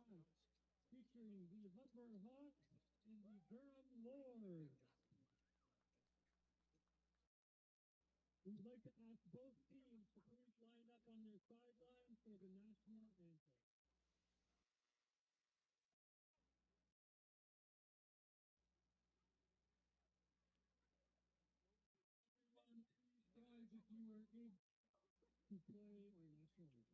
match featuring the Humber Hawks and the Durham Lords. We'd like to ask both teams to please line up on their sidelines for the national anthem. Everyone, please rise if you are able to play our national anthem.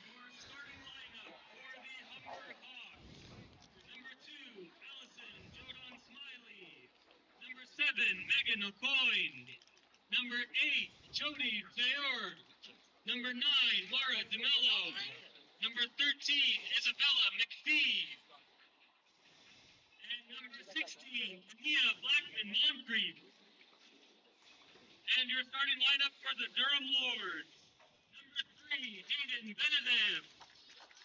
Your starting lineup for the Humber Hawks. Number 2, Allison Jordan Smiley. Number 7, Megan O'Coin. Number 8, Jody Theord. Number 9, Laura DeMello. Number 13, Isabella McPhee. And number 16, Ania Blackman Moncrief. And your starting lineup for the Durham Lords. Number 3, Hayden Benedict.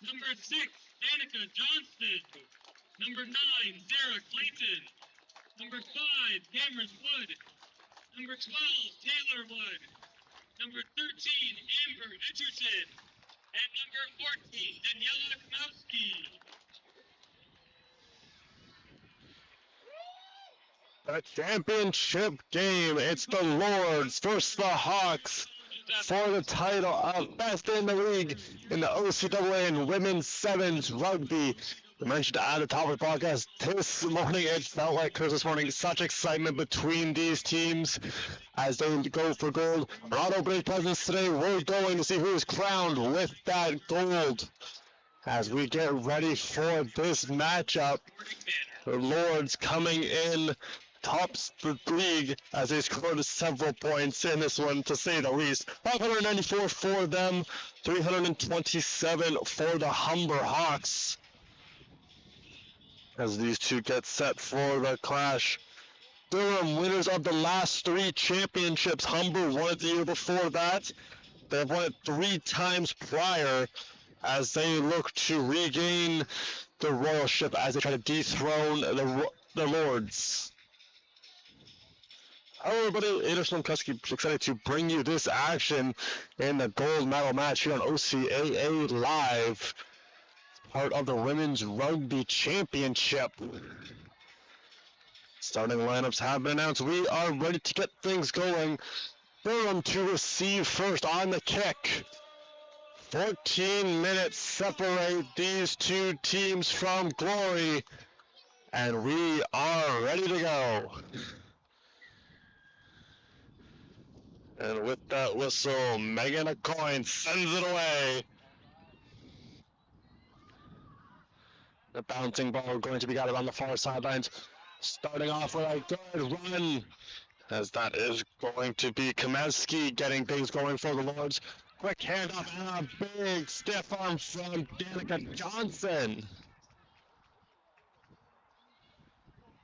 Number 6, Seneca Johnston. Number 9, Sarah Clayton. Number 5, Cameron Wood. Number 12, Taylor Wood. Number 13, Amber Edgerton. And number 14, Daniela Knowski. The championship game. It's the Lords versus the Hawks for the title of best in the league in the OCAA and women's sevens rugby. We mentioned at the top of the podcast this morning, it felt like Christmas morning. Such excitement between these teams as they go for gold. We're not opening presents today. We're going to see who is crowned with that gold as we get ready for this matchup. The Lords coming in tops the league as they scored several points in this one, to say the least. 594 for them, 327 for the Humber Hawks. As these two get set for the clash. Durham, winners of the last 3 championships. Humber won it the year before that. They've won it 3 times prior as they look to regain the royalship as they try to dethrone the Lords. Hello everybody, Anderson Kusky, excited to bring you this action in the gold medal match here on OCAA Live. Part of the Women's Rugby Championship. Starting lineups have been announced. We are ready to get things going. Durham to receive first on the kick. 14 minutes separate these two teams from glory. And we are ready to go. And with that whistle, Megan O'Coin sends it away. The bouncing ball going to be gathered on the far sidelines. Starting off with a good run, as that is going to be Kamensky getting things going for the Lords. Quick handoff and a big stiff arm from Danica Johnson.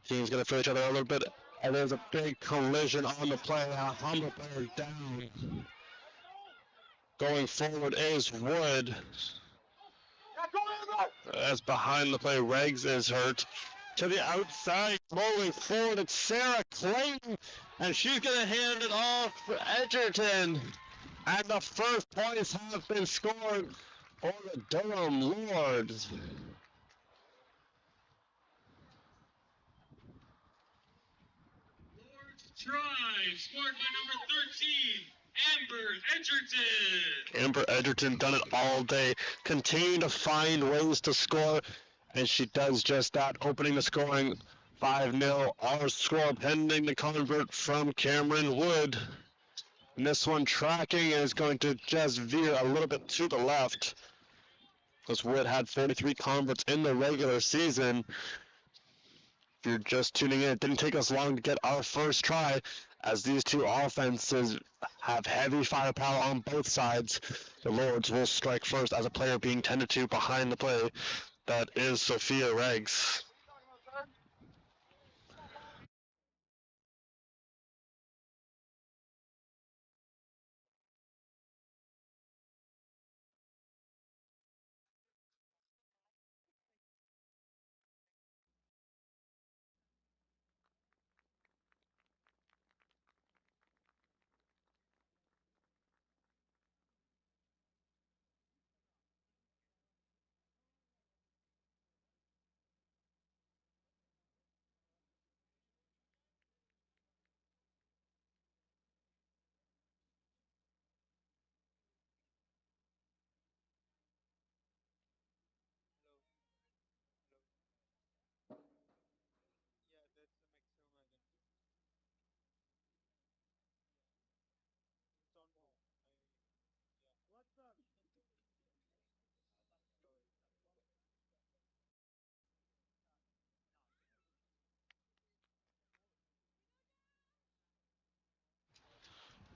Teams going to feel each other a little bit, and there's a big collision on the play. A Humber player down. Going forward is Wood. As behind the play, Reggs is hurt. To the outside, rolling forward, it's Sarah Clayton, and she's going to hand it off for Edgerton. And the first points have been scored for the Durham Lords. Try scored by number 13, Amber Edgerton. Amber Edgerton done it all day, continuing to find ways to score, and she does just that, opening the scoring 5-0. Our score pending the convert from Cameron Wood. And this one tracking is going to just veer a little bit to the left, because Wood had 43 converts in the regular season. If you're just tuning in, it didn't take us long to get our first try, as these two offenses have heavy firepower on both sides. The Lords will strike first as a player being tended to behind the play. That is Sophia Reggs.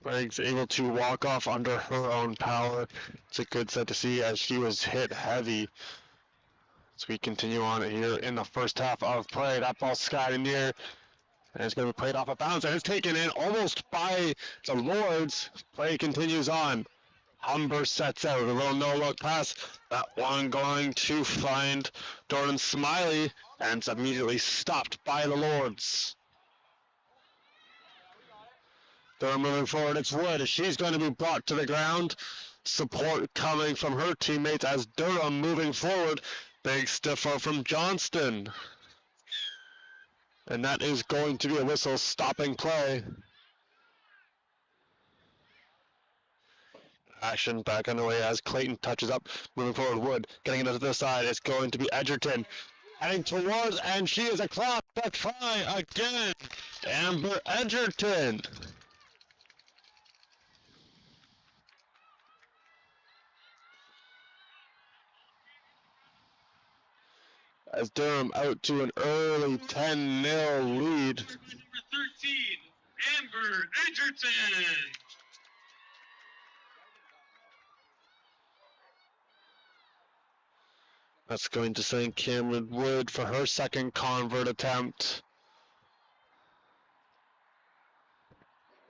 Reggs able to walk off under her own power. It's a good set to see as she was hit heavy. So we continue on here in the first half of play. That ball skied in the air, and it's going to be played off of bounds, and it's taken in almost by the Lords. Play continues on. Humber sets out a little no-look pass. That one going to find Jordan Smiley, and it's immediately stopped by the Lords. They're moving forward. It's Wood. She's going to be brought to the ground. Support coming from her teammates as Durham moving forward. Big stiffer from Johnston. And that is going to be a whistle stopping play. Action back underway as Clayton touches up. Moving forward, Wood getting into the side. It's going to be Edgerton heading towards, and she is across the try again. Amber Edgerton. As Durham out to an early 10-0 lead. Number 13, Amber Edgerton. That's going to send Cameron Wood for her second convert attempt.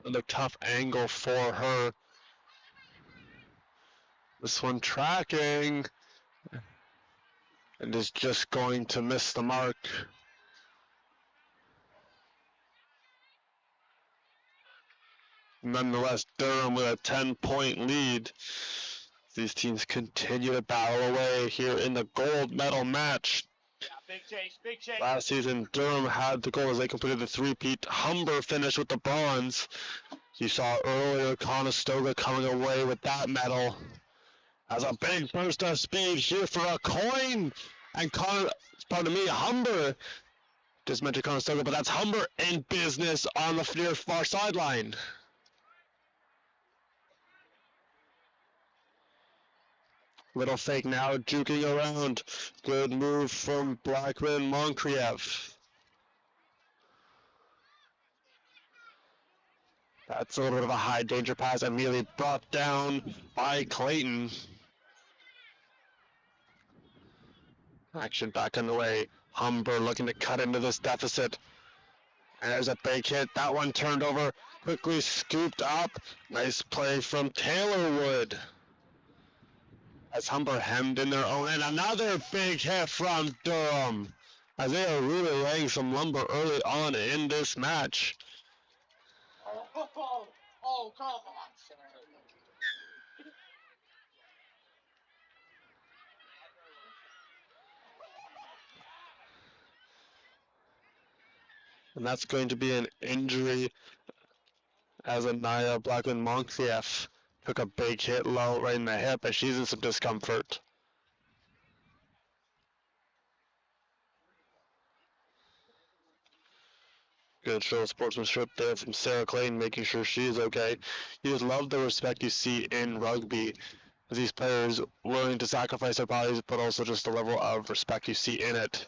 Another tough angle for her. This one tracking and is just going to miss the mark. Nonetheless, Durham with a 10-point lead. These teams continue to battle away here in the gold medal match. Yeah, big chase, big chase. Last season, Durham had the gold as they completed the three-peat. Humber finished with the bronze. You saw earlier Conestoga coming away with that medal. As a big burst of speed here for a coin. And Humber just mentioned Conestoga, but that's Humber in business on the near far sideline. Little fake now, juking around. Good move from Blackman Moncrieff. That's a little bit of a high danger pass, immediately brought down by Clayton. Action back on the way. Humber looking to cut into this deficit. And there's a big hit. That one turned over, quickly scooped up. Nice play from Taylor Wood. As Humber hemmed in their own, and another big hit from Durham. As they are really laying some lumber early on in this match. Oh, come on, And that's going to be an injury as Anaya Blackman-Moncrief took a big hit low right in the hip and she's in some discomfort. Good show of sportsmanship there from Sarah Clayton, making sure she's okay. You just love the respect you see in rugby. These players willing to sacrifice their bodies, but also just the level of respect you see in it.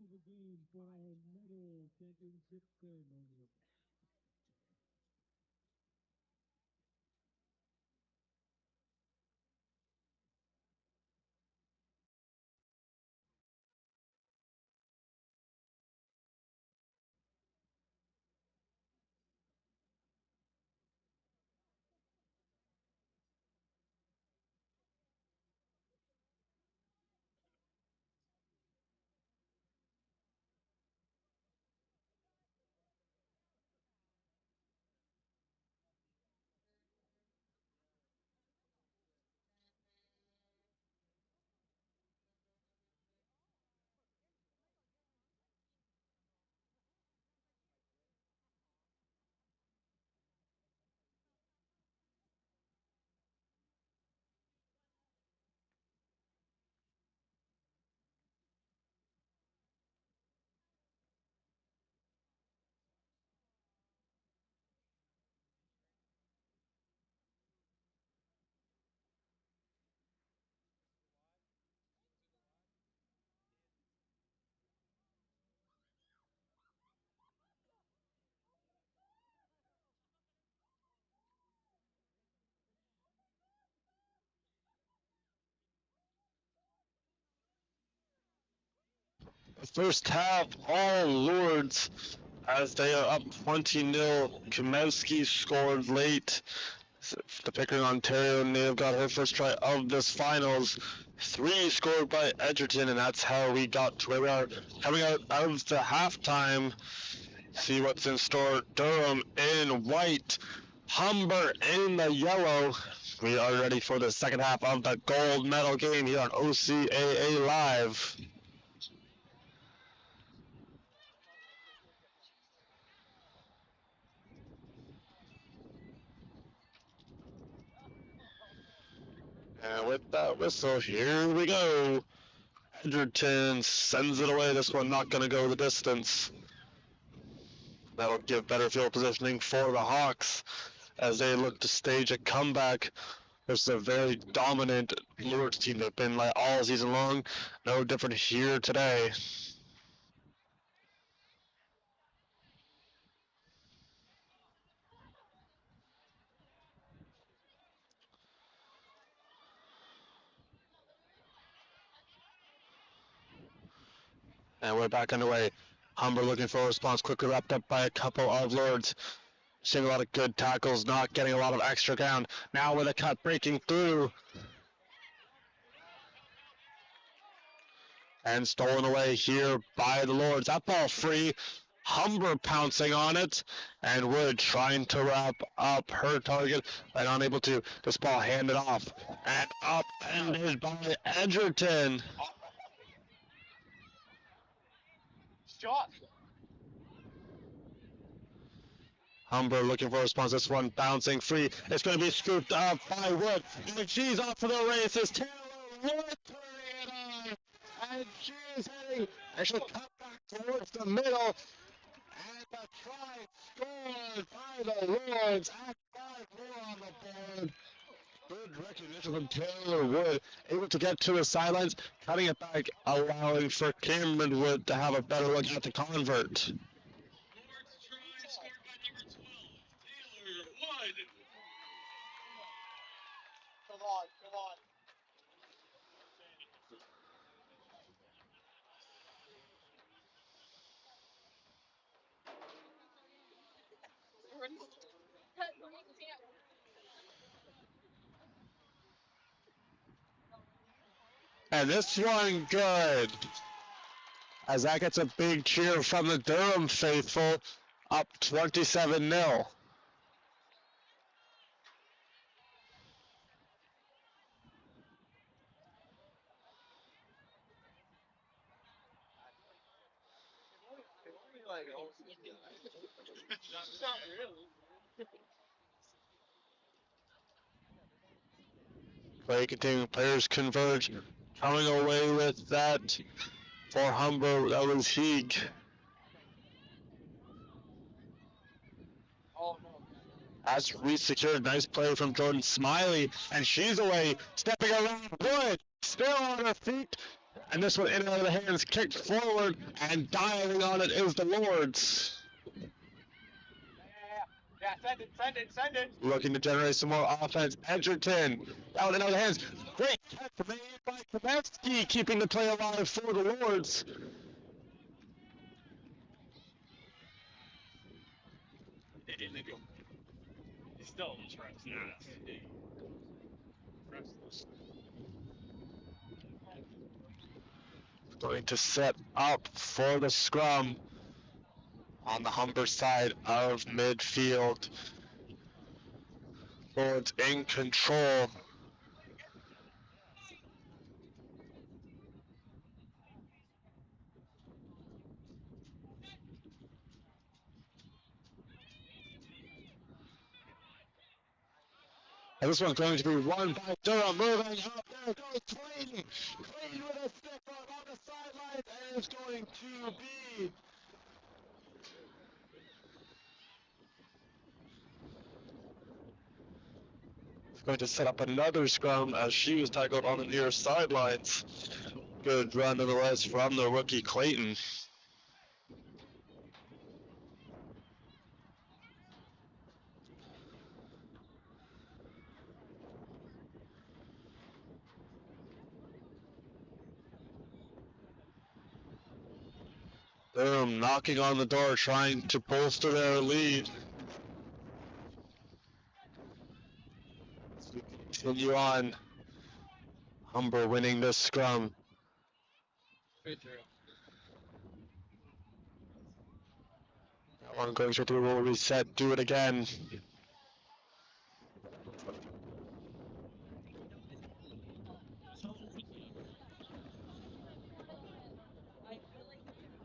receive a game for our medal championship ceremony. First half, all Lords as they are up 20-0. Kamowski scored late. The Pickering, Ontario native got her first try of this finals. 3 scored by Edgerton, and that's how we got to where we are. Coming out of the halftime, see what's in store. Durham in white, Humber in the yellow. We are ready for the second half of the gold medal game here on OCAA Live. And with that whistle, here we go. Edgerton sends it away. This one not going to go the distance. That'll give better field positioning for the Hawks as they look to stage a comeback. There's a very dominant Loyalst team that's been like all season long. No different here today. And we're back underway. Humber looking for a response, quickly wrapped up by a couple of Lords. Seeing a lot of good tackles, not getting a lot of extra ground. Now with a cut breaking through. And stolen away here by the Lords. That ball free. Humber pouncing on it. And Wood trying to wrap up her target and unable to. This ball handed off. And upended by Edgerton. Shot. Humber looking for a response. This one bouncing free. It's going to be scooped up by Wood. And she's off for the races. Taylor Wood turning it on. And she's heading. And she'll cut back towards the middle. And the try scored by the Lords at 5 more on the board. Good recognition from Taylor Wood. Able to get to the sidelines. Cutting it back. Allowing for Cameron Wood to have a better look at the convert. Come on, come on. And this one good. As that gets a big cheer from the Durham faithful, up 27-0. Not really. Play continuing, players converge. Coming away with that for Humber, that was Heeg. Oh no. As we secured, nice play from Jordan Smiley, and she's away, stepping around Wood, still on her feet, And this one in and out of the hands, kicked forward, and dialing on it is the Lords. Yeah, send it. Looking to generate some more offense. Edgerton, out and out of the hands. Great catch made by Kavetsky, keeping the play alive for the Lords. Still trust. Going to set up for the scrum on the Humber side of midfield. Lords in control. And this one's going to be won by Durham. Moving up, there goes Clayton. Clayton with a stick on the sidelines, and it's going to be going to set up another scrum as she was tackled on the near sidelines. Good run nonetheless from the rookie Clayton. Durham knocking on the door, trying to bolster their lead. As we continue on, Humber winning this scrum. That one going straight through, will reset, do it again.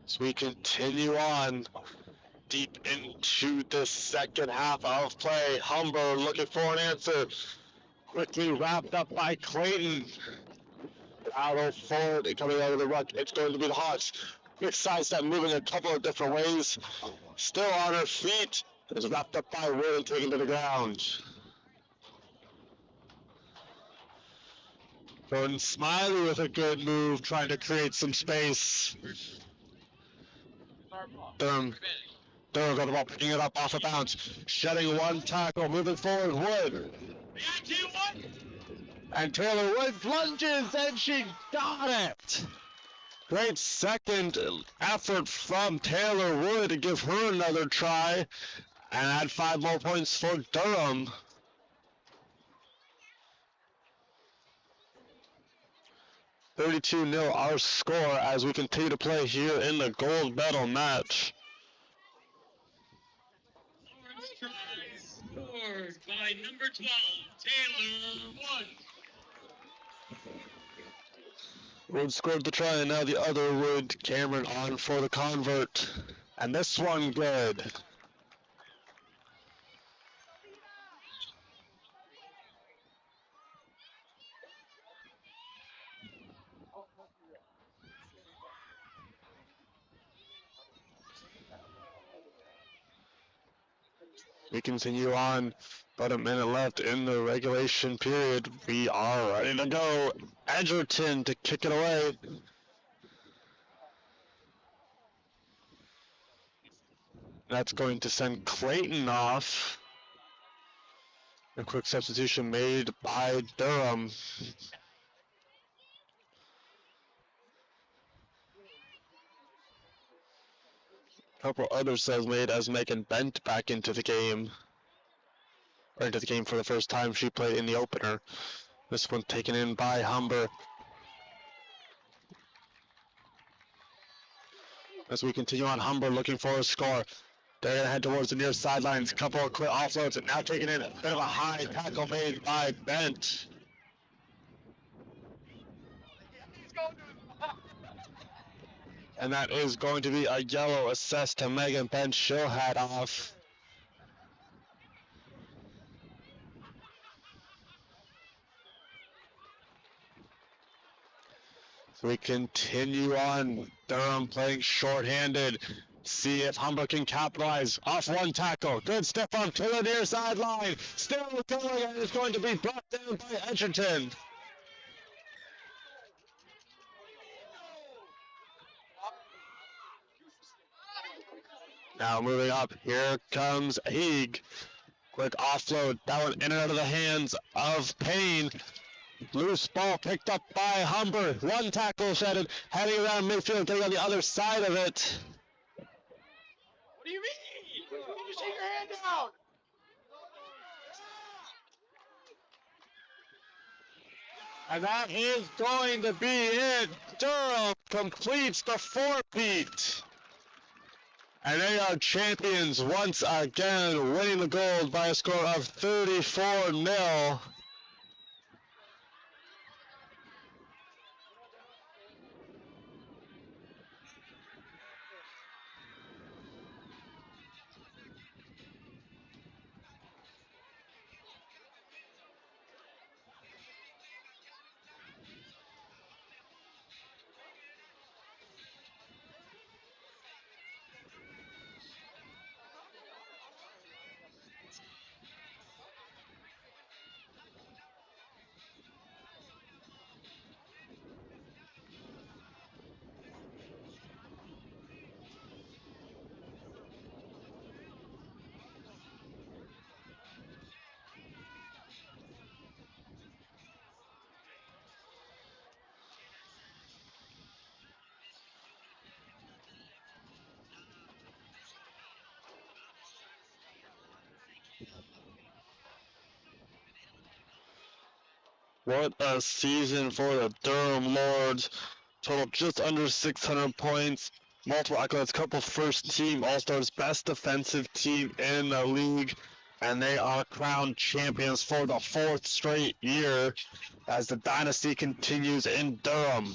As we continue on deep into the second half of play, Humber looking for an answer. Quickly wrapped up by Clayton. Battle forward, coming out of the ruck. It's going to be the Hawks. Quick sidestep, moving a couple of different ways. Still on her feet. Is wrapped up by Wood and taken to the ground. Jordan Smiley with a good move, trying to create some space. Durham got the ball, picking it up off a bounce. Shedding one tackle, moving forward, Wood. And Taylor Wood lunges, and she got it. Great second effort from Taylor Wood to give her another try and add 5 more points for Durham. (32-0) our score as we continue to play here in the gold medal match. Scored by number 12, Taylor Wood. Wood scored the try, and now the other Wood, Cameron, on for the convert. And this one good. We continue on, about a minute left in the regulation period. We are ready to go. Edgerton to kick it away. That's going to send Clayton off. A quick substitution made by Durham. A couple other subs made as Megan Bent back into the game. Or into the game for the first time. She played in the opener. This one taken in by Humber. As we continue on, Humber looking for a score. They're going to head towards the near sidelines. Couple of quick offloads, and now taking in a bit of a high tackle made by Bent. And that is going to be a yellow assessed to Megan Bent. She'll head off. So we continue on. Durham playing shorthanded. See if Humber can capitalize off one tackle. Good step up to the near sideline. Still going, and it's going to be brought down by Edgerton. Now moving up, here comes Heeg. Quick offload, that one in and out of the hands of Payne. Loose ball picked up by Humber. One tackle shedded, heading around midfield, getting on the other side of it. What do you mean? You just take your hand down. And that is going to be it. Durham completes the four-peat. And they are champions once again, winning the gold by a score of 34-0. What a season for the Durham Lords. Total just under 600 points. Multiple accolades, couple first team All-Stars, best defensive team in the league. And they are crowned champions for the fourth straight year as the dynasty continues in Durham.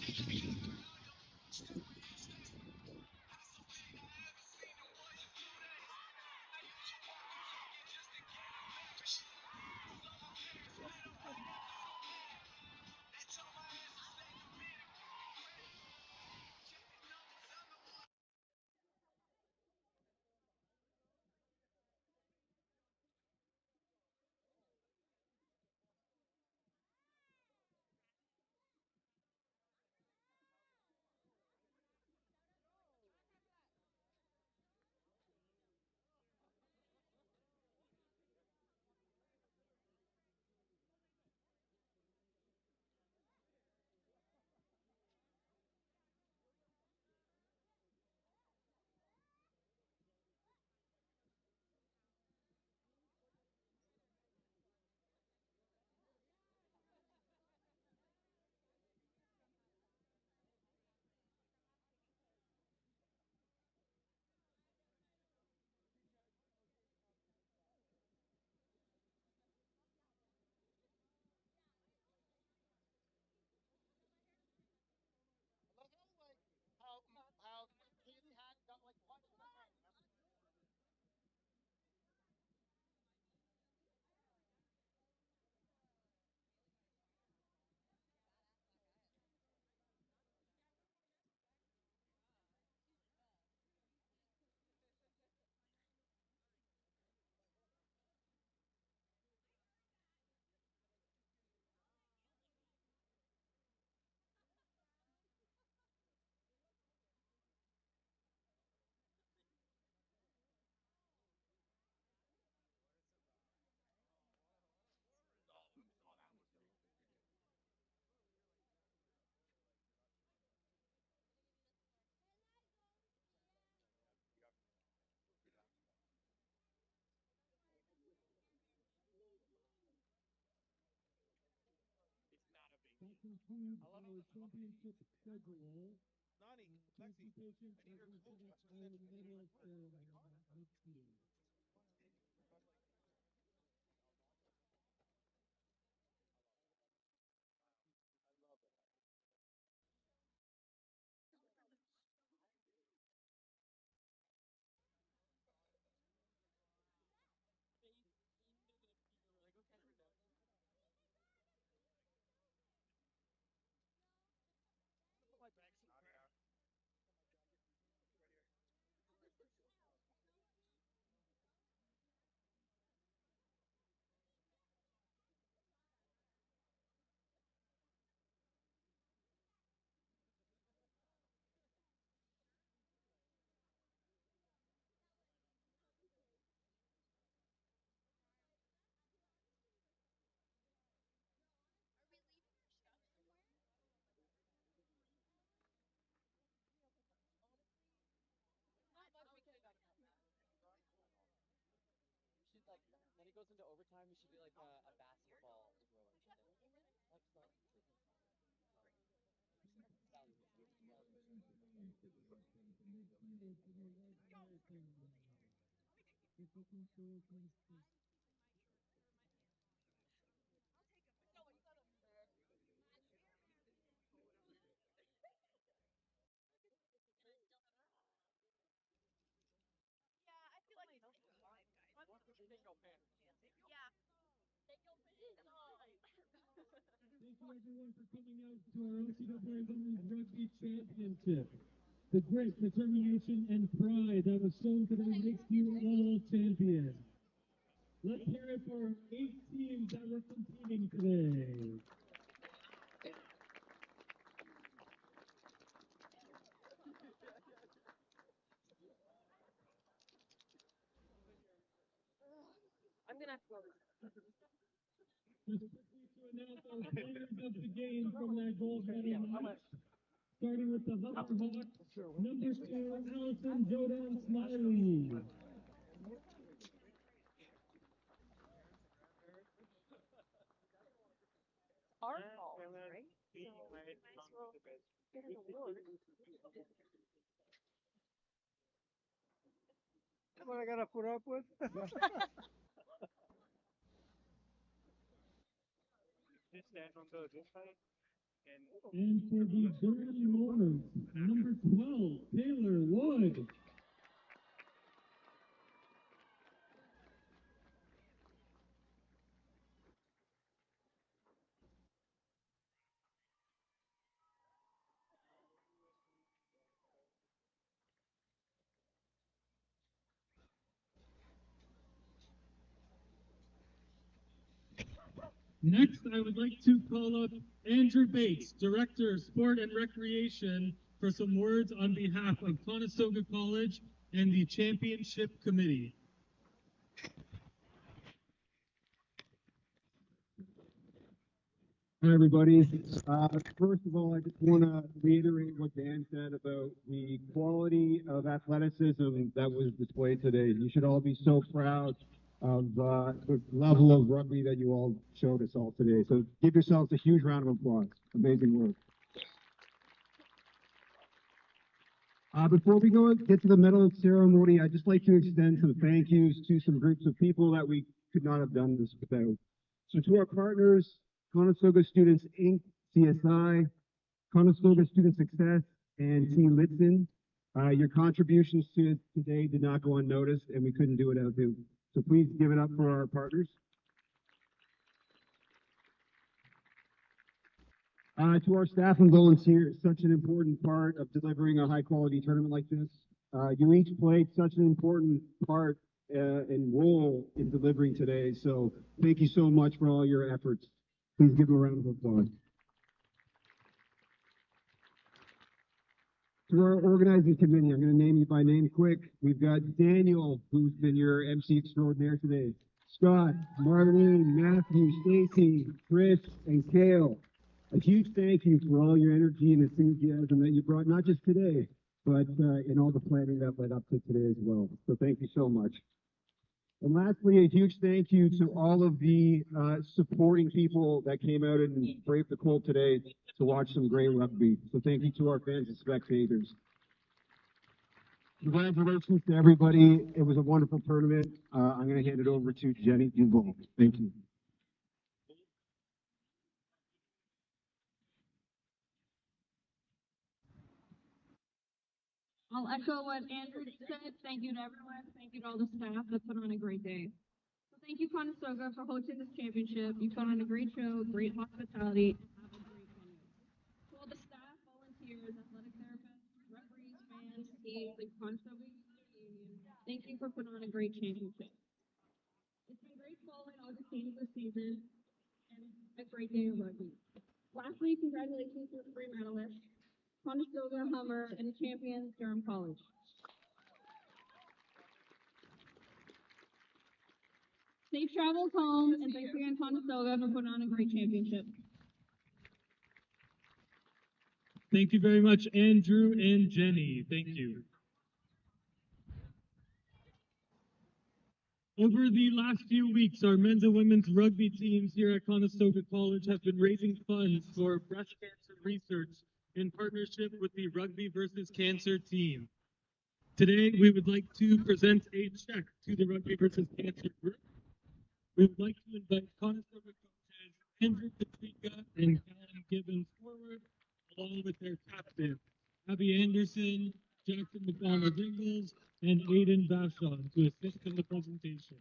That concludes our championship schedule. Classification for our medal for next year. like when it goes into overtime, it should be like a basketball equivalent. That's not true. Thank you everyone for coming out to our OCAA Women's Rugby Championship. The grit, determination, and pride that was shown today makes you all champions. Let's hear it for 8 teams that were competing today. I'm gonna have to go. Just quickly to announce our players of the game from that gold medal match. Starting with the Humber Hawks, number 2, Allison Jodan Smiley. Our fault, right? So you might as well get an award. That's what I gotta put up with. Just stand on this side. And for the Durham Lords, number 12, Taylor Wood. Next, I would like to call up Andrew Bates, Director of Sport and Recreation, for some words on behalf of Conestoga College and the Championship Committee. Hi, everybody. First of all, I just want to reiterate what Dan said about the quality of athleticism that was displayed today. You should all be so proud of the level of rugby that you all showed us all today. So give yourselves a huge round of applause. Amazing work. Before we get to the medal ceremony, I'd just like to extend some thank yous to some groups of people that we could not have done this without. So to our partners, Conestoga Students Inc., CSI, Conestoga Student Success, and Team Litson, your contributions to today did not go unnoticed, and we couldn't do it without you. So please give it up for our partners. To our staff and volunteers, such an important part of delivering a high-quality tournament like this. You each played such an important part and role in delivering today, so thank you so much for all your efforts. Please give them a round of applause. To our organizing committee, I'm going to name you by name quick. We've got Daniel, who's been your MC extraordinaire today. Scott, Marlene, Matthew, Stacy, Chris, and Kale. A huge thank you for all your energy and enthusiasm that you brought, not just today, but in all the planning that led up to today as well. So thank you so much. And lastly, a huge thank you to all of the supporting people that came out and braved the cold today to watch some great rugby. So thank you to our fans and spectators. Congratulations to everybody. It was a wonderful tournament. I'm going to hand it over to Jenny Duval. Thank you. I'll echo what Andrew said. Thank you to everyone. Thank you to all the staff that put on a great day. So thank you, Conestoga, for hosting this championship. You put on a great show, great hospitality, and have a great venue. To all the staff, volunteers, athletic therapists, referees, fans, teams, and Conestoga Union, thank you for putting on a great championship. It's been great following all the teams this season and a great day of rugby. Lastly, congratulations to the 3 medalists, Conestoga, Humber, and champions Durham College. Safe travels home, and thanks again, Conestoga, for putting on a great championship. Thank you very much, Andrew and Jenny. Thank you. Over the last few weeks, our men's and women's rugby teams here at Conestoga College have been raising funds for breast cancer research in partnership with the Rugby versus Cancer team. Today, we would like to present a check to the Rugby versus Cancer group. We would like to invite Conestoga coaches Andrew Patrica and Callum Gibbons forward, along with their captain, Abby Anderson, Jackson McDonald Ingles, and Aiden Vashon to assist in the presentation.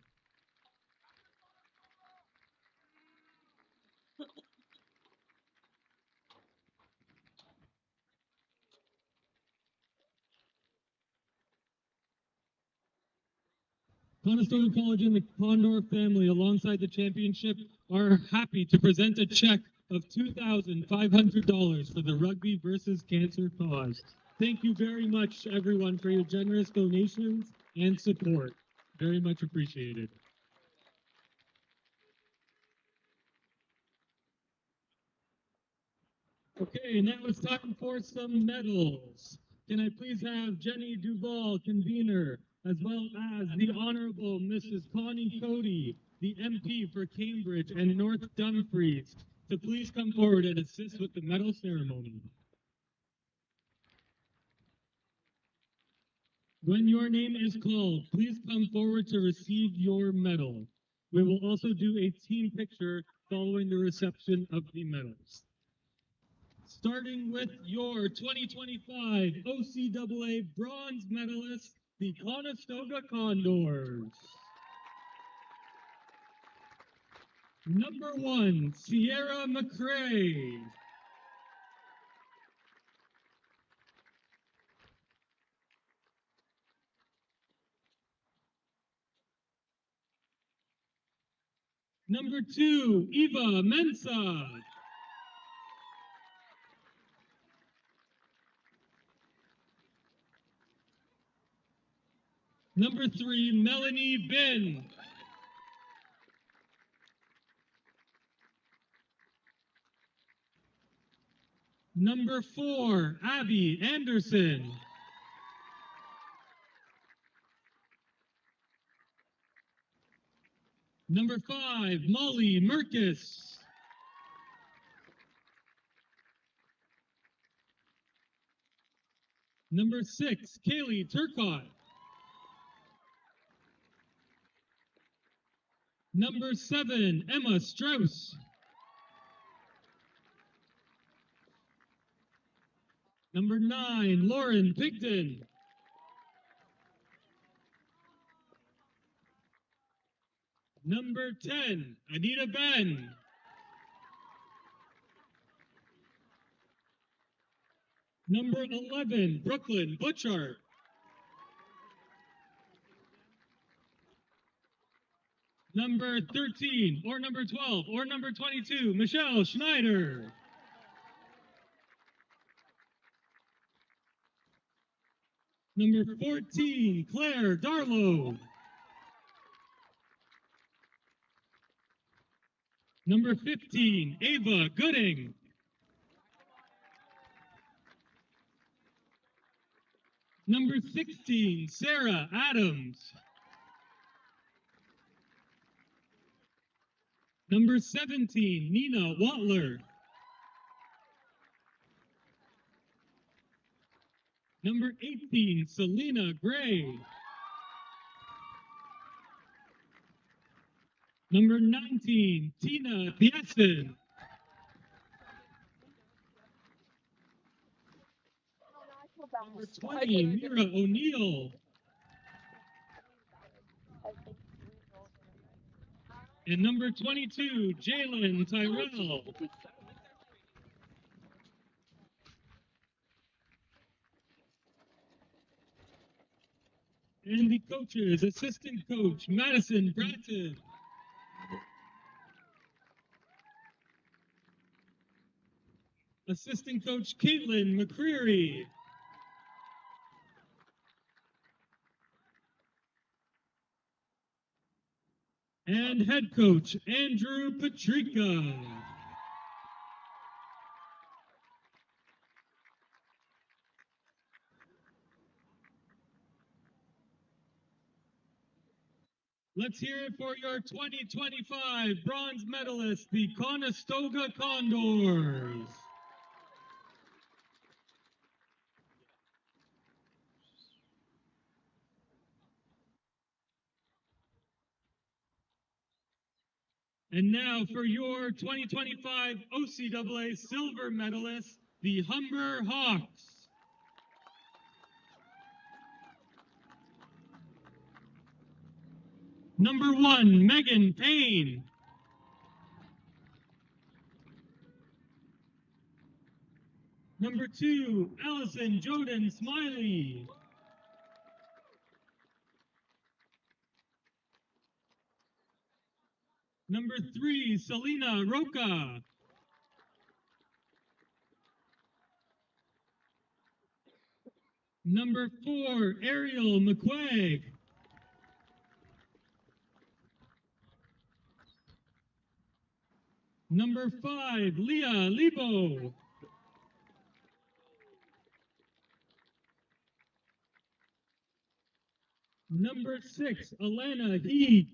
Conestoga College and the Condor family, alongside the championship, are happy to present a check of $2,500 for the Rugby versus Cancer cause. Thank you very much, everyone, for your generous donations and support. Very much appreciated. Okay, now it's time for some medals. Can I please have Jenny Duval, convener, as well as the Honorable Mrs. Connie Cody, the MP for Cambridge and North Dumfries, to please come forward and assist with the medal ceremony. When your name is called, please come forward to receive your medal. We will also do a team picture following the reception of the medals. Starting with your 2025 OCAA bronze medalist, the Conestoga Condors. Number 1, Sierra McCrae. Number 2, Eva Mensa. Number 3, Melanie Bin. Number 4, Abby Anderson. Number 5, Molly Merkis. Number 6, Kaylee Turcott. Number 7, Emma Strauss. Number 9, Lauren Pigton. Number 10, Anita Ben. Number 11, Brooklyn Butchart. Number 13, or number 12, or number 22, Michelle Schneider. Number 14, Claire Darlow. Number 15, Ava Gooding. Number 16, Sarah Adams. Number 17, Nina Watler. Number 18, Selena Gray. Number 19, Tina Thiessen. Number 20, Mira O'Neill. And number 22, Jalen Tyrell. And the coaches, assistant coach, Madison Bratton. Assistant coach, Caitlin McCreary. And head coach, Andrew Patrica. Let's hear it for your 2025 bronze medalist, the Conestoga Condors. And now for your 2025 OCAA silver medalist, the Humber Hawks. Number 1, Megan Payne. Number 2, Allison Jordan Smiley. Number 3, Selena Roca. Number 4, Ariel McQuaig. Number 5, Leah Lebo. Number 6, Alana Heath.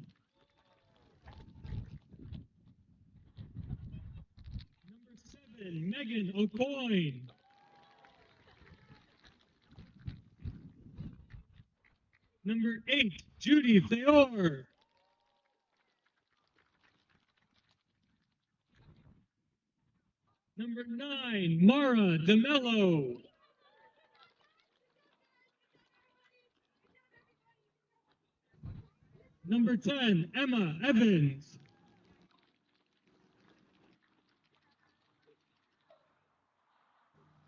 Number 7, Megan O'Coin. Number 8, Judy Theor. Number 9, Mara DeMello. Number 10, Emma Evans.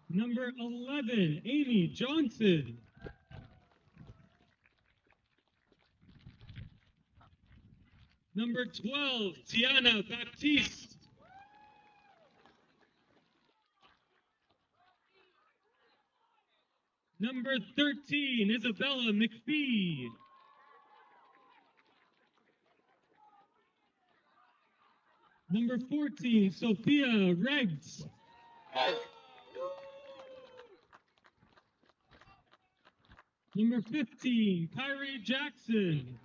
Number 11, Amy Johnson. Number 12, Tiana Baptiste. Number 13, Isabella McPhee. Number 14, Sophia Reggs. Number 15, Kyrie Jackson.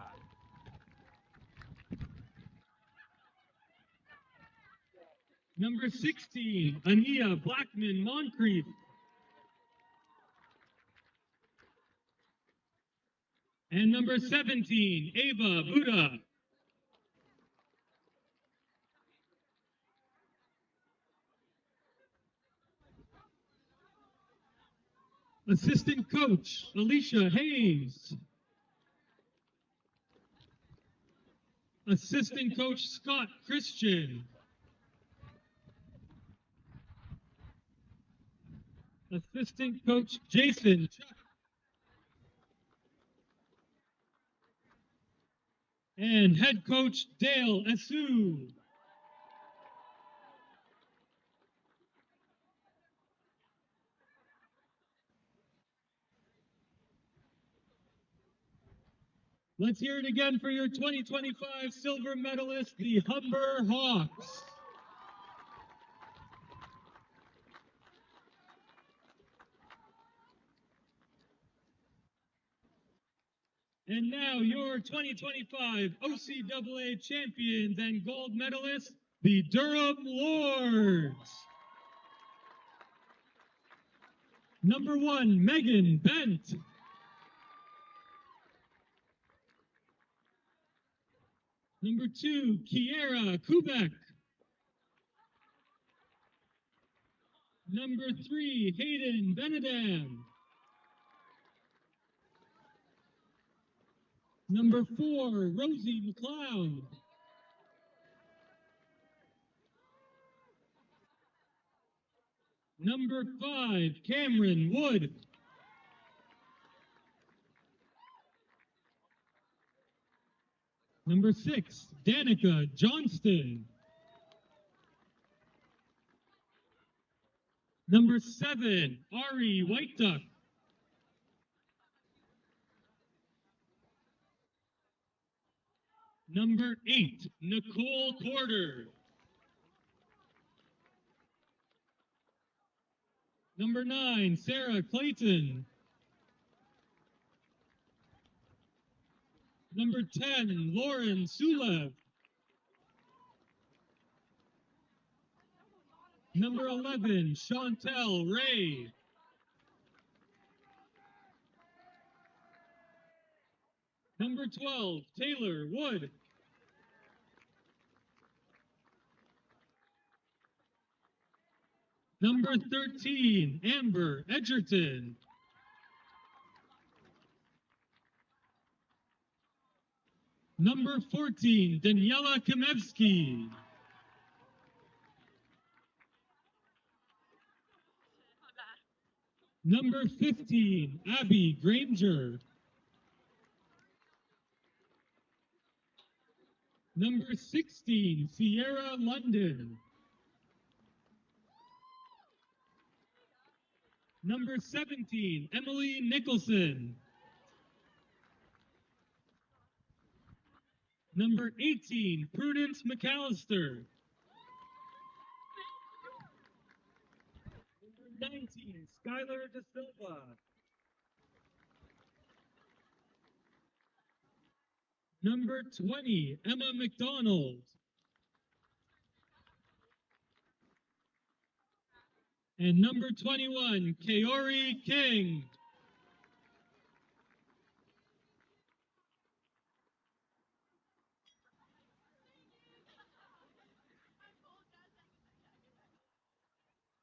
Number 16, Ania Blackman Moncrief. And number 17, Ava Buddha. Assistant coach, Alicia Hayes. Assistant coach, Scott Christian. Assistant coach, Jason Chuck. And head coach, Dale Asu. Let's hear it again for your 2025 silver medalist, the Humber Hawks. And now your 2025 OCAA champions and gold medalists, the Durham Lords. Number 1, Megan Bent. Number 2, Kiera Kubek. Number 3, Hayden Benedam. Number 4, Rosie McLeod. Number 5, Cameron Wood. Number 6, Danica Johnston. Number 7, Ari White Duck. Number 8, Nicole Porter. Number 9, Sarah Clayton. Number 10, Lauren Sulev. Number 11, Chantel Ray. Number 12, Taylor Wood. Number 13, Amber Edgerton. Number 14, Daniela Kamevsky. Number 15, Abby Granger. Number 16, Sierra London. Number 17, Emily Nicholson. Number 18, Prudence McAllister. Number 19, Skylar De Silva. Number 20, Emma McDonald. And number 21, Kaori King.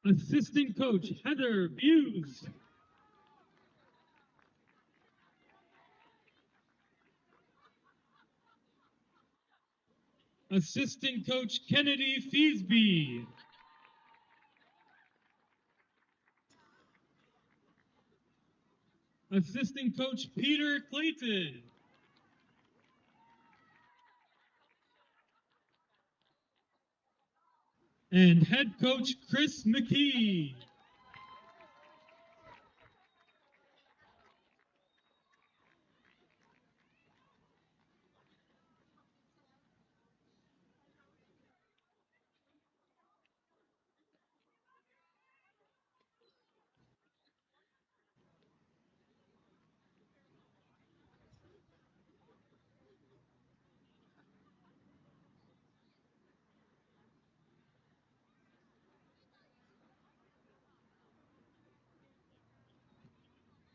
Assistant coach, Heather Buse. Assistant coach, Kennedy Feesby. Assistant coach, Peter Clayton. And head coach, Chris McKee.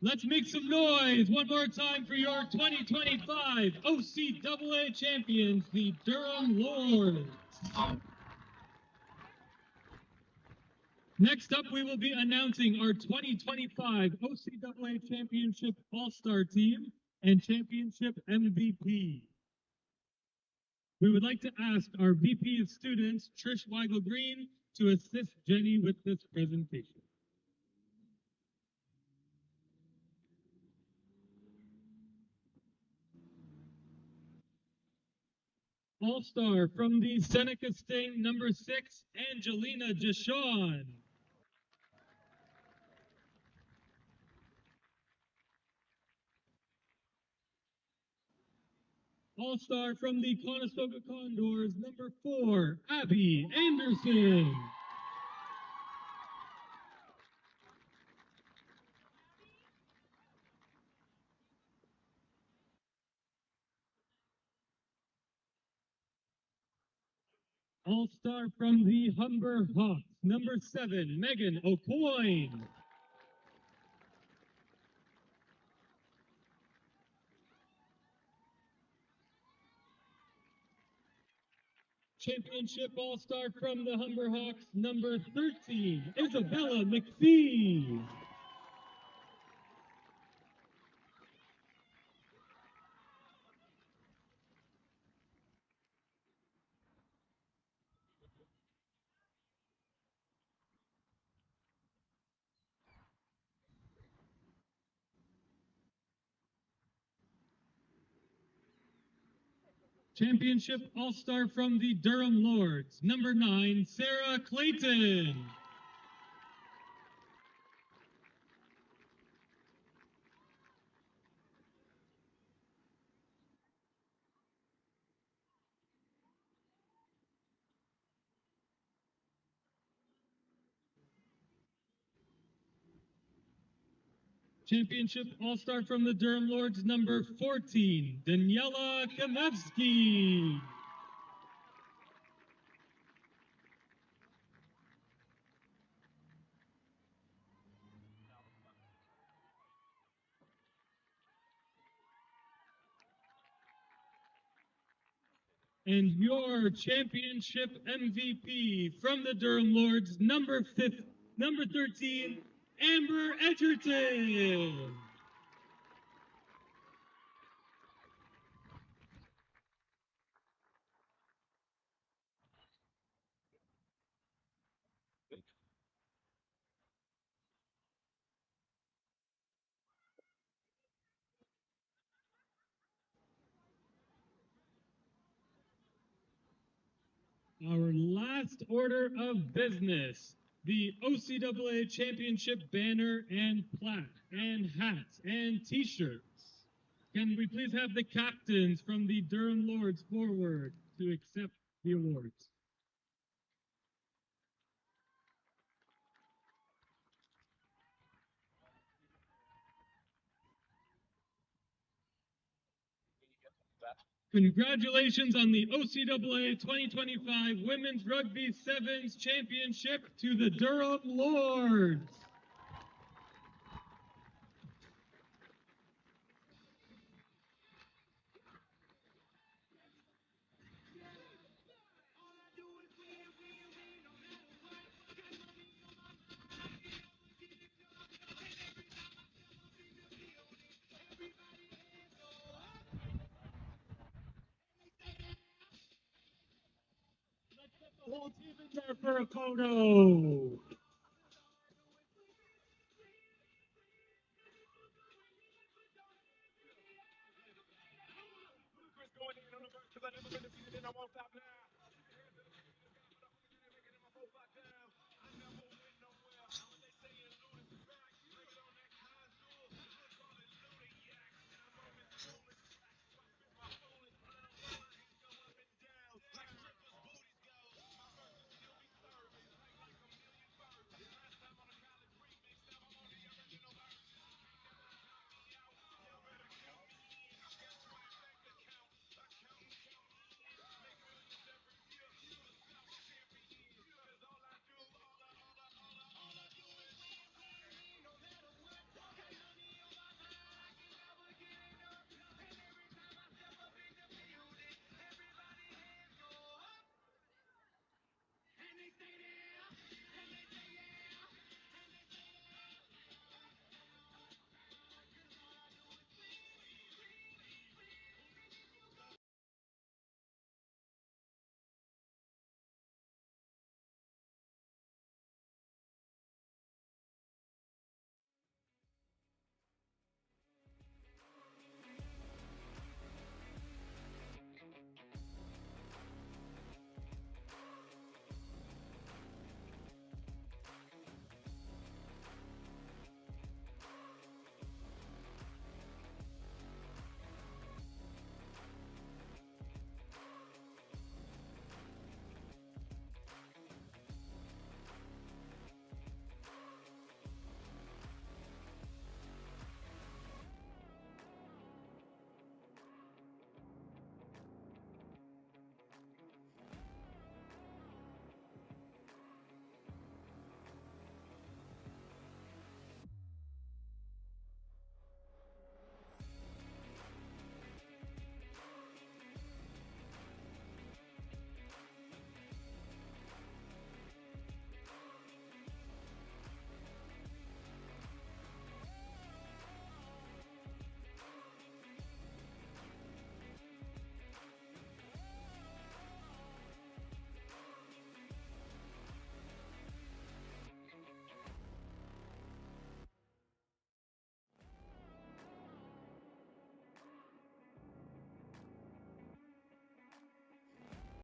Let's make some noise one more time for your 2025 OCAA champions, the Durham Lords. Next up, we will be announcing our 2025 OCAA Championship All-Star Team and Championship MVP. We would like to ask our VP of Students, Trish Weigel-Green, to assist Jenny with this presentation. All-Star from the Seneca Sting, number 6, Angelina Jashawn. All-Star from the Conestoga Condors, number 4, Abby Anderson. All-Star from the Humber Hawks, number 7, Megan O'Coin. Championship All-Star from the Humber Hawks, number 13, Isabella McPhee. Championship All-Star from the Durham Lords, number 9, Sarah Clayton. Championship All-Star from the Durham Lords, number 14, Daniela Kamevsky. And your championship MVP from the Durham Lords, number 13, Amber Edgerton. Our last order of business, the OCAA Championship banner and plaque and hats and t-shirts. Can we please have the captains from the Durham Lords forward to accept the awards? Congratulations on the OCAA 2025 Women's Rugby Sevens Championship to the Durham Lords. The whole team in there for a photo. Going in on the verge 'cause I never been defeated and I won't stop now.